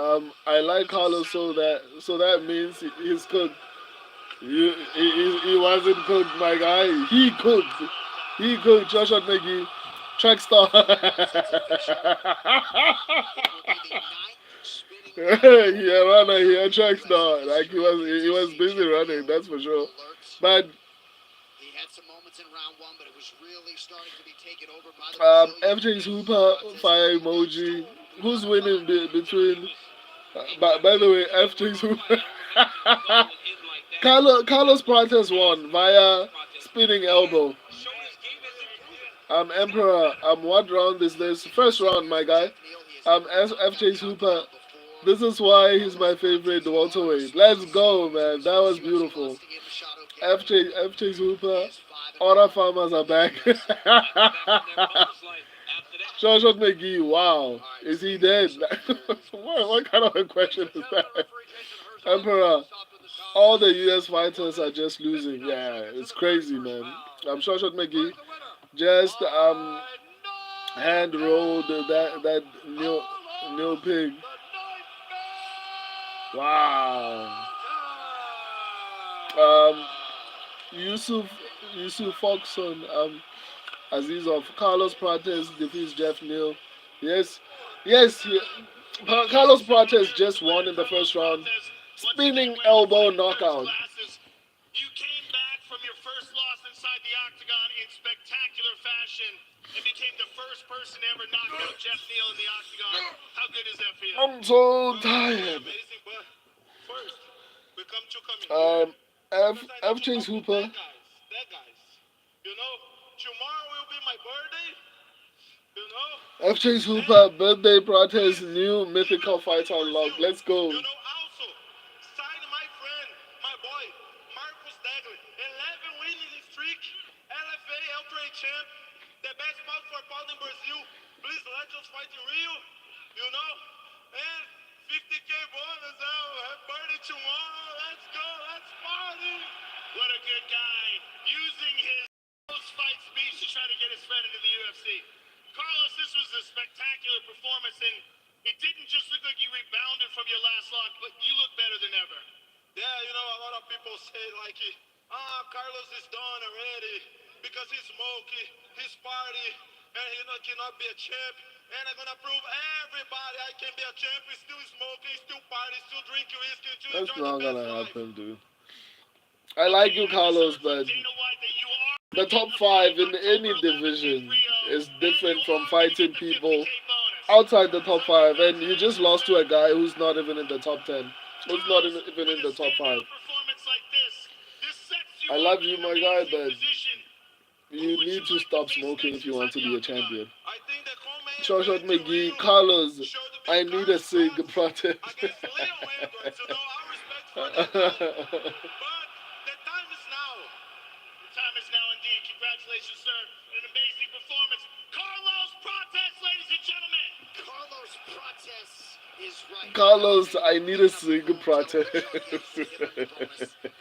I like Carlos so that means he's cooked. He wasn't cooked, my guy. He cooked. He cooked. Joshua McGee. Track star. It will be the ninth spinning Yeah, runner here, track star. Like he was busy running, that's for sure. alerts. But He had some moments in round one, but it was really starting to be taken over by the FJ Super fire emoji. Who's winning between? By the way, FJ Super. Carlos Protez won via spinning elbow. Emperor. What round is this? First round, my guy. FJ Super. This is why he's my favorite welterweight. Let's go, man. That was beautiful. FJ Super. Other farmers are back. Short McGee, wow. Is he dead? what kind of a question is that? Emperor, all the US fighters are just losing. Yeah, it's crazy, man. I'm Short McGee just hand rolled that new pig. Wow. Yusuf Foxon, Azizov, Carlos Prates defeats Jeff Neal. Yes, Carlos Prates just won in the first round. Spinning elbow knockout. You came back from your first loss inside the octagon in spectacular fashion and became the first person to ever knock out Jeff Neal in the octagon. How good does that feel? I'm so tired. Amazing, but first, we come to come in. FJ Hooper. That guys. You know, tomorrow will be my birthday. You know? FJ Hooper birthday protest, new mythical fight unlocked. Let's go. You know, also, sign my friend, my boy, Marcus Dagley. 11 winning streak, LFA L3 champ, the best bout for pound in Brazil. Please let us fight in Rio, you know? And 50K bonus, happy birthday tomorrow. Let's go, let's party. What a good guy, using his post-fight speech to try to get his friend into the UFC. Carlos, this was a spectacular performance, and it didn't just look like you rebounded from your last loss, but you look better than ever. Yeah, you know, a lot of people say, like, Carlos is done already because he's smoky, he's party, and he cannot be a champ. And I'm going to prove everybody I can be a champ, still smoking, still party, still drinking whiskey, still That's enjoy not the best gonna life. happen, dude. I like you, Carlos, but the top 5 in any division is different from fighting people outside the top 5, and you just lost to a guy who's not even in the top 10, who's not even in the top 5. I love you, my guy, but you need to stop smoking if you want to be a champion. Short McGee, Carlos, I need a cig protest. Congratulations, sir. An amazing performance. Carlos Prates, ladies and gentlemen. Carlos Prates is right. Carlos, I need a cig protest. And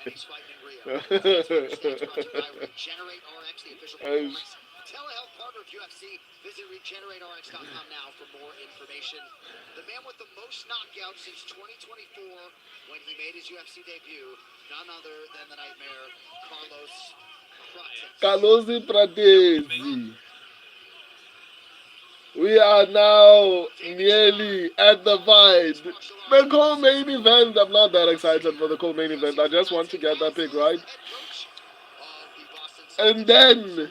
he's fighting in Rio. Regenerate RX, the official performance telehealth partner of UFC. Visit regenerate.rx.com now for more information. The man with the most knockouts since 2024 when he made his UFC debut, none other than the Nightmare, Carlos Prates. Carlos Prates. We are now nearly at the fight. The co-main event. I'm not that excited for the co-main event. I just want to get that pick right. And then Former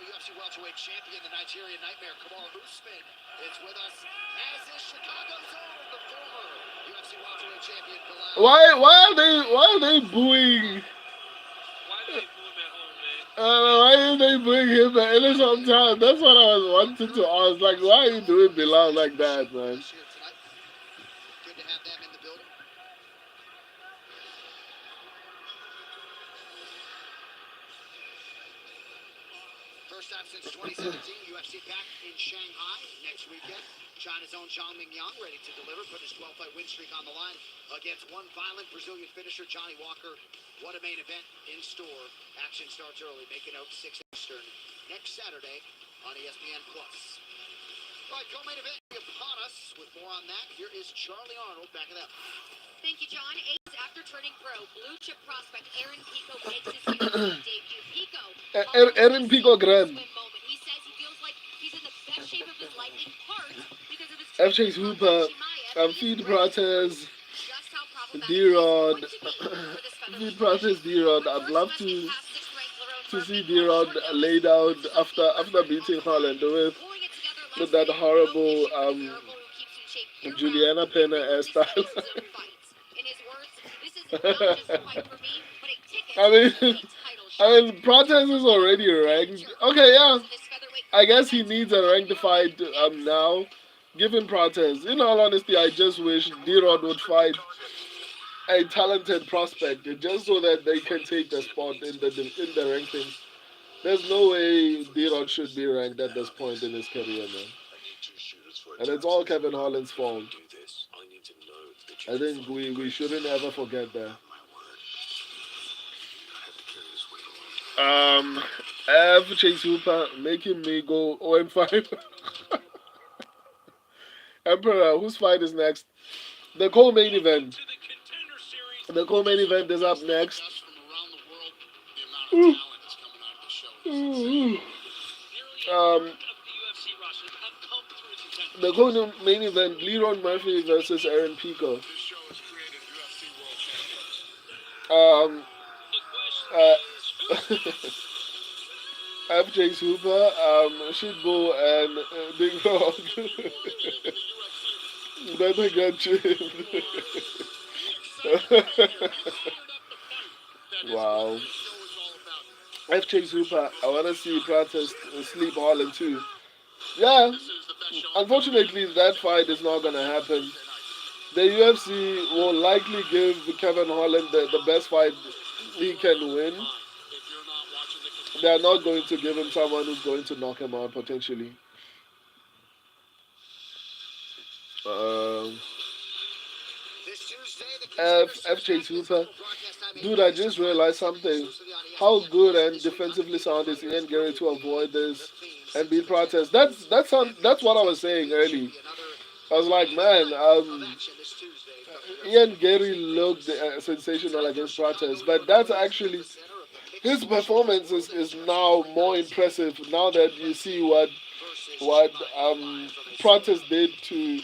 UFC welterweight champion, the Nigerian Nightmare, Kamal Usman, is with us, as is Chicago's own, the former UFC welterweight champion, Bilal. why are they booing? Why are they booing him at any time? That's what I was wanting to ask. Like, why are you doing Bilal like that, man? Good to have them in the building. First time since 2017, UFC back in Shanghai next weekend. China's own Zhang Mingyang ready to deliver, put his 12-fight win streak on the line against one violent Brazilian finisher, Johnny Walker. What a main event in store. Action starts early, make it out 6 Eastern next Saturday on ESPN+. All right, co-main event upon us. With more on that, here is Charlie Arnold. Back it up. Thank you, John. Ace after turning pro, blue chip prospect Aaron Pico makes his UFC debut. Pico, Aaron Pico Graham. he says he feels like he's in the best shape of his life, in part because of his FJ's Hooper, Feed Prates, D-Rod, Feed Prates, D-Rod. I'd love to see D-Rod laid out after beating Holland with that horrible Juliana Pena hairstyle. I mean, Prates is already ranked. Okay, yeah. I guess he needs a ranked fight now. Give him Prates. In all honesty, I just wish D-Rod would fight a talented prospect just so that they can take the spot in the rankings. There's no way D-Rod should be ranked at this point in his career, man. And it's all Kevin Holland's fault. I think we shouldn't ever forget that. F Chase Hooper making me go 0-5. Emperor, whose fight is next? The co-main event. The co-main event is up next. The co-main event, Leron Murphy versus Aaron Pico. FJ Super, Shitbull, and Big Dog. Better get chipped. Wow. FJ Super, I want to see Prates sleep Holland too. Yeah, unfortunately that fight is not going to happen. The UFC will likely give Kevin Holland the best fight he can win. They are not going to give him someone who's going to knock him out potentially. FJ Super. Dude, I just realized something. How good and defensively sound is Ian Gary to avoid this and beat Prates? That's what I was saying early. I was like, man, Ian Gary looked sensational against Prates, but that's actually his performance is now more impressive now that you see what Prates did to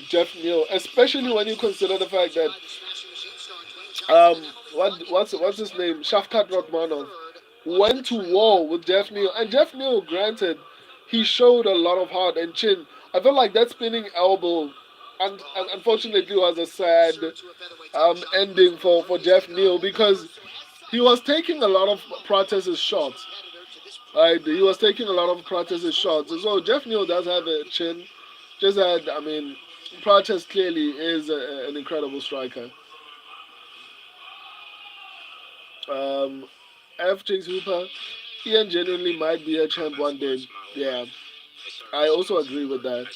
Jeff Neal, especially when you consider the fact that what's his name, Shavkat Rakhmonov went to war with Jeff Neal, and Jeff Neal, granted, he showed a lot of heart and chin. I felt like that spinning elbow, and unfortunately, was a sad ending for Jeff Neal because he was taking a lot of Prates' shots. Right, he was taking a lot of Prates' shots. So Jeff Neal does have a chin. Just that, I mean, Prates clearly is an incredible striker. FJ Hooper, Ian genuinely might be a champ one day. Yeah, I also agree with that.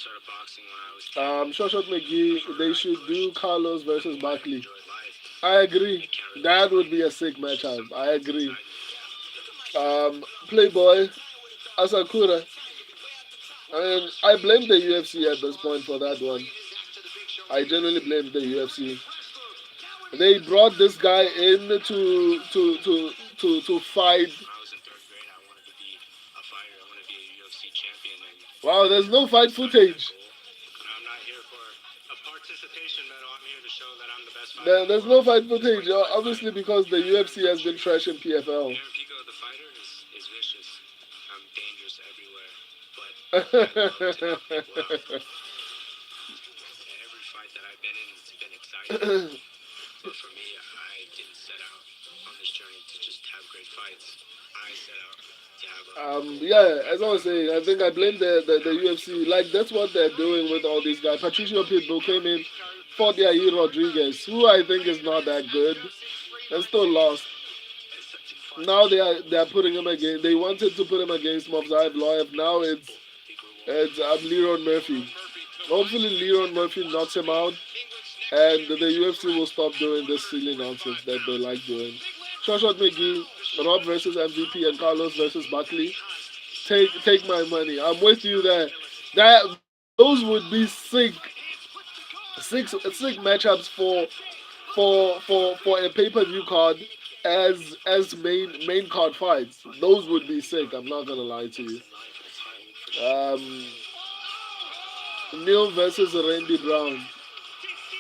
Shot McGee, they should do Carlos versus Barkley. I agree. That would be a sick matchup. I agree. Playboy, Asakura. I mean, I blame the UFC at this point for that one. I genuinely blame the UFC. They brought this guy in to fight. When I was in third grade, I wanted to be a fighter. I wanted to be a UFC champion, and Wow, there's no fight that's that footage. goal. I'm not here for a participation medal. I'm here to show that I'm the best fighter in the There's world. no fight Just footage, fight the right fight. obviously because the UFC has been trash in PFL. Aaron Pico, the fighter, is vicious. I'm dangerous everywhere, but I love to knock people out. Every fight that I've been in, it's been exciting. But for me, I didn't set out on this journey to just have great fights. I set out to have Yeah, as I was saying, I think I blame the UFC. Like, that's what they're doing with all these guys. Patricio Pitbull came in, fought Yair Rodriguez, who I think is not that good, and still lost. Now they are putting him again. They wanted to put him against Movsar Evloev. Now it's Leron Murphy. Hopefully Leron Murphy knocks him out, and the UFC will stop doing this silly nonsense that they like doing. Shoshat McGee, Rob versus MVP, and Carlos versus Buckley. Take my money. I'm with you there. Those would be sick matchups for a pay-per-view card as main card fights. Those would be sick. I'm not gonna lie to you. Um, Neil versus Randy Brown.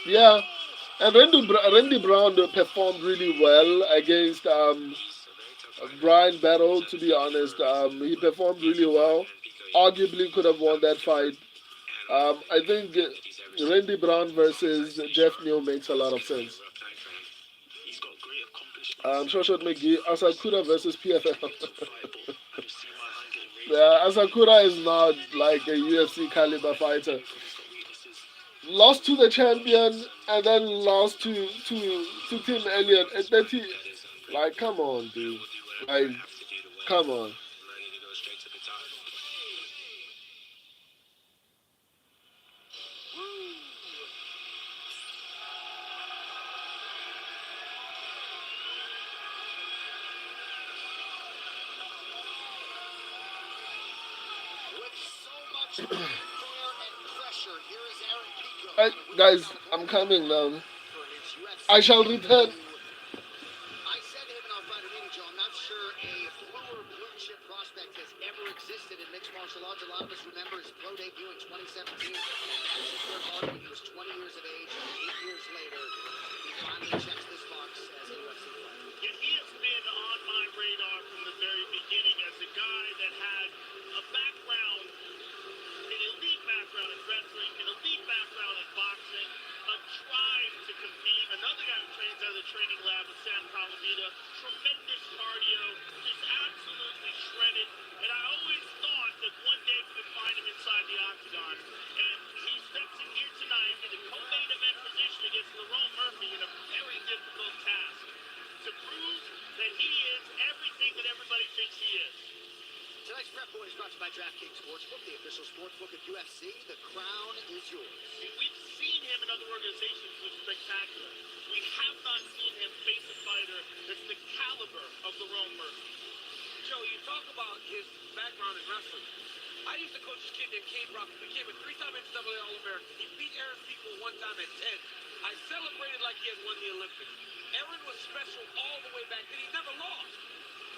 Yeah, and Randy Brown performed really well against Brian Battle. To be honest, he performed really well. Arguably could have won that fight. I think Randy Brown versus Jeff Neal makes a lot of sense. Shoshat McGee, Asakura versus PFL. Yeah, Asakura is not like a UFC caliber fighter. Lost to the champion and then lost to Tim Elliott at 30. Like, come on, dude. Like, come on. ready to go straight to the top. With so much fanfare and pressure, here is Aaron Pico. Guys, I'm coming now. For his UFC I shall return. I said to him in our fight arena, Joe, I'm not sure a bluer blue chip prospect has ever existed in mixed martial arts. A lot of us remember his pro debut in 2017. He was 20 years of age, and 8 years later, he finally checks this box as a UFC fighter. Yeah, he has been on my radar from the very beginning as a guy that had a background, an elite background in wrestling, an elite background in boxing, a drive to compete. Another guy who trains at the training lab with Sam Calavita. Tremendous cardio, just absolutely shredded. And I always thought that one day we would find him inside the octagon. And he steps in here tonight in the co-main event position against Lerone Murphy in a very difficult task to prove that he is everything that everybody thinks he is. Tonight's Prep Boys brought to you by DraftKings Sportsbook, the official sportsbook of UFC. The crown is yours. And we've seen him in other organizations who's spectacular. We have not seen him face a fighter that's the caliber of Lerone Murphy. Joe, you talk about his background in wrestling. I used to coach this kid named Kane Brock, who became a 3-time NCAA All-American. He beat Aaron Pico one time at 10. I celebrated like he had won the Olympics. Aaron was special all the way back then. He never lost.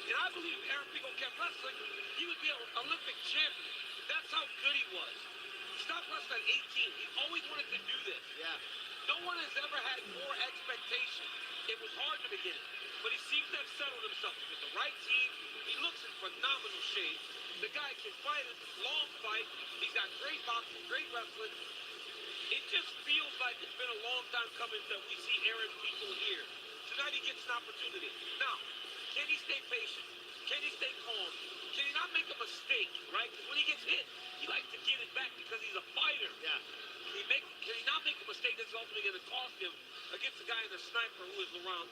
And I believe if Aaron Pico kept wrestling, he would be an Olympic champion. That's how good he was. He stopped wrestling at 18. He always wanted to do this. Yeah. No one has ever had more expectation. It was hard in the beginning, but he seems to have settled himself with the right team. He looks in phenomenal shape. The guy can fight a long fight. He's got great boxing, great wrestling. It just feels like it's been a long time coming that we see Aaron Pico here. Tonight he gets an opportunity. Now, can he stay patient? Can he stay calm? Can he not make a mistake, right? Because when he gets hit, he likes to get it back because he's a fighter. Yeah. Can he not make a mistake that's ultimately going to cost him against the guy in the sniper who is Lerone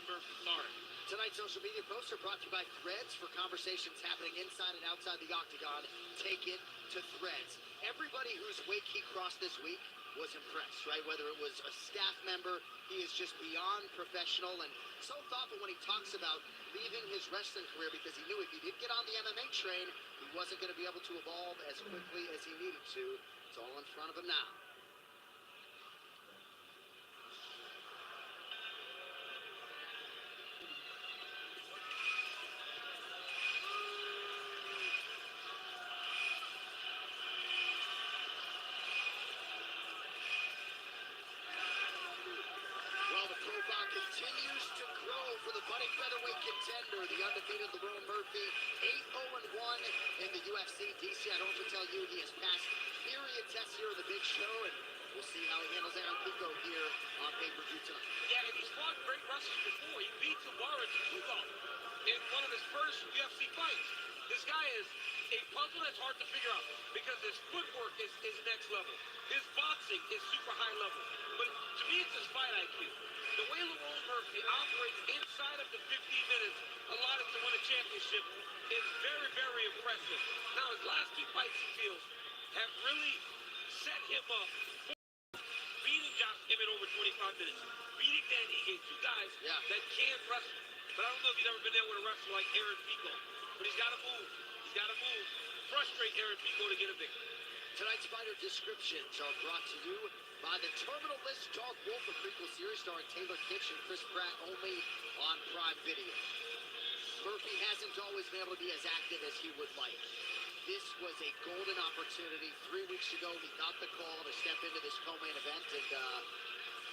Murphy? Sorry. Tonight's social media posts are brought to you by Threads for conversations happening inside and outside the octagon. Take it to Threads. Everybody whose wake he crossed this week was impressed, right? Whether it was a staff member, he is just beyond professional and so thoughtful when he talks about leaving his wrestling career because he knew if he did get on the MMA train, he wasn't going to be able to evolve as quickly as he needed to. It's all in front of him now. Well, the profile continues to grow for the budding featherweight contender, the undefeated Lerone Murphy, 8-0-1 in the UFC. DC, I don't have to tell you, he has passed myriad tests here at the big show, and we'll see how he handles Aaron Pico here on pay-per-view tonight. Yeah, and he's fought great wrestlers before. He beat Tavares Pico in one of his first UFC fights. This guy is a puzzle that's hard to figure out because his footwork is next level. His boxing is super high level. But to me, it's his fight IQ. The way Lerone Murphy operates inside of the 15 minutes allotted to win a championship is very, very impressive. Now, his last two fights, he feels, have really set him up for beating Josh Emmett over 25 minutes, beating Dan Ige, two guys that can wrestle. But I don't know if he's ever been there with a wrestler like Aaron Pico. But he's got to move. He's got to move. Frustrate Aaron Pico to get a victory. Tonight's fighter descriptions are brought to you by the Terminal List Dog Wolf, a prequel series starring Taylor Kitsch and Chris Pratt, only on Prime Video. Murphy hasn't always been able to be as active as he would like. This was a golden opportunity. 3 weeks ago, he got the call to step into this co-main event, and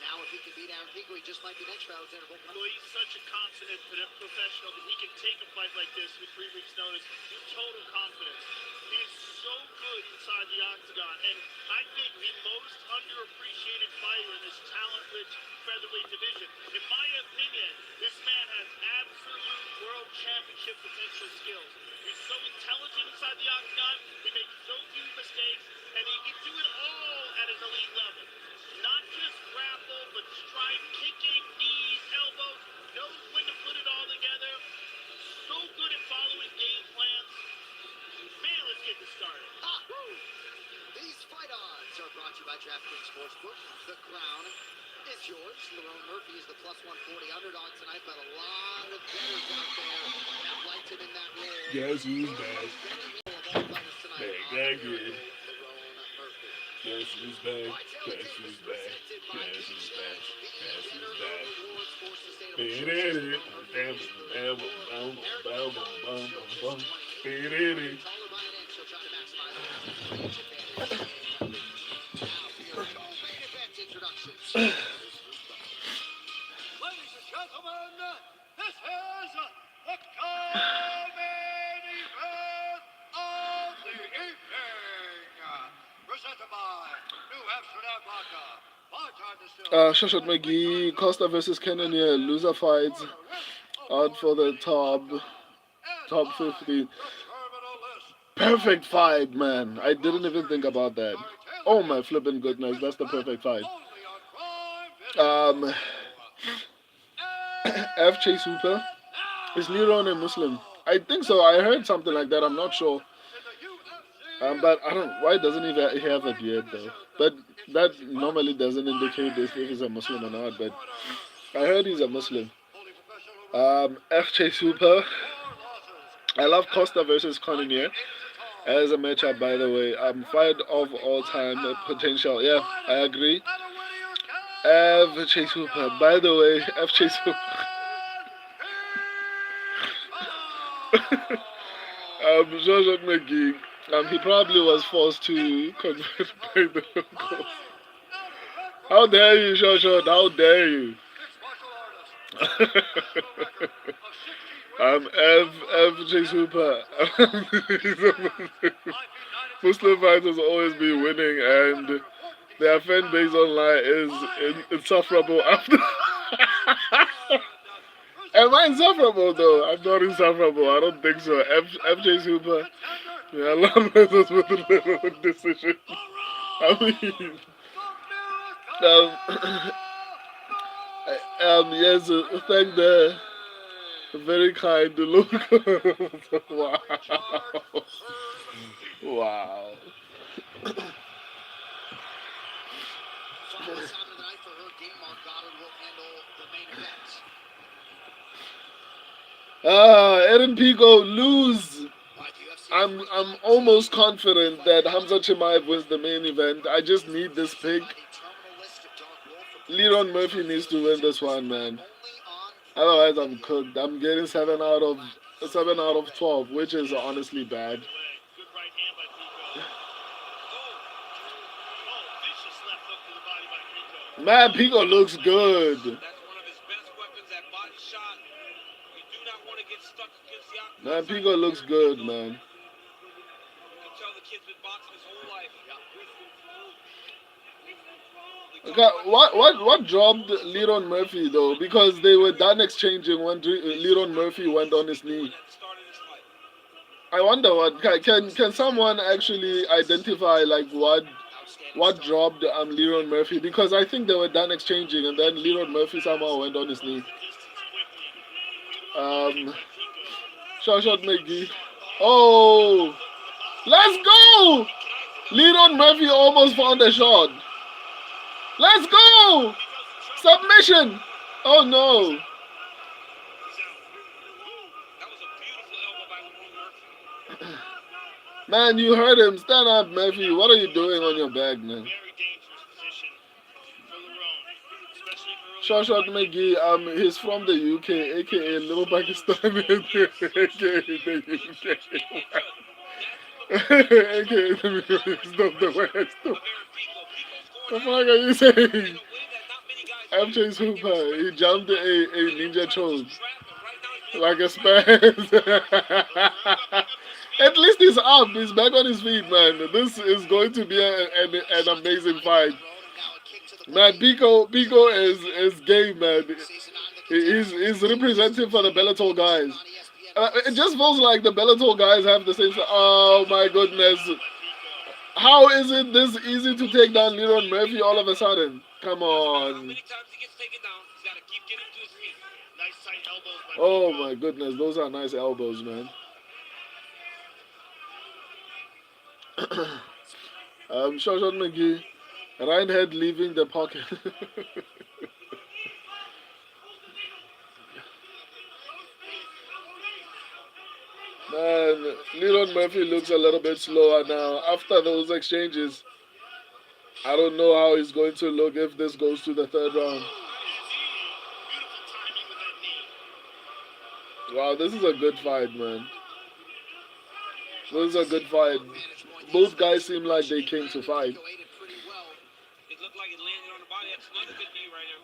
now if he can beat Aaron Pico, he just might be next for Alexander Volkov. Well, he's such a confident professional that he can take a fight like this with 3 weeks' notice with total confidence. He is so good inside the octagon, and I think the most underappreciated fighter in this talent-rich featherweight division. In my opinion, this man has absolute world championship potential skills. He's so intelligent inside the octagon, he makes so few mistakes, and he can do it all at an elite level. Not just grapple, but strike, kicking, knees, elbows, knows when to put it all together. So good at following game plans. Man, let's get this started. These fight odds are brought to you by DraftKings Sportsbook. The crown is yours. Lerone Murphy is the plus 140 underdog tonight, but a lot of bettors out there have liked him in that role. Guess who's back? Guess who's back? Guess who's back? Guess who's back? Guess who's back? Beat it. Ladies and gentlemen, this is the co-main event of the evening. Presented by New Amsterdam Vodka. Shoshat McGee, Costa versus Cannonier, loser fights out for the top 50. Perfect fight, man. I didn't even think about that. Oh my flipping goodness, that's the perfect fight. F. Chase Hooper. Is Lerone a Muslim? I think so. I heard something like that. I'm not sure. But I don't. Why doesn't he have a beard though? But that normally doesn't indicate if he's a Muslim or not. But I heard he's a Muslim. F. Chase Hooper. I love Costa versus Cannonier as a matchup. By the way, fight of all time potential. Yeah, I agree. F. Chase Hooper. By the way, F. Chase Hooper. Shoshat McGee. He probably was forced to convert by the locals. How dare you, Shoshat? How dare you? F. Chase Hooper. Muslim fighters always be winning, and their fan base online is insufferable after. Am I insufferable though? I'm not insufferable. I don't think so. F. Chase Hooper. Yeah, I love this with the decision. I mean, yes, thank the very kind local. Wow. Wow. assignment of the night for her. Game Mark Goddard will handle the main event. Aaron Pico lose. I'm almost confident that Khamzat Chimaev wins the main event. I just need this pick. Leron Murphy needs to win this one, man. Otherwise, I'm cooked. I'm getting 7 out of 12, which is honestly bad. Good right hand by Pico. Oh, vicious left hook to the body by Pico. Man, Pico looks good. That's one of his best weapons, that body shot. You do not want to get stuck against the Man, Pico looks good, man. You can tell the kid's been boxing his whole life. Okay, what dropped Leron Murphy though? Because they were done exchanging when Leron Murphy went on his knee. I wonder what can someone actually identify like what dropped Leron Murphy? Because I think they were done exchanging and then Leron Murphy somehow went on his knee. Shot McGee. Oh, let's go! Leron Murphy almost found a shot. Let's go! Submission! Oh no! Man, you heard him. Stand up, Murphy. What are you doing on your back, man? Shot McGee, he's from the UK, aka Little Pakistan, aka the UK. aka the Middle East of the West. What the fuck are you saying? I'm Chase Hooper. He jumped a ninja choke. Like a spaz. At least he's up. He's back on his feet, man. This is going to be an amazing fight. Man, Pico is game, man. He's representing for the Bellator guys. It just feels like the Bellator guys have the same. Oh my goodness. How is it this easy to take down Leron Murphy all of a sudden? Come on. Oh my goodness, those are nice elbows, man. Shot McGee. Reinhardt leaving the pocket. Man, Leron Murphy looks a little bit slower now. After those exchanges, I don't know how he's going to look if this goes to the third round. Wow, this is a good fight, man. This is a good fight. Both guys seem like they came to fight. It looked like it landed on the body. That's another good knee right there.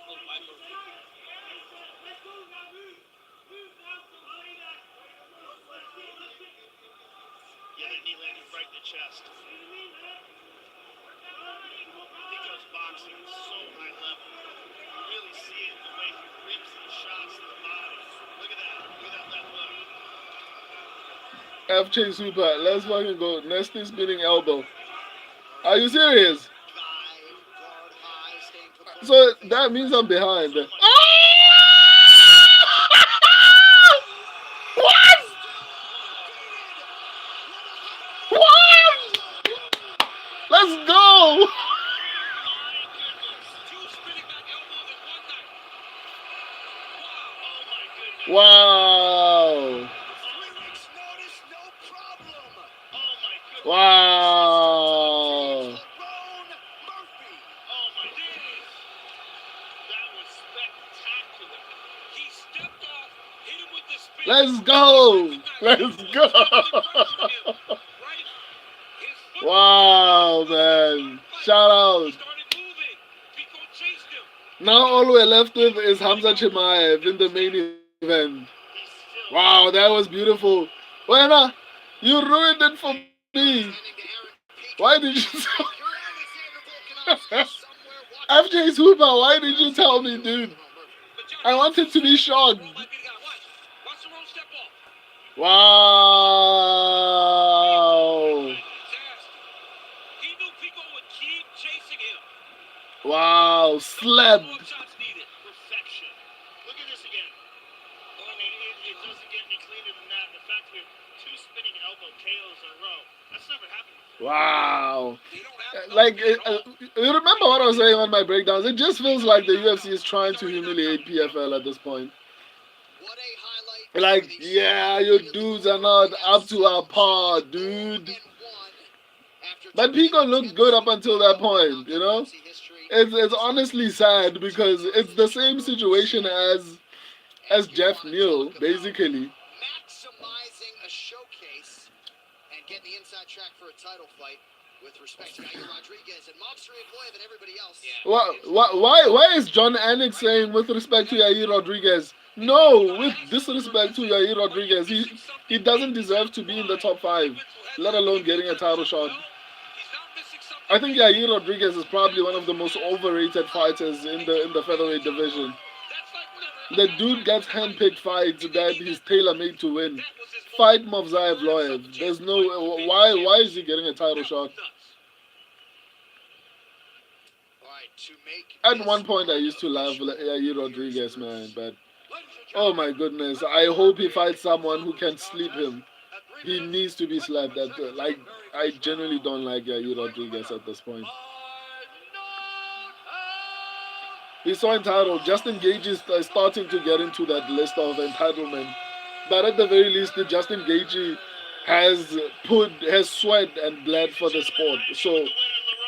Yeah, that knee landed right in the chest. Pico's boxing is so high level. You really see it in the way he reaps these shots to the body. Look at that. Look at that left hook. FJ Super, let's fucking go. Nasty spinning elbow. Are you serious? So that means I'm behind. Oh! What? What? Let's go! Wow! Wow! Let's go! Let's go! Wow, man. Shout out. Now all we're left with is Khamzat Chimaev in the main event. Wow, that was beautiful. Wena, you ruined it for me. Why did you FJ's Hooper, why did you tell me, dude? I wanted to be shocked. Wow. Wow, slap. Perfection. Look at this again. I mean, it doesn't get any cleaner than that. The fact we have 2 spinning elbow KOs in a row, that's never happened before. Wow. They don't have Like, nothing at all. you remember what I was saying on my breakdowns? It just feels like the UFC is trying to humiliate PFL at this point. What a highlight. Like, yeah, your dudes are not up to our par, dude. But Pico looked good up until that point, you know? It's honestly sad because it's the same situation as Jeff Neal, basically. Maximizing a showcase and getting the inside track for a title fight with respect to Yair Rodriguez and Mobster Employee than everybody else. Why is John Anik saying with respect to Yair Rodriguez? No, with disrespect to Yair Rodriguez, he doesn't deserve to be in the top 5, let alone getting a title shot. I think Yair Rodriguez is probably one of the most overrated fighters in the featherweight division. The dude gets handpicked fights that he's tailor-made to win. Fight Movzaev Loev. There's no why is he getting a title shot? At one point, I used to love Yair Rodriguez, man, but oh my goodness, I hope he fights someone who can sleep him. He needs to be slapped. Like, I genuinely don't like Yair Rodriguez at this point. He's so entitled. Justin Gage is starting to get into that list of entitlement. But at the very least, Justin Gage has sweat and bled for the sport. So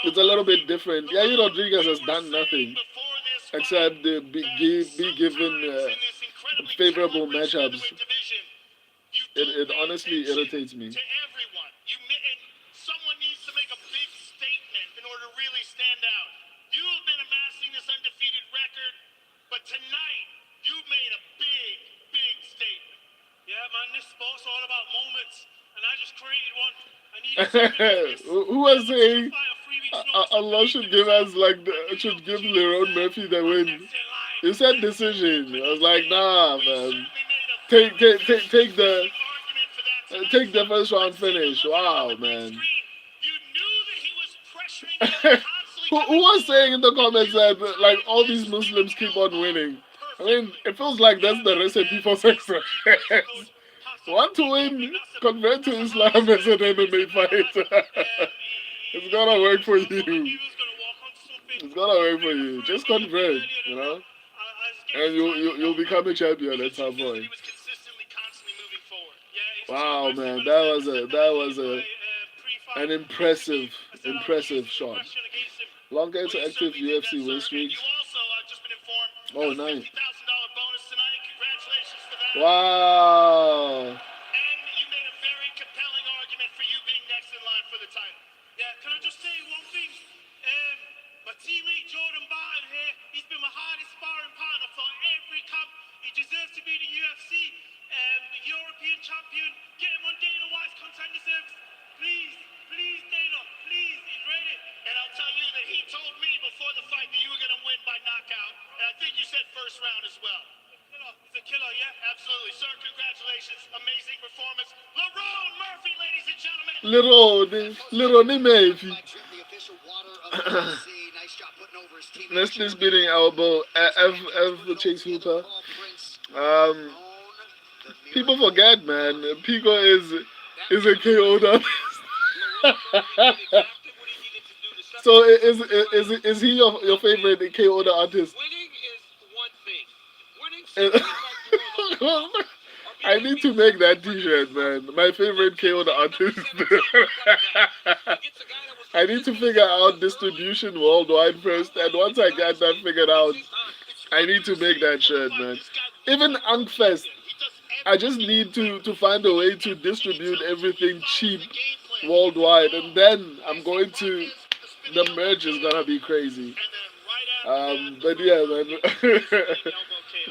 it's a little bit different. Yair Rodriguez has done nothing except be given favorable matchups. It honestly irritates me. To everyone, someone needs to make a big statement in order to really stand out. You have been amassing this undefeated record, but tonight you made a big statement. Yeah, man, this sport's all about moments, and I just created one. I need Who was saying Allah should give us should give Lerone Murphy the win? He said decision. I was like, nah, man. Take the first round finish. Wow, man. Who was saying in the comments that like all these Muslims keep on winning? I mean, it feels like that's the recipe for success. Want to win? Convert to Islam as an MMA fight. It's gonna work for you. It's gonna work for you. Just convert, you know, and you'll become a champion at some point. Wow, man, that was an impressive shot. Longest active UFC win streak. Oh, nice. Wow. And you made a very compelling argument for you being next in line for the title. Yeah, can I just say one thing? My teammate Jordan Barton here, he's been my hardest sparring partner for every camp. He deserves to be in the UFC, European champion. Get him on Dana White's contender service. Please, Dana, please, he's ready. And I'll tell you that he told me before the fight that you were going to win by knockout. And I think you said first round as well. He's a killer, yeah, absolutely. Sir, congratulations. Amazing performance. Lerone Murphy, ladies and gentlemen. Lerone Murphy. Leslie's beating elbow. F Chase Hooper. People forget, man. Pico is a KO down. So is he your favorite KO artist? Winning is one thing. Winning I need to make that t-shirt, man. My favorite KO artist. I need to figure out distribution worldwide first, and once I get that figured out, I need to make that shirt, man. Even Unkfest, I just need to find a way to distribute everything cheap worldwide, and then I'm going to. The merch is gonna be crazy. But yeah, man.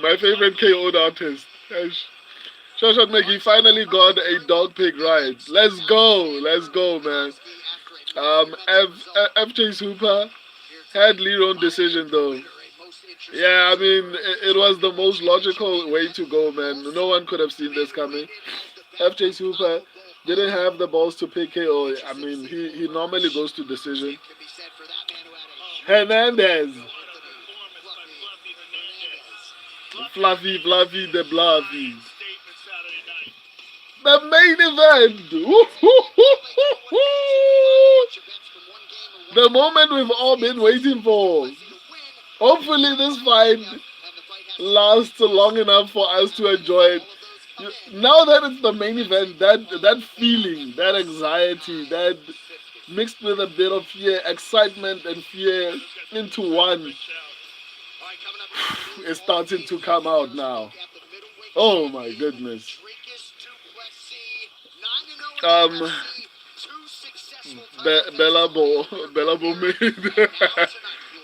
My favorite KO artist. Shoshat Megi finally got a dog pig right. Let's go, man. FJ Super had Leron decision though. Yeah, I mean, it was the most logical way to go, man. No one could have seen this coming. FJ Super didn't have the balls to pick KO. I mean, he normally goes to decision. Hernandez. Fluffy de Bluffy. The main event. The moment we've all been waiting for. Hopefully this fight lasts long enough for us to enjoy it. Now that it's the main event, that feeling, that anxiety, that mixed with a bit of fear, excitement and fear into one, is starting to come out now. Oh my goodness. Bellabo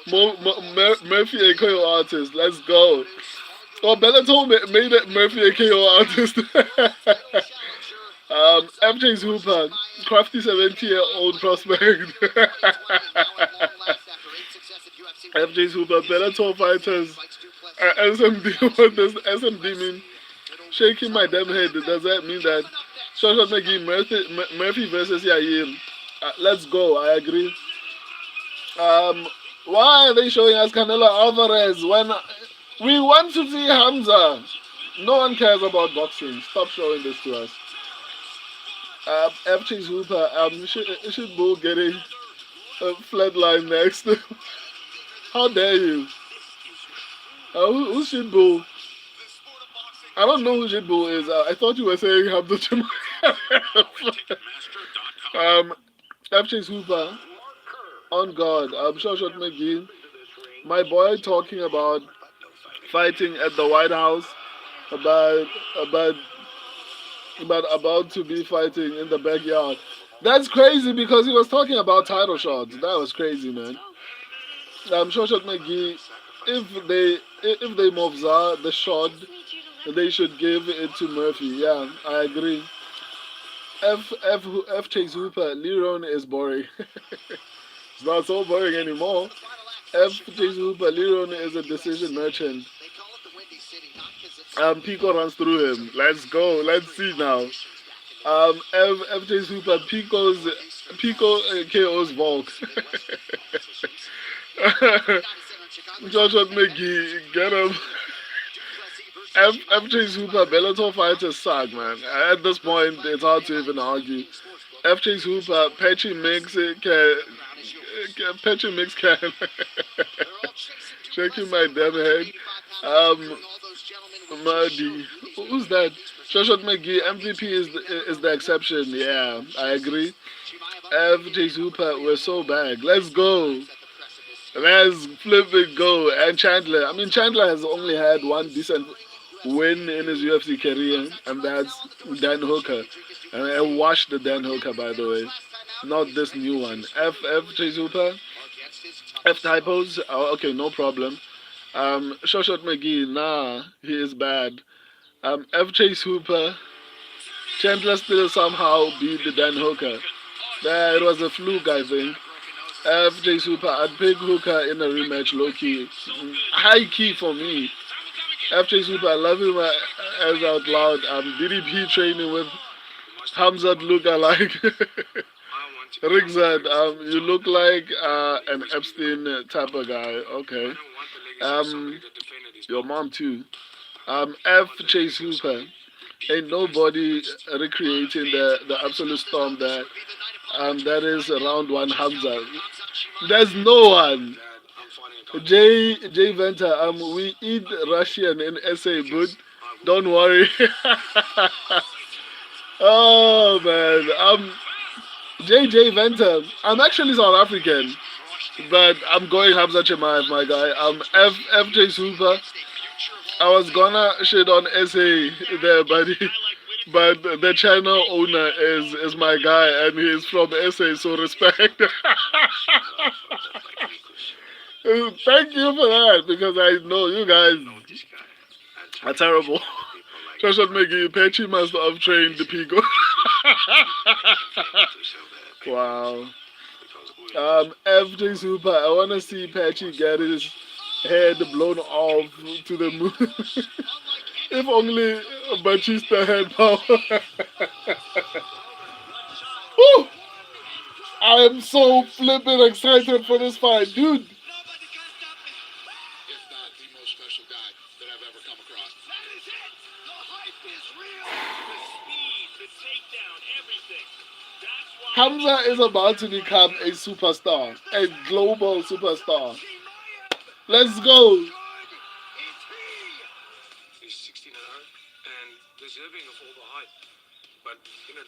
made Murphy a KO artist. Let's go. Oh, Bellator made it Murphy a KO artist. FJ's Hooper, crafty 70-year-old prospect. FJ's Hooper, Bellator fighters. SMD, what does SMD mean? Shaking my damn head. Does that mean that Shoshat McGee, Murphy versus Yair? Let's go. I agree. Why are they showing us Canelo Alvarez when we want to see Hamza? No one cares about boxing. Stop showing this to us. FJ's Hooper, should Bull getting a flatline next. How dare you? Who's Shit Bull? I don't know who Shit Bull is. I thought you were saying Khamzat Chimaev. FJ's Hooper. On God. Shoshat McGee. My boy talking about fighting at the White House. About to be fighting in the backyard. That's crazy because he was talking about title shots. That was crazy, man. Shoshat McGee, if they move the shot, they should give it to Murphy. Yeah, I agree. F Chase Hooper, Liron is boring. It's not so boring anymore. F Chase Hooper, Liron is a decision merchant. Pico runs through him. Let's go. Let's see now. FJ Super Pico KO's Volk. Joshua McGee, get him. FJ Super Bellator fighters suck, man. At this point, it's hard to even argue. FJ Super Patchy Mix can. Shaking my damn head. Muddy. Who's that? Shoshat McGee. MVP is the exception. Yeah, I agree. FJ Super, we're so bad. Let's go. Let's flip it, go. And Chandler. I mean, Chandler has only had one decent win in his UFC career, and that's Dan Hooker. And I watched the Dan Hooker, by the way. Not this new one. FJ Super. F typos. Oh, okay, no problem. Shoshat McGee, nah, he is bad. FJ Hooper, Chandler still somehow beat the Dan Hooker. It was a fluke, I think. FJ Hooper, I'd pick Hooker in a rematch, low key. High key for me. FJ Hooper, I love him as out loud. DDP training with Khamzat look-alike. Rigzad, you look like an Epstein type of guy. Okay. Your mom too. F Chase Hooper. Ain't nobody recreating the absolute storm that is round one Hamza. There's no one. J Venter, we eat Russian in SA, but don't worry. Oh man. JJ Venter. I'm actually South African. But I'm going Khamzat Chimaev, my guy. FJ Super. I was gonna shit on SA there, buddy. But the channel owner is my guy, and he's from SA, so respect. Thank you for that, because I know you guys are terrible. Joshua McGee, Pechi must have trained the Pico. Wow. FJ Super, I want to see Patchy get his head blown off to the moon. If only Batista had power. Woo! I am so flippin' excited for this fight, dude. everything. That's why Hamza is about to become a superstar, a global superstar. Let's go. He's 16 and deserving of all the hype. But,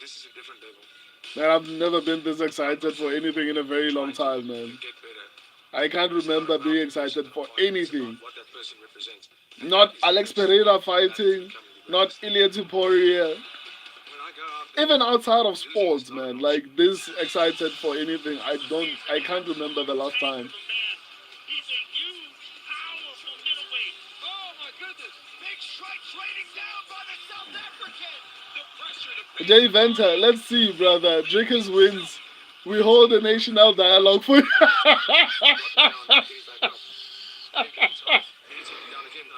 this is a different level. Man, I've never been this excited for anything in a very long time, man. Get better. I can't remember being excited for anything. What that person represents. Not Alex Pereira fighting, not Ilya Tuporia. When I go out there, Even outside of sports, man, like this excited for anything, I can't remember the last time. he's a huge, powerful middleweight. Oh my goodness! Big strikes raining down by the South African. The pressure to Jay Venter, let's see, brother. Dricus wins. We hold a national dialogue for you.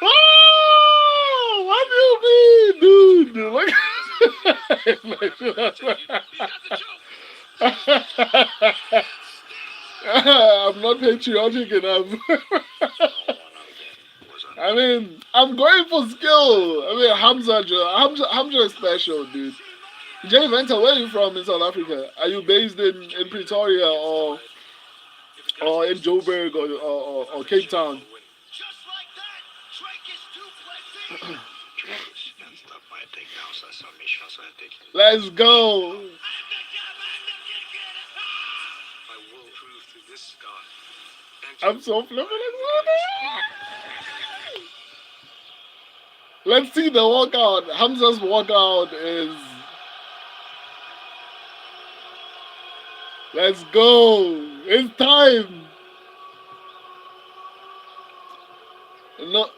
Oh, what do you mean, dude? Look. I'm not patriotic enough. I mean, I'm going for skill. I mean, Hamza is special, dude. Jay Venter, where are you from in South Africa? Are you based in Pretoria or in Joburg or Cape Town? Just like that, Dricus Du Plessis. Let's go. I will prove to this guy. I'm so flipping. Let's see the walkout. Hamza's walkout is. Let's go. It's time. No,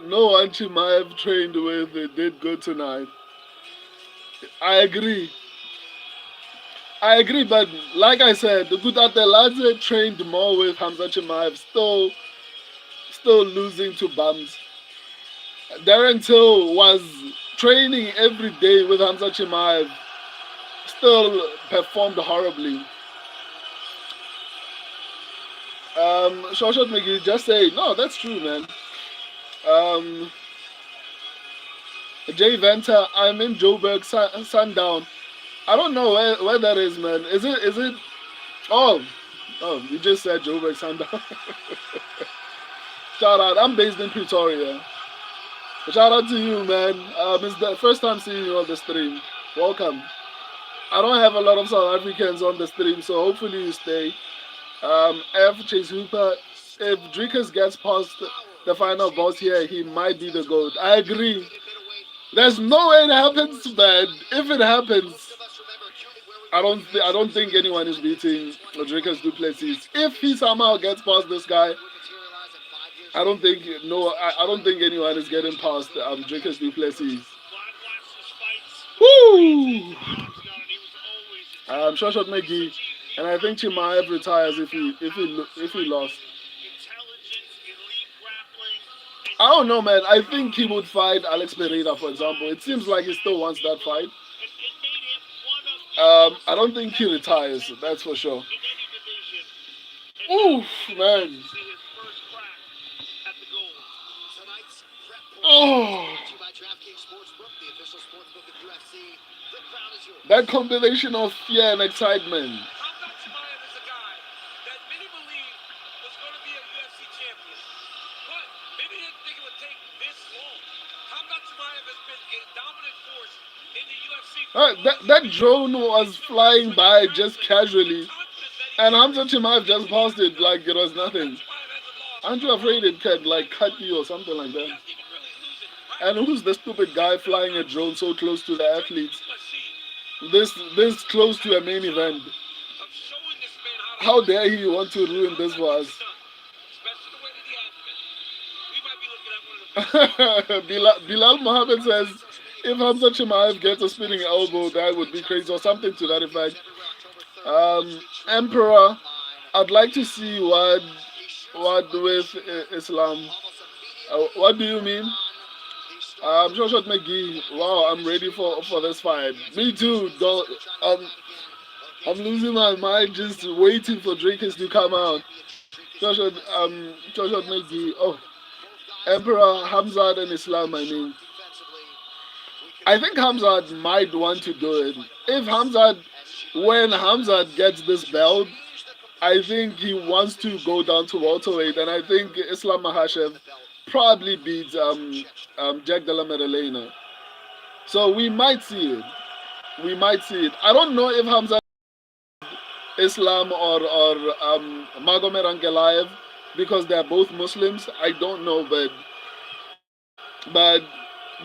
no one Chimaev trained with it did good tonight. I agree, but like I said, the Gutateladze trained more with Khamzat Chimaev, still losing to bums. Darren Till was training every day with Khamzat Chimaev, still performed horribly. Shoshat McGee just say, no, that's true, man. Jay Venter, I'm in Joburg, Sundown. I don't know where that is, man. Is it? Oh, you just said Joburg, Sundown. Shout out. I'm based in Pretoria. Shout out to you, man. It's the first time seeing you on the stream. Welcome. I don't have a lot of South Africans on the stream, so hopefully you stay. F. Chase Hooper, if Dricus gets past the final boss here, he might be the GOAT. I agree. There's no way it happens, man. If it happens, I don't think anyone is beating Dricus Du Plessis. If he somehow gets past this guy, I don't think anyone is getting past Dricus Du Plessis. Woo! Shoshat McGee, and I think Chimaev retires if he lost. I don't know, man. I think he would fight Alex Pereira, for example. It seems like he still wants that fight. I don't think he retires, that's for sure. Oof, man. Oh. That combination of fear and excitement. Khamzat Chimaev is a guy that many believe was going to be a UFC champion. But maybe didn't think it would take this long. Khamzat Chimaev has been a dominant force in the UFC. That drone was flying by just casually, and Khamzat Chimaev just passed it like it was nothing. Aren't you afraid it could like cut you or something like that? And who's the stupid guy flying a drone so close to the athletes? This close to a main event. How dare he want to ruin this for us? Bilal Mohammed says, if Khamzat Chimaev gets a spinning elbow, that would be crazy, or something to that effect. Emperor, I'd like to see what with Islam. What do you mean? Shoshat McGee, wow, I'm ready for this fight. Me too, dog. I'm losing my mind just waiting for Dricus to come out. Shoshat McGee, oh, Emperor Hamzat and Islam, I mean. I think Hamzat might want to do it. If Hamzat, when Hamzat gets this belt, I think he wants to go down to welterweight, and I think Islam Makhachev probably beats Jack Della Maddalena. So we might see it. We might see it. I don't know if Hamzat Islam or Magomed Ankalaev because they're both Muslims. I don't know, but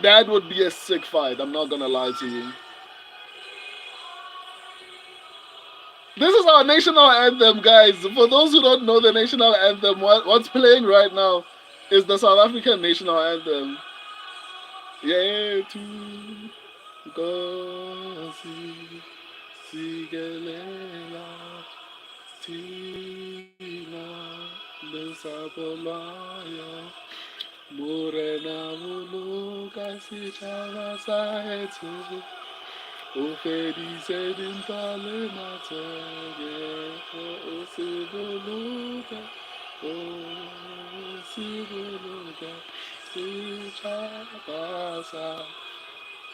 that would be a sick fight. I'm not gonna lie to you. This is our national anthem, guys. For those who don't know the national anthem, what's playing right now is the South African national anthem. Yeah, to Gosi Sigelela Tina Besapolaya Morena Muluka Sitara Saetu Ufedise Dintale Matege Osibuluka Osibuluka Sichabasa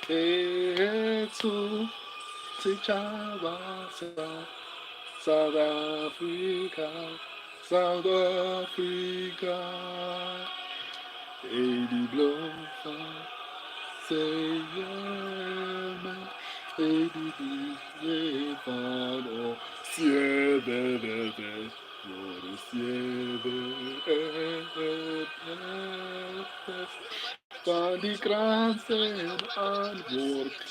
Etu Sichabasa South Africa, South Africa, 80 blow say yeah, man, 80 oh, siete, flores siete, van die kransen aan wordt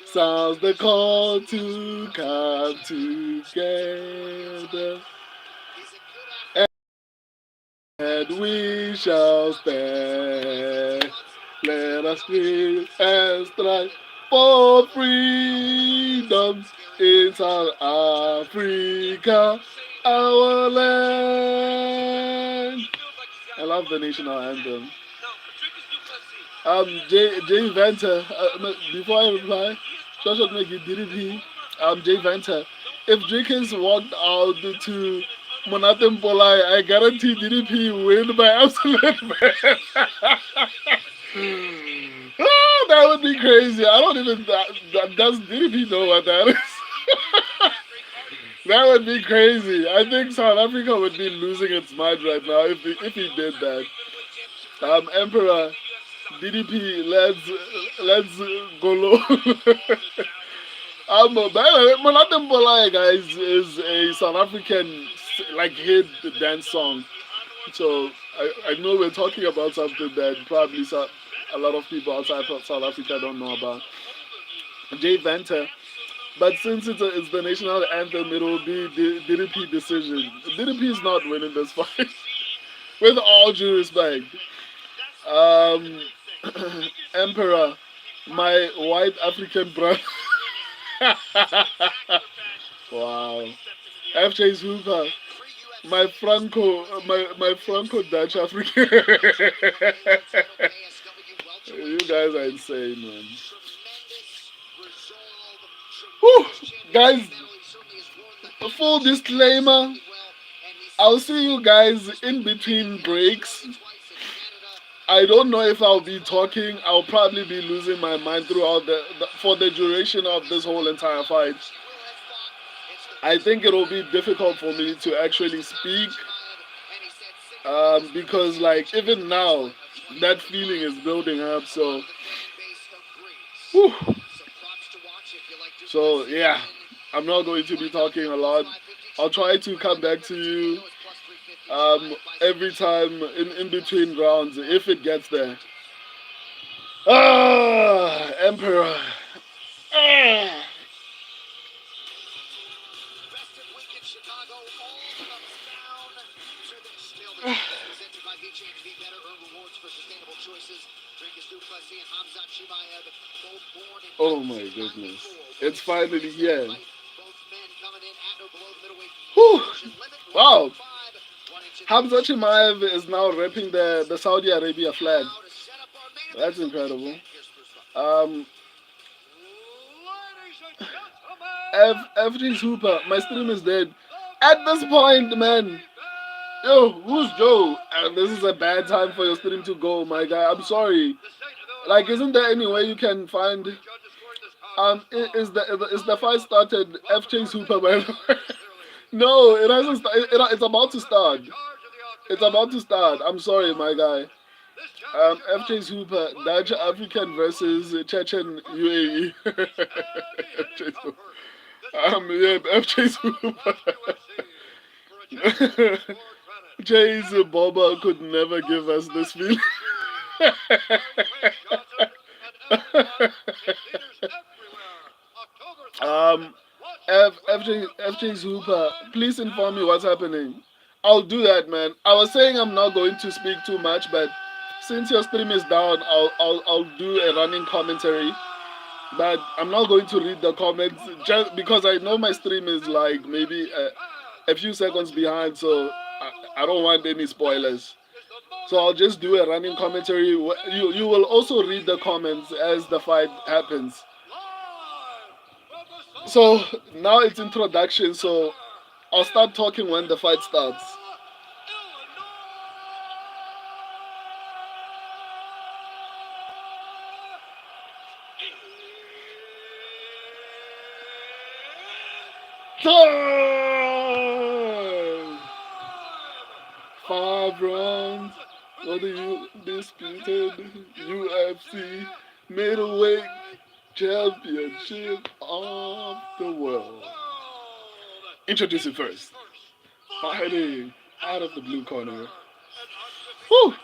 sounds the call to come together, and we shall stand. Let us scream and strive for freedom in South Africa, our land. I love the national anthem. Jay Venter, before I reply, Joshua make it DDP. Jay Venter. If Dricus walked out to Monatem Polai, I guarantee DDP win by absolute man. Oh, that would be crazy. I don't even, does DDP know what that is? That would be crazy. I think South Africa would be losing its mind right now if he did that. Emperor, DDP, let's go low. By the way, Molatem Bolai, guys, is a South African like hit dance song. So I know we're talking about something that probably a lot of people outside of South Africa don't know about. Jay Venter. But since it's the national anthem, it will be DDP decision. DDP is not winning this fight. With all due respect. Emperor, my white African brother. Wow. FJ's Hooper, my Franco Dutch African. You guys are insane, man. Whew. Guys, full disclaimer, I'll see you guys in between breaks. I don't know if I'll be talking. I'll probably be losing my mind throughout for the duration of this whole entire fight. I think it'll be difficult for me to actually speak because, like, even now, that feeling is building up. So, whew. So yeah, I'm not going to be talking a lot. I'll try to come back to you every time in between rounds if it gets there. Emperor. Oh my goodness. It's finally here. Whew. Wow. Khamzat Chimaev is now repping the Saudi Arabia flag. That's incredible. FG Super, my stream is dead. At this point, man. Yo, who's Joe? This is a bad time for your stream to go, my guy. I'm sorry. Like, isn't there any way you can find? Is the fight started? FJ's Hooper, by the way. No, it hasn't. It's about to start. It's about to start. I'm sorry, my guy. FJ's Hooper, Dutch African versus Chechen UAE. FJ's Hooper. Yeah, FJ's Hooper. Jay's Boba could never give us this feeling. FJ's Hooper, please inform me what's happening. I'll do that, man. I was saying I'm not going to speak too much, but since your stream is down, I'll do a running commentary. But I'm not going to read the comments just because I know my stream is like maybe a few seconds behind, so I don't want any spoilers. So I'll just do a running commentary. You will also read the comments as the fight happens. So now it's introduction, so I'll start talking when the fight starts. Time! 5 rounds for the disputed UFC middleweight championship of the world. Introducing first, fighting out of the blue corner. Woo!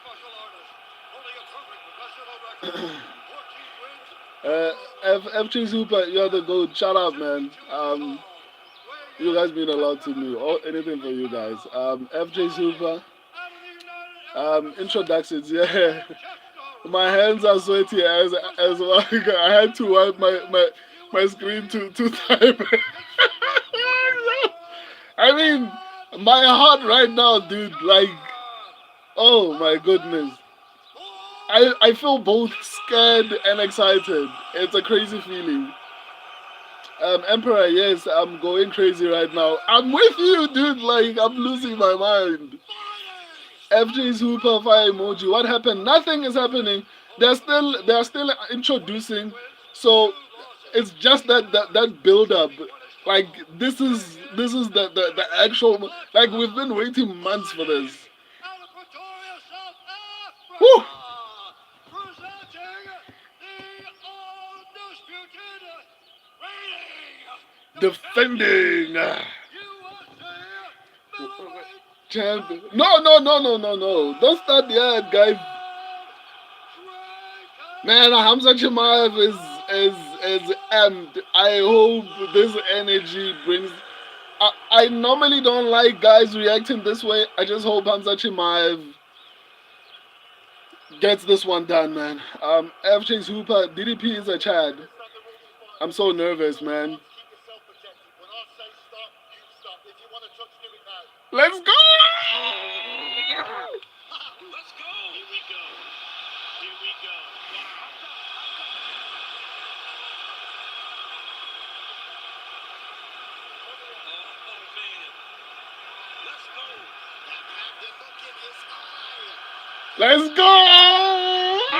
FJ Super, you're the GOAT. Shout out, man. You guys mean a lot to me. Anything for you guys. FJ Super. Introductions, yeah. My hands are sweaty as well. I had to wipe my screen to type. I mean, my heart right now, dude, like, oh my goodness. I feel both scared and excited. It's a crazy feeling. Emperor, yes, I'm going crazy right now. I'm with you, dude. Like, I'm losing my mind. FJ's Hooper fire emoji. What happened? Nothing is happening. They're still introducing. So it's just that build up. Like, this is the actual. Like, we've been waiting months for this. Woo! Defending champion. No. Don't start yet, guys. Man, Khamzat Chimaev is amped. I hope this energy brings. I normally don't like guys reacting this way. I just hope Khamzat Chimaev gets this one done, man. FJ's Hooper, DDP is a Chad. I'm so nervous, man. Let's go! Let's go. Here we go. Let's go! For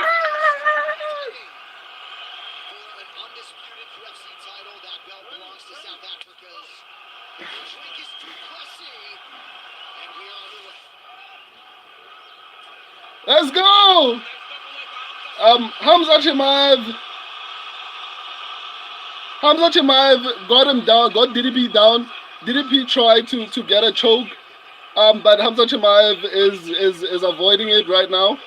an undisputed UFC title, that belt belongs to South Africa's Dricus Du Plessis, and we are underway. Let's go! Khamzat Chimaev got him down, got DDP down. DDP tried to get a choke, but Khamzat Chimaev is avoiding it right now.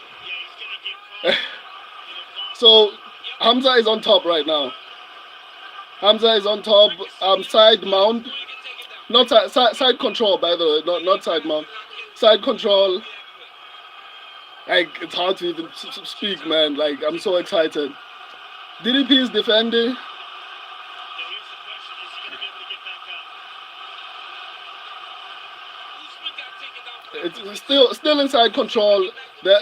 So Khamzat is on top right now. Khamzat is on top. Side mount, not side control, by the way, not side mount, side control. Like, it's hard to even speak, man. Like, I'm so excited. DDP is defending. It's still inside control. The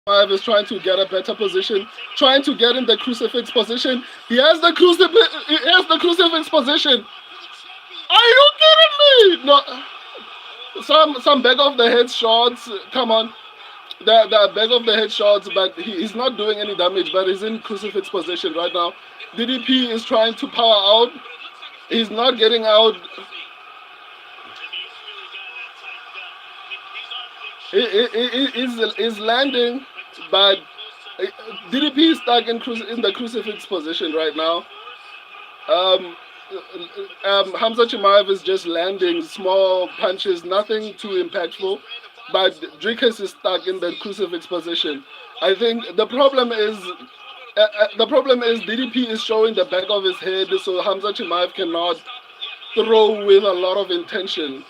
Chimaev is trying to get a better position, trying to get in the crucifix position. He has the crucifix position. Are you kidding me? No. Some back of the head shots. Come on. There are back of the head shots, but he's not doing any damage. But he's in crucifix position right now. DDP is trying to power out. He's not getting out. He's landing, but DDP is stuck in the crucifix position right now. Khamzat Chimaev is just landing small punches, nothing too impactful, but Dricus is stuck in the crucifix position. I think the problem is DDP is showing the back of his head, so Khamzat Chimaev cannot throw with a lot of intention.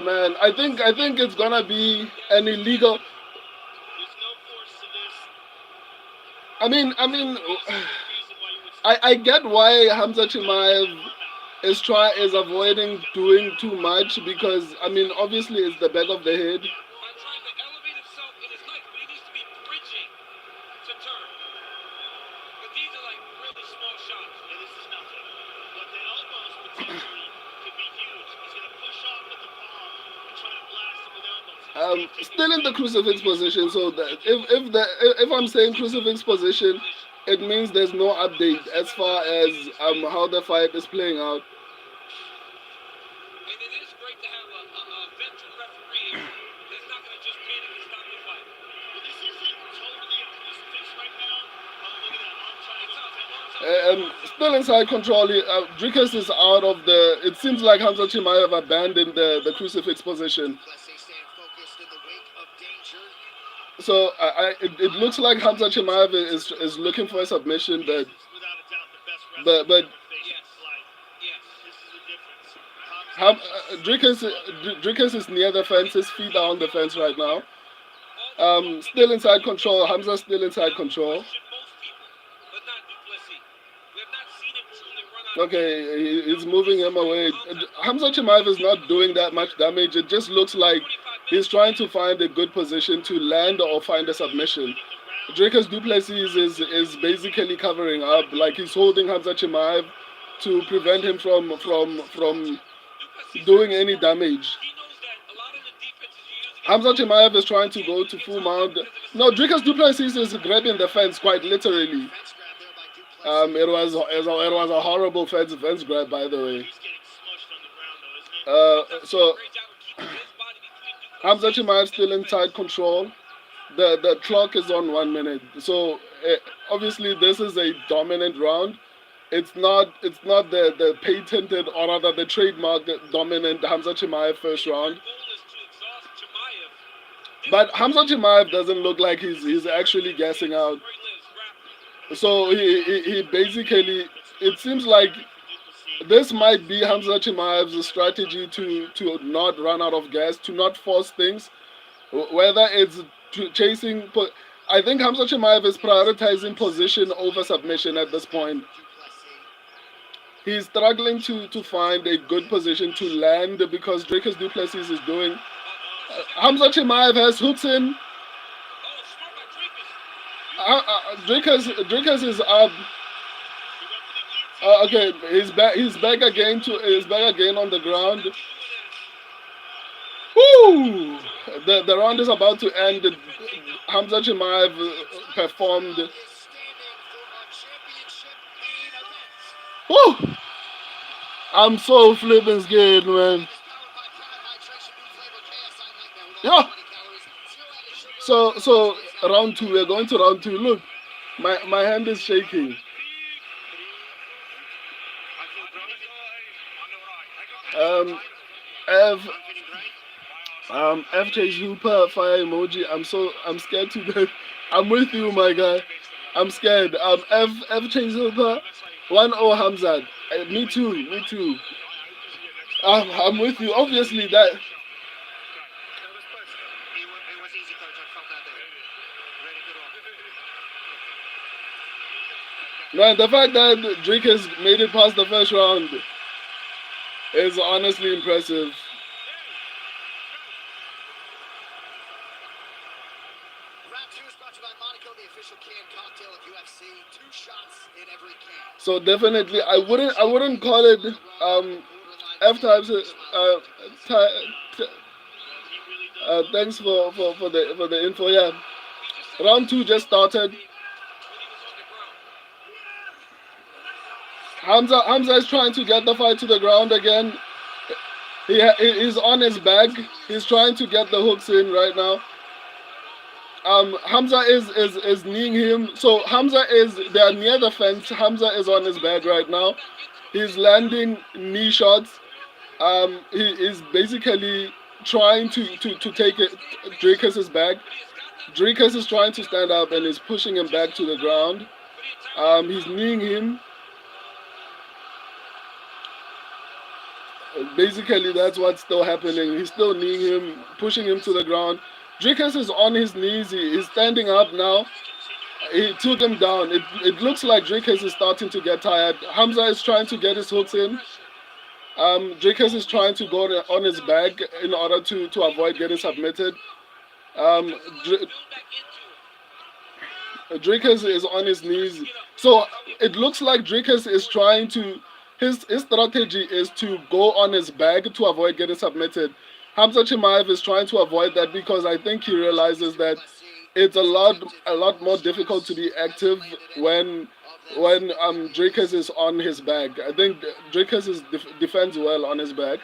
Man, I think it's gonna be an illegal. I mean, I get why Khamzat Chimaev is avoiding doing too much, because I mean obviously it's the back of the head. Still in the crucifix position, so that if I'm saying crucifix position, it means there's no update as far as how the fight is playing out. And it is great to have a veteran referee that's not going to just panic and stop the fight. Well, this isn't totally a crucifix right now. Look at that. Still inside control. Dricus is out of the. It seems like Khamzat Chimaev abandoned the crucifix position. So it looks like Khamzat Chimaev is looking for a submission, but Dricus is near the fence. His feet are on the fence right now. Still inside control. Khamzat's still inside control. Okay, he's moving him away. Khamzat Chimaev is not doing that much damage. It just looks like he's trying to find a good position to land or find a submission. Dricus Du Plessis is basically covering up, like he's holding Khamzat Chimaev to prevent him from doing any damage. Khamzat Chimaev is trying to go to full mount. No, Dricus Du Plessis is grabbing the fence quite literally. It was a horrible fence grab, by the way. So Khamzat Chimaev still in tight control. The clock is on 1 minute. So obviously this is a dominant round. It's not the patented, or rather the trademark dominant Khamzat Chimaev first round. But Khamzat Chimaev doesn't look like he's actually gassing out. So he basically, it seems like this might be Khamzat Chimaev's strategy to not run out of gas, to not force things, whether it's chasing. I think Khamzat Chimaev is prioritizing position over submission at this point. He's struggling to find a good position to land because Dricus Du Plessis is doing. Khamzat Chimaev has hooks in. Dricus is up. Okay, he's back again on the ground. Woo! The round is about to end. Khamzat Chimaev performed. Woo! I'm so flipping scared, man. Yeah. So round 2, we're going to round 2. Look, my hand is shaking. FJ Super fire emoji. I'm scared to death. I'm with you, my guy. I'm scared. FJ Super 1-0 Khamzat. Me too. I'm with you. Obviously that. Man, the fact that Dricus made it past the first round is honestly impressive. So definitely, I wouldn't call it F times. Ti- t- Thanks for the info. Yeah, round two just started. Hamza is trying to get the fight to the ground again. He's on his back. He's trying to get the hooks in right now. Hamza is kneeing him. So Hamza is they are near the fence. Hamza is on his back right now. He's landing knee shots. He is basically trying to take it. Dricus' back. Dricus is trying to stand up and is pushing him back to the ground. He's kneeing him. Basically, that's what's still happening. He's still kneeing him, pushing him to the ground. Dricus is on his knees. He is standing up now. He took him down. It looks like Dricus is starting to get tired. Hamza is trying to get his hooks in. Dricus is trying to go on his back in order to avoid getting submitted. Dricus is on his knees. So it looks like Dricus is trying to. His strategy is to go on his back to avoid getting submitted. Khamzat Chimaev is trying to avoid that because I think he realizes that it's a lot more difficult to be active when Dricus is on his back. I think Dricus defends well on his back.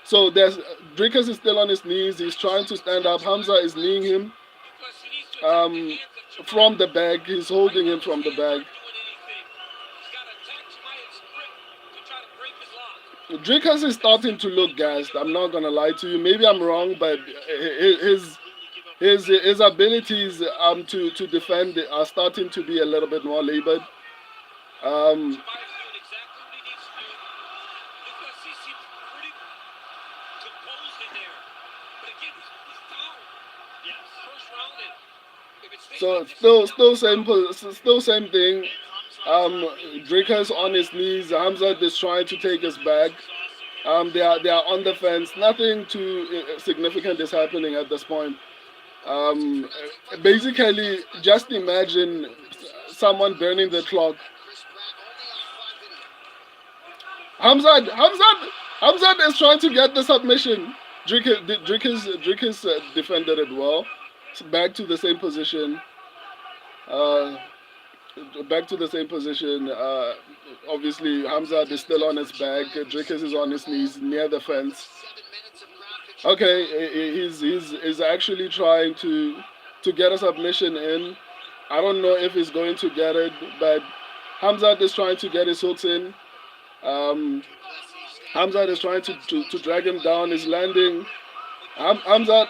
So there's Dricus is still on his knees. He's trying to stand up. Hamza is kneeing him from the back. He's holding him from the back. Dricus is starting to look gassed. I'm not gonna lie to you. Maybe I'm wrong, but his abilities to defend are starting to be a little bit more labored. Um, so still same thing. Dricus on his knees. Hamza is trying to take his back. They are on the fence. Nothing too significant is happening at this point. Um, Basically, just imagine someone burning the clock. Hamzat is trying to get the submission. Dricus defended it well. Back to the same position. Uh, Back to the same position. Obviously, Hamzat is still on his back. Dricus is on his knees near the fence. Okay, he's actually trying to get a submission in. I don't know if he's going to get it, but Hamzat is trying to get his hooks in. Hamzat is trying to drag him down. He's landing. Hamzat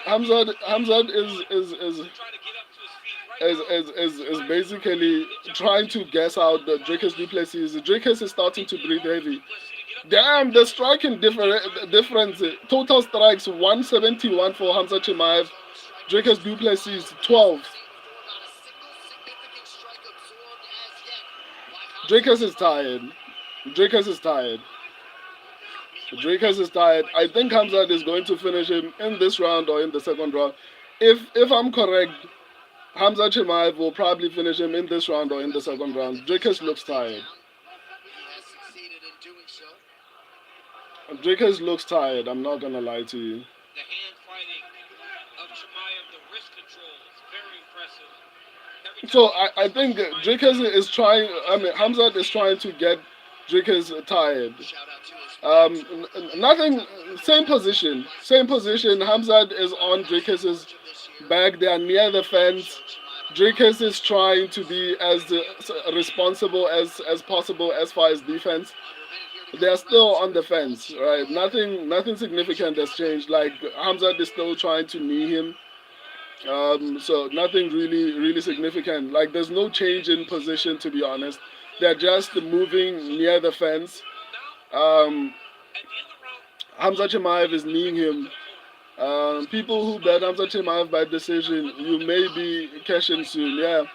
is basically trying to guess out the Dricus Du Plessis. Dricus is starting to breathe heavy. Damn, the striking difference. Total strikes 171 for Khamzat Chimaev. Dricus Du Plessis 12. Dricus is tired. Dricus is tired. Dricus is tired. I think Khamzat is going to finish him in this round or in the second round. If I'm correct, Khamzat Chimaev will probably finish him in this round or in the second round. Dricus looks tired. Dricus looks tired. I'm not gonna lie to you. The hand fighting of Chimaev, the wrist control is very impressive. So I think Dricus is trying. I mean, Khamzat is trying to get Dricus tired. Nothing. Same position. Same position. Khamzat is on Dricus's back. They are near the fence. Dricus is trying to be as responsible as possible as far as defense. They are still on the fence, right? Nothing significant has changed. Like Khamzat is still trying to knee him. So nothing really significant. Like there's no change in position, to be honest. They're just moving near the fence. Khamzat Chimaev is kneeing him. People who bet Khamzat Chimaev by decision, you may be cashing soon. Yeah,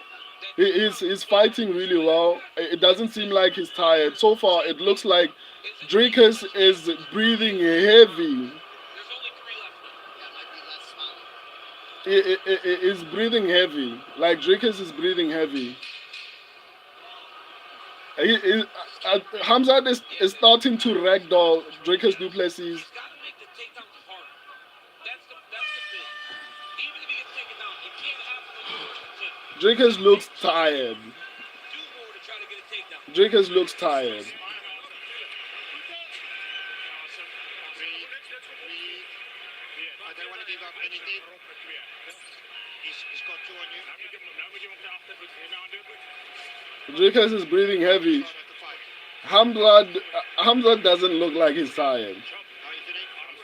he's fighting really well. It doesn't seem like he's tired. So far, it looks like Dricus is breathing heavy. He's breathing heavy. Like Dricus is breathing heavy. Khamzat is starting to ragdoll Dricus Du Plessis. He's got to make the takedowns hard. That's the thing. Even if he gets taken down, it can't happen when you're working 10. Dricus looks tired. Do more to try to get a takedown. Dricus looks tired. I don't want to give up anything. He's got two on you. Dricus is breathing heavy. Khamzat doesn't look like he's tired.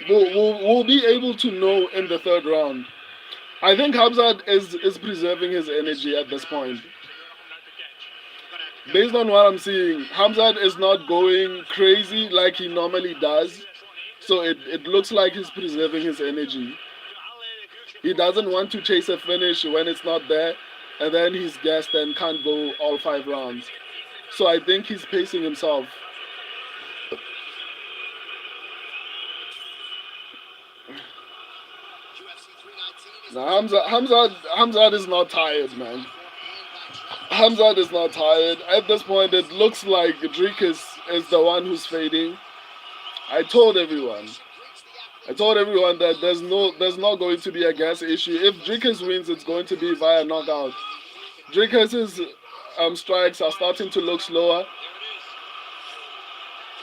We'll be able to know in the third round. I think Khamzat is preserving his energy at this point. Based on what I'm seeing, Khamzat is not going crazy like he normally does. So it looks like he's preserving his energy. He doesn't want to chase a finish when it's not there, and then he's gassed and can't go all 5 rounds. So I think he's pacing himself. Now Khamzat is not tired, man. Khamzat is not tired. At this point, it looks like Dricus is the one who's fading. I told everyone that there's not going to be a gas issue. If Dricus wins, it's going to be via knockout. Dricus's strikes are starting to look slower.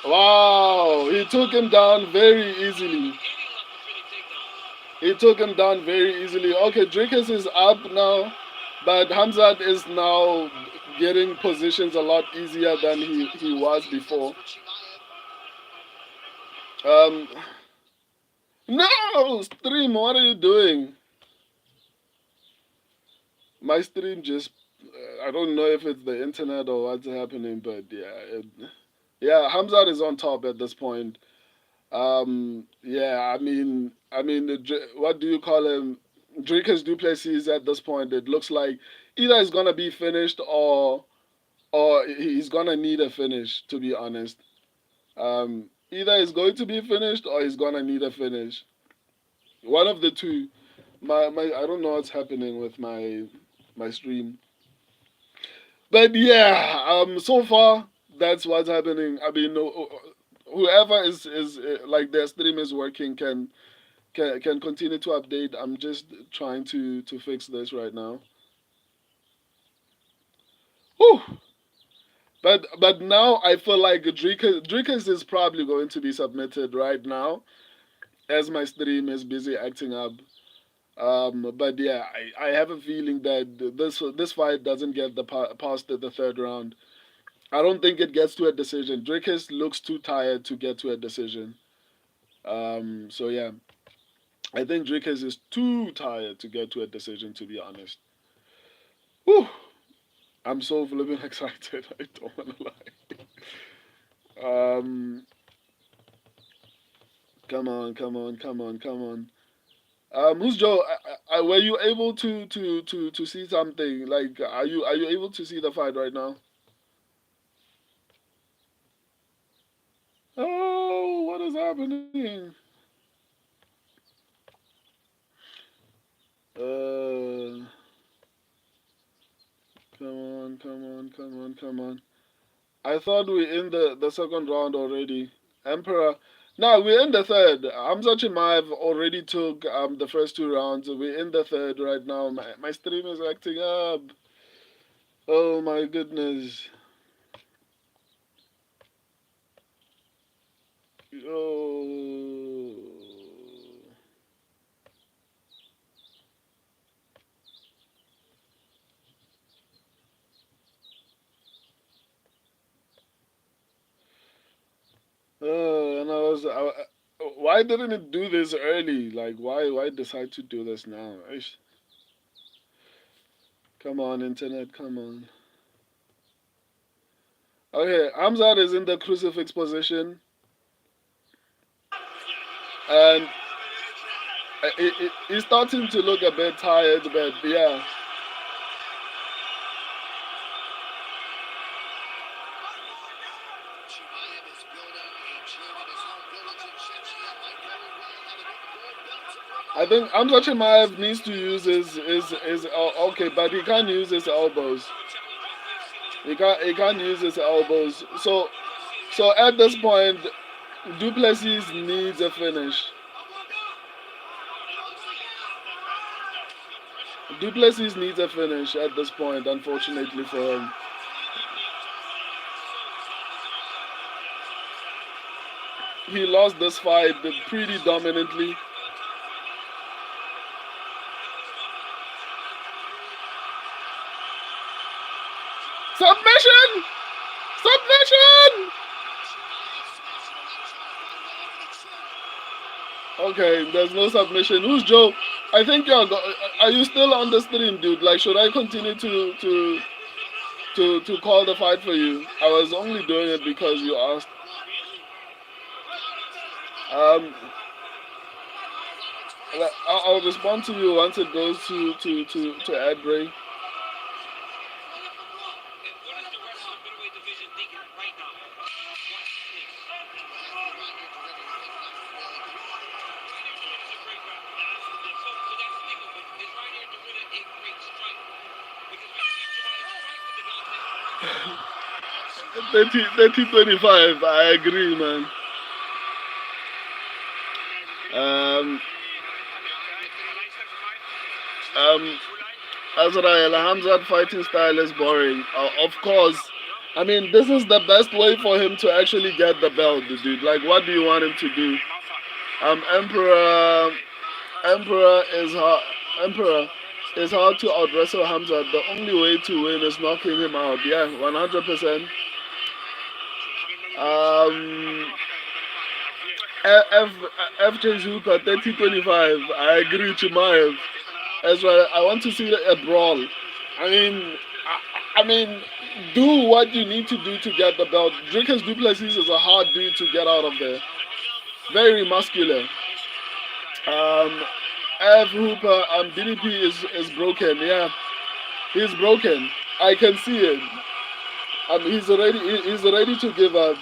Wow, he took him down very easily. Okay, Dricus is up now, but Khamzat is now getting positions a lot easier than he was before. No, stream, what are you doing? My stream just, I don't know if it's the internet or what's happening, but yeah, Khamzat is on top at this point. Yeah, I mean, what do you call him? Dricus Du Plessis at this point. It looks like either he's gonna be finished or he's gonna need a finish. To be honest, either he's going to be finished or he's gonna need a finish. One of the two. My I don't know what's happening with my stream. But yeah, so far that's what's happening. I mean, whoever is like their stream is working can continue to update. I'm just trying to fix this right now. Whew. But now I feel like Dricus is probably going to be submitted right now, as my stream is busy acting up. But yeah, I have a feeling that this fight doesn't get past the third round. I don't think it gets to a decision. Dricus looks too tired to get to a decision. So yeah, I think Dricus is too tired to get to a decision, to be honest. Whew. I'm so flipping excited. I don't want to lie. Come on. Who's Joe? Were you able to see something? Like, are you able to see the fight right now? Oh, what is happening? Come on. I thought we in the second round already. Emperor. No, we're in the third. Khamzat Chimaev already took the first 2 rounds. We're in the third right now. My stream is acting up. Oh my goodness. Oh. Why didn't it do this early? Like, why decide to do this now? Come on, internet, come on. Okay, Khamzat is in the crucifix position, and he's starting to look a bit tired, but yeah. I think Khamzat Chimaev needs to use his okay, but he can't use his elbows. He can't use his elbows. So at this point, Duplessis needs a finish. Duplessis needs a finish at this point, unfortunately for him. He lost this fight pretty dominantly. Submission! Submission! Okay, there's no submission. Who's Joe? I think are you still on the stream, dude? Like, should I continue to call the fight for you? I was only doing it because you asked. Um, I'll respond to you once it goes to ad break. Thirty 25. I agree, man. Um, um, Azrael Hamzat fighting style is boring. Of course. I mean, this is the best way for him to actually get the belt, dude. Like, what do you want him to do? Emperor, Emperor is hard to out wrestle Hamzat. The only way to win is knocking him out. Yeah, 100%. Um, F, FJ Zupa 30-25. I agree with Chimaev. As well, I want to see a brawl. I mean, I mean, do what you need to do to get the belt. Dricus Du Plessis is a hard dude to get out of there. Very muscular. Um, F Hooper, DDP is broken. Yeah, he's broken. I can see it. He's ready to give up.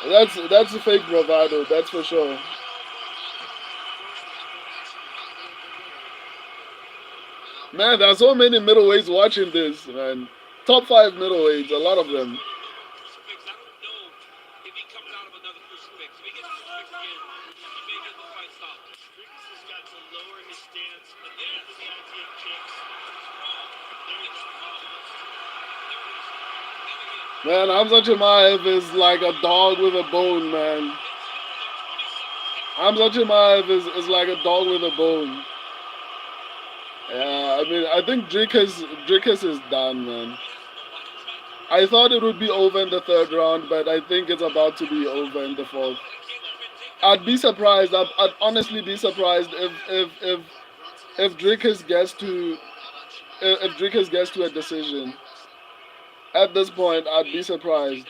That's a fake bravado. That's for sure. Man, there's so many middleweights watching this, man. Top five middleweights, a lot of them. Man, Khamzat Chimaev is like a dog with a bone, man. Khamzat Chimaev is like a dog with a bone. Yeah, I mean, I think Dricus is done, man. I thought it would be over in the third round, but I think it's about to be over in the fourth. I'd be surprised. I'd honestly be surprised if Dricus gets to if Dricus gets to a decision. At this point, I'd be surprised.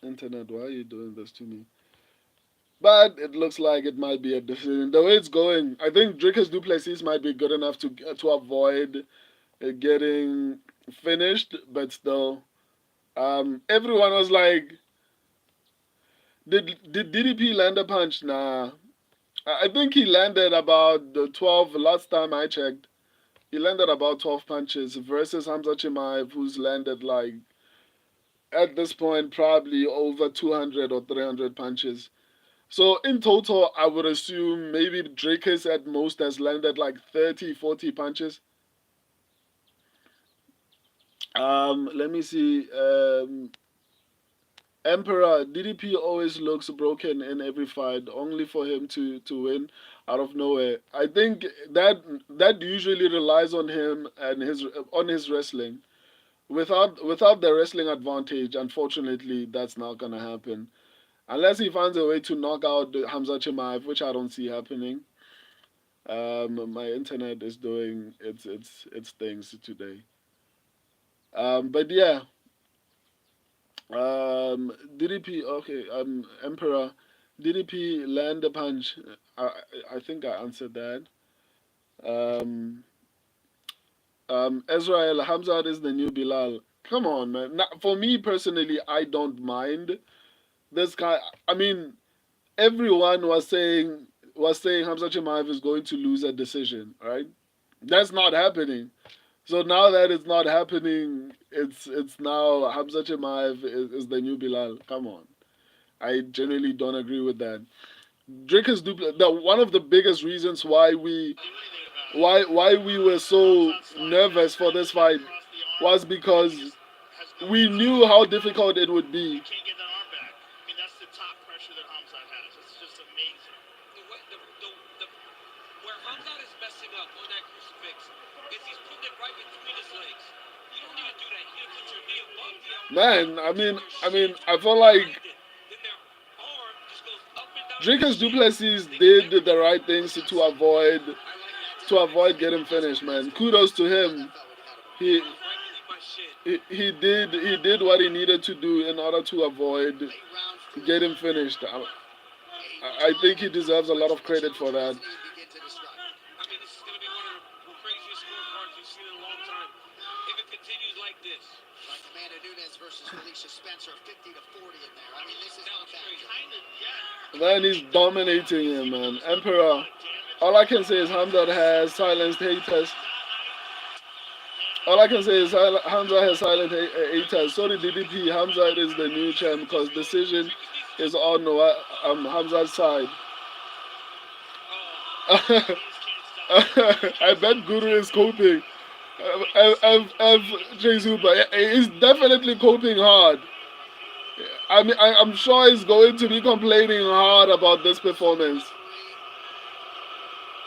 Internet, why are you doing this to me? But it looks like it might be a decision. The way it's going, I think Dricus Du Plessis might be good enough to avoid getting finished, but still, everyone was like, did DDP land a punch? Nah, I think he landed about 12. Last time I checked, he landed about 12 punches versus Khamzat Chimaev, who's landed like at this point probably over 200 or 300 punches. So in total, I would assume maybe Dracus at most has landed like 30, 40 punches. Let me see. Emperor DDP always looks broken in every fight, only for him to win out of nowhere. I think that usually relies on him and his wrestling. Without the wrestling advantage, unfortunately, that's not gonna happen. Unless he finds a way to knock out Khamzat Chimaev, which I don't see happening. My internet is doing its things today. But yeah, DDP. Okay. Emperor. DDP land a punch. I I think I answered that. Um, Israel Hamzat is the new Bilal. Come on, man. For me personally, I don't mind this guy. I mean, everyone was saying Hamza Chimaev is going to lose a decision, right? That's not happening. So now that it's not happening, it's now Hamza Chimaev is the new Bilal. Come on, I generally don't agree with that. Dricus Du Plessis, one of the biggest reasons why we were so nervous for this fight was because we knew how difficult it would be. Can't get that arm back. I mean, that's the top pressure that Khamzat has. It's just amazing. The where Hamzat is messing up on that crucifix is he's putting it right between his legs. You don't need to do that. You need to put your knee above the elbow. Man, I feel like Then their arm just goes up and down. Dricus Du Plessis did the right things to avoid getting finished, man. Kudos to him. He he did what he needed to do in order to avoid getting finished. I think he deserves a lot of credit for that. I mean, this is going to be one of the craziest scorecards we've seen in a long time. If it continues like this. Like Amanda Nunes versus Felicia Spencer, 50 to 40 in there. I mean, this is not bad. Man, he's dominating him, man. Emperor. All I can say is Hamza has silenced haters. All I can say is Hamza has silenced haters. So did DDP. Hamza is the new champ because decision is on Hamza's side. I bet Guru is coping. Jesuba, he's definitely coping hard. I mean, I'm sure he's going to be complaining hard about this performance.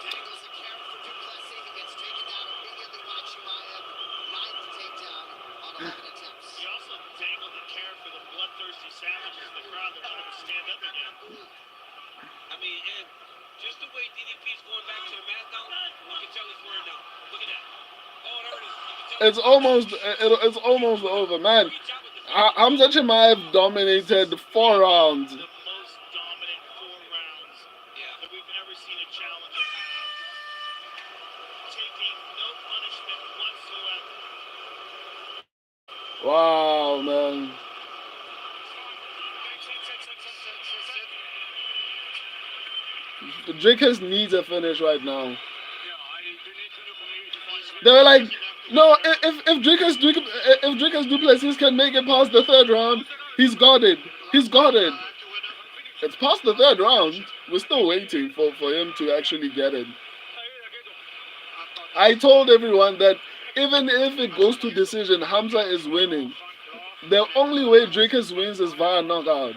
Dangles the carrot for Du Plessis. He gets taken down immediately by Chimaev. Ninth takedown on 11 attempts. He also dangled the carrot for the bloodthirsty savages in the crowd that wanted to stand up again. I mean, and just the way DDP's going back to the mat now, you can tell he's wearing down. Look at that. Oh, there it is. It's almost over, man. Hamza Chimaev dominated 4 rounds. The most dominant 4 rounds that we've ever seen a challenger have. Taking no punishment whatsoever. Wow, man. Dricus needs a finish right now. They were like, no, if Dricus Du Plessis can make it past the 3rd round, he's got it. He's got it. It's past the 3rd round. We're still waiting for him to actually get it. I told everyone that even if it goes to decision, Hamza is winning. The only way Dricus wins is via knockout.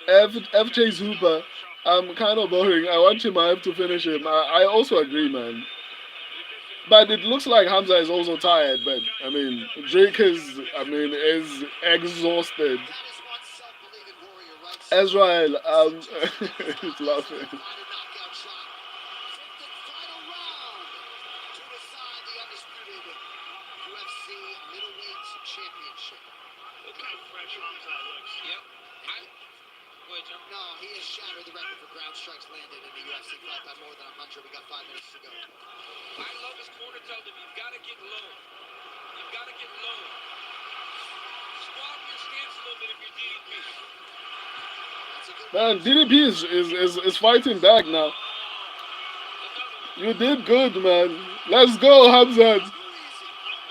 FJ Zupa, I'm kind of boring. I want Chimaev to finish him. I also agree, man. But it looks like Hamza is also tired. But I mean, Dricus, is exhausted. Israel, he's laughing. No, he has shattered the record for ground strikes landed in the UFC fight by more than 100. We got 5 minutes to go. I love his corner telling him, you've got to get low. You've got to get low. Swap your stance a little bit if you're DDP. Man, DDP is fighting back now. You did good, man. Let's go, Hamza.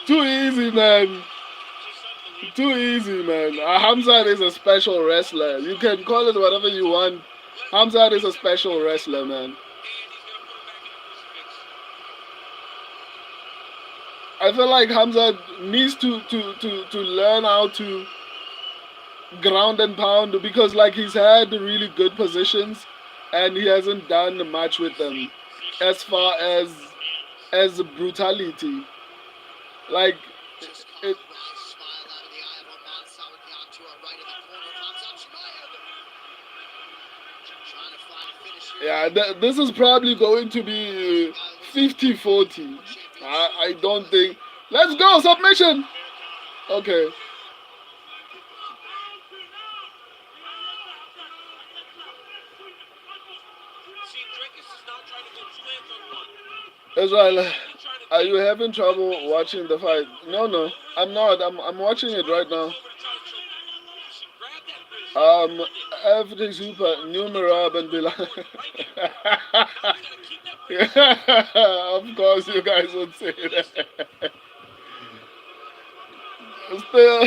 Too easy, man. Too easy, man. Hamzat is a special wrestler. You can call it whatever you want. Hamzat is a special wrestler, man. I feel like Hamzat needs to learn how to ground and pound because like he's had really good positions and he hasn't done much with them as far as brutality. Like it, yeah, this is probably going to be 50-40. I don't think. Let's go, submission! Okay. Dricus is now trying to go 2 hands on 1. Israel, Basically trying to are take you having trouble the base watching the fight? No, no, I'm not. I'm watching it right Chimaev now. looks over to try to choke him. She grabbed that wrist, Um, turned it. everything super. New Mirab and Bilal. Right there. Now he's got to keep that wrist. Of course, you guys would say that. Still,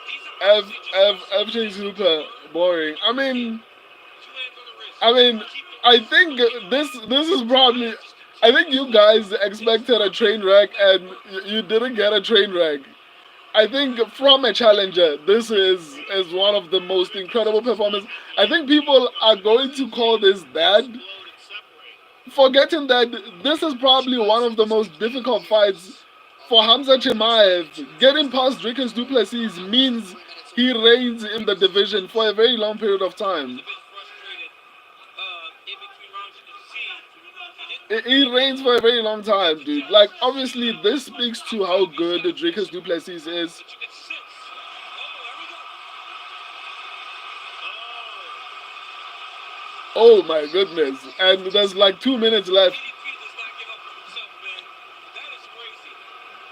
He's obviously just wrestling. everything super boring. 2 hands on the wrist. I mean, Keep the I wrist. think this is probably. I think you guys expected a train wreck and you didn't get a train wreck. I think from a challenger, this is one of the most incredible performances. I think people are going to call this bad, forgetting that this is probably one of the most difficult fights for Khamzat Chimaev. Getting past Dricus Du Plessis means he reigns in the division for a very long period of time. A bit frustrated in between rounds. You can see he didn't He reigns for a very long time, dude. Like, obviously, this speaks to how good Dricus Du Plessis is. but you can sense. Oh my goodness. And there's like 2 minutes left. DDP does not give up on himself, man. That is crazy.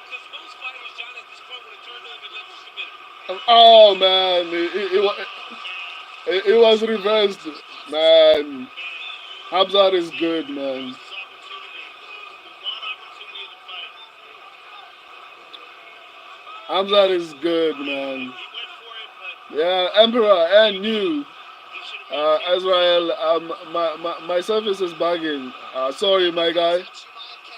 Because most fighters, John, at this point would have turned over and let you submit him. Oh man, it was reversed, man. Khamzat is good, man. Khamzat is good, man. Yeah, Emperor and New. Israel, my service is bugging. Sorry, my guy.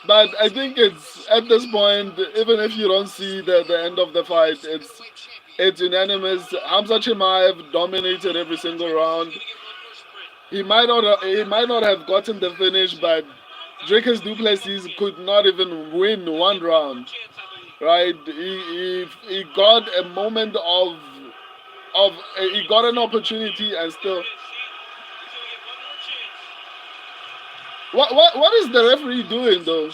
But I think it's at this point, even if you don't see the end of the fight, it's unanimous. Khamzat Chimaev dominated every single round. He might not have gotten the finish, but Dricus Du Plessis could not even win one round. Right? He got a moment of he got an opportunity and still. What is the referee doing though?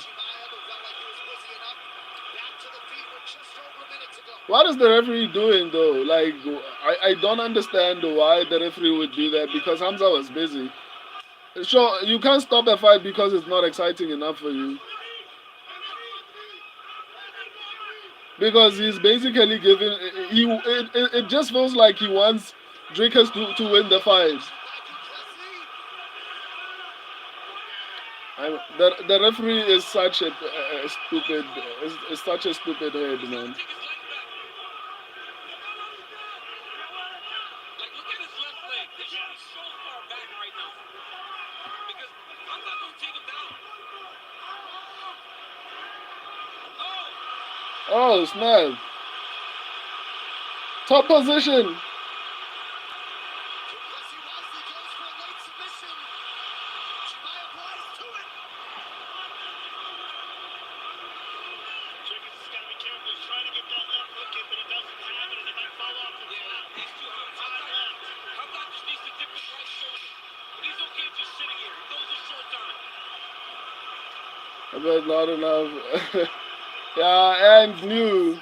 What is the referee doing though? Like, I don't understand why the referee would do that, because Khamzat was busy. Sure, you can't stop a fight because it's not exciting enough for you. Because he's basically giving it just feels like he wants Dricus to win the fight. The referee is such a stupid is such a stupid head, man. Like, look at his left leg. This should be so far back right now. Because I'm not going to take him down. Oh, snap. Top position. But not enough. Yeah, and New.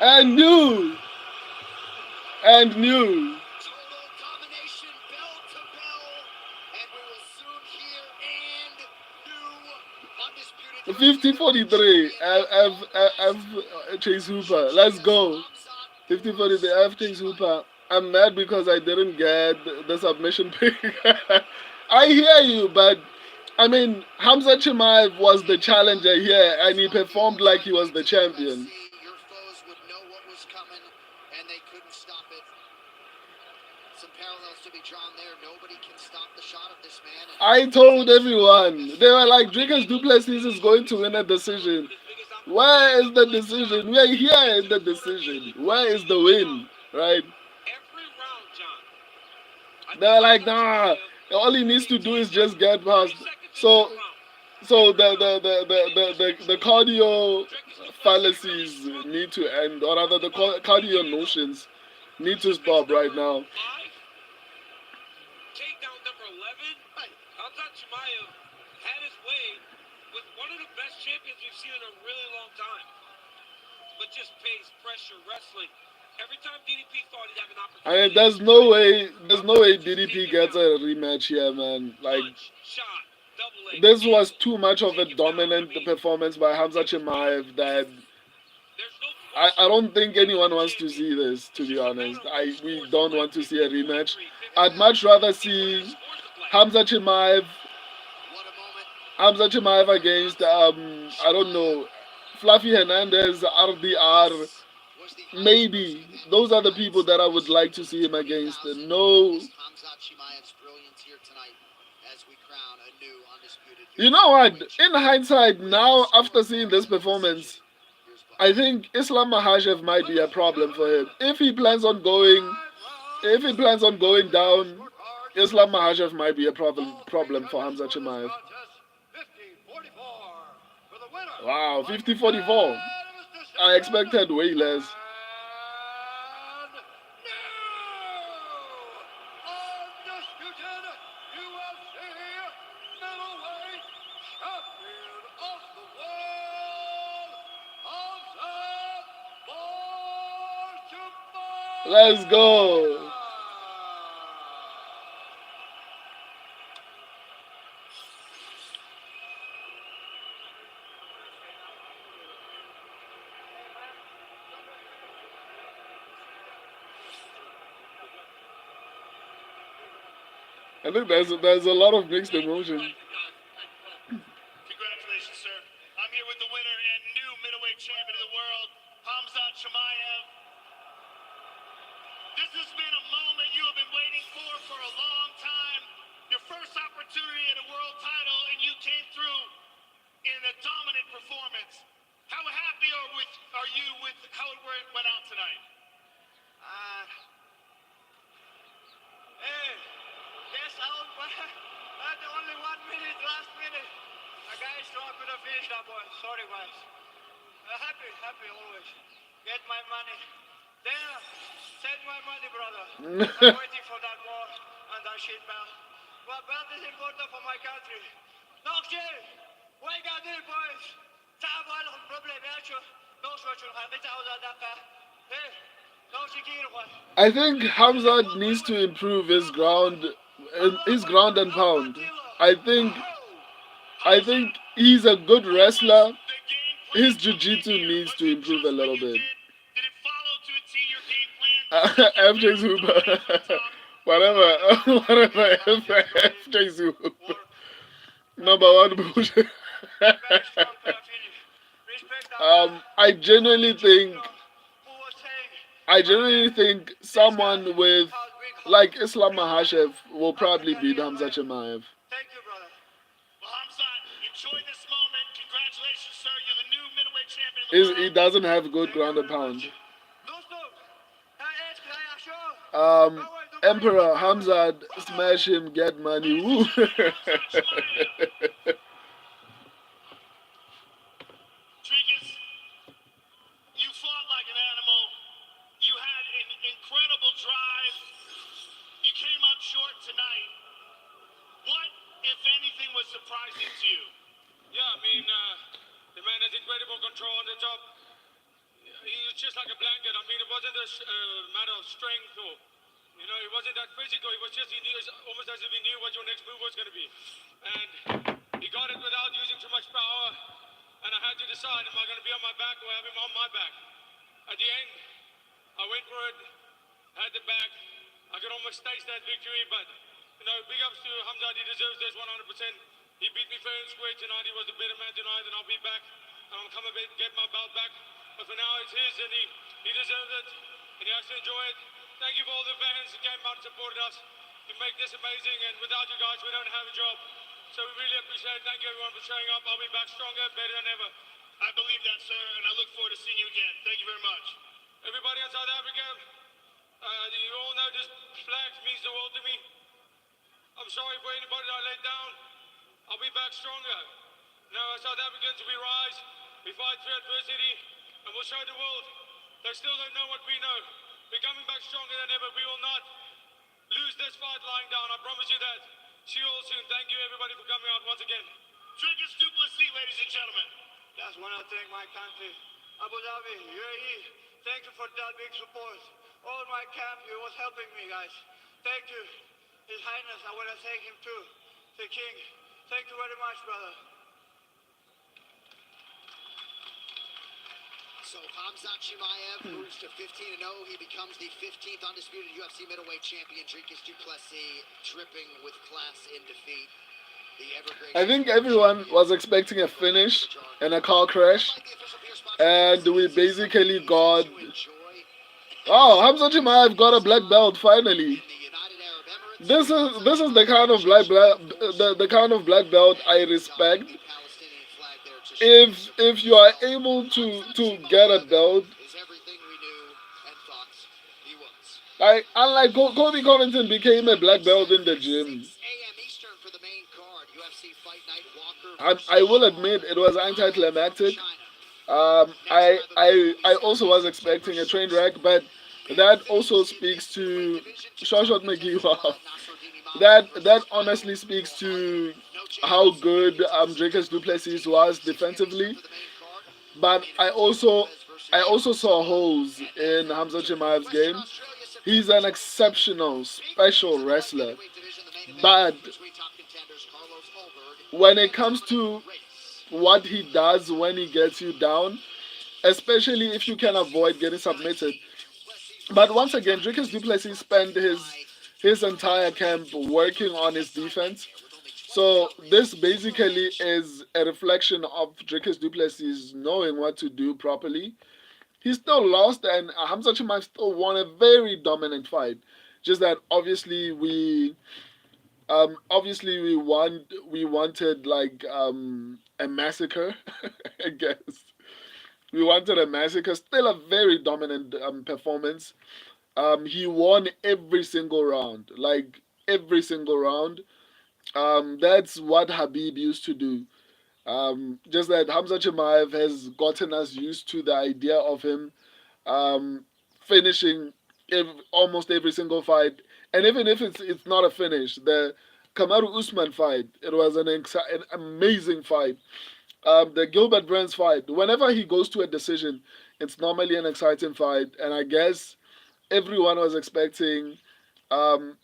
And New. And New. 50-43. F Chase Hooper. Let's go. 50-43. F Chase Hooper. I'm mad because I didn't get the submission pick. I hear you, but I mean, Khamzat Chimaev was the challenger here, and he performed like he was the champion. Your foes would know what was coming, and they couldn't stop it. Some parallels to be drawn there. Nobody can stop the shot of this man. I told everyone. They were like, Dricus Du Plessis is going to win a decision. Where is the decision? We are here in the decision. Where is the win? Right? They were like, nah. All he needs to do is just get past. So the cardio fallacies need to end, or rather the cardio notions need to stop right now. Takedown number 11. Khamzat Chimaev had his way with one of the best champions we've seen in a really long time. But just pace, pressure, wrestling. Every time DDP thought he'd have an I opportunity. mean, there's no way DDP gets a rematch here, man. Like, Punch, shot, double leg. this was too much of a dominant performance by Khamzat Chimaev that There's no I don't think anyone wants to see this, to be honest. We don't want to see a rematch. I'd much rather see Khamzat Chimaev against I don't know, Fluffy Hernandez, RDR. Maybe those are the people that I would like to see him against. No, Khamzat Chimaev's brilliance here tonight as we crown a new undisputed. you know what? In hindsight, now after seeing this performance, I think Islam Makhachev might be a problem for him. If he plans on going down, Islam Makhachev might be a problem for Khamzat Chimaev. Wow, 50-44. I expected way less. Let's go. I think there's a lot of mixed emotion. Congratulations, sir. I'm here with the winner and new middleweight champion of the world, Khamzat Chimaev. This has been a moment you have been waiting for a long time. Your first opportunity at a world title, and you came through in a dominant performance. How happy are you with how it went out tonight? Yes, I had only 1 minute, last minute. A guy strong could have finished that one. Sorry, guys. Happy always. Get my money. Then, send my money, brother. I'm waiting for that war and that shit belt. Well, belt is important for my country. Nokje, wake up here, boys. Tawa nog een probleem, no social Hey, I think Khamzat needs to improve his ground and pound. I think he's a good wrestler. His jiu-jitsu needs to improve a little bit. FJ Zuba. whatever FJ Zuba. Number one bullshit. I genuinely think someone with like Islam Makhachev will probably beat Khamzat Chimaev. Thank you, brother. Well, Khamzat, enjoy this moment. Congratulations, sir. You're the new middleweight champion of the world. He doesn't have good ground and pound. Emperor Khamzat, smash him, get money. Woo. Dricus, you fought like an animal. You had an incredible drive. You came up short tonight. What, if anything, was surprising to you? Yeah, I mean, the man has incredible control on the top. He was just like a blanket. I mean, it wasn't a matter of strength or, he wasn't that physical. He was just, he knew, almost as if he knew what your next move was going to be. And he got it without using too much power. And I had to decide, am I going to be on my back or have him on my back? At the end, I went for it, had the back. I could almost taste that victory, but, big ups to Khamzat. He deserves this 100%. He beat me fair and square tonight. He was the better man tonight, and I'll be back. And I'll come a bit, get my belt back. But for now, it's his, and he deserves it, and he has to enjoy it. Thank you for all the fans who came out and supported us. You make this amazing, and without you guys, we don't have a job. So we really appreciate it. Thank you, everyone, for showing up. I'll be back stronger, better than ever. I believe that, sir, and I look forward to seeing you again. Thank you very much. Everybody in South Africa, you all know this flag means the world to me. I'm sorry for anybody that I let down. I'll be back stronger. Now, as South Africans, we rise, we fight through adversity, and we'll show the world they still don't know what we know. We're coming back stronger than ever. We will not lose this fight lying down. I promise you that. See you all soon. Thank you, everybody, for coming out once again. Dricus Du Plessis, ladies and gentlemen. just want to thank my country, Abu Dhabi, UAE. Thank you for that big support. All my camp, you was helping me, guys. Thank you. His Highness, I want to thank him too. The King. Thank you very much, brother. So Khamzat Chimaev moves to 15-0. He becomes the 15th undisputed UFC middleweight champion. Dricus Du Plessis dripping with class in defeat. I think everyone was expecting a finish and a car crash, and we basically got. Oh, Hamza Chimaev got a black belt finally. This is the kind of the kind of black belt I respect. If you are able to get a belt, unlike Kobe Covington became a black belt in the gym. I will admit it was anticlimactic. I also was expecting a train wreck, but that also speaks to Shawshot McGee. Wow. That honestly speaks to how good Dricus Du Plessis was defensively. But I also saw holes in Hamza Chimaev's game. He's an exceptional, special wrestler. But when it comes to what he does when he gets you down, especially if you can avoid getting submitted. But once again, Dricus Du Plessis spent his entire camp working on his defense. So this basically is a reflection of Dricus Du Plessis knowing what to do properly. He still lost, and Hamza Chimaev still won a very dominant fight. Just that obviously we wanted like a massacre, I guess. We wanted a massacre. Still a very dominant performance. He won every single round, like every single round. That's what Habib used to do. Just that Hamza Chimaev has gotten us used to the idea of him um, finishing almost every single fight, and even if it's not a finish, the Kamaru Usman fight, it was an amazing fight. The Gilbert Burns fight, whenever he goes to a decision, it's normally an exciting fight, and I guess everyone was expecting, um,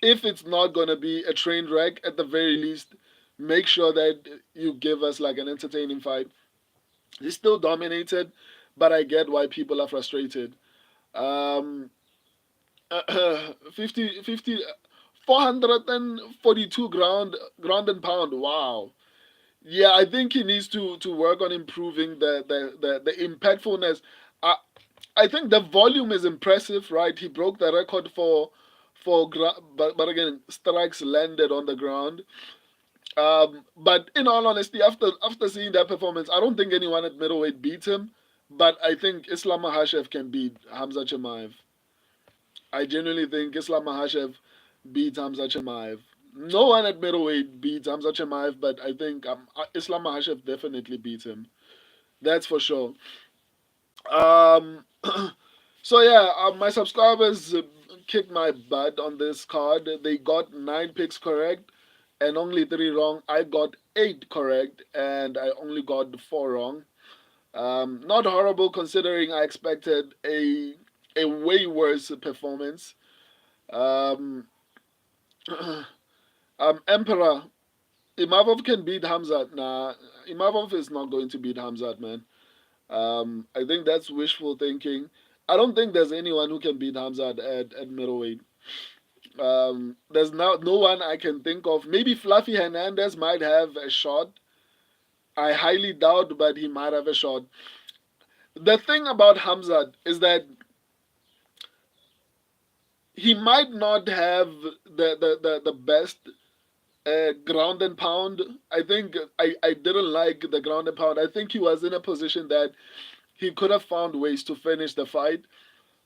if it's not gonna be a train wreck, at the very least, make sure that you give us like an entertaining fight. He still dominated, but I get why people are frustrated. Um, 50, 442 ground and pound. Wow. Yeah, I think he needs to work on improving the impactfulness. I I think the volume is impressive, right? He broke the record but again, strikes landed on the ground. But in all honesty, after seeing that performance, I don't think anyone at middleweight beat him. But I think Islam Makhachev can beat Hamza Chimaev. I genuinely think Islam Makhachev beats Hamza Chimaev. No one at middleweight beats Hamza Chimaev, but I think Islam Makhachev definitely beats him. That's for sure. Um, so yeah, my subscribers kicked my butt on this card. They got 9 picks correct and only 3 wrong. I got 8 correct and I only got 4 wrong. Not horrible considering I expected a way worse performance. Um, Emperor Imavov can beat Hamzat. Nah, Imavov is not going to beat Hamzat, man. I think that's wishful thinking. I don't think there's anyone who can beat Hamzat at middleweight. There's no one I can think of. Maybe Fluffy Hernandez might have a shot. I highly doubt, but he might have a shot. The thing about Hamzat is that he might not have the best ground and pound. I think I didn't like the ground and pound. I think he was in a position that he could have found ways to finish the fight,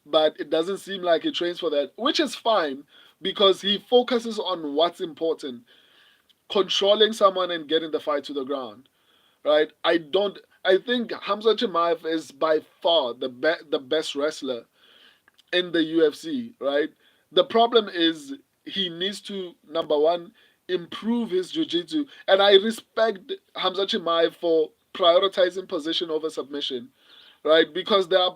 but it doesn't seem like he trains for that, which is fine because he focuses on what's important, controlling someone and getting the fight to the ground, right? I think Hamza Chimaev is by far the best wrestler in the UFC, right? The problem is he needs to, number one, improve his jiu-jitsu, and I respect Hamza Chimaev for prioritizing position over submission, right? Because there are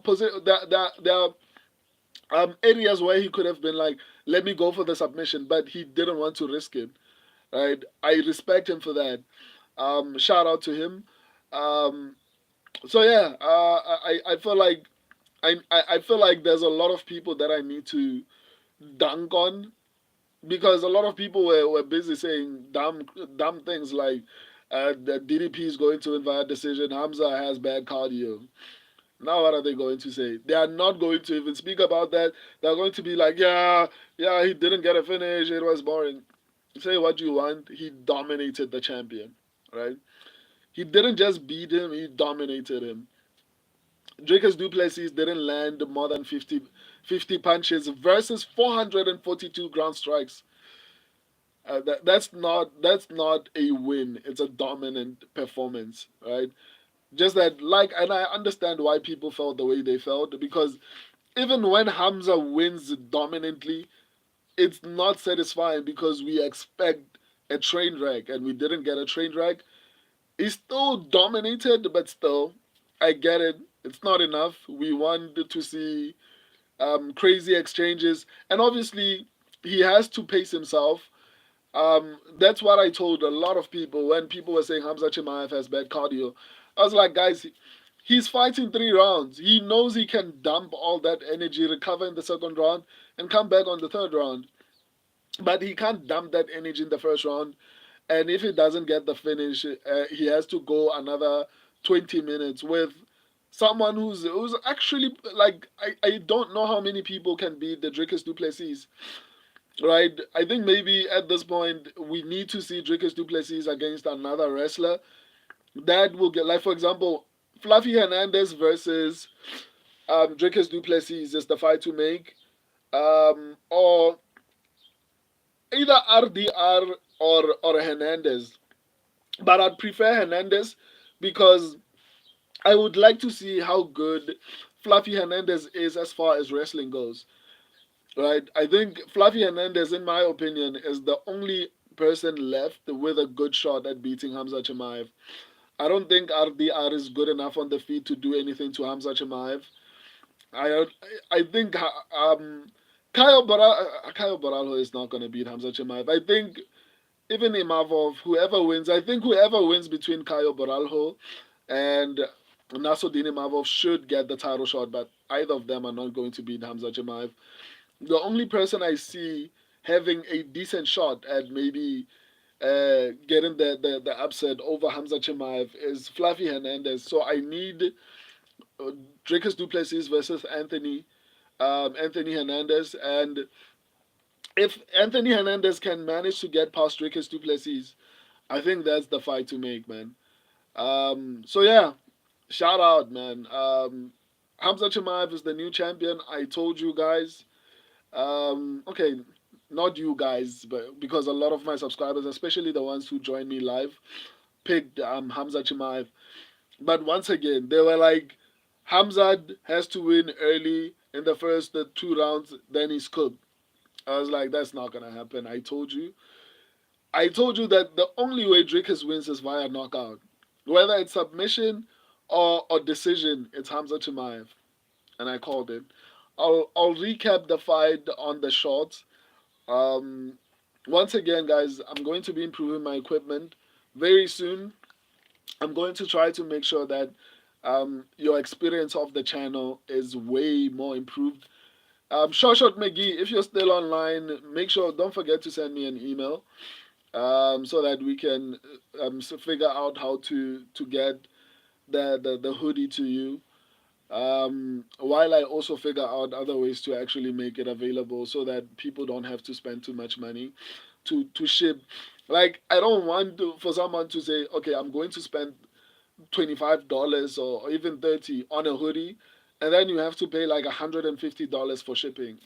areas where he could have been like, let me go for the submission, but he didn't want to risk it, right? I respect him for that. Shout out to him. Um, so yeah, I feel like I feel like there's a lot of people that I need to dunk on, because a lot of people were busy saying dumb things like that DDP is going to win via decision. Hamza has bad cardio. Now what are they going to say? They are not going to even speak about that. They're going to be like, yeah, he didn't get a finish. It was boring. Say what you want. He dominated the champion, right? He didn't just beat him. He dominated him. Dricus Du Plessis didn't land more than 50 punches versus 442 ground strikes. That's not a win. It's a dominant performance, right? Just that, like, and I understand why people felt the way they felt, because even when Hamza wins dominantly, it's not satisfying because we expect a train wreck and we didn't get a train wreck. He still dominated, but still, I get it. It's not enough. We wanted to see crazy exchanges, and obviously, he has to pace himself. That's what I told a lot of people when people were saying Khamzat Chimaev has bad cardio. I was like, guys, he's fighting 3 rounds. He knows he can dump all that energy, recover in the second round, and come back on the third round. But he can't dump that energy in the first round. And if he doesn't get the finish, he has to go another 20 minutes with someone who's actually like, I don't know how many people can beat the Dricus Du Plessis, right? I think maybe at this point we need to see Dricus Du Plessis against another wrestler that will get, like, for example, Fluffy Hernandez versus Dricus Du Plessis is the fight to make, or either RDR or Hernandez, but I'd prefer Hernandez because I would like to see how good Fluffy Hernandez is as far as wrestling goes. Right? I think Fluffy Hernandez, in my opinion, is the only person left with a good shot at beating Khamzat Chimaev. I don't think RDR is good enough on the feet to do anything to Khamzat Chimaev. I I think Kyle Boralho is not going to beat Khamzat Chimaev. I think even Imavov, whoever wins, I think whoever wins between Kyle Boralho and Nasruddin Imavov should get the title shot, but either of them are not going to beat Khamzat Chimaev. The only person I see having a decent shot at maybe getting the upset over Hamza Chimaev is Fluffy Hernandez. So I need uh, Dricus Du Plessis versus Anthony Hernandez, and if Anthony Hernandez can manage to get past Dricus Du Plessis, I think that's the fight to make, man. So yeah, shout out, man. Hamza Chimaev is the new champion. I told you guys. Okay, not you guys, but because a lot of my subscribers, especially the ones who join me live, picked Hamza Chimaev. But once again, they were like, Hamza has to win early in the first 2 rounds, then he's cooked. I was like, that's not gonna happen. I told you. I told you that the only way Dricus wins is via knockout. Whether it's submission or decision, it's Hamza Chimaev. And I called it. I'll recap the fight on the shorts. Um, Once again, guys, I'm going to be improving my equipment very soon. I'm going to try to make sure that your experience of the channel is way more improved. Short McGee, if you're still online, make sure, don't forget to send me an email so that we can figure out how to get the hoodie to you. While I also figure out other ways to actually make it available so that people don't have to spend too much money to ship. Like, I don't want for someone to say, okay, I'm going to spend $25 or even 30 on a hoodie, and then you have to pay like $150 for shipping.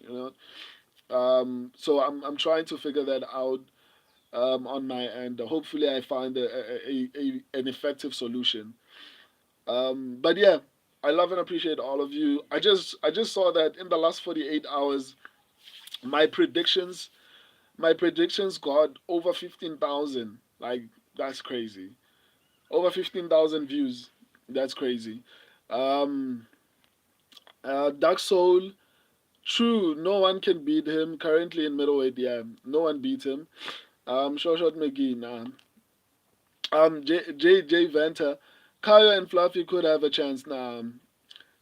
So I'm trying to figure that out on my end. Hopefully, I find an effective solution. But yeah, I love and appreciate all of you. I just saw that in the last 48 hours, my predictions my predictions got over 15,000. Like, that's crazy. Over 15,000 views. That's crazy. Um, Dark Soul. True, no one can beat him currently in middleweight. Yeah, no one beat him. Short McGee. Nah. J Venter. Kayo and Fluffy could have a chance now.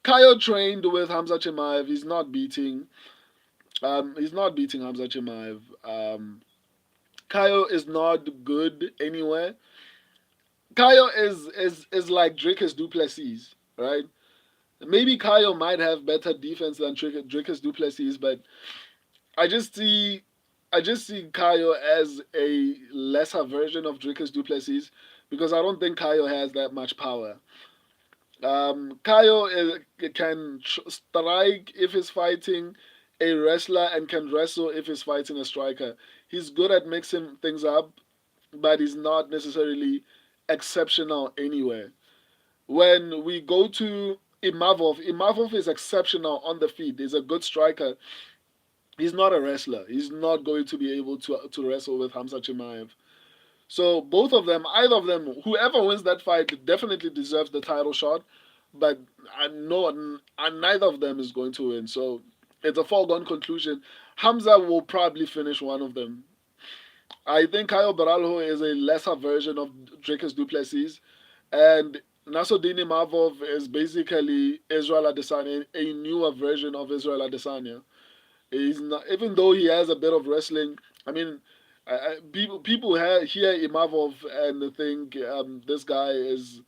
Kayo trained with Khamzat Chimaev. He's not beating Khamzat Chimaev. Kayo is not good anywhere. Kayo is like Dricus Du Plessis, right? Maybe Kayo might have better defense than Dricus Du Plessis, but I just see I just see Kayo as a lesser version of Dricus Du Plessis because I don't think Kayo has that much power. Kayo can strike if he's fighting a wrestler and can wrestle if he's fighting a striker. He's good at mixing things up, but he's not necessarily exceptional anywhere. When we go to Imavov is exceptional on the feet. He's a good striker. He's not a wrestler. He's not going to be able to wrestle with Khamzat Chimaev. So both of them, either of them, whoever wins that fight definitely deserves the title shot. But I know neither of them is going to win. So it's a foregone conclusion. Hamza will probably finish one of them. I think Caio Beralho is a lesser version of Dricus Du Plessis, and Nassourdine Imavov is basically Israel Adesanya, a newer version of Israel Adesanya. He's not, even though he has a bit of wrestling. I mean, people hear Imavov and think this guy is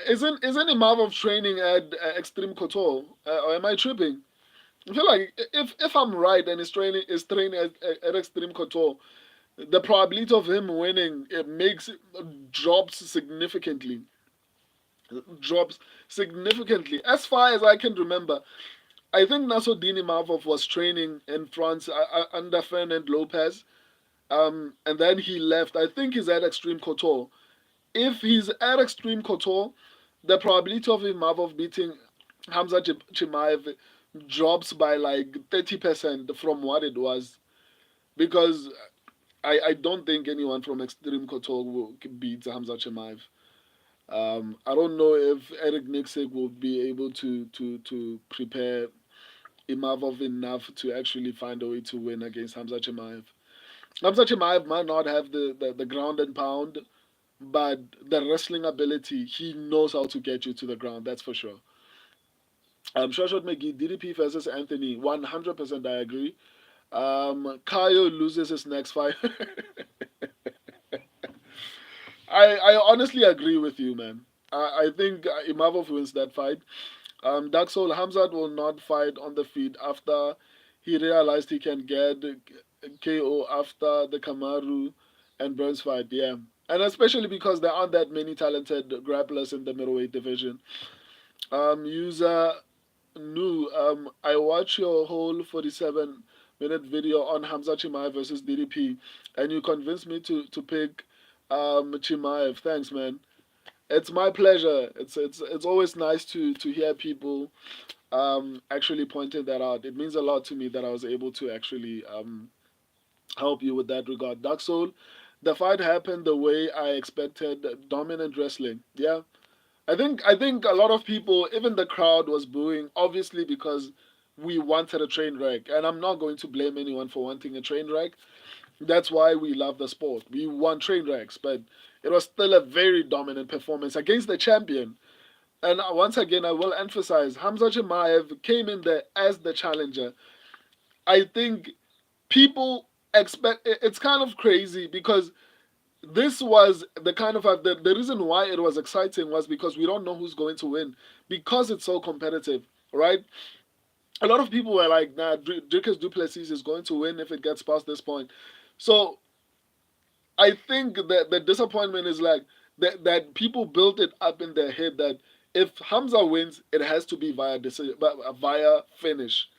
isn't Imavov training at Extreme Couture, or am I tripping? I feel like if I'm right and he's training at Extreme Couture, the probability of him winning drops significantly. Drops significantly. As far as I can remember, I think Nassourdine Imavov was training in France under Fernand Lopez, and then he left. I think he's at Extreme Couture. If he's at Extreme Couture, the probability of Imavov beating Hamza Chimaev drops by like 30% from what it was, because I don't think anyone from Extreme Couture will beat Hamza Chimaev. I don't know if Eric Nixick will be able to prepare Imavov enough to actually find a way to win against Hamza Chimaev. Hamza Chimaev might not have the ground and pound, but the wrestling ability, he knows how to get you to the ground, that's for sure. Shashot McGee, DDP versus Anthony, 100% I agree. Kayo loses his next fight. I honestly agree with you, man. I think Imavov wins that fight. Dark Soul Hamzat will not fight on the feet after he realized he can get KO after the Kamaru and Burns fight. Yeah, and especially because there aren't that many talented grapplers in the middleweight division. User Nu, I watched your whole 47-minute video on Hamza Chimaev versus DDP, and you convinced me to pick Chimaev. Thanks, man. It's my pleasure. It's always nice to hear people actually pointing that out. It means a lot to me that I was able to actually help you with that regard. Dark Soul, the fight happened the way I expected. Dominant wrestling. Yeah, I think a lot of people, even the crowd, was booing, obviously because we wanted a train wreck, and I'm not going to blame anyone for wanting a train wreck. That's why we love the sport. We want train wrecks, but it was still a very dominant performance against the champion. And once again, I will emphasize, Hamza Chimaev came in there as the challenger. I think people expect it's kind of crazy because this was the kind of the reason why it was exciting was because we don't know who's going to win because it's so competitive, right? A lot of people were like, nah, Dricus Du Plessis is going to win if it gets past this point. So I think that the disappointment is like that people built it up in their head that if Hamza wins, it has to be via decision, via finish.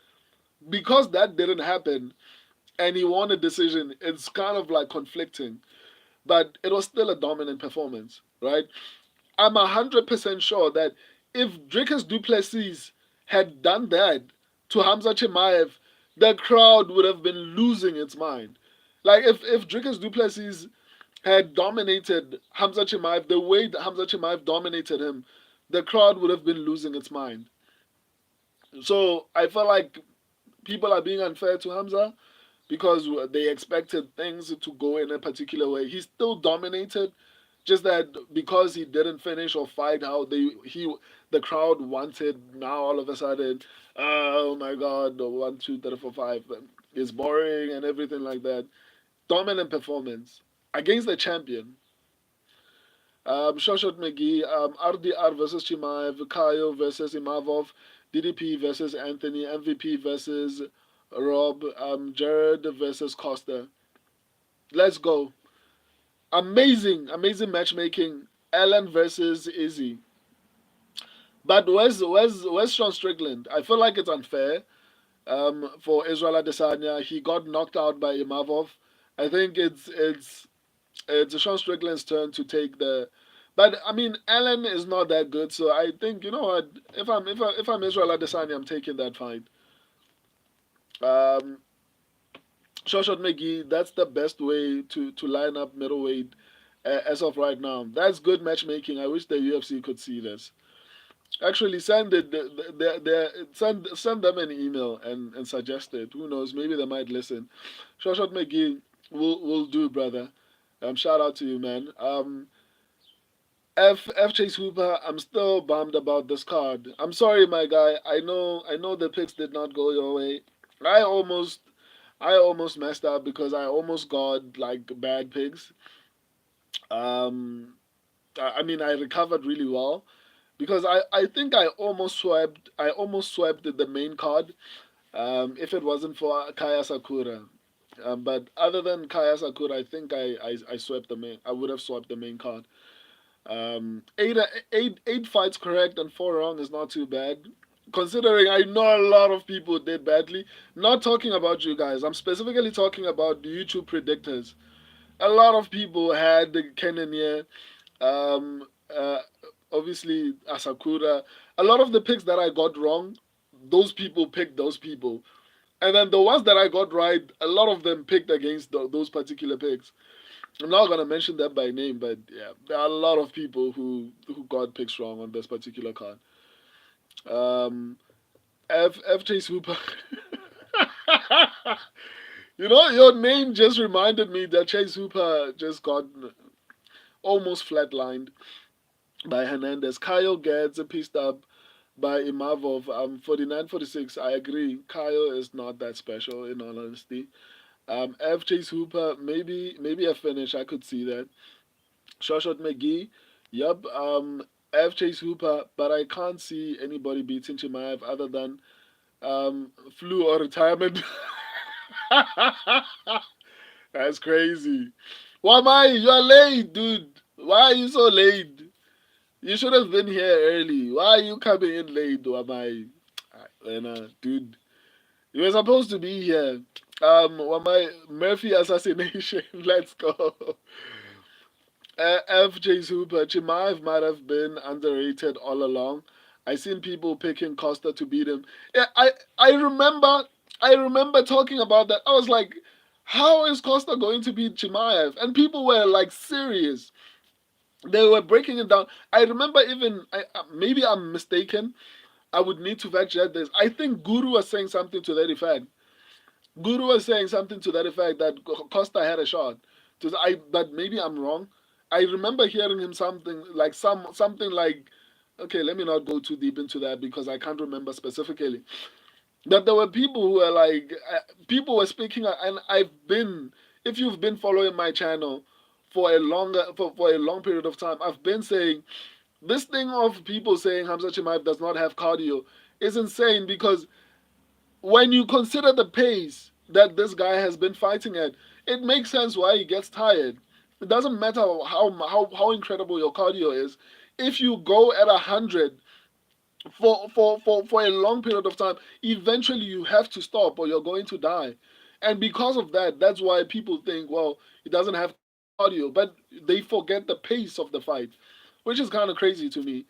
Because that didn't happen, and he won a decision, it's kind of like conflicting. But it was still a dominant performance, right? I'm 100% sure that if Dricus Du Plessis had done that to Hamza Chimaev, the crowd would have been losing its mind. Like if Dricus Du Plessis had dominated Khamzat Chimaev the way that Khamzat Chimaev dominated him, the crowd would have been losing its mind. So I felt like people are being unfair to Hamza because they expected things to go in a particular way. He still dominated, just that because he didn't finish or fight how the crowd wanted. Now all of a sudden, oh my God, the 1, 2, 3, 4, 5 is boring and everything like that. Dominant performance against the champion. Shoshot McGee, RDR versus Chimaev, Kayo versus Imavov, DDP versus Anthony, MVP versus Rob, Jared versus Costa. Let's go. Amazing, amazing matchmaking. Allen versus Izzy. But where's Sean Strickland? I feel like it's unfair for Israel Adesanya. He got knocked out by Imavov. I think it's Sean Strickland's turn to take the. But I mean, Allen is not that good, so I think you know what. If I'm Israel Adesanya, I'm taking that fight. Um, Shoshot McGee, that's the best way to line up middleweight as of right now. That's good matchmaking. I wish the UFC could see this. Actually, send them an email and suggest it. Who knows? Maybe they might listen. Shoshot McGee will do, brother. Shout out to you, man. F Chase Hooper, I'm still bummed about this card. I'm sorry, my guy. I know the picks did not go your way. I almost I almost messed up because I almost got like bad picks. Um, I mean I recovered really well because I think I almost swept the main card. If it wasn't for Kaya Sakura. But other than Kaya Sakura, I think I swept the main. I would have swept the main card. Eight fights correct and four wrong is not too bad. Considering I know a lot of people did badly. Not talking about you guys. I'm specifically talking about the YouTube predictors. A lot of people had the Kenanya, um, uh, obviously Asakura. A lot of the picks that I got wrong, those people picked those people. And then the ones that I got right, a lot of them picked against those particular picks. I'm not gonna mention them by name, but yeah, there are a lot of people who got picks wrong on this particular card. Um, F Chase Hooper. You know, your name just reminded me that Chase Hooper just got almost flatlined by Hernandez. Kyle gets pissed up by Imavov. 49-46. I agree. Kyle is not that special, in all honesty. F Chase Hooper, maybe a finish. I could see that. Shoshot McGee, yep. F Chase Hooper, but I can't see anybody beating Chimaev other than flu or retirement. That's crazy. Why am I? You're late, dude. Why are you so late? You should have been here early. Why are you coming in late, Wamai? Dude, you were supposed to be here. Wamai, Murphy assassination. Let's go. FJ Super Chimaev might have been underrated all along. I seen people picking Costa to beat him. Yeah, I remember talking about that. I was like, how is Costa going to beat Chimaev? And people were like serious. They were breaking it down. I remember even maybe I'm mistaken. I would need to fact check this. I think Guru was saying something to that effect. Guru was saying something to that effect that Costa had a shot. But maybe I'm wrong. I remember hearing him something like, okay, let me not go too deep into that because I can't remember specifically. But there were people who were like, people were speaking, and if you've been following my channel for a long period of time, I've been saying this thing of people saying Hamza Chimaev does not have cardio is insane because when you consider the pace that this guy has been fighting at, it makes sense why he gets tired. It doesn't matter how incredible your cardio is. If you go at 100 for a long period of time, eventually you have to stop or you're going to die. And because of that, that's why people think, well, he doesn't have cardio, but they forget the pace of the fight, which is kind of crazy to me.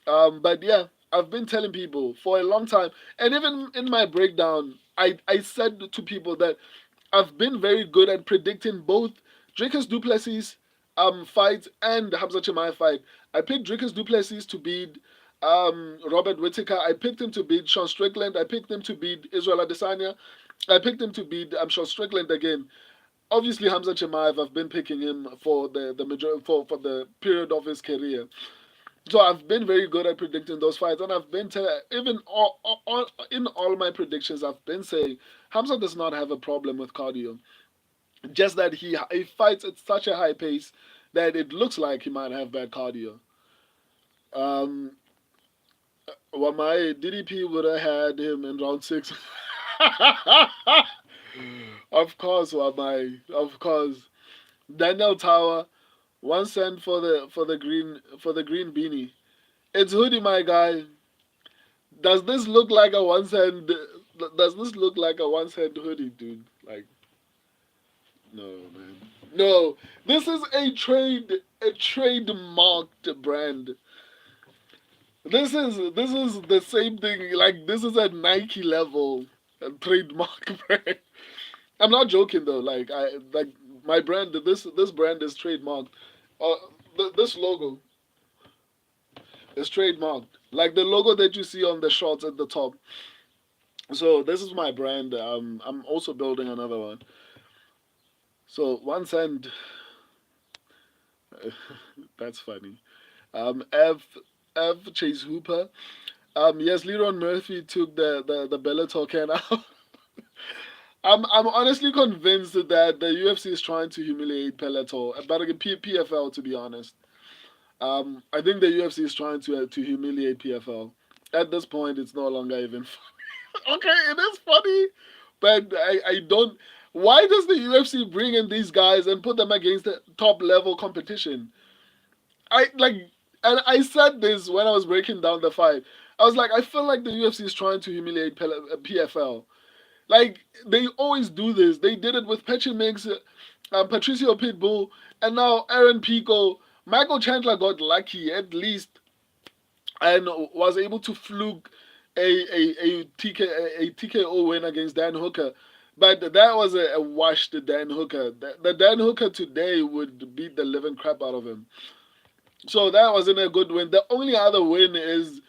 But yeah, I've been telling people for a long time, and even in my breakdown, I said to people that I've been very good at predicting both Dricus Du Plessis fight and Khamzat Chimaev fight. I picked Dricus Du Plessis to beat Robert Whittaker. I picked him to beat Sean Strickland. I picked him to beat Israel Adesanya. I picked him to beat Sean Strickland again. Obviously, Khamzat Chimaev, I've been picking him for the major for the period of his career. So I've been very good at predicting those fights, and I've been even in all my predictions, I've been saying Hamza does not have a problem with cardio. Just that he fights at such a high pace that it looks like he might have bad cardio. Um, well, my DDP would have had him in round six. Of course, Wamai. Of course. Daniel Tower, 1 cent for the green beanie. It's hoodie, my guy. Does this look like a 1 cent? Does this look like a 1 cent hoodie, dude? Like, no, man. No, this is a trademarked brand. This is the same thing. Like, this is at Nike level, a trademark brand. I'm not joking though. Like my brand. This brand is trademarked. This logo is trademarked. Like the logo that you see on the shorts at the top. So this is my brand. I'm also building another one. So 1 cent. That's funny. F Chase Hooper. Yes, Leron Murphy took the Bellator can out. I'm honestly convinced that the UFC is trying to humiliate Bellator, but again, PFL to be honest. I think the UFC is trying to humiliate PFL. At this point, it's no longer even funny. Okay, it is funny, but I don't. Why does the UFC bring in these guys and put them against the top level competition? I like, and I said this when I was breaking down the fight. I was like, I feel like the UFC is trying to humiliate PFL. Like they always do this. They did it with Petchy Mix, Patricio Pitbull, and now Aaron Pico. Michael Chandler got lucky at least and was able to fluke a TKO win against Dan Hooker. But that was a washed Dan Hooker. The Dan Hooker today would beat the living crap out of him. So that wasn't a good win. The only other win is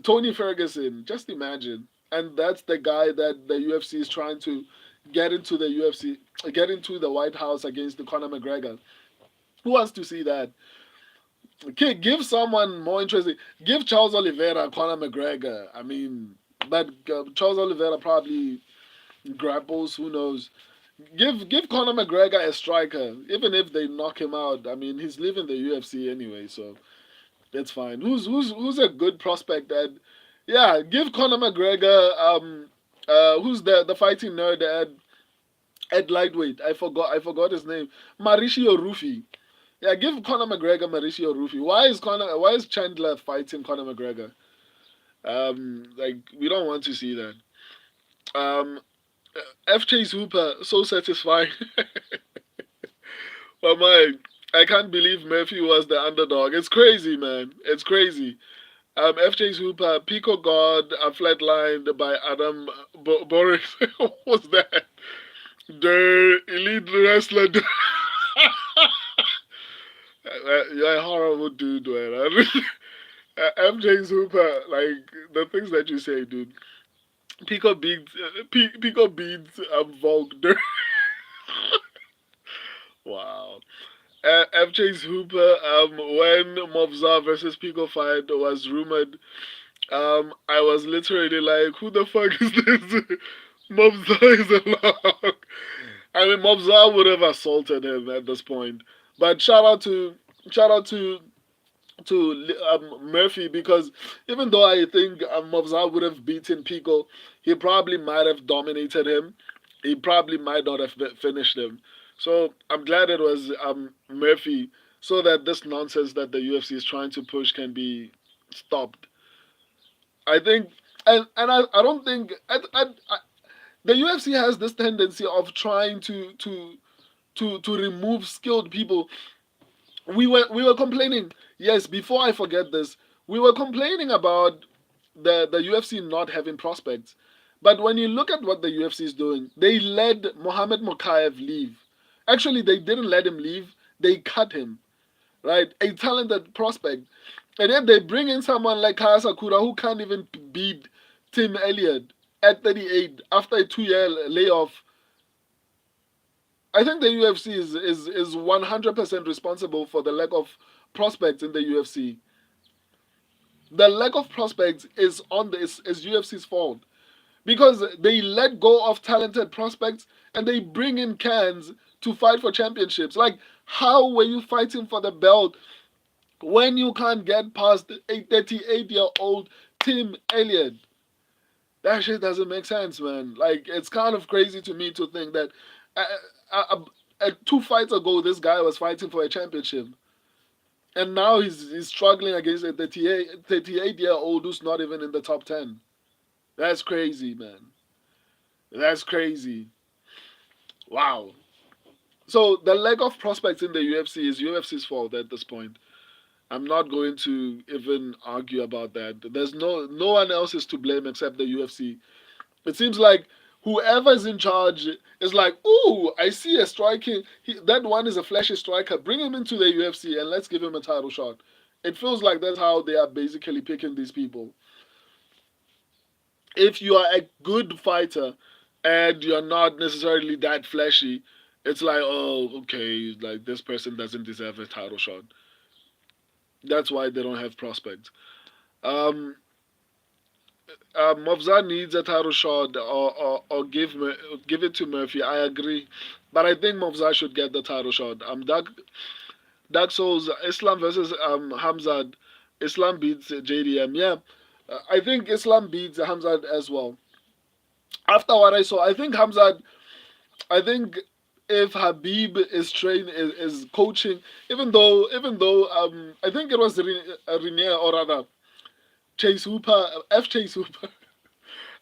Tony Ferguson. Just imagine. And that's the guy that the UFC is trying to get into the UFC, get into the White House against the Conor McGregor. Who wants to see that? Okay, give someone more interesting. Give Charles Oliveira Conor McGregor. I mean, but Charles Oliveira probably grapples. Who knows? Give Conor McGregor a striker. Even if they knock him out, I mean, he's leaving the UFC anyway, so that's fine. Who's a good prospect? And yeah, give Conor McGregor. Who's the fighting nerd at lightweight? I forgot his name. Mauricio Rufy. Yeah, give Conor McGregor Mauricio Rufy. Why is Chandler fighting Conor McGregor? Like we don't want to see that. Um, F Chase Hooper, so satisfying. Oh my, I can't believe Murphy was the underdog. It's crazy, man. It's crazy. F Chase Hooper, Pico God, flatlined by Adam Boris. What was that? The elite wrestler. You're a horrible dude, man. MJ Hooper, like the things that you say, dude. Pico beats Volk. Wow. FJ's Hooper, when Mobza versus Pico fight was rumored, I was literally like, who the fuck is this? Mobza is a lock. I mean, Mobza would have assaulted him at this point. But shout out to Murphy because even though I think Mobza would have beaten Pico, he probably might have dominated him. He probably might not have finished him. So I'm glad it was Murphy so that this nonsense that the UFC is trying to push can be stopped. I think, and I don't think the UFC has this tendency of trying to remove skilled people. We were complaining. Yes, before I forget this, we were complaining about the UFC not having prospects. But when you look at what the UFC is doing, they let Mohamed Mokaev leave. Actually, they didn't let him leave. they cut him, right? A talented prospect. And then they bring in someone like Kaya Sakura who can't even beat Tim Elliott at 38 after a 2-year layoff. I think the UFC is 100% responsible for the lack of prospects in the UFC. The lack of prospects is on the is UFC's fault because they let go of talented prospects and they bring in cans to fight for championships. Like, how were you fighting for the belt when you can't get past a 38-year-old Tim Elliott? That shit doesn't make sense, man. Like, it's kind of crazy to me to think that uh, two fights ago, this guy was fighting for a championship. And now he's struggling against a 38-year-old who's not even in the top 10. That's crazy, man. That's crazy. Wow. So the lack of prospects in the UFC is UFC's fault at this point. I'm not going to even argue about that. There's no one else is to blame except the UFC. It seems like whoever's in charge is like, ooh, I see a striking. That one is a flashy striker. Bring him into the UFC and let's give him a title shot. It feels like that's how they are basically picking these people. If you are a good fighter and you're not necessarily that flashy, it's like, oh, okay, like this person doesn't deserve a title shot. That's why they don't have prospects. Um, Movzar needs a title shot or give it to Murphy. I agree, but I think Movzar should get the title shot. Dark Souls Islam versus Hamzat. Islam beats JDM. Yeah, I think Islam beats Hamzat as well. After what I saw, I think Hamzat. I think if Habib is is coaching, even though I think it was Renier or rather Chase Hooper, F Chase Hooper.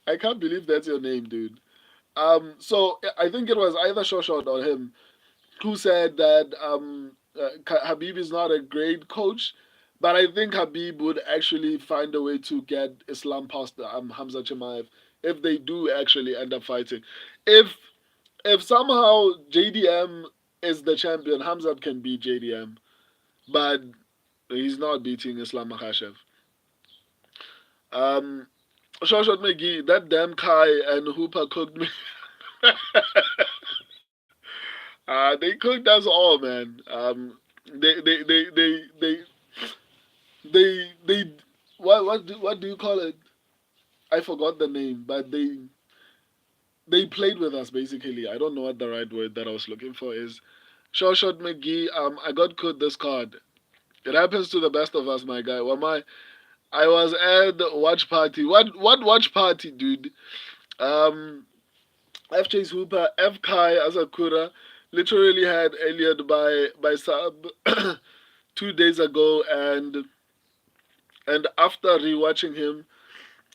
I can't believe that's your name, dude. So I think it was either Shoshot or him who said that Habib is not a great coach, but I think Habib would actually find a way to get Islam past Hamza Chimaev if they do actually end up fighting. If if somehow JDM is the champion, Hamzat can beat JDM, but he's not beating Islam Makhachev. Um, Shoshat McGee, that damn Kai and Hooper cooked me. They cooked us all, man. They they they they they they what do you call it? I forgot the name, but they played with us basically. I don't know what the right word that I was looking for is. Shoshat McGee, I got caught this card. It happens to the best of us, my guy. Well, I was at the watch party. What watch party, dude? Um, F Chase Hooper, F Kai Asakura literally had Elliot by sub 2 days ago, and after rewatching him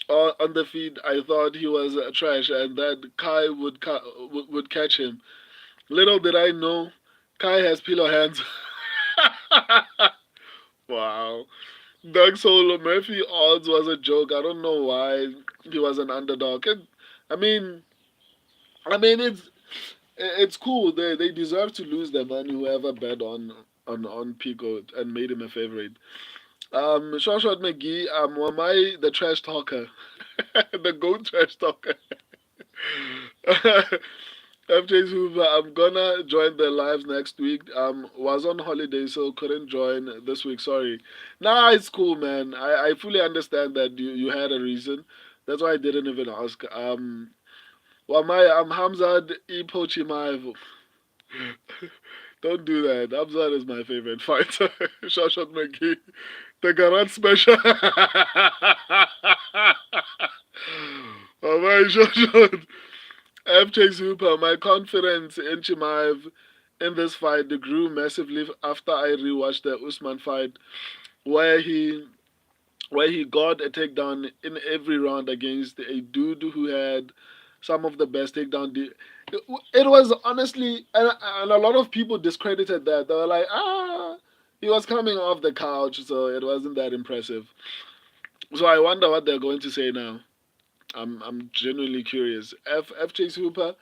on the feed, I thought he was trash, and that Kai would catch him. Little did I know, Kai has pillow hands. Wow. Doug Solo Murphy odds was a joke. I don't know why he was an underdog. I mean, it's cool. They deserve to lose their money. Whoever bet on Pico and made him a favorite. Shawshot McGee. Wamai the trash talker, the goat trash talker. FJ's Hoover, I'm gonna join the lives next week. Was on holiday, so couldn't join this week. Sorry. Nah, it's cool, man. I fully understand that you had a reason. That's why I didn't even ask. Well, I'm Hamzat Ipo Chimaev. Don't do that. Hamzat is my favorite fighter. Shashot McGee. The Garant special. Oh my Shashot. FJ Super, my confidence in Chimaev in this fight grew massively after I rewatched the Usman fight, where he got a takedown in every round against a dude who had some of the best takedown. It was honestly, and a lot of people discredited that. They were like, he was coming off the couch, so it wasn't that impressive. So I wonder what they're going to say now. I'm genuinely curious. FJ Super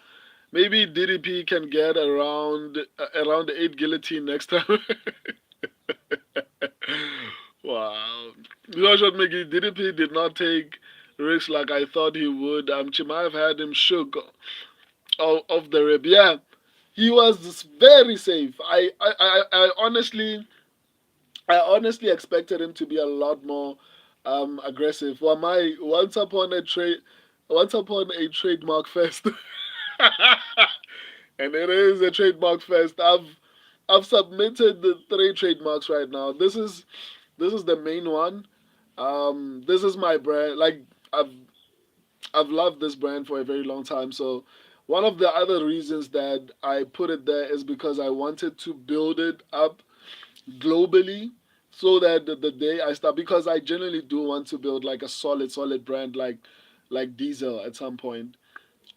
Maybe DDP can get around 8 guillotine next time. Wow. You know what, Mickey? DDP did not take risks like I thought he would. Chimaev had him shook off the rib. Yeah, he was very safe. I honestly expected him to be a lot more aggressive. Well, my once upon a trademark fest, and it is a trademark fest. I've submitted the 3 trademarks right now. This is the main one. This is my brand. Like I've I've loved this brand for a very long time. So one of the other reasons that I put it there is because I wanted to build it up globally so that the day I start, because I generally do want to build like a solid brand like Diesel at some point.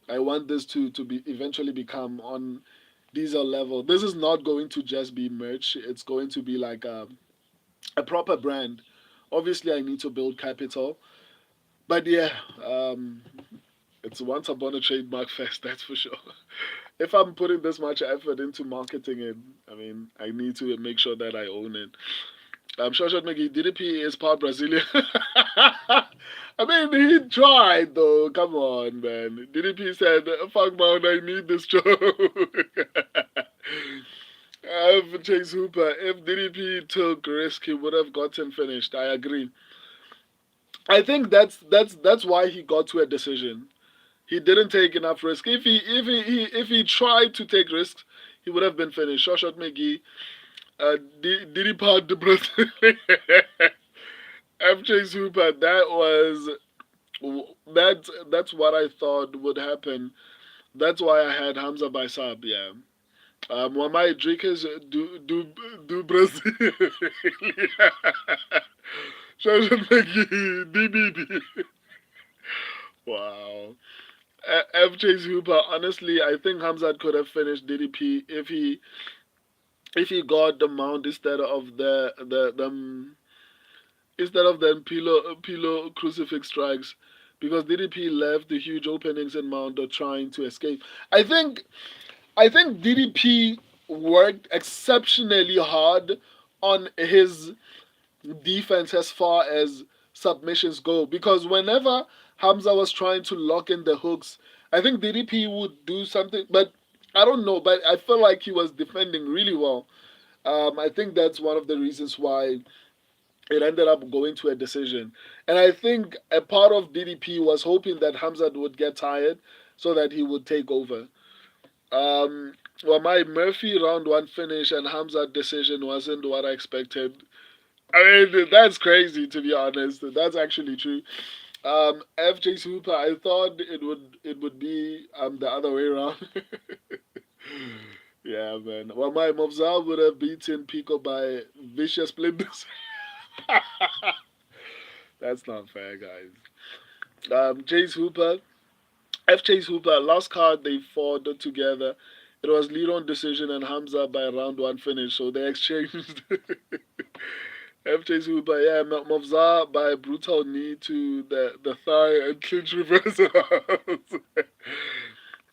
I want this to be eventually become on Diesel level. This is not going to just be merch. It's going to be like a proper brand. Obviously, I need to build capital, but yeah, um, it's once upon a trademark fest. That's for sure. If I'm putting this much effort into marketing it, I mean, I need to make sure that I own it. I'm sure McGee, DDP is part Brazilian. I mean, he tried though. Come on, man. DDP said, "Fuck man, I need this job." Chase Hooper. If DDP took risk, he would have gotten finished. I agree. I think that's why he got to a decision. He didn't take enough risk. If he tried to take risks, he would have been finished. Shoshat McGee. Diddy part the Brazil. FJ Super. That's what I thought would happen. That's why I had Hamza by sub. Yeah. One my Dricus do Brazil. Shoshat McGee. DBB. Wow. FJ's Hooper, honestly, I think Hamzat could have finished DDP if he got the mount instead of the pillow crucifix strikes, because DDP left the huge openings in mount trying to escape. I think DDP worked exceptionally hard on his defense as far as submissions go, because whenever Hamza was trying to lock in the hooks, I think DDP would do something, but I don't know. But I feel like he was defending really well. I think that's one of the reasons why it ended up going to a decision. And I think a part of DDP was hoping that Hamza would get tired so that he would take over. Um, well, my Murphy round one finish and Hamza decision wasn't what I expected. I mean, that's crazy to be honest. That's actually true. FJ Super, I thought it would be the other way around. Yeah, man. Well, my Mofzal would have beaten Pico by vicious splinters. That's not fair, guys. Chase Hooper, F Chase Hooper, last card they fought together. It was lead on decision and Hamza by round one finish, so they exchanged. F Chase Hooper, yeah, Mofzal by brutal knee to the thigh and clinch reversal.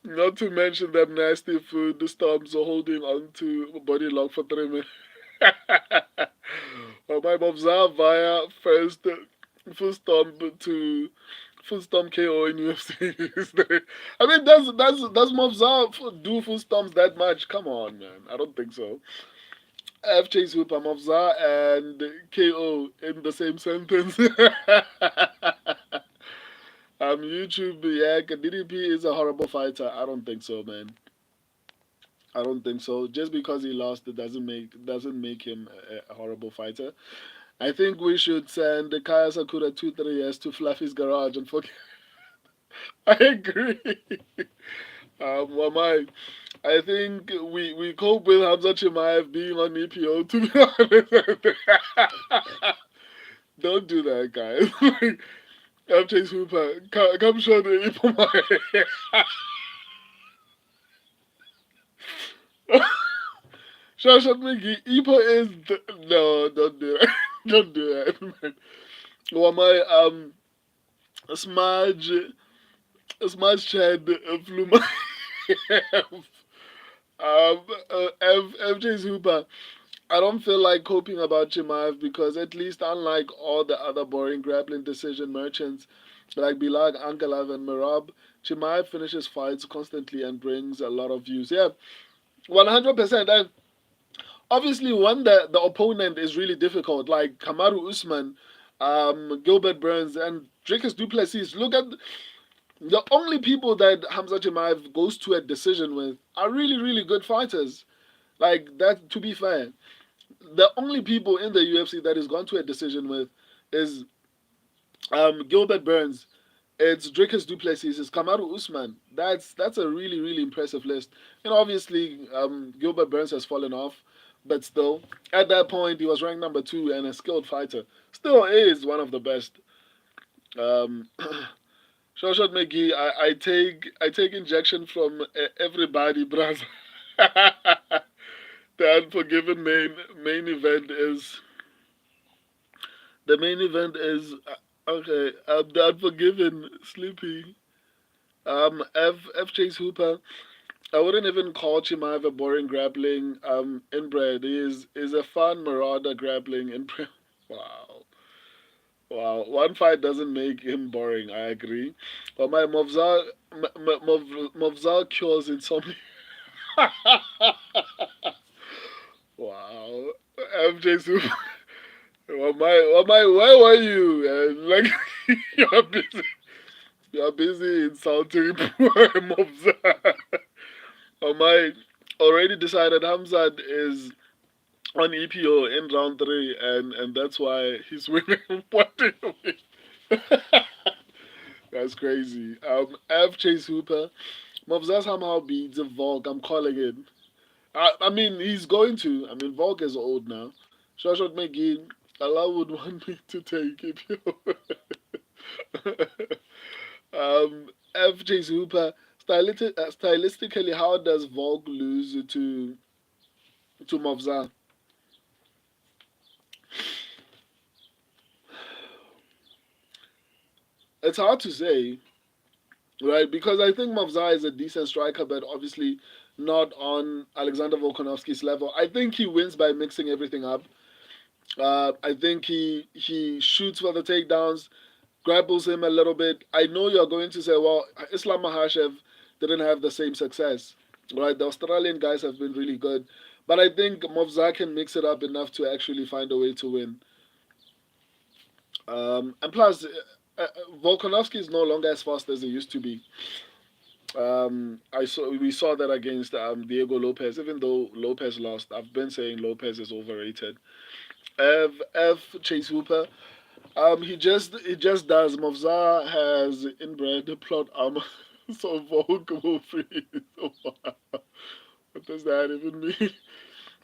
Not to mention them nasty food, the stomps are holding on to body lock for 3 minutes. Well, my Mofzal via first full stomp to full stomp KO in UFC. I mean, does Mofzal do full stomps that much? Come on, man. I don't think so. F Chase Hooper, Mofzal and KO in the same sentence. YouTube, yeah, DDP is a horrible fighter. I don't think so, man. I don't think so. Just because he lost, it doesn't make him a horrible fighter. I think we should send the Kaya Sakura 2 3 years to Fluffy's garage and forget. I agree. Well, I think we cope with Hamza Chimaev being on EPO. To be honest, don't do that, guys. I'm Chase Hooper. Come show the Ipo my. Shashat Miki, Ipo is no, don't do that. Don't do that, man. Well, my smudge Chad flew my. FJ's Hooper. I don't feel like coping about Chimaev because at least unlike all the other boring grappling decision merchants like Bilal, Ankalaev, and Merab, Chimaev finishes fights constantly and brings a lot of views. Yeah, 100%. And obviously, when the opponent is really difficult, like Kamaru Usman, Gilbert Burns, and Dricus Du Plessis, look at the only people that Khamzat Chimaev goes to a decision with are really, really good fighters. Like that, to be fair, the only people in the UFC that he's gone to a decision with is Gilbert Burns, it's Dricus Du Plessis, it's Kamaru Usman. That's a really, really impressive list. And obviously, Gilbert Burns has fallen off, but still, at that point, he was ranked number 2 and a skilled fighter. Still is one of the best. Um, Shoshat McGee, I take injection from everybody, brother. The unforgiven main event is the main event is okay. The unforgiven sleepy. F Chase Hooper. I wouldn't even call Chimaev a boring grappling inbred. He is a fun marauder grappling inbred. Wow. Wow. One fight doesn't make him boring, I agree. But my Movzal cures insomnia. Wow. FJ Super. Where were you? Like, you're busy. You're busy insulting poor Movzal. Am I already decided Hamzat is on EPO in round 3 and that's why he's winning? What do you mean? That's crazy. F Chase Hooper. Movzat somehow beats Volk. I'm calling it. I mean, he's going to. I mean, Volk is old now. Shashot McGee, Allah would want me to take it. F Chase Hooper. Stylistically, how does Volk lose to Movzat? It's hard to say, right? Because I think Mavzai is a decent striker, but obviously not on Alexander Volkanovski's level. I think he wins by mixing everything up. I think he shoots for the takedowns, grapples him a little bit. I know you're going to say, well, Islam Makhachev didn't have the same success, right? The Australian guys have been really good, but I think Mavzai can mix it up enough to actually find a way to win. And plus, Volkanovski is no longer as fast as he used to be. We saw that against Diego Lopez. Even though Lopez lost, I've been saying Lopez is overrated. F Chase Hooper. He just does. Movza has inbred plot armor, so Volk will freeze. What does that even mean?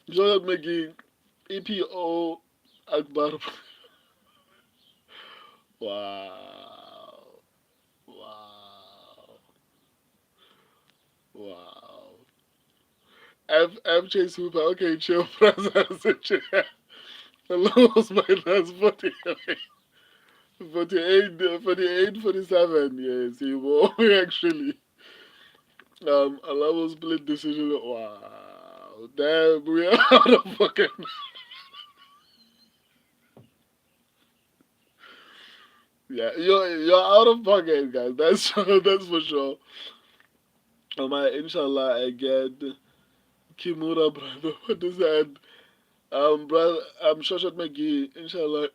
Joel McGee, EPO Akbar. Wow. Wow. Wow. F Chase Hooper. Okay, chill, brother. Lost my last 40, 48, 48, 47. Yes, he will actually. Allow split decision. Wow. Damn, we are out of fucking. Yeah, you're out of pocket, guys. That's for sure. Inshallah, I get Kimura, brother. What is that? Brother, Shoshat McGee. Inshallah.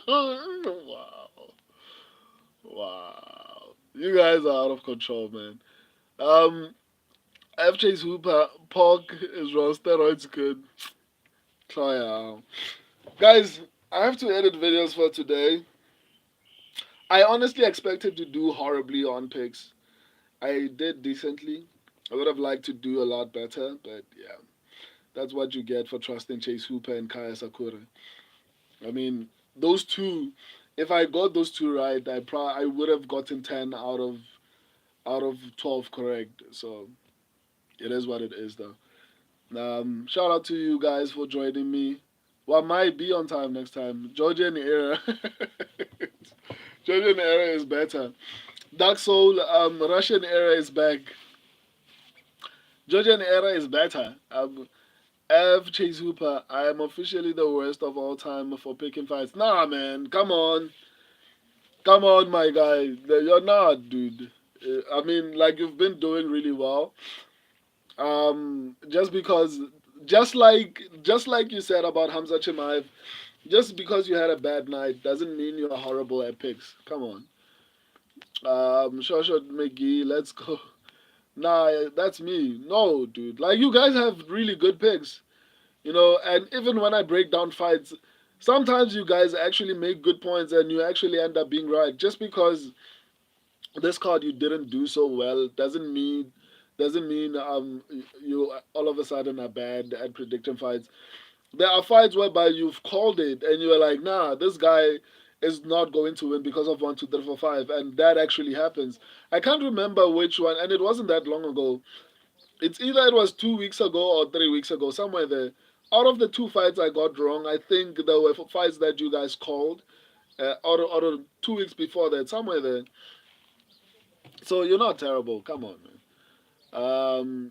Wow. Wow. You guys are out of control, man. Um, FJ's Hooper, Pork is raw, steroids good. Try out. Guys, I have to edit videos for today. I honestly expected to do horribly on picks. I did decently. I would have liked to do a lot better, but yeah, that's what you get for trusting Chase Hooper and Kaya Sakura. I mean, those two, if I got those two right, I would have gotten 10 out of 12 correct. So it is what it is, though. Shout out to you guys for joining me. Well, I might be on time next time. Georgian era. Georgian era is better. Dark Soul, Russian era is back. Georgian era is better. F Chase Hooper, I am officially the worst of all time for picking fights. Nah, man, come on, my guy. You're not, dude. I mean, like you've been doing really well. Just because, just like you said about Hamza Chimaev, just because you had a bad night doesn't mean you're horrible at picks. Come on. Shosho McGee, let's go. Nah, that's me. No, dude. Like you guys have really good picks, and even when I break down fights, sometimes you guys actually make good points and you actually end up being right. Just because this card you didn't do so well doesn't mean you all of a sudden are bad at predicting fights. There are fights whereby you've called it and you're like, nah, this guy is not going to win because of 1, 2, 3, 4, 5, and that actually happens. I can't remember which one, and it wasn't that long ago. It's either it was 2 weeks ago or 3 weeks ago, somewhere there. Out of the two fights I got wrong, I think there were fights that you guys called. Out of 2 weeks before that, somewhere there. So you're not terrible. Come on, man.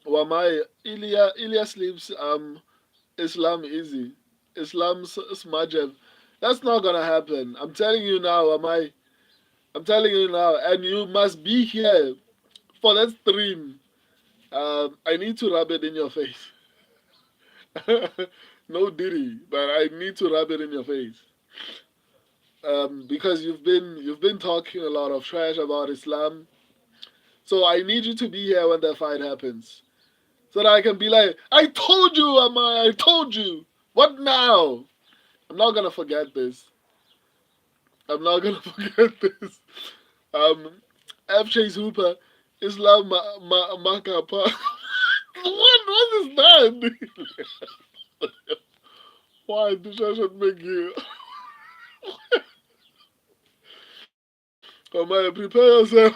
Wamai Ilya sleeps. Islam easy. Islam Smajev. That's not gonna happen. I'm telling you now, Wamai. I'm telling you now, and you must be here for that stream. I need to rub it in your face. No Diddy, but I need to rub it in your face. Because you've been talking a lot of trash about Islam. So I need you to be here when that fight happens. So that I can be like, I told you, Amai, I told you. What now? I'm not gonna forget this. I'm not gonna forget this. Um, F. Chase Hooper, Islam Makapa. What is that? Why did I should make you? Amaya, prepare yourself.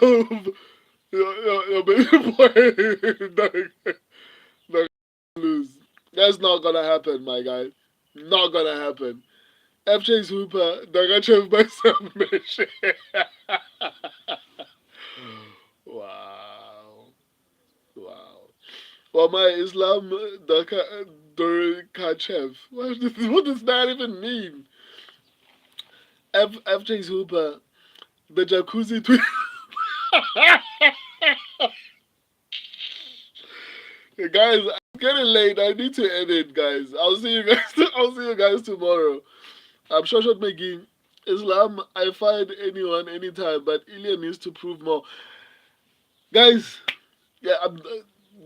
Your baby boy. Not lose. That's not gonna happen, my guy. Not gonna happen. FJ's Hooper, Dagachev by submission. Wow. Wow. Well, my Islam Durkachev. What does that even mean? FJ's Hooper, the jacuzzi twin. Guys, it's getting late. I need to edit, guys. I'll see you guys. I'll see you guys tomorrow. I'm Shoshat McGee. Islam, I fight anyone, anytime, but Ilya needs to prove more. Guys, yeah,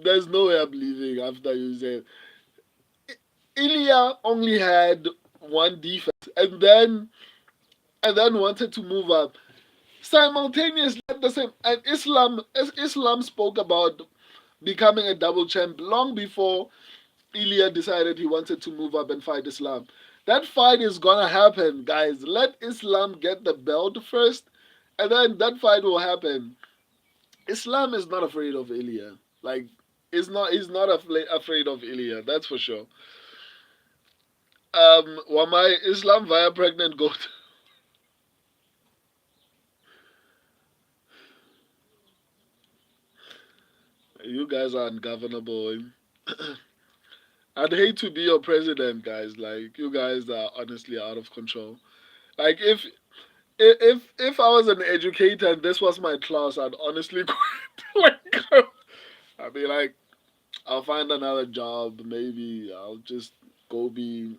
there's no way I'm leaving after you said. Ilya only had one defense, and then wanted to move up. Simultaneously at the same, and Islam spoke about becoming a double champ long before Ilya decided he wanted to move up and fight Islam. That fight is gonna happen, guys. Let Islam get the belt first, and then that fight will happen. Islam is not afraid of Ilya. Like, he's not afraid of Ilya. That's for sure. Wamai Islam via pregnant goat. You guys are ungovernable. I'd hate to be your president, guys. Like, you guys are honestly out of control. Like, if I was an educator and this was my class, I'd honestly quit. Like, I'd be like, I'll find another job. Maybe I'll just go be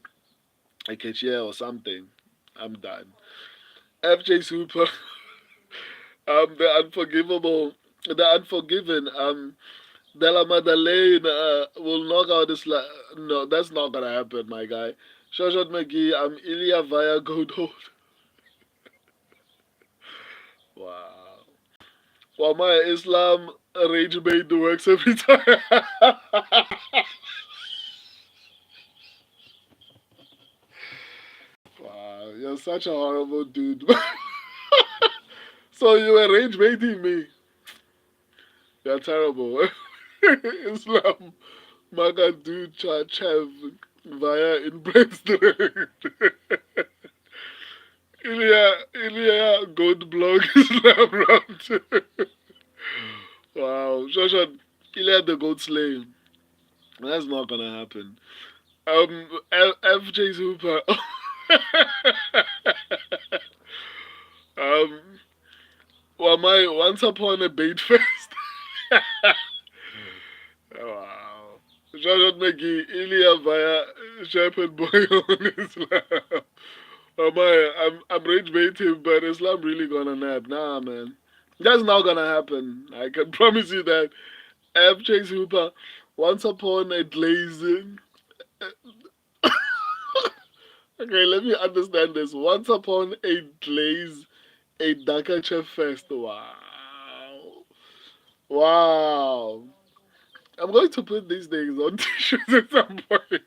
a cashier or something. I'm done. FJ Super, the unforgivable, the unforgiven. Della Madeleine will knock out this. No, that's not gonna happen, my guy. Shoshat McGee, Ilya via Godot. Wow. Well, my Islam rage made the works every time. Wow, you're such a horrible dude. So you were rage baiting me. You're terrible. Islam Magadu Chachev via in Brainstorm. Ilya Gold Blog Islam round. Wow, Shoshan. Ilya the Goat Slayer. That's not gonna happen. FJ Super. um, well, my once upon a bait fest. Wow. Charlotte McGee, Ilya via Shepherd Boy on Islam. Oh my, I'm rage baiting, but Islam really gonna nap. Nah, man. That's not gonna happen. I can promise you that. FJ Super, once upon a glazing. Okay, let me understand this. Once upon a glaze, a Dhaka Chef Fest. Wow. Wow. I'm going to put these things on t-shirts at some point.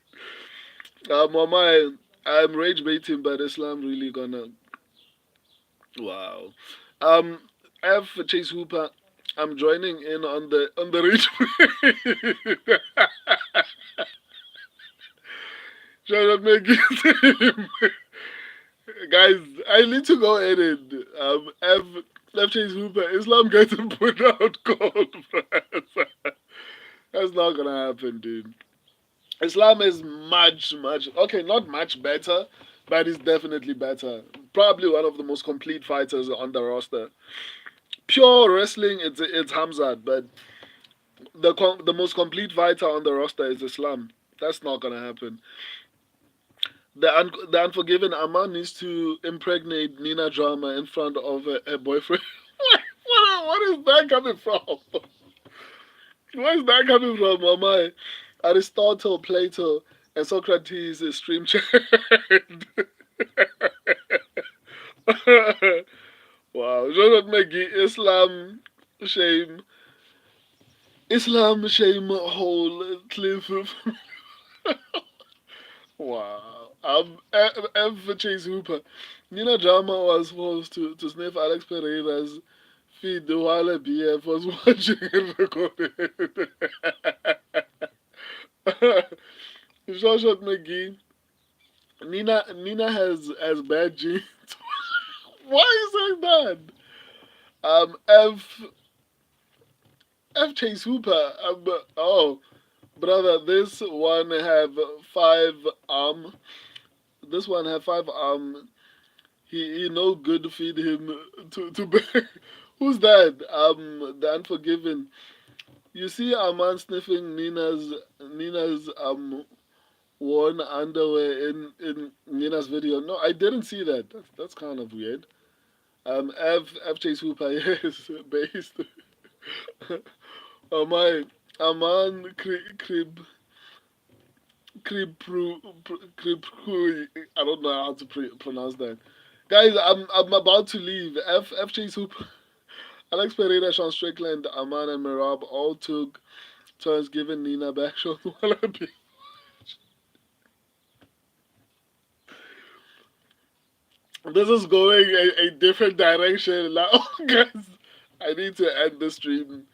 Mama, I'm rage baiting, but Islam really gonna. Wow. Um, F for Chase Hooper. I'm joining in on the rage. Shout out Maggie. Guys, I need to go edit. F Chase Hooper. Islam getting put out cold, friends. That's not gonna happen, dude. Islam is much okay, not much better, but he's definitely better. Probably one of the most complete fighters on the roster. Pure wrestling, it's Hamzat, but the most complete fighter on the roster is Islam. That's not gonna happen. The Unforgiven Aman needs to impregnate Nina Drama in front of her boyfriend. What is that coming from? Where is that coming from, Mama? Aristotle, Plato, and Socrates is stream chat. Wow. Jonathan McGee, shame. Islam, shame, whole, cliff. Wow. F for Chase Hooper. Nina Drama was supposed to sniff Alex Pereira's feed while a BF was watching and recording. Shot McGee. Nina has bad genes. Why is saying that? F Chase Hooper. Oh, brother, this one have five This one have five He no good feed him to beg. Who's that? The Unforgiven. You see a man sniffing Nina's worn underwear in Nina's video. No, I didn't see that. That's kind of weird. F Chase Hooper, yes, based. Oh my, a man crib, I don't know how to pronounce that. Guys, I'm about to leave. F Chase Hooper, Alex Pereira, Sean Strickland, Aman, and Mirab all took turns giving Nina back shots while I be. This is going a different direction. Like, oh, guys, I need to end the stream.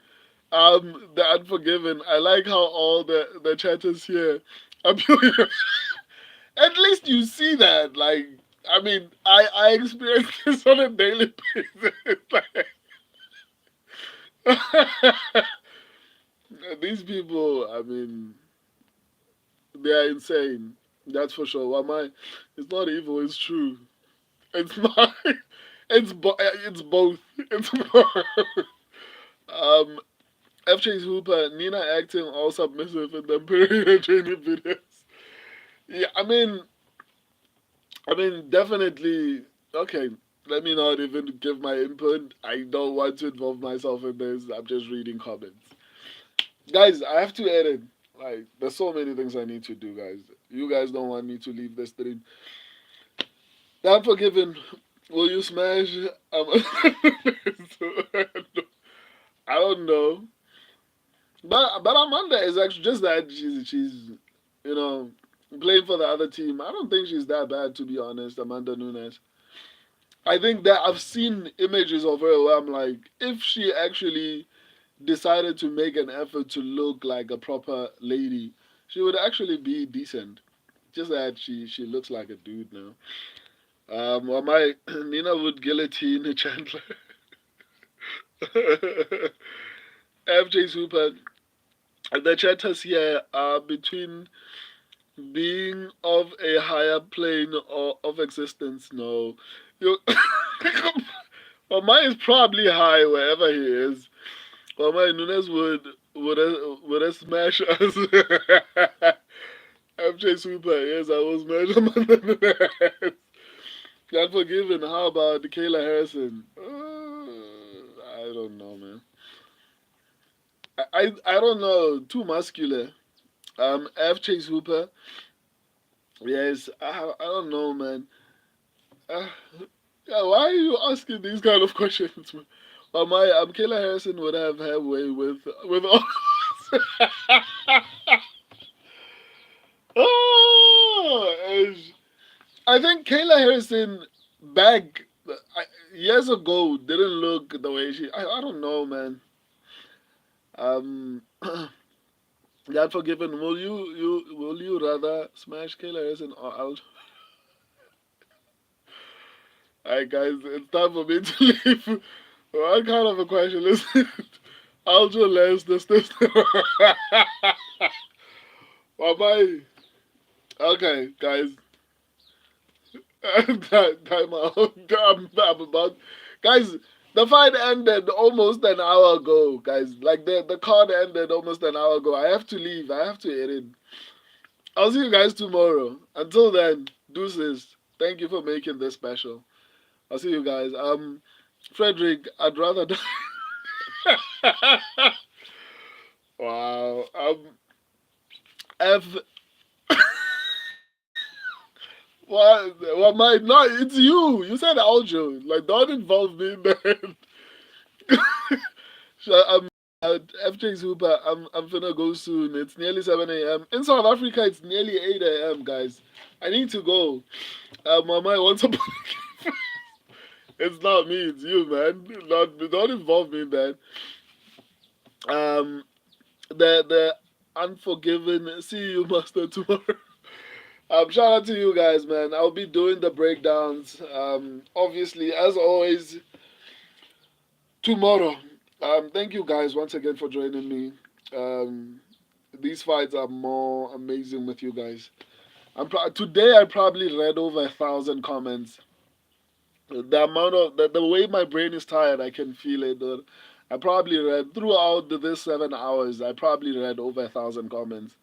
The Unforgiven. I like how all the chatters here. At least you see that. Like, I mean, I experience this on a daily basis. Like, these people, I mean, they are insane. That's for sure. Why my? It's not evil. It's true. It's not. It's both. It's both. Um, F Chase Hooper, Nina acting all submissive in the period training videos. Yeah, definitely. Okay, let me not even give my input. I don't want to involve myself in this. I'm just reading comments. Guys, I have to edit. Like, there's so many things I need to do, guys. You guys don't want me to leave the stream. I'm forgiven. Will you smash? I don't know. But Amanda is actually just that she's you know playing for the other team. I don't think she's that bad, to be honest. Amanda Nunes. I think that I've seen images of her where I'm like, if she actually decided to make an effort to look like a proper lady, she would actually be decent. Just that she looks like a dude now. Well, my Nina would guillotine Chandler. FJ Super. The chat has here between being of a higher plane or of existence. No, you. Well, mine is probably high wherever he is. Well, my Nunes would smash us. FJ Super, yes, I was smash. God forgiven. How about Kayla Harrison? I don't know, man. I don't know. Too muscular. F Chase Hooper. Yes, I don't know, man. Uh, yeah, why are you asking these kind of questions? Man? Well, my Kayla Harrison would have her way with all. Oh, I think Kayla Harrison back years ago didn't look the way she. I don't know, man. Um, God forgiven. Will you rather smash Kayla Harrison or Aljo? Alright, guys, it's time for me to leave. What kind of a question is it? Aljo less this. Well, bye. Okay, guys. Time out. I'm about. Guys, the fight ended almost an hour ago, guys. Like the card ended almost an hour ago. I have to leave. I have to edit. I'll see you guys tomorrow. Until then, deuces. Thank you for making this special. I'll see you guys. Frederick, I'd rather die. Wow. F. What? My no, it's you. You said Aljo. Like, don't involve me in that. So, FJ Super, I'm finna go soon. It's nearly 7 a.m. In South Africa, it's nearly 8 a.m., guys. I need to go. Mama wants to. It's not me, it's you, man. Don't involve me in that. Um, the Unforgiven. See you, Master, tomorrow. Shout out to you guys, man. I'll be doing the breakdowns. Obviously, as always, tomorrow. Thank you guys once again for joining me. Um, these fights are more amazing with you guys. Today I probably read over 1,000 comments. The amount of the way my brain is tired, I can feel it. I probably read throughout this 7 hours. I probably read over 1,000 comments.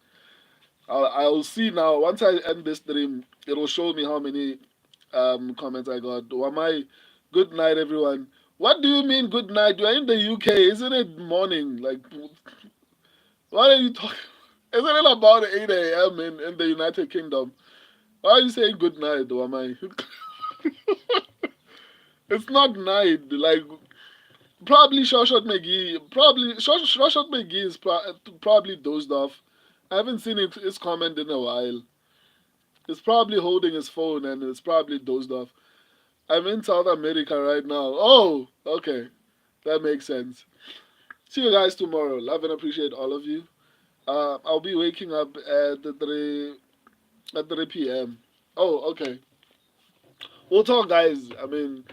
I'll see now. Once I end this stream, it'll show me how many comments I got. Wamai, good night, everyone. What do you mean good night? You're in the UK, isn't it morning? Like, what are you talking? Isn't it about 8 a.m. in the United Kingdom? Why are you saying good night, Wamai? It's not night. Like, probably Shawshot McGee. Probably Shawshot McGee is probably dozed off. I haven't seen his comment in a while. He's probably holding his phone and it's probably dozed off. I'm in South America right now. Oh, okay. That makes sense. See you guys tomorrow. Love and appreciate all of you. I'll be waking up at 3 p.m. Oh, okay. We'll talk, guys. I mean,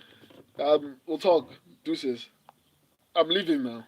we'll talk. Deuces. I'm leaving now.